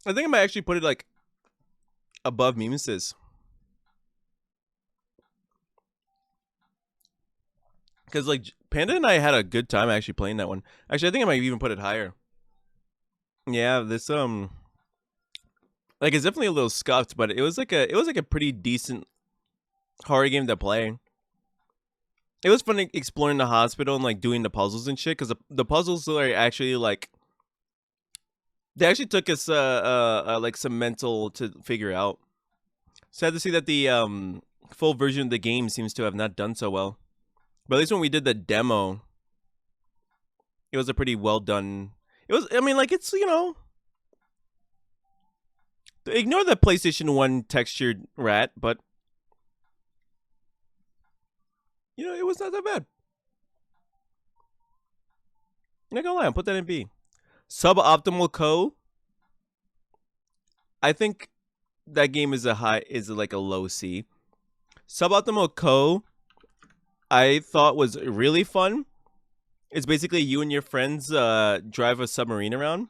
I think I might actually put it like above Mimesis. Because like Panda and I had a good time actually playing that one. Actually, I think I might even put it higher. Yeah, this like it's definitely a little scuffed, but it was like a pretty decent horror game to play. It was fun exploring the hospital and like doing the puzzles and shit because the puzzles are actually like they actually took us like some mental to figure out. Sad to see that the full version of the game seems to have not done so well. But at least when we did the demo, it was a pretty well done. It was, I mean, like it's ignore the PlayStation 1 textured rat, but it was not that bad. I'm not gonna lie, I'll put that in B. Suboptimal Co. I think that game is like a low C. Suboptimal Co. I thought was really fun. It's basically you and your friends drive a submarine around.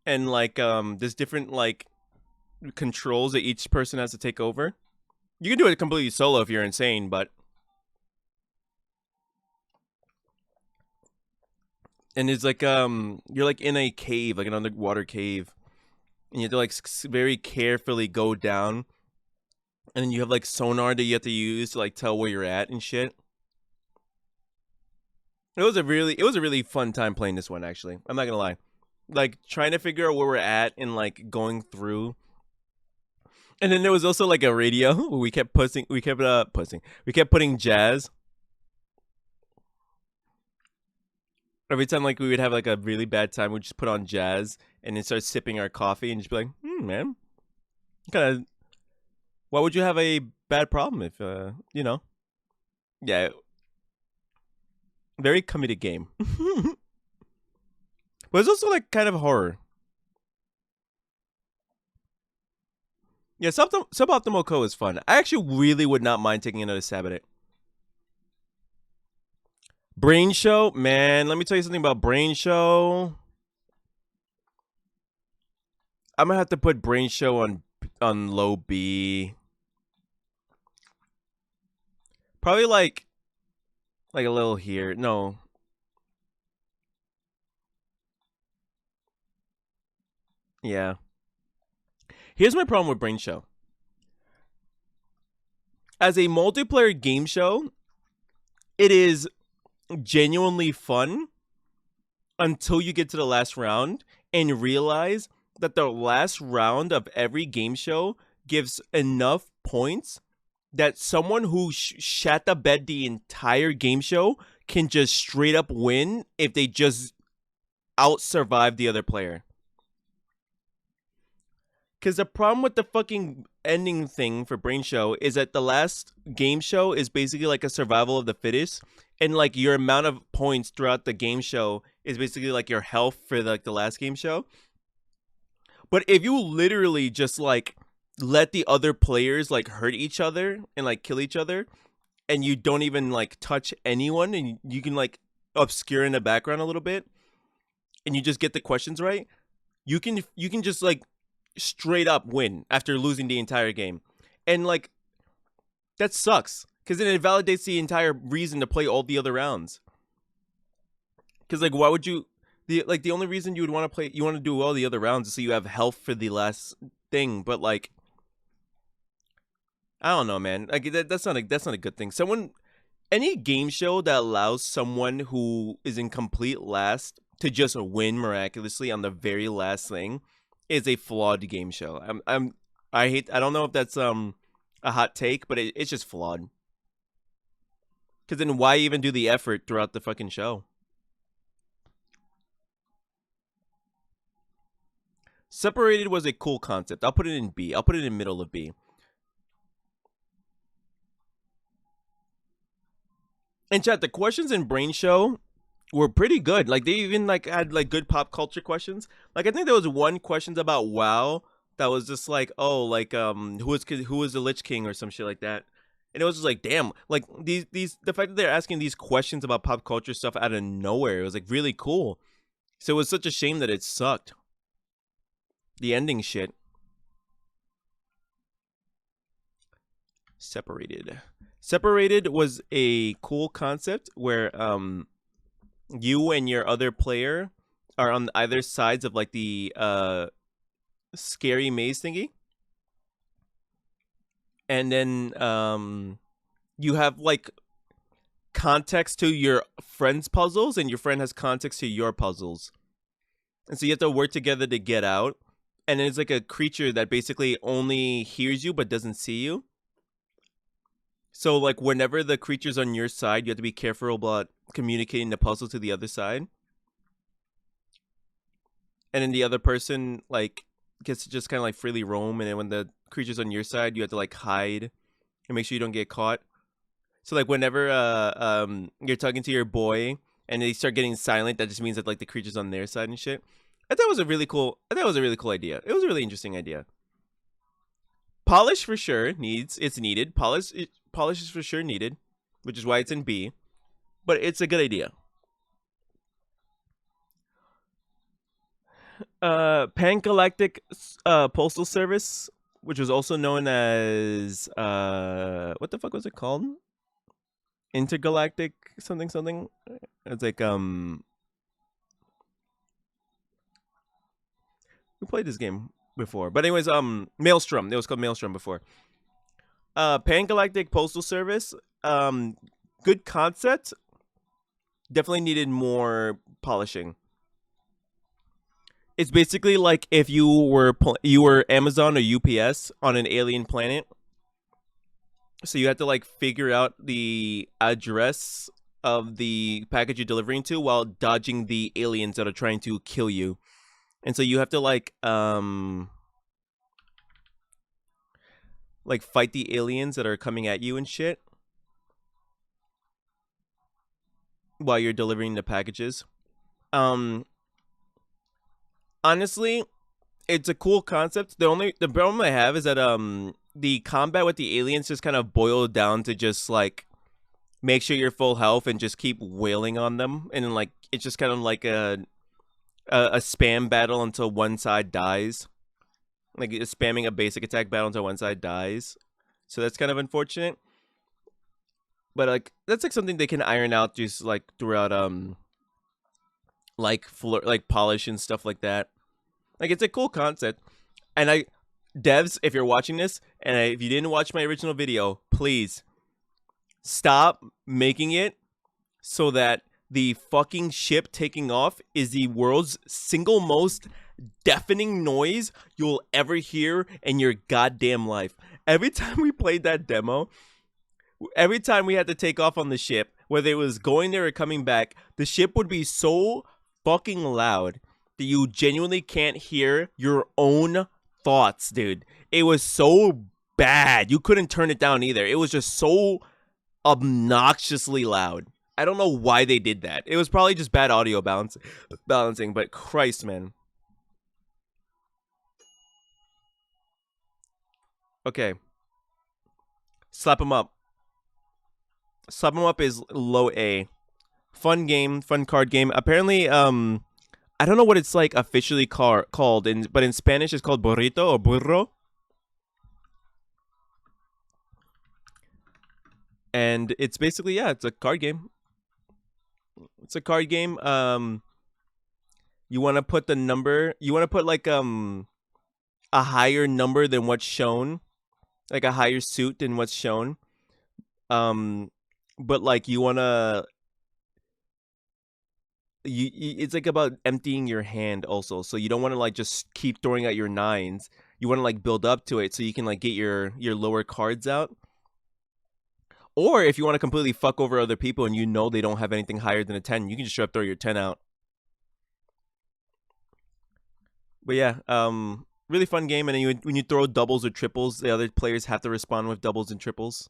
And like there's different like controls that each person has to take over. You can do it completely solo if you're insane, but and it's like you're like in a cave, like an underwater cave, and you have to like very carefully go down, and then you have like sonar that you have to use to like tell where you're at and shit. It was a really fun time playing this one. Actually, I'm not gonna lie, like trying to figure out where we're at and like going through. And then there was also like a radio where we kept putting jazz. Every time like we would have like a really bad time, we'd just put on jazz and then start sipping our coffee and just be like, man, kind of. Why would you have a bad problem if Yeah, very comedic game. But it's also like kind of horror. Yeah, Suboptimal Co is fun. I actually really would not mind taking another stab at it. Brain Show, man. Let me tell you something about Brain Show. I'm gonna have to put Brain Show on low B. Probably like a little here. No. Yeah. Here's my problem with Brain Show. As a multiplayer game show, it is genuinely fun until you get to the last round and realize that the last round of every game show gives enough points that someone who shat the bed the entire game show can just straight up win if they just out survive the other player. Because the problem with the fucking ending thing for Brain Show is that the last game show is basically like a survival of the fittest, and like your amount of points throughout the game show is basically like your health for like the last game show. But if you literally just like let the other players like hurt each other and like kill each other, and you don't even like touch anyone, and you can like obscure in the background a little bit, and you just get the questions right, you can just like straight up win after losing the entire game. And like that sucks because then it validates the entire reason to play all the other rounds. Because like, why would you? The only reason you would want to play, you want to do all the other rounds is so you have health for the last thing. But like, I don't know, man. Like that's not a good thing. Any game show that allows someone who is in complete last to just win miraculously on the very last thing is a flawed game show. I don't know if that's a hot take, but it's just flawed. Because then why even do the effort throughout the fucking show? Separated was a cool concept. I'll put it in B. I'll put it in middle of B. And chat, the questions in Brain Show were pretty good. Like they even like had like good pop culture questions. Like I think there was one questions about WoW that was just like, oh, like who was the Lich King or some shit like that. And it was just like, damn, like these the fact that they're asking these questions about pop culture stuff out of nowhere, it was like really cool. So it was such a shame that it sucked. The ending shit. Separated was a cool concept where you and your other player are on either sides of like the scary maze thingy. And then you have like context to your friend's puzzles and your friend has context to your puzzles. And so you have to work together to get out. And it's like a creature that basically only hears you but doesn't see you. So like whenever the creature's on your side, you have to be careful about communicating the puzzle to the other side. And then the other person like gets to just kind of like freely roam, and then when the creature's on your side, you have to like hide and make sure you don't get caught. So like whenever you're talking to your boy and they start getting silent, that just means that like the creature's on their side and shit. I thought it was a really cool idea. It was a really interesting idea. Polish for sure it's needed. Polish is for sure needed, which is why it's in B. But it's a good idea. Pan Galactic Postal Service, which was also known as what the fuck was it called? Intergalactic something something. It's like we played this game before, but anyways, Maelstrom. It was called Maelstrom before. Pan Galactic Postal Service, good concept. Definitely needed more polishing. It's basically like if you were Amazon or UPS on an alien planet. So you have to like figure out the address of the package you're delivering to while dodging the aliens that are trying to kill you. And so you have to like fight the aliens that are coming at you and shit while you're delivering the packages. Honestly, it's a cool concept. The problem I have is that the combat with the aliens just kind of boiled down to just like make sure you're full health and just keep wailing on them, and then like it's just kind of like a spam battle until one side dies. Like it's spamming a basic attack battle until one side dies. So that's kind of unfortunate. But like that's like something they can iron out just like throughout like polish and stuff like that. Like it's a cool concept. And devs, if you're watching this and if you didn't watch my original video, please stop making it so that the fucking ship taking off is the world's single most deafening noise you'll ever hear in your goddamn life. Every time we played that demo, every time we had to take off on the ship, whether it was going there or coming back, the ship would be so fucking loud that you genuinely can't hear your own thoughts, dude. It was so bad. You couldn't turn it down either. It was just so obnoxiously loud. I don't know why they did that. It was probably just bad audio balancing, but Christ, man. Okay. Slap 'em up. Slap 'em up is low A. Fun game, fun card game. Apparently, I don't know what it's like officially called, but in Spanish it's called burrito or burro. And it's basically, yeah, it's a card game. It's a card game. You want to put the number. You want to put like a higher number than what's shown, like a higher suit than what's shown. Um, but like you want to it's like about emptying your hand also, so you don't want to like just keep throwing out your nines. You want to like build up to it so you can like get your lower cards out. Or if you want to completely fuck over other people and you know they don't have anything higher than a 10, you can just straight up throw your 10 out. But yeah, really fun game. And then when you throw doubles or triples, the other players have to respond with doubles and triples.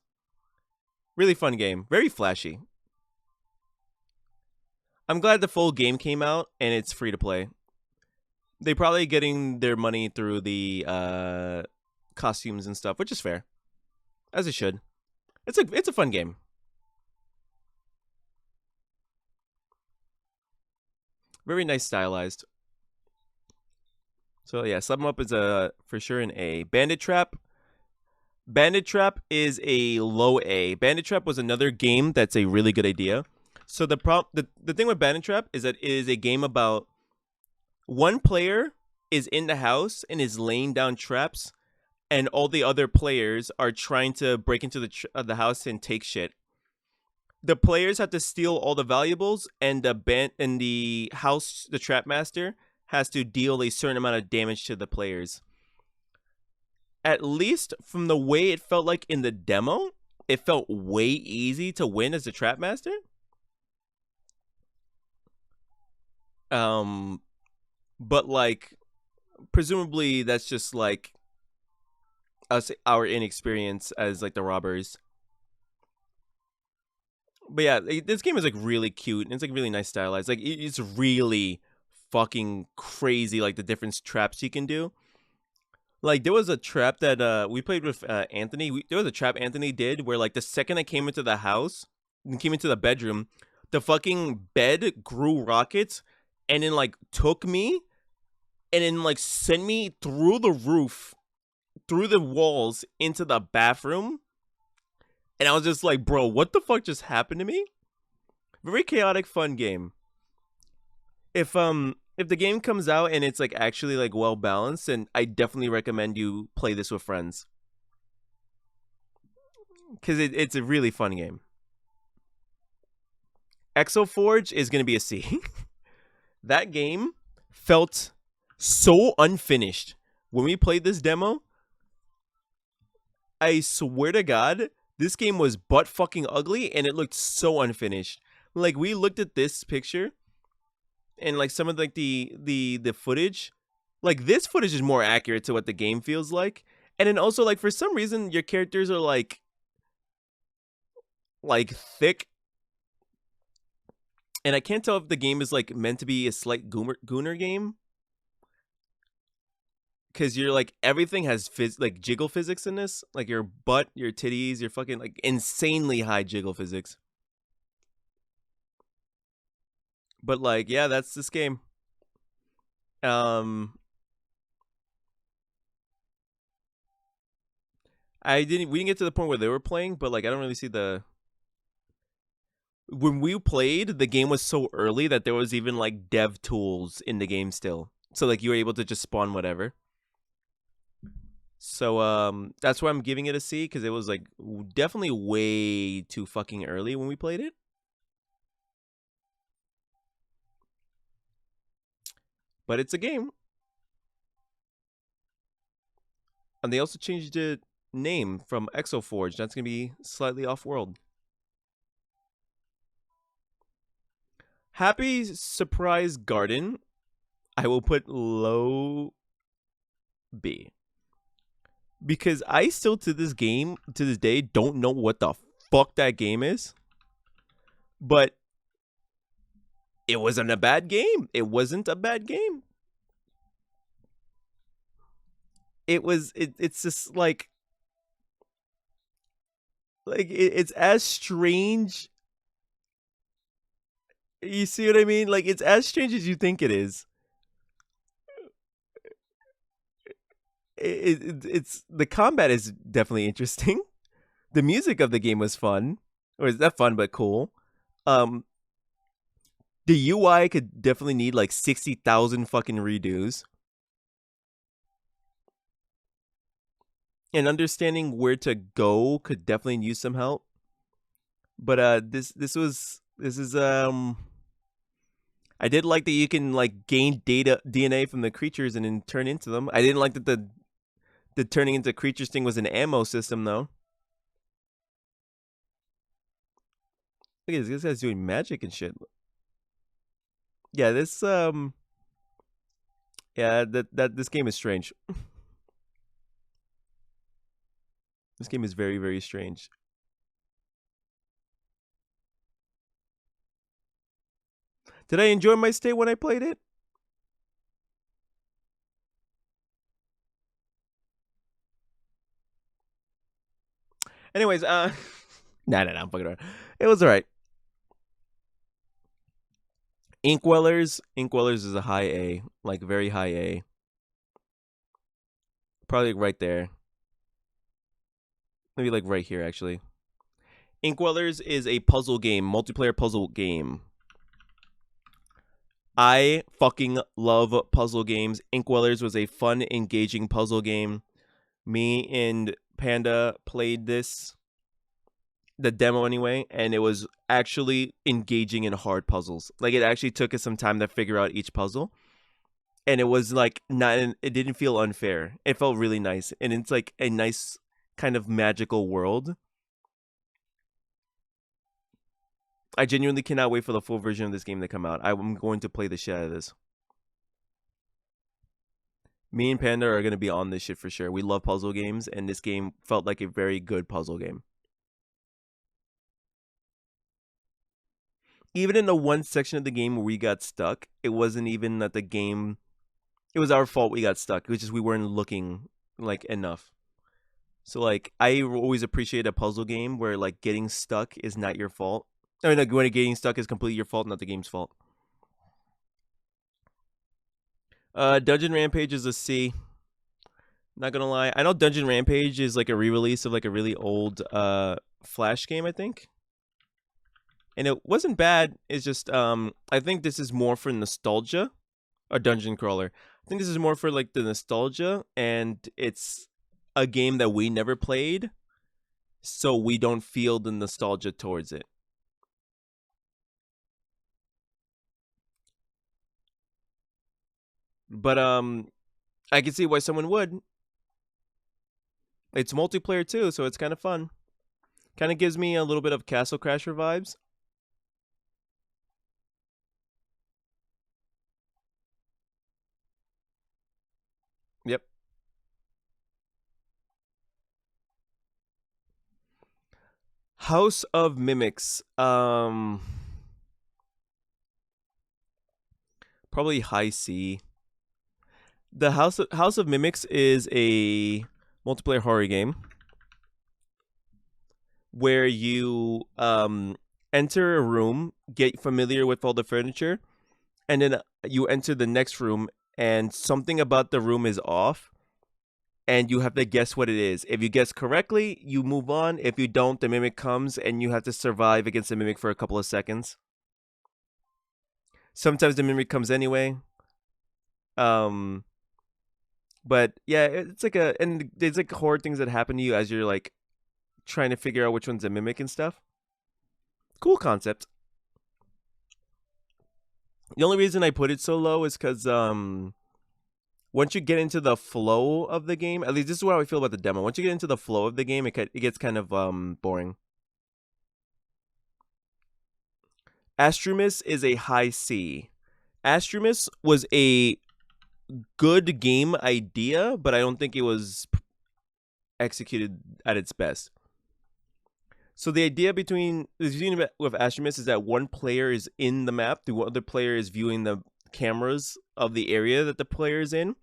Really fun game, very flashy. I'm glad the full game came out and it's free to play. They probably getting their money through the costumes and stuff, which is fair, as it should. It's a fun game. Very nice stylized. So yeah, Sum Up is a for sure an A. Bandit Trap. Bandit Trap is a low A. Bandit Trap was another game that's a really good idea. So the thing with Bandit Trap is that it is a game about one player is in the house and is laying down traps, and all the other players are trying to break into the house and take shit. The players have to steal all the valuables, and the house, the trap master has to deal a certain amount of damage to the players. At least from the way it felt like in the demo, it felt way easy to win as a trap master. But like, presumably that's just like our inexperience as like the robbers. But yeah, this game is like really cute and it's like really nice stylized. Like it's really fucking crazy, like the different traps you can do. Like there was a trap that we played with Anthony. There was a trap Anthony did where like the second I came into the house, came into the bedroom, the fucking bed grew rockets and then like took me and then like sent me through the roof, through the walls into the bathroom. And I was just like, bro, what the fuck just happened to me? Very chaotic, fun game. If the game comes out and it's like actually like well balanced, then I definitely recommend you play this with friends. Cause it's a really fun game. Exoforge is gonna be a C. That game felt so unfinished. When we played this demo, I swear to God, this game was butt fucking ugly and it looked so unfinished. Like we looked at this picture and like some of like the footage, like this footage is more accurate to what the game feels like. And then also like for some reason your characters are like thick. And I can't tell if the game is like meant to be a slight gooner game. Cause you're like everything has like jiggle physics in this, like your butt, your titties, your fucking like insanely high jiggle physics. But like, yeah, that's this game. We didn't get to the point where they were playing, but like I don't really see the. When we played, the game was so early that there was even like dev tools in the game still, so like you were able to just spawn whatever. So that's why I'm giving it a C, because it was like definitely way too fucking early when we played it. But it's a game. And they also changed the name from Exoforge. That's gonna be slightly off world. Happy Surprise Garden, I will put low B. Because I still to this day don't know what the fuck that game is. But it wasn't a bad game. It wasn't a bad game. It's just like it's as strange. You see what I mean? Like it's as strange as you think it is. It's the combat is definitely interesting. The music of the game was fun, or is that fun but cool? Um, The UI could definitely need like 60,000 fucking redos. And understanding where to go could definitely use some help. But this is I did like that you can like gain data DNA from the creatures and then turn into them. I didn't like that the turning into creatures thing was an ammo system though. Look at this guy's doing magic and shit. Yeah, this game is strange. This game is very, very strange. Did I enjoy my stay when I played it? Anyways, nah, I'm fucking around. It was alright. Inkwellers is a high A, like very high A. Probably right there. Maybe like right here, actually. Inkwellers is a puzzle game, multiplayer puzzle game. I fucking love puzzle games. Inkwellers was a fun, engaging puzzle game. Me and Panda played this, the demo anyway, and it was actually engaging in hard puzzles. Like it actually took us some time to figure out each puzzle. And it was like not it didn't feel unfair. It felt really nice. And it's like a nice kind of magical world. I genuinely cannot wait for the full version of this game to come out. I'm going to play the shit out of this. Me and Panda are going to be on this shit for sure. We love puzzle games, and this game felt like a very good puzzle game. Even in the one section of the game where we got stuck, it wasn't even that the game. It was our fault we got stuck. It was just we weren't looking like enough. So like I always appreciate a puzzle game where like getting stuck is not your fault. I mean, like when getting stuck is completely your fault, not the game's fault. Dungeon Rampage is a C. Not gonna lie, I know Dungeon Rampage is like a re-release of like a really old Flash game, I think. And it wasn't bad. It's just I think this is more for nostalgia. A dungeon crawler. I think this is more for like the nostalgia, and it's a game that we never played, so we don't feel the nostalgia towards it. But I can see why someone would. It's multiplayer too, so it's kind of fun. Kind of gives me a little bit of Castle Crasher vibes. Yep. House of Mimics. Probably high C. The House of Mimics is a multiplayer horror game where you enter a room, get familiar with all the furniture, and then you enter the next room, and something about the room is off, and you have to guess what it is. If you guess correctly, you move on. If you don't, the mimic comes, and you have to survive against the mimic for a couple of seconds. Sometimes the mimic comes anyway. Um, but yeah, it's like and there's like horror things that happen to you as you're like trying to figure out which one's a mimic and stuff. Cool concept. The only reason I put it so low is because once you get into the flow of the game, at least this is how I feel about the demo. Once you get into the flow of the game, it gets kind of boring. Astrumus is a high C. Astrumus was a good game idea, but I don't think it was executed at its best. So the idea with Astrumus is that one player is in the map, the other player is viewing the cameras of the area that the player is in,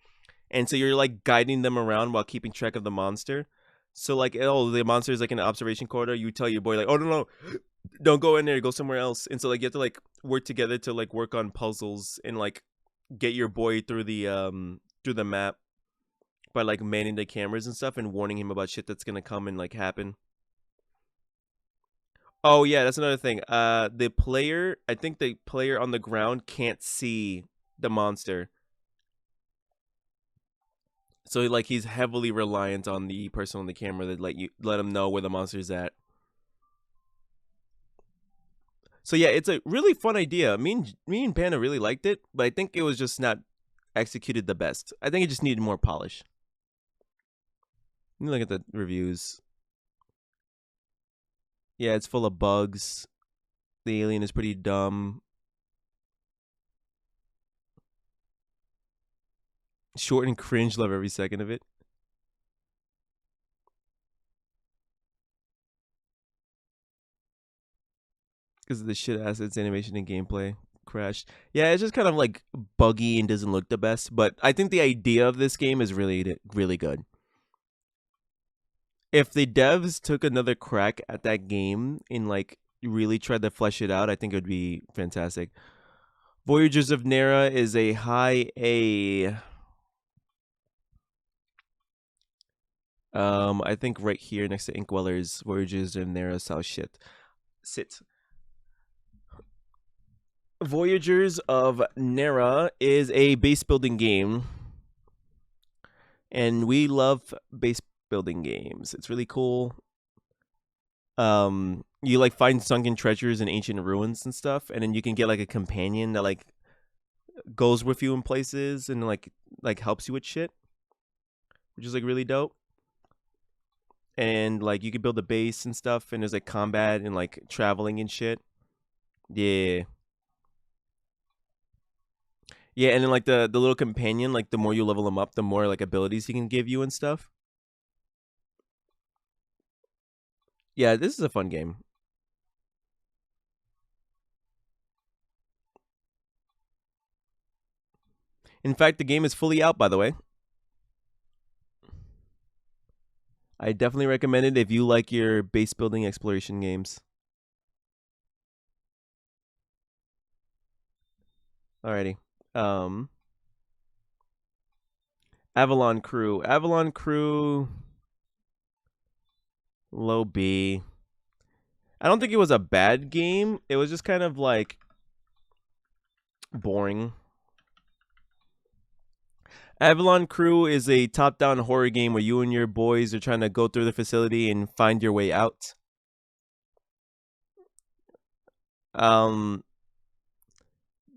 and so you're like guiding them around while keeping track of the monster. So like, oh, the monster is like in an observation corridor. You tell your boy like, oh no, don't go in there, go somewhere else. And so like you have to like work together to like work on puzzles and like get your boy through the map by like manning the cameras and stuff and warning him about shit that's gonna come and like happen. Oh yeah, that's another thing. The player, I think the player on the ground can't see the monster, so like he's heavily reliant on the person on the camera that let him know where the monster's at. So yeah, it's a really fun idea. Me and Panda really liked it, but I think it was just not executed the best. I think it just needed more polish. Let me look at the reviews. Yeah, it's full of bugs. The alien is pretty dumb. Short and cringe. Love every second of it. Because of the shit assets, animation, and gameplay crashed. Yeah, it's just kind of like buggy and doesn't look the best. But I think the idea of this game is really good. If the devs took another crack at that game and like really tried to flesh it out, I think it would be fantastic. Voyagers of Nera is a high A. I think right here next to Inkwellers, Voyagers of Nera South shit. Sit. Voyagers of Nera is a base building game, and we love base building games. It's really cool. You like find sunken treasures and ancient ruins and stuff, and then you can get like a companion that like goes with you in places and like helps you with shit, which is like really dope. And like you can build a base and stuff, and there's like combat and like traveling and shit. Yeah. Yeah, and then like the little companion, like the more you level him up, the more like abilities he can give you and stuff. Yeah, this is a fun game. In fact, the game is fully out, by the way. I definitely recommend it if you like your base building exploration games. Alrighty. Um Avalon Crew. Avalon Crew low B. I don't think it was a bad game. It was just kind of like boring. Avalon Crew is a top-down horror game where you and your boys are trying to go through the facility and find your way out.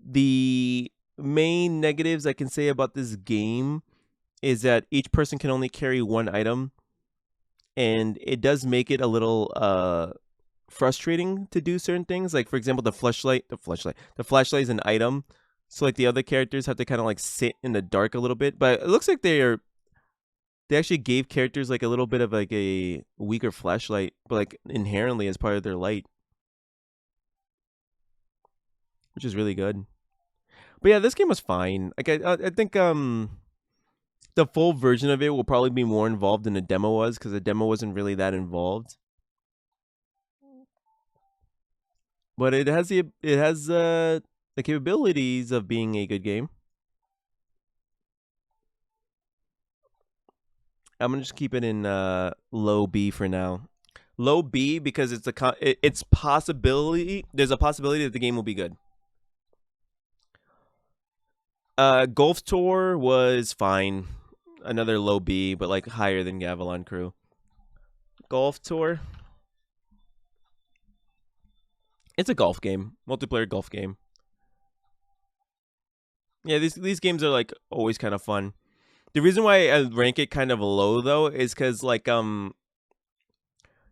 The main negatives I can say about this game is that each person can only carry one item, and it does make it a little frustrating to do certain things. Like for example, the flashlight is an item, so like the other characters have to kind of like sit in the dark a little bit. But it looks like they actually gave characters like a little bit of like a weaker flashlight, but like inherently as part of their light, which is really good. But yeah, this game was fine. Like I think the full version of it will probably be more involved than the demo was, because the demo wasn't really that involved. But it has the capabilities of being a good game. I'm gonna just keep it in low B for now. Low B because it's possibility. There's a possibility that the game will be good. Golf Tour was fine. Another low B, but like higher than Avalon Crew. Golf Tour. It's a golf game, multiplayer golf game. Yeah, these games are like always kind of fun. The reason why I rank it kind of low though is because like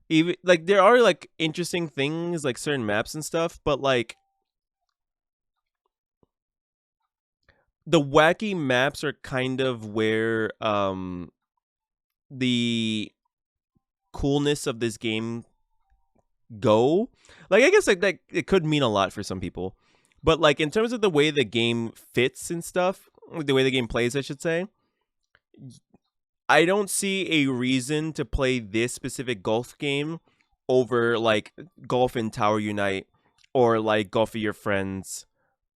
even like there are like interesting things like certain maps and stuff, but like the wacky maps are kind of where the coolness of this game go. Like I guess like that it could mean a lot for some people, but like in terms of the way the game fits and stuff, the way the game plays, I should say, I don't see a reason to play this specific golf game over like Golf in Tower Unite or like Golf with Your Friends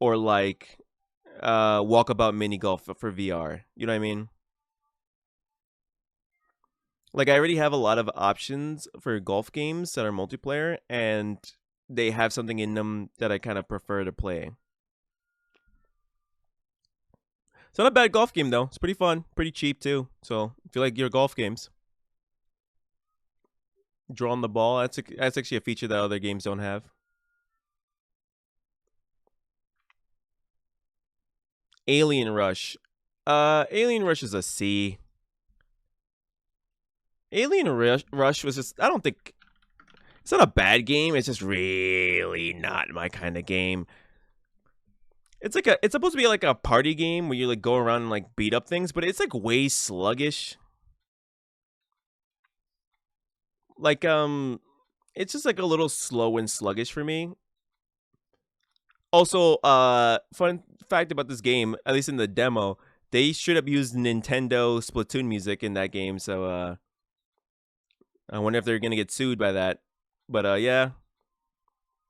or like Walkabout Mini Golf for VR. You know what I mean? Like, I already have a lot of options for golf games that are multiplayer, and they have something in them that I kind of prefer to play. It's not a bad golf game though. It's pretty fun, pretty cheap too. So if you like your golf games, drawing the ball, that's actually a feature that other games don't have. Alien Rush. Alien Rush is a C. Rush was just, I don't think, it's not a bad game. It's just really not my kind of game. It's supposed to be like a party game where you like go around and like beat up things, but it's like way sluggish. Like it's just like a little slow and sluggish for me. Also, fun fact about this game, at least in the demo, they straight up used Nintendo Splatoon music in that game, so I wonder if they're gonna get sued by that. But yeah,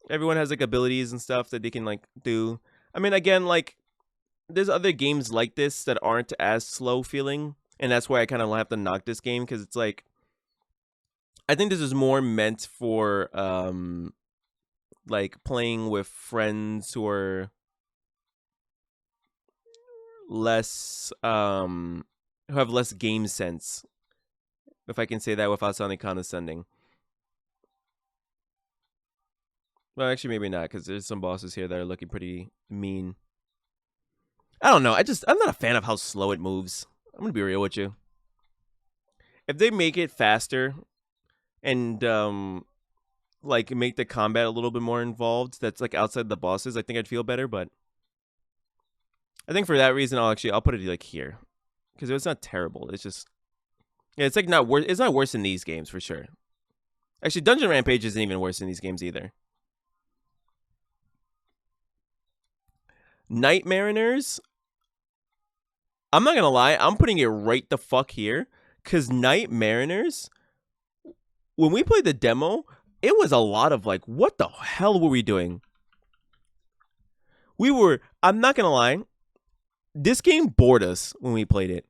everyone has like abilities and stuff that they can like do. I mean, again, like there's other games like this that aren't as slow feeling, and that's why I kind of have to knock this game because it's like I think this is more meant for like playing with friends who are less who have less game sense, if I can say that without sounding condescending. Well, actually, maybe not, because there's some bosses here that are looking pretty mean. I don't know. I'm not a fan of how slow it moves. I'm gonna be real with you. If they make it faster and like make the combat a little bit more involved, that's like outside the bosses, I think I'd feel better. But I think for that reason, I'll put it like here, because it's not terrible. It's just yeah, it's like not worse. It's not worse than these games for sure. Actually, Dungeon Rampage isn't even worse than these games either. Night Mariners. I'm not gonna lie, I'm putting it right the fuck here, cause Night Mariners. When we played the demo, it was a lot of like, what the hell were we doing? I'm not gonna lie, this game bored us when we played it.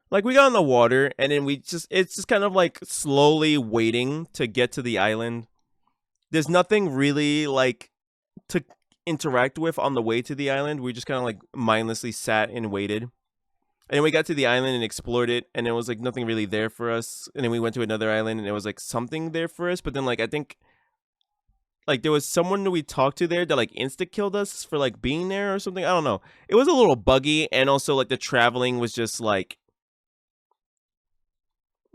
Like we got on the water and then it's just kind of like slowly waiting to get to the island. There's nothing really like to interact with on the way to the island. We just kind of like mindlessly sat and waited. And then we got to the island and explored it, and it was like nothing really there for us. And then we went to another island and it was like something there for us, but then like I think like there was someone that we talked to there that like insta killed us for like being there or something. I don't know. It was a little buggy, and also like the traveling was just like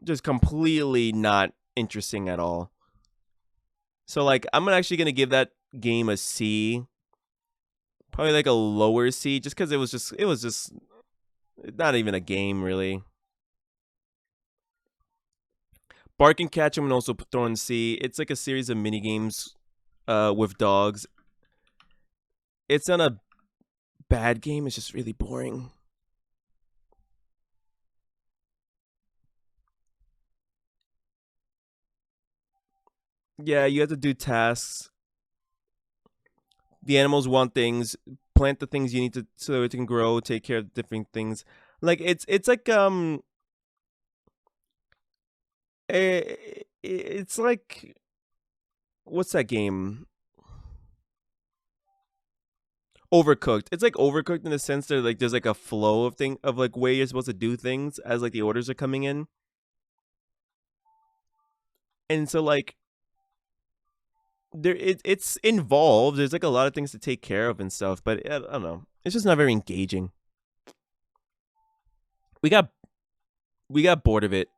just completely not interesting at all. So like I'm actually gonna give that game a C, probably like a lower C, just because it was just not even a game really. Bark and Catch 'em and also throw in C. It's like a series of mini games with dogs. It's not a bad game. It's just really boring. Yeah, you have to do tasks. The animals want things. Plant the things you need to so it can grow. Take care of different things. Like it's like it's like what's that game? Overcooked. It's like Overcooked in the sense that like there's like a flow of thing of like way you're supposed to do things as like the orders are coming in. And so like it's involved. There's like a lot of things to take care of and stuff, but I don't know. It's just not very engaging. We got bored of it.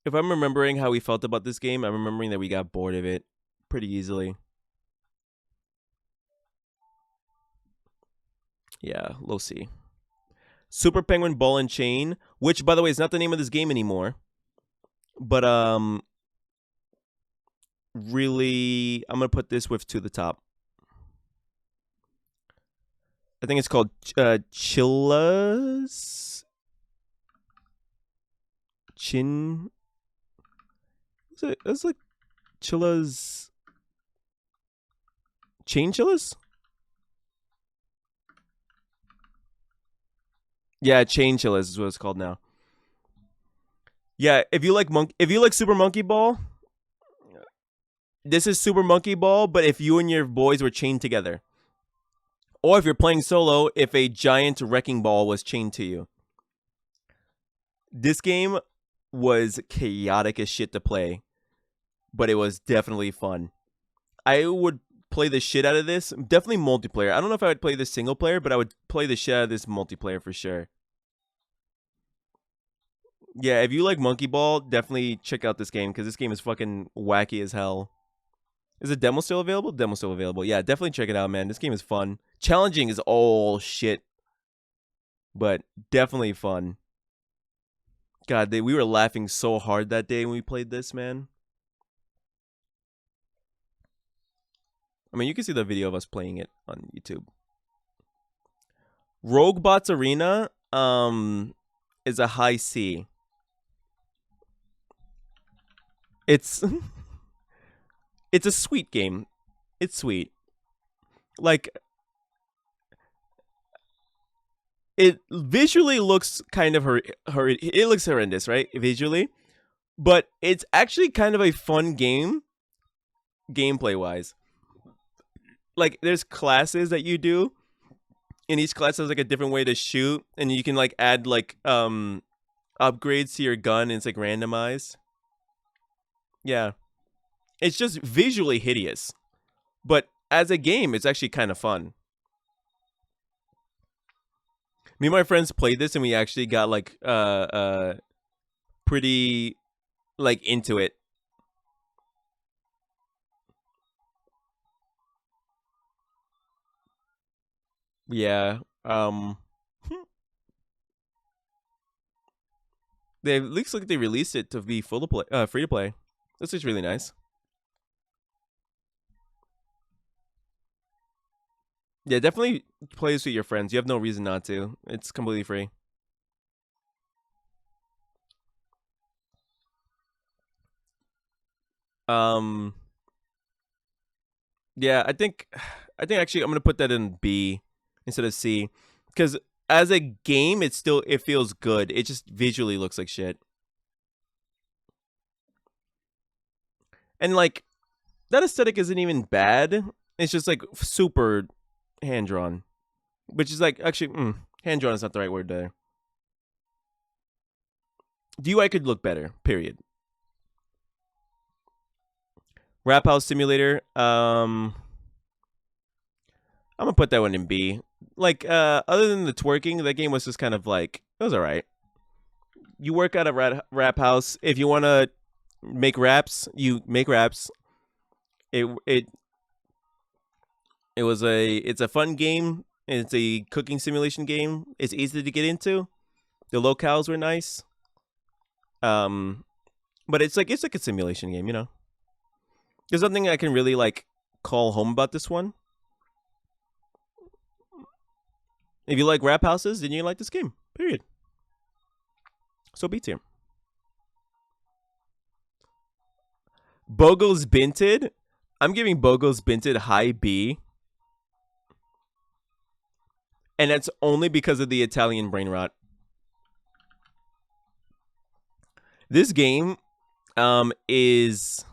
If I'm remembering how we felt about this game, I'm remembering that we got bored of it pretty easily. Yeah, low C. Super Penguin Ball and Chain, which by the way is not the name of this game anymore. But really I'm gonna put this with to the top. I think it's called Chillas. Chin. It's like Chillas. Chain Chillas? Yeah, Chain Chillas is what it's called now. Yeah, if you like Super Monkey Ball, this is Super Monkey Ball, but if you and your boys were chained together. Or if you're playing solo, if a giant wrecking ball was chained to you. This game was chaotic as shit to play, but it was definitely fun. I would play the shit out of this. Definitely multiplayer. I don't know if I would play this single player, but I would play the shit out of this multiplayer for sure. Yeah, if you like Monkey Ball, definitely check out this game because this game is fucking wacky as hell. Is the demo still available? Demo still available. Yeah, definitely check it out, man. This game is fun. Challenging is all shit, but definitely fun. God, we were laughing so hard that day when we played this, man. I mean, you can see the video of us playing it on YouTube. Roguebots Arena is a high C. It's it's a sweet game. It's sweet. Like it visually looks kind of it looks horrendous, right? Visually, but it's actually kind of a fun game gameplay wise. Like there's classes that you do, and each class has like a different way to shoot, and you can like add like upgrades to your gun, and it's like randomized. Yeah. It's just visually hideous. But as a game, it's actually kind of fun. Me and my friends played this and we actually got like pretty like into it. Yeah. They looks like they released it to be full to play, free to play. This is really nice. Yeah, definitely play this with your friends. You have no reason not to. It's completely free. Um, yeah, I think actually I'm gonna put that in B instead of C because as a game, it feels good. It just visually looks like shit. And like that aesthetic isn't even bad. It's just like super hand drawn, which is like actually hand drawn is not the right word there. The UI could look better. Period. Rap House Simulator. I'm gonna put that one in B. Like other than the twerking, that game was just kind of like it was alright. You work at a rap house. If you want to make raps, you make raps. It it's a fun game. It's a cooking simulation game. It's easy to get into. The locales were nice. But it's like a simulation game, you know. There's nothing I can really like call home about this one. If you like rap houses, then you like this game. Period. So B tier. Bogos Binted. I'm giving Bogos Binted high B. And that's only because of the Italian brain rot. This game is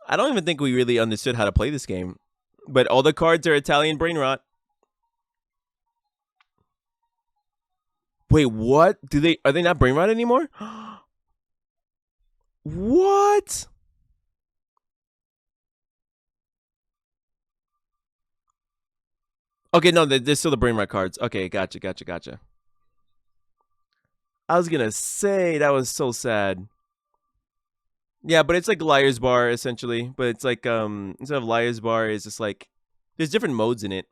I don't even think we really understood how to play this game. But all the cards are Italian brain rot. Wait, what? Are they not brain rot anymore? What? Okay, no, they're still the brain rot cards. Okay, gotcha. I was gonna say that was so sad. Yeah, but it's like Liar's Bar essentially. But it's like instead of Liar's Bar, it's just like there's different modes in it.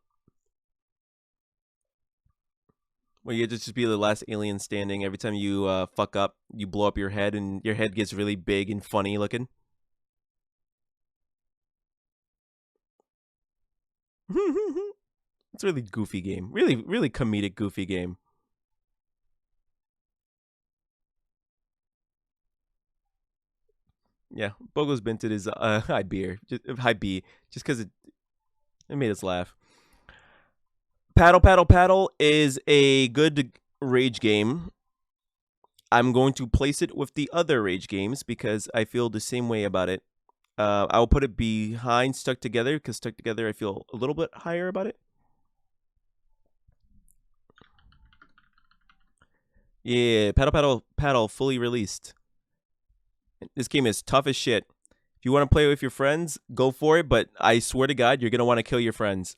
Where you just be the last alien standing. Every time you fuck up, you blow up your head, and your head gets really big and funny looking. It's a really goofy game. Really comedic, goofy game. Yeah, Bogo's Binted is high high B, just because it made us laugh. Paddle Paddle Paddle is a good rage game, I'm going to place it with the other rage games because I feel the same way about it. I will put it behind Stuck Together because Stuck Together I feel a little bit higher about it. Yeah, Paddle Paddle Paddle fully released. This game is tough as shit. If you want to play with your friends, go for it, but I swear to God, you're going to want to kill your friends.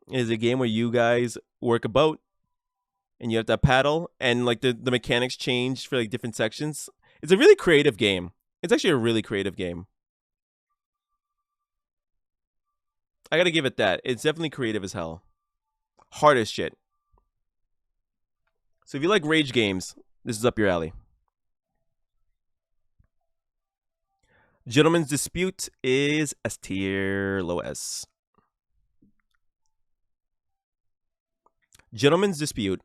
It is a game where you guys work a boat and you have to paddle, and like the mechanics change for like different sections. It's a really creative game. It's actually a really creative game. I gotta give it that. It's definitely creative as hell. Hard as shit. So if you like rage games, this is up your alley. Gentleman's Dispute is S tier, low S. Gentleman's Dispute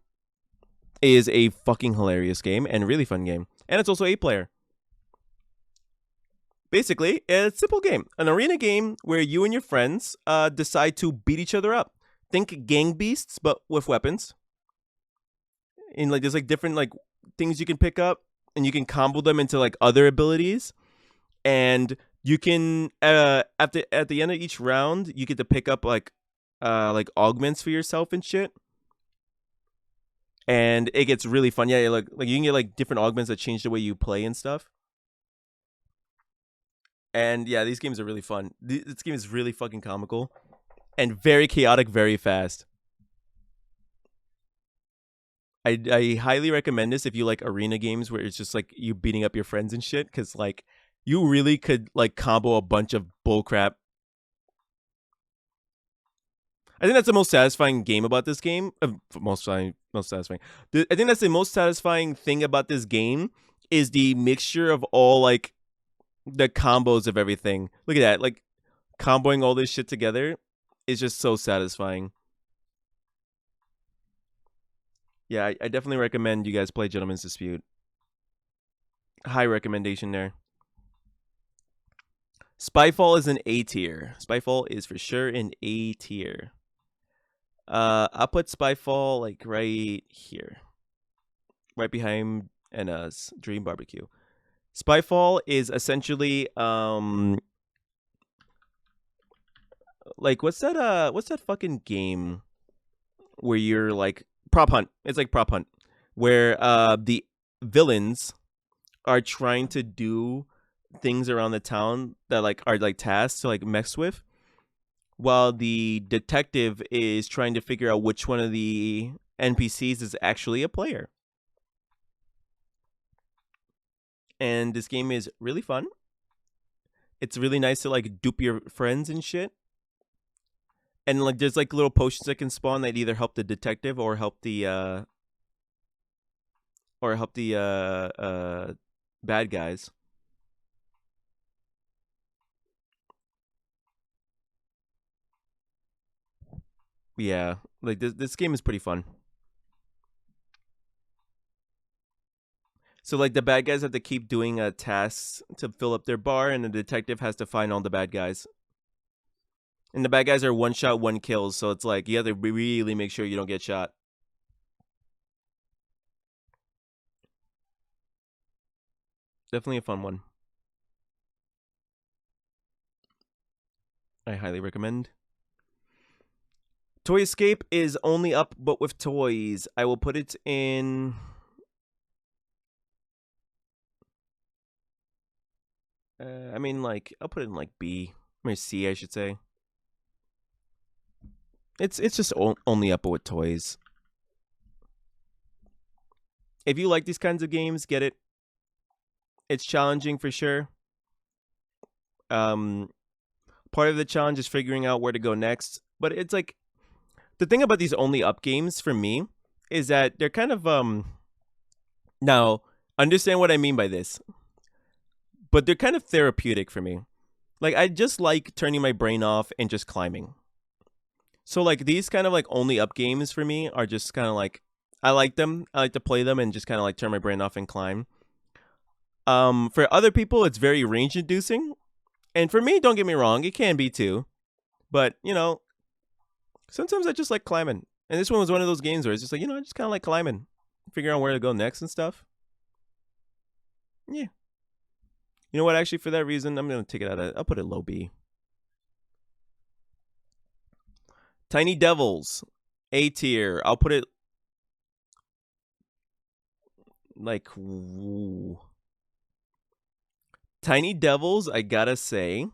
is a fucking hilarious game and really fun game. And it's also 8-player. Basically, it's a simple game. An arena game where you and your friends decide to beat each other up. Think Gang Beasts, but with weapons. And like there's like different like things you can pick up, and you can combo them into like other abilities. And you can at the end of each round, you get to pick up like augments for yourself and shit. And it gets really fun. Yeah, like you can get like different augments that change the way you play and stuff. And yeah, these games are really fun. This game is really fucking comical and very chaotic, very fast. I highly recommend this if you like arena games where it's just like you beating up your friends and shit, because like you really could like combo a bunch of bullcrap. I think that's the most satisfying game about this game. Most satisfying. I think that's the most satisfying thing about this game is the mixture of all like the combos of everything. Look at that, like comboing all this shit together is just so satisfying. Yeah, I definitely recommend you guys play Gentleman's Dispute. High recommendation there. Spyfall is an A tier. Spyfall is for sure an A tier. I'll put Spyfall like right here, right behind Anna's Dream Barbecue. Spyfall is essentially like what's that fucking game where you're like prop hunt. It's like prop hunt where the villains are trying to do things around the town that like are like tasks to like mess with, while the detective is trying to figure out which one of the NPCs is actually a player. And this game is really fun. It's really nice to like dupe your friends and shit. And like there's like little potions that can spawn that either help the detective or help the bad guys. Yeah, like this game is pretty fun. So like the bad guys have to keep doing tasks to fill up their bar, and the detective has to find all the bad guys. And the bad guys are one shot, one kills, so it's like you have to really make sure you don't get shot. Definitely a fun one. I highly recommend. Toy Escape is only up but with toys. I will put it in I mean like I'll put it in like B or C, I should say. It's just only up with toys. If you like these kinds of games, get it. It's challenging for sure. Part of the challenge is figuring out where to go next, but it's like the thing about these only up games for me is that they're kind of now understand what I mean by this, but they're kind of therapeutic for me. Like I just like turning my brain off and just climbing. So like these kind of like only up games for me are just kind of like I like them. I like to play them and just kind of like turn my brain off and climb. For other people, it's very range inducing, and for me, don't get me wrong, it can be too. But you know, sometimes I just like climbing. And this one was one of those games where it's just like, I just kind of like climbing, figuring out where to go next and stuff. Yeah. You know what? Actually, for that reason, I'm gonna take it I'll put it low B. Tiny Devils, A tier. I'll put it like Tiny Devils. I gotta say,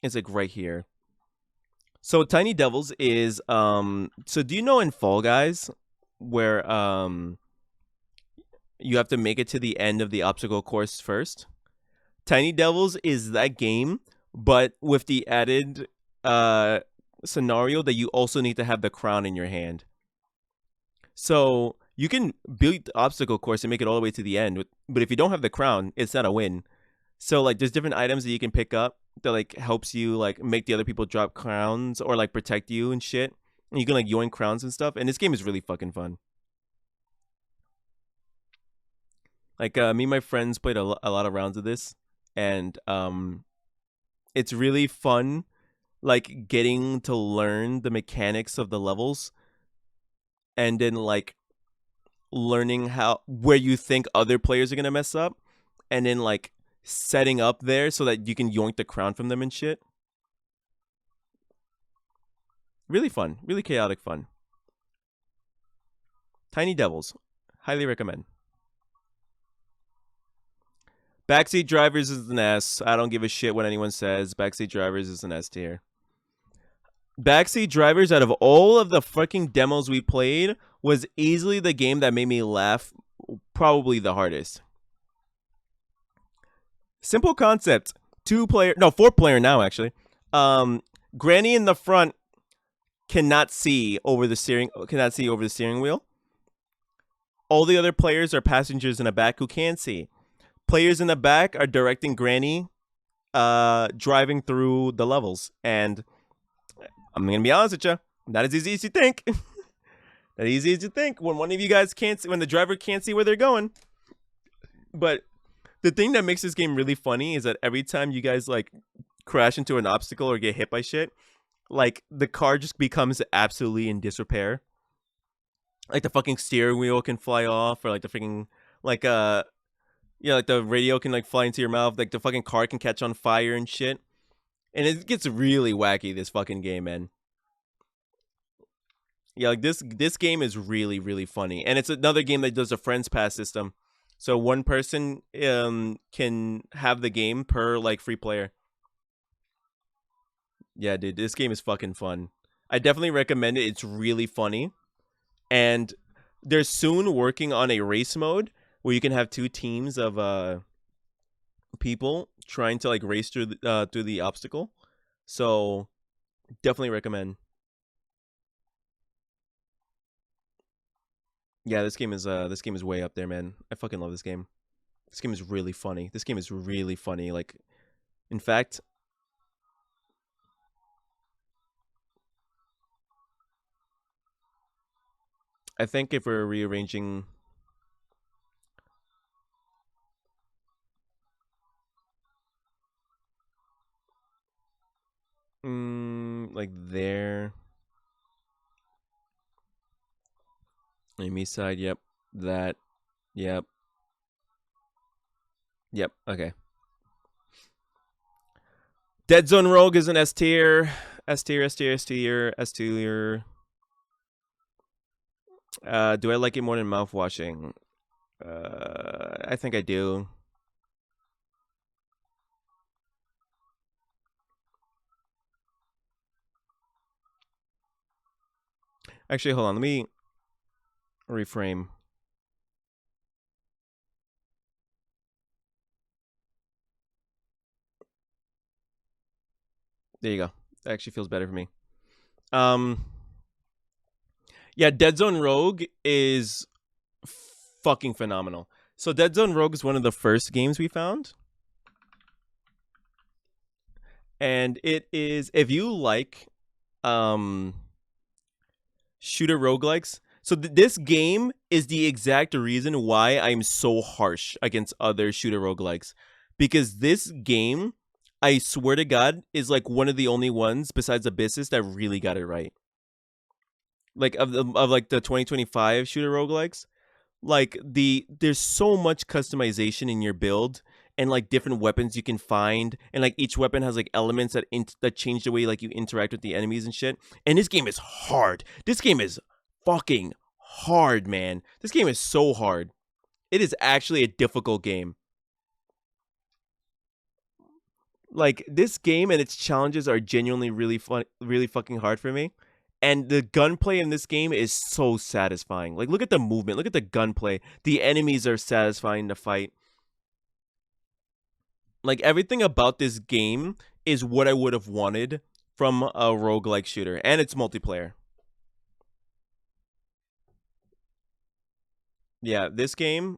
it's like right here. So Tiny Devils is So do you know in Fall Guys where you have to make it to the end of the obstacle course first? Tiny Devils is that game, but with the added scenario that you also need to have the crown in your hand. So you can build the obstacle course and make it all the way to the end, but if you don't have the crown, it's not a win. So like there's different items that you can pick up that like helps you like make the other people drop crowns or like protect you and shit. And you can like yoink crowns and stuff. And this game is really fucking fun. Like me and my friends played a lot of rounds of this, and it's really fun like getting to learn the mechanics of the levels and then like learning how where you think other players are going to mess up and then like setting up there so that you can yoink the crown from them and shit. Really fun, really chaotic fun. Tiny Devils, highly recommend. Backseat Drivers is an S. I don't give a shit what anyone says. Backseat Drivers is an S tier. Backseat Drivers, out of all of the fucking demos we played, was easily the game that made me laugh probably the hardest. Simple concept. 4-player now actually. Granny in the front cannot see over the steering wheel. All the other players are passengers in the back who can see. Players in the back are directing Granny driving through the levels. And I'm going to be honest with you, not as easy as you think. Not easy as you think. When one of you guys can't see, when the driver can't see where they're going. But the thing that makes this game really funny is that every time you guys like crash into an obstacle or get hit by shit, like the car just becomes absolutely in disrepair. Like the fucking steering wheel can fly off, or like the freaking like like the radio can like fly into your mouth. Like the fucking car can catch on fire and shit. And it gets really wacky, this fucking game, man. Yeah, like this game is really, really funny. And it's another game that does a friends pass system. So one person can have the game per like free player. Yeah, dude, this game is fucking fun. I definitely recommend it. It's really funny. And they're soon working on a race mode where you can have two teams of people trying to like race through the obstacle. So definitely recommend. Yeah, this game is way up there, man. I fucking love this game. This game is really funny. This game is really funny. Like, in fact, I think if we're rearranging, like there, me side, yep, that, yep, yep, okay. Dead Zone Rogue is an S tier, S tier, S tier, S tier, S tier. Do I like it more than mouthwashing? I think I do. Actually, hold on. Let me reframe. There you go. That actually feels better for me. Yeah, Dead Zone Rogue is fucking phenomenal. So Dead Zone Rogue is one of the first games we found. And it is, if you like shooter roguelikes, so this game is the exact reason why I'm so harsh against other shooter roguelikes. Because this game, I swear to God, is like one of the only ones besides Abyssus that really got it right. like of like the 2025 shooter roguelikes. Like there's so much customization in your build and like different weapons you can find, and like each weapon has like elements that change the way like you interact with the enemies and shit. And this game is hard. This game is fucking hard, man. This game is so hard. It is actually a difficult game. Like this game and its challenges are genuinely really fun, really fucking hard for me. And the gunplay in this game is so satisfying. Like look at the movement, look at the gunplay. The enemies are satisfying to fight. Like everything about this game is what I would have wanted from a roguelike shooter, and it's multiplayer. Yeah, this game,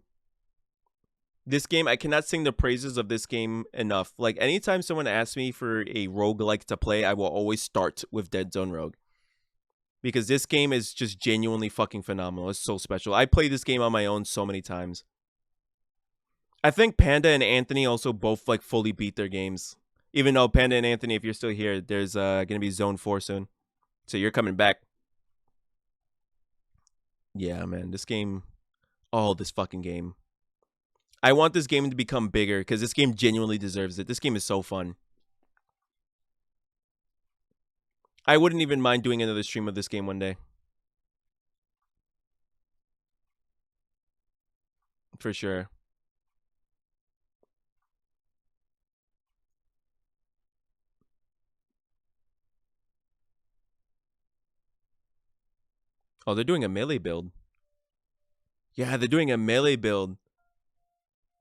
I cannot sing the praises of this game enough. Like anytime someone asks me for a roguelike to play, I will always start with Dead Zone Rogue. Because this game is just genuinely fucking phenomenal. It's so special. I played this game on my own so many times. I think Panda and Anthony also both like fully beat their games. Even though Panda and Anthony, if you're still here, there's gonna be Zone 4 soon. So you're coming back. Yeah, man. This game, oh, this fucking game. I want this game to become bigger because this game genuinely deserves it. This game is so fun. I wouldn't even mind doing another stream of this game one day. For sure. Oh, they're doing a melee build. Yeah, they're doing a melee build.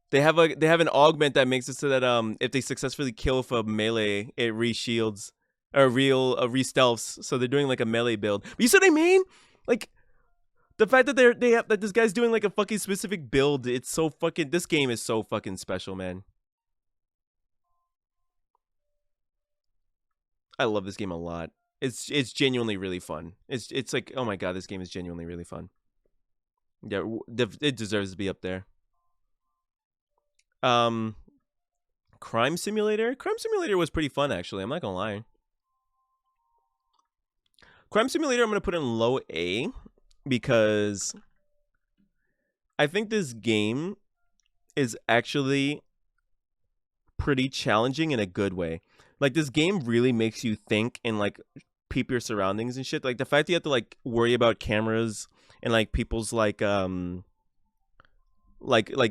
They have an augment that makes it so that if they successfully kill with a melee, it re-shields or re-stealths. So they're doing like a melee build. But you see what I mean? Like the fact that they have that this guy's doing like a fucking specific build, it's so fucking this game is so fucking special, man. I love this game a lot. It's genuinely really fun. It's like, oh my god, this game is genuinely really fun. Yeah, it deserves to be up there. Um Crime Simulator? Crime Simulator was pretty fun actually. I'm not going to lie. Crime Simulator I'm going to put in low A because I think this game is actually pretty challenging in a good way. Like this game really makes you think and like peep your surroundings and shit. Like the fact that you have to like worry about cameras and like people's like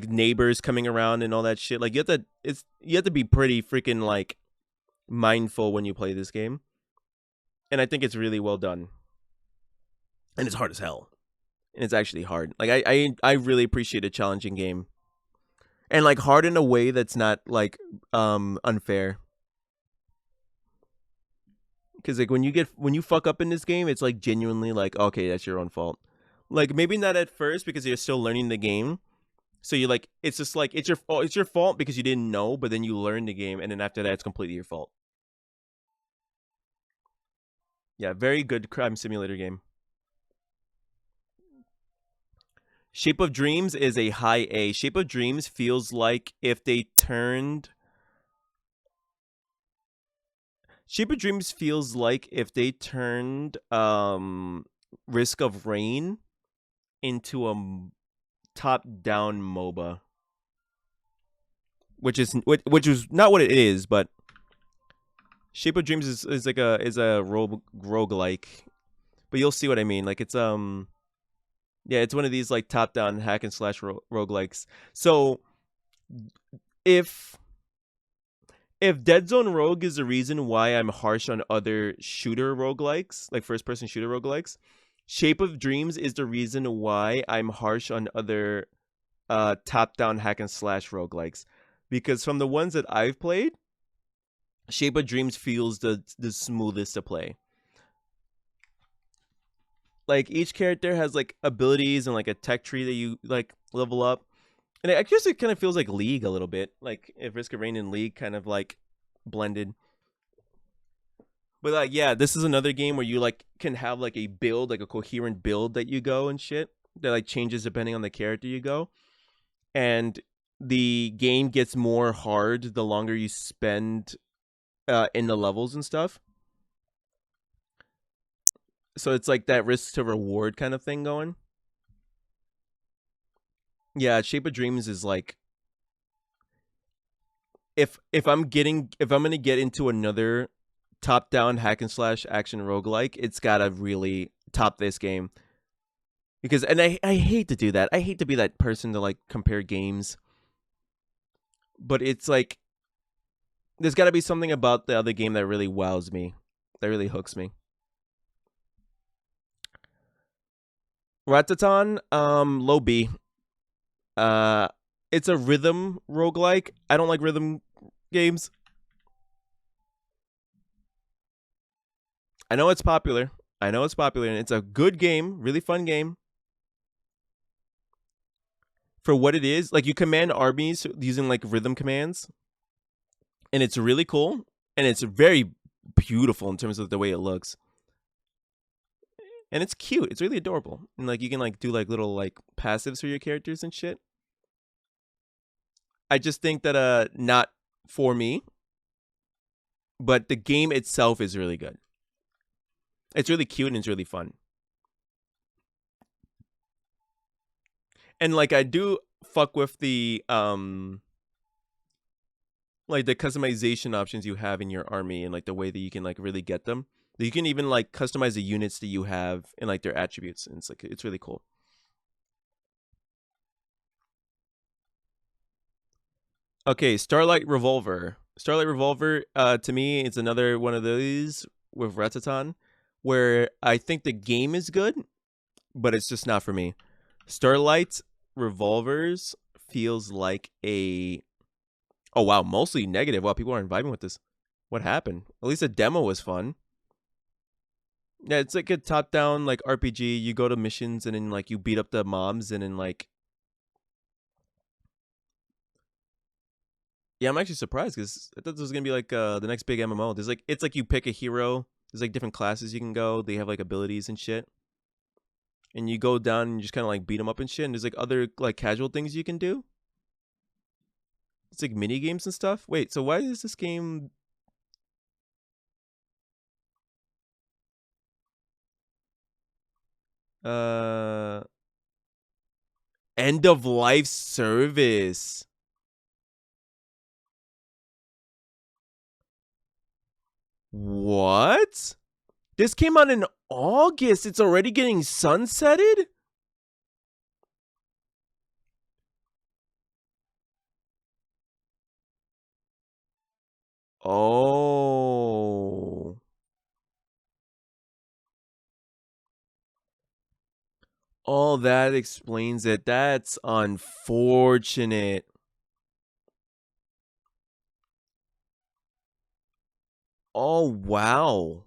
neighbors coming around and all that shit. Like you have to be pretty freaking like mindful when you play this game. And I think it's really well done. And it's hard as hell. And it's actually hard. Like I really appreciate a challenging game. And like hard in a way that's not like unfair. Cuz like when you fuck up in this game, it's like genuinely like, okay, that's your own fault. Like maybe not at first because you're still learning the game. So you like it's just like it's your fault because you didn't know, but then you learn the game and then after that it's completely your fault. Yeah, very good crime simulator game. Shape of Dreams is a high A. Shape of Dreams feels like if they turned Shape of Dreams feels like if they turned Risk of Rain into a top-down MOBA. Which is not what it is, but Shape of Dreams is like a roguelike. But you'll see what I mean. Like it's yeah, it's one of these like top-down hack and slash roguelikes. So if Dead Zone Rogue is the reason why I'm harsh on other shooter roguelikes, like first-person shooter roguelikes, Shape of Dreams is the reason why I'm harsh on other top-down hack and slash roguelikes. Because from the ones that I've played, Shape of Dreams feels the smoothest to play. Like each character has like abilities and like a tech tree that you like level up. And I guess it kind of feels like League a little bit. Like if Risk of Rain and League kind of like blended. But like yeah, this is another game where you like can have like a build, like a coherent build that you go and shit. That like changes depending on the character you go. And the game gets more hard the longer you spend in the levels and stuff. So it's like that risk to reward kind of thing going. Yeah, Shape of Dreams is like if I'm gonna get into another top down hack and slash action roguelike, it's gotta really top this game. Because and I hate to do that. I hate to be that person to like compare games. But it's like there's gotta be something about the other game that really wows me. That really hooks me. Ratatan, low B. Uh it's a rhythm roguelike. I don't like rhythm games. I know it's popular. I know it's popular and it's a good game, really fun game. For what it is, like you command armies using like rhythm commands, and it's really cool and it's very beautiful in terms of the way it looks. And it's cute. It's really adorable. And like you can like do like little like passives for your characters and shit. I just think that not for me, but the game itself is really good. It's really cute and it's really fun. And like I do fuck with the like the customization options you have in your army and like the way that you can like really get them. You can even like customize the units that you have and like their attributes. And it's like it's really cool. Okay, Starlight Revolver. Starlight Revolver, to me, it's another one of those with Ratatan, where I think the game is good, but it's just not for me. Starlight Revolvers feels like a oh wow, mostly negative. Wow, people aren't vibing with this. What happened? At least the demo was fun. Yeah, it's like a top-down like RPG. You go to missions and then like you beat up the mobs and then like yeah, I'm actually surprised because I thought this was gonna be like the next big MMO. There's like it's like you pick a hero. There's like different classes you can go. They have like abilities and shit. And you go down and you just kind of like beat them up and shit. And there's like other like casual things you can do. It's like mini games and stuff. Wait, so why is this game? Uh, End of life service. What? This came out in August. It's already getting sunsetted? Oh. Oh, that explains it. That's unfortunate. Oh, wow.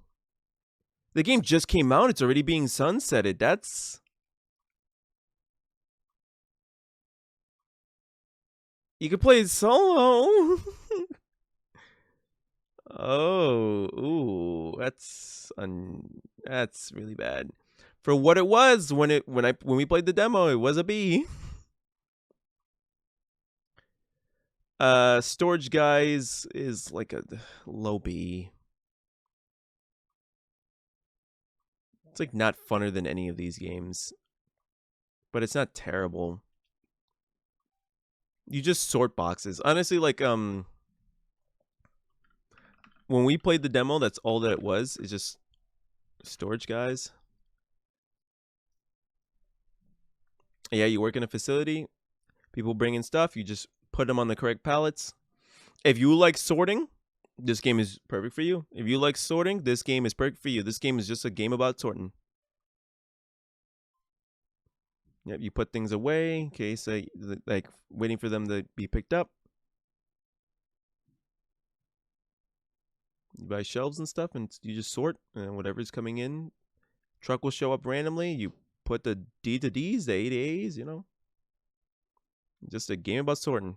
The game just came out. It's already being sunsetted. That's. You can play it solo. Oh, ooh, that's really bad. For what it was when we played the demo, it was a B. Storage Guys is like a low B. It's like not funner than any of these games, but it's not terrible. You just sort boxes. Honestly, like when we played the demo, that's all that it was. It's just Storage Guys. Yeah, you work in a facility. People bring in stuff. You just put them on the correct pallets. If you like sorting, this game is perfect for you. If you like sorting, this game is perfect for you. This game is just a game about sorting. Yep, you put things away in case like waiting for them to be picked up. You buy shelves and stuff, and you just sort, and whatever's coming in, truck will show up randomly. You put the D to D's, the A to A's, you know. Just a game about sorting.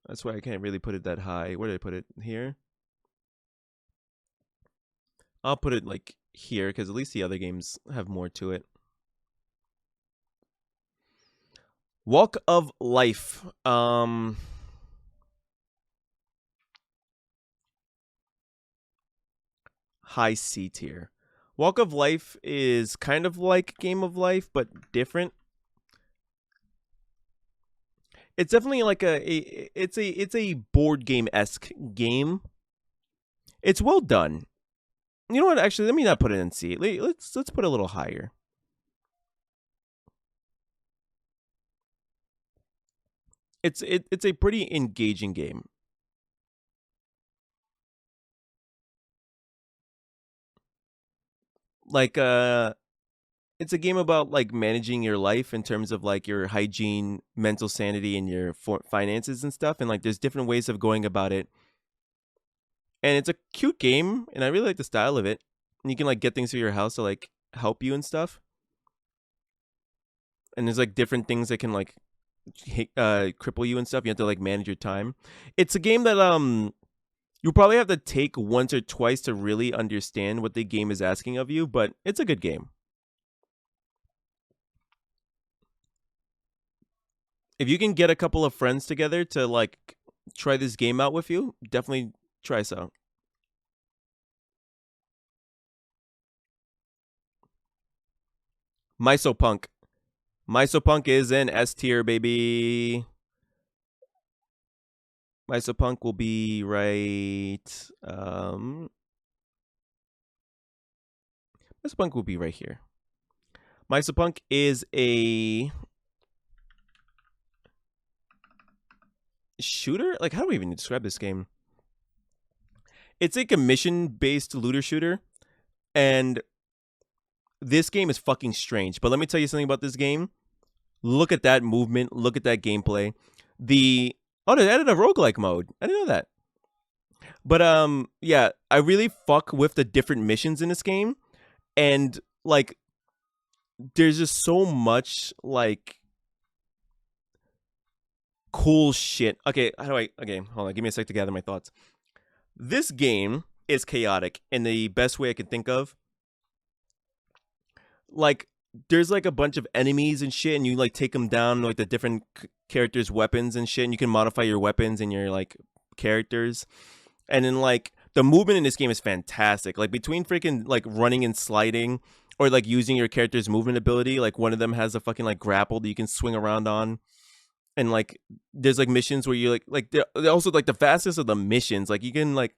That's why I can't really put it that high. Where did I put it? Here? I'll put it like here because at least the other games have more to it. Walk of Life. high C tier. Walk of Life is kind of like Game of Life, but different. It's definitely like it's a board game esque game. It's well done. You know what? Actually, let me not put it in C. Let's put it a little higher. It's a pretty engaging game. Like it's a game about like managing your life in terms of like your hygiene, mental sanity, and your finances and stuff. And like there's different ways of going about it. And it's a cute game, and I really like the style of it. And you can like get things to your house to like help you and stuff. And there's like different things that can like cripple you and stuff. You have to like manage your time. It's a game that you probably have to take once or twice to really understand what the game is asking of you, but it's a good game. If you can get a couple of friends together to like try this game out with you, definitely try so. Mysopunk. Mysopunk is an S tier, baby. Mysopunk will be right. Mysopunk will be right here. Mysopunk is a shooter. Like, how do we even describe this game? It's like a mission-based looter shooter, and this game is fucking strange. But let me tell you something about this game. Look at that movement. Look at that gameplay. They added a roguelike mode. I didn't know that. But yeah, I really fuck with the different missions in this game, and like, there's just so much like cool shit. Okay, how do I? Okay, hold on. Give me a sec to gather my thoughts. This game is chaotic in the best way I can think of. Like, there's like a bunch of enemies and shit, and you like take them down, like the different characters' weapons and shit, and you can modify your weapons and your like characters. And then like the movement in this game is fantastic. Like between freaking like running and sliding, or like using your character's movement ability. Like one of them has a fucking like grapple that you can swing around on. And like there's like missions where you like they're also like the fastest of the missions. Like you can like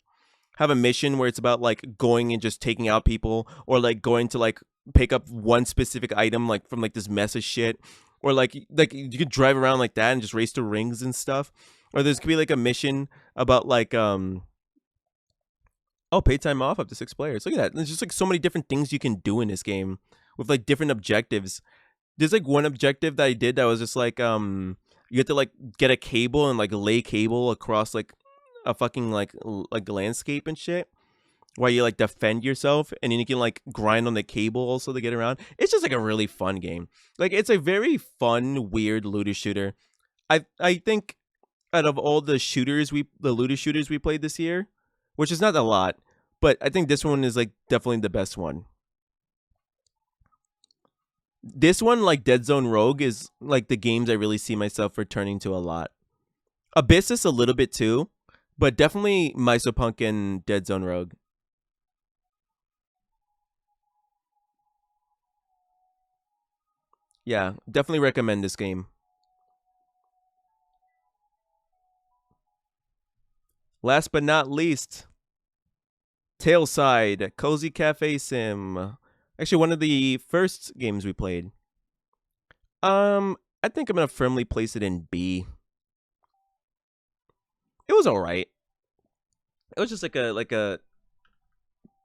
have a mission where it's about like going and just taking out people, or like going to like pick up one specific item like from like this mess of shit, or like you could drive around like that and just race to rings and stuff. Or there's could be like a mission about like oh, pay time off up to 6 players. Look at that. There's just like so many different things you can do in this game with like different objectives. There's like one objective that I did that was just like you have to like get a cable and like lay cable across like a fucking like landscape and shit, while you like defend yourself, and then you can like grind on the cable also to get around. It's just like a really fun game. Like it's a very fun, weird looter shooter. I think out of all the looter shooters we played this year, which is not a lot, but I think this one is like definitely the best one. This one, like Dead Zone Rogue, is like the games I really see myself returning to a lot. Abyssus a little bit too, but definitely Mysopunk and Dead Zone Rogue. Yeah, definitely recommend this game. Last but not least, Tailside Cozy Cafe Sim. Actually, one of the first games we played. I think I'm gonna firmly place it in B. It was all right. It was just like a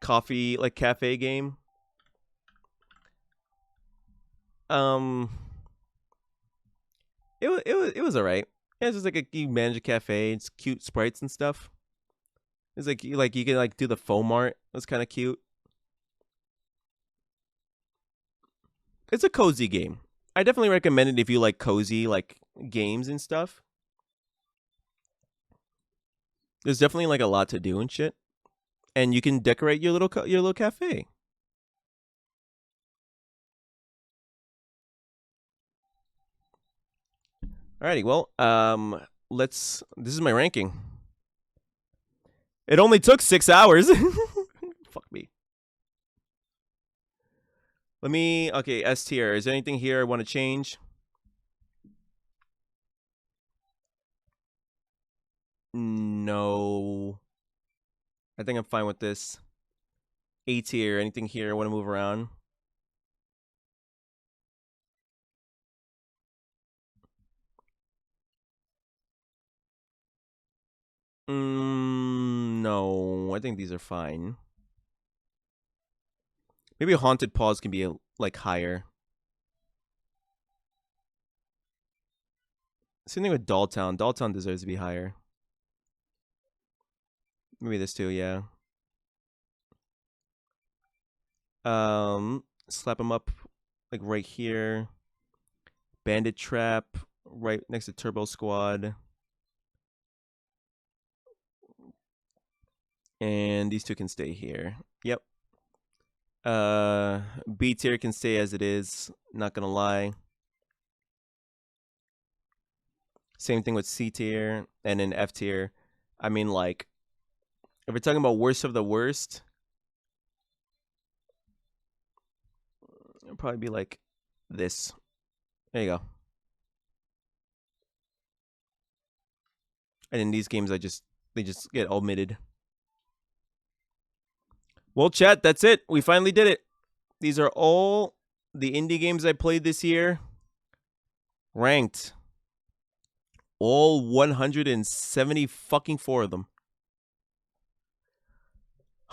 coffee like cafe game. Um, it was all right. Yeah, it's just like you manage a cafe. It's cute sprites and stuff. It's like you can like do the foam art. It was kind of cute. It's a cozy game. I definitely recommend it if you like cozy like games and stuff. There's definitely like a lot to do and shit, and you can decorate your little cafe. Alrighty, well, let's. This is my ranking. It only took 6 hours. Fuck me. Let me. Okay, S tier. Is there anything here I want to change? No. I think I'm fine with this. A tier. Anything here I want to move around? No. I think these are fine. Maybe Haunted Paws can be like higher. Same thing with Dolltown. Dolltown deserves to be higher. Maybe this too, yeah. Slap him up like right here. Bandit Trap right next to Turbo Squad. And these two can stay here. Yep. B tier can stay as it is. Not gonna lie. Same thing with C tier and then F tier. I mean, like, if we're talking about worst of the worst, it'll probably be like this. There you go. And in these games, they just get omitted. Well, chat, that's it. We finally did it. These are all the indie games I played this year. Ranked. All 170 fucking 4 of them.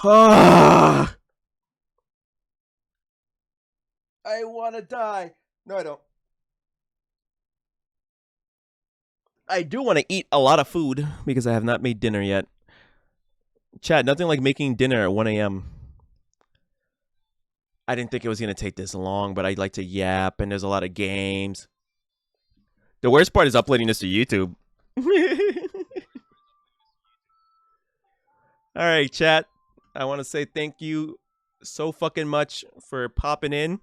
I want to die. No, I don't. I do want to eat a lot of food because I have not made dinner yet. Chat, nothing like making dinner at 1 a.m. I didn't think it was going to take this long, but I like to yap, and there's a lot of games. The worst part is uploading this to YouTube. All right, chat. I want to say thank you so fucking much for popping in.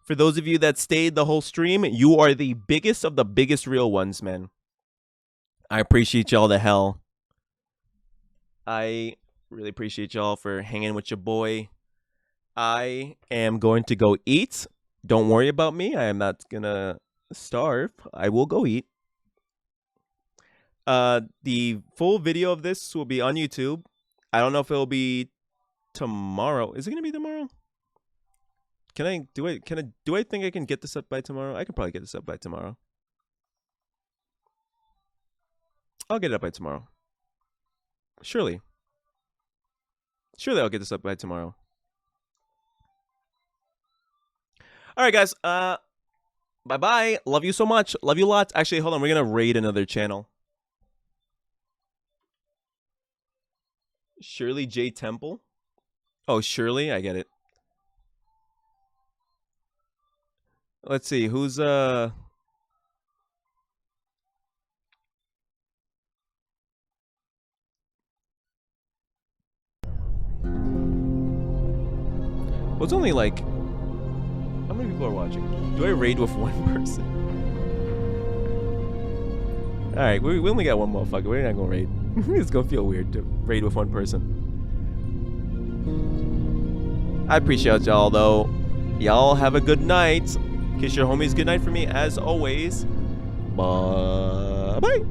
For those of you that stayed the whole stream, you are the biggest of the biggest real ones, man. I appreciate y'all to hell. I really appreciate y'all for hanging with your boy. I am going to go eat. Don't worry about me. I am not going to starve. I will go eat. The full video of this will be on YouTube. I don't know if it'll be tomorrow. Is it going to be tomorrow? Do I think I can get this up by tomorrow? I could probably get this up by tomorrow. I'll get it up by tomorrow. Surely I'll get this up by tomorrow. All right, guys. Bye-bye. Love you so much. Love you a lot. Actually, hold on. We're going to raid another channel. Shirley J. Temple. Oh, Shirley. I get it. Let's see. Who's, well, it's only like... How many people are watching? Do I raid with one person? Alright, we only got one motherfucker. We're not gonna raid. It's gonna feel weird to raid with one person. I appreciate y'all, though. Y'all have a good night. Kiss your homies good night for me, as always. Bye-bye.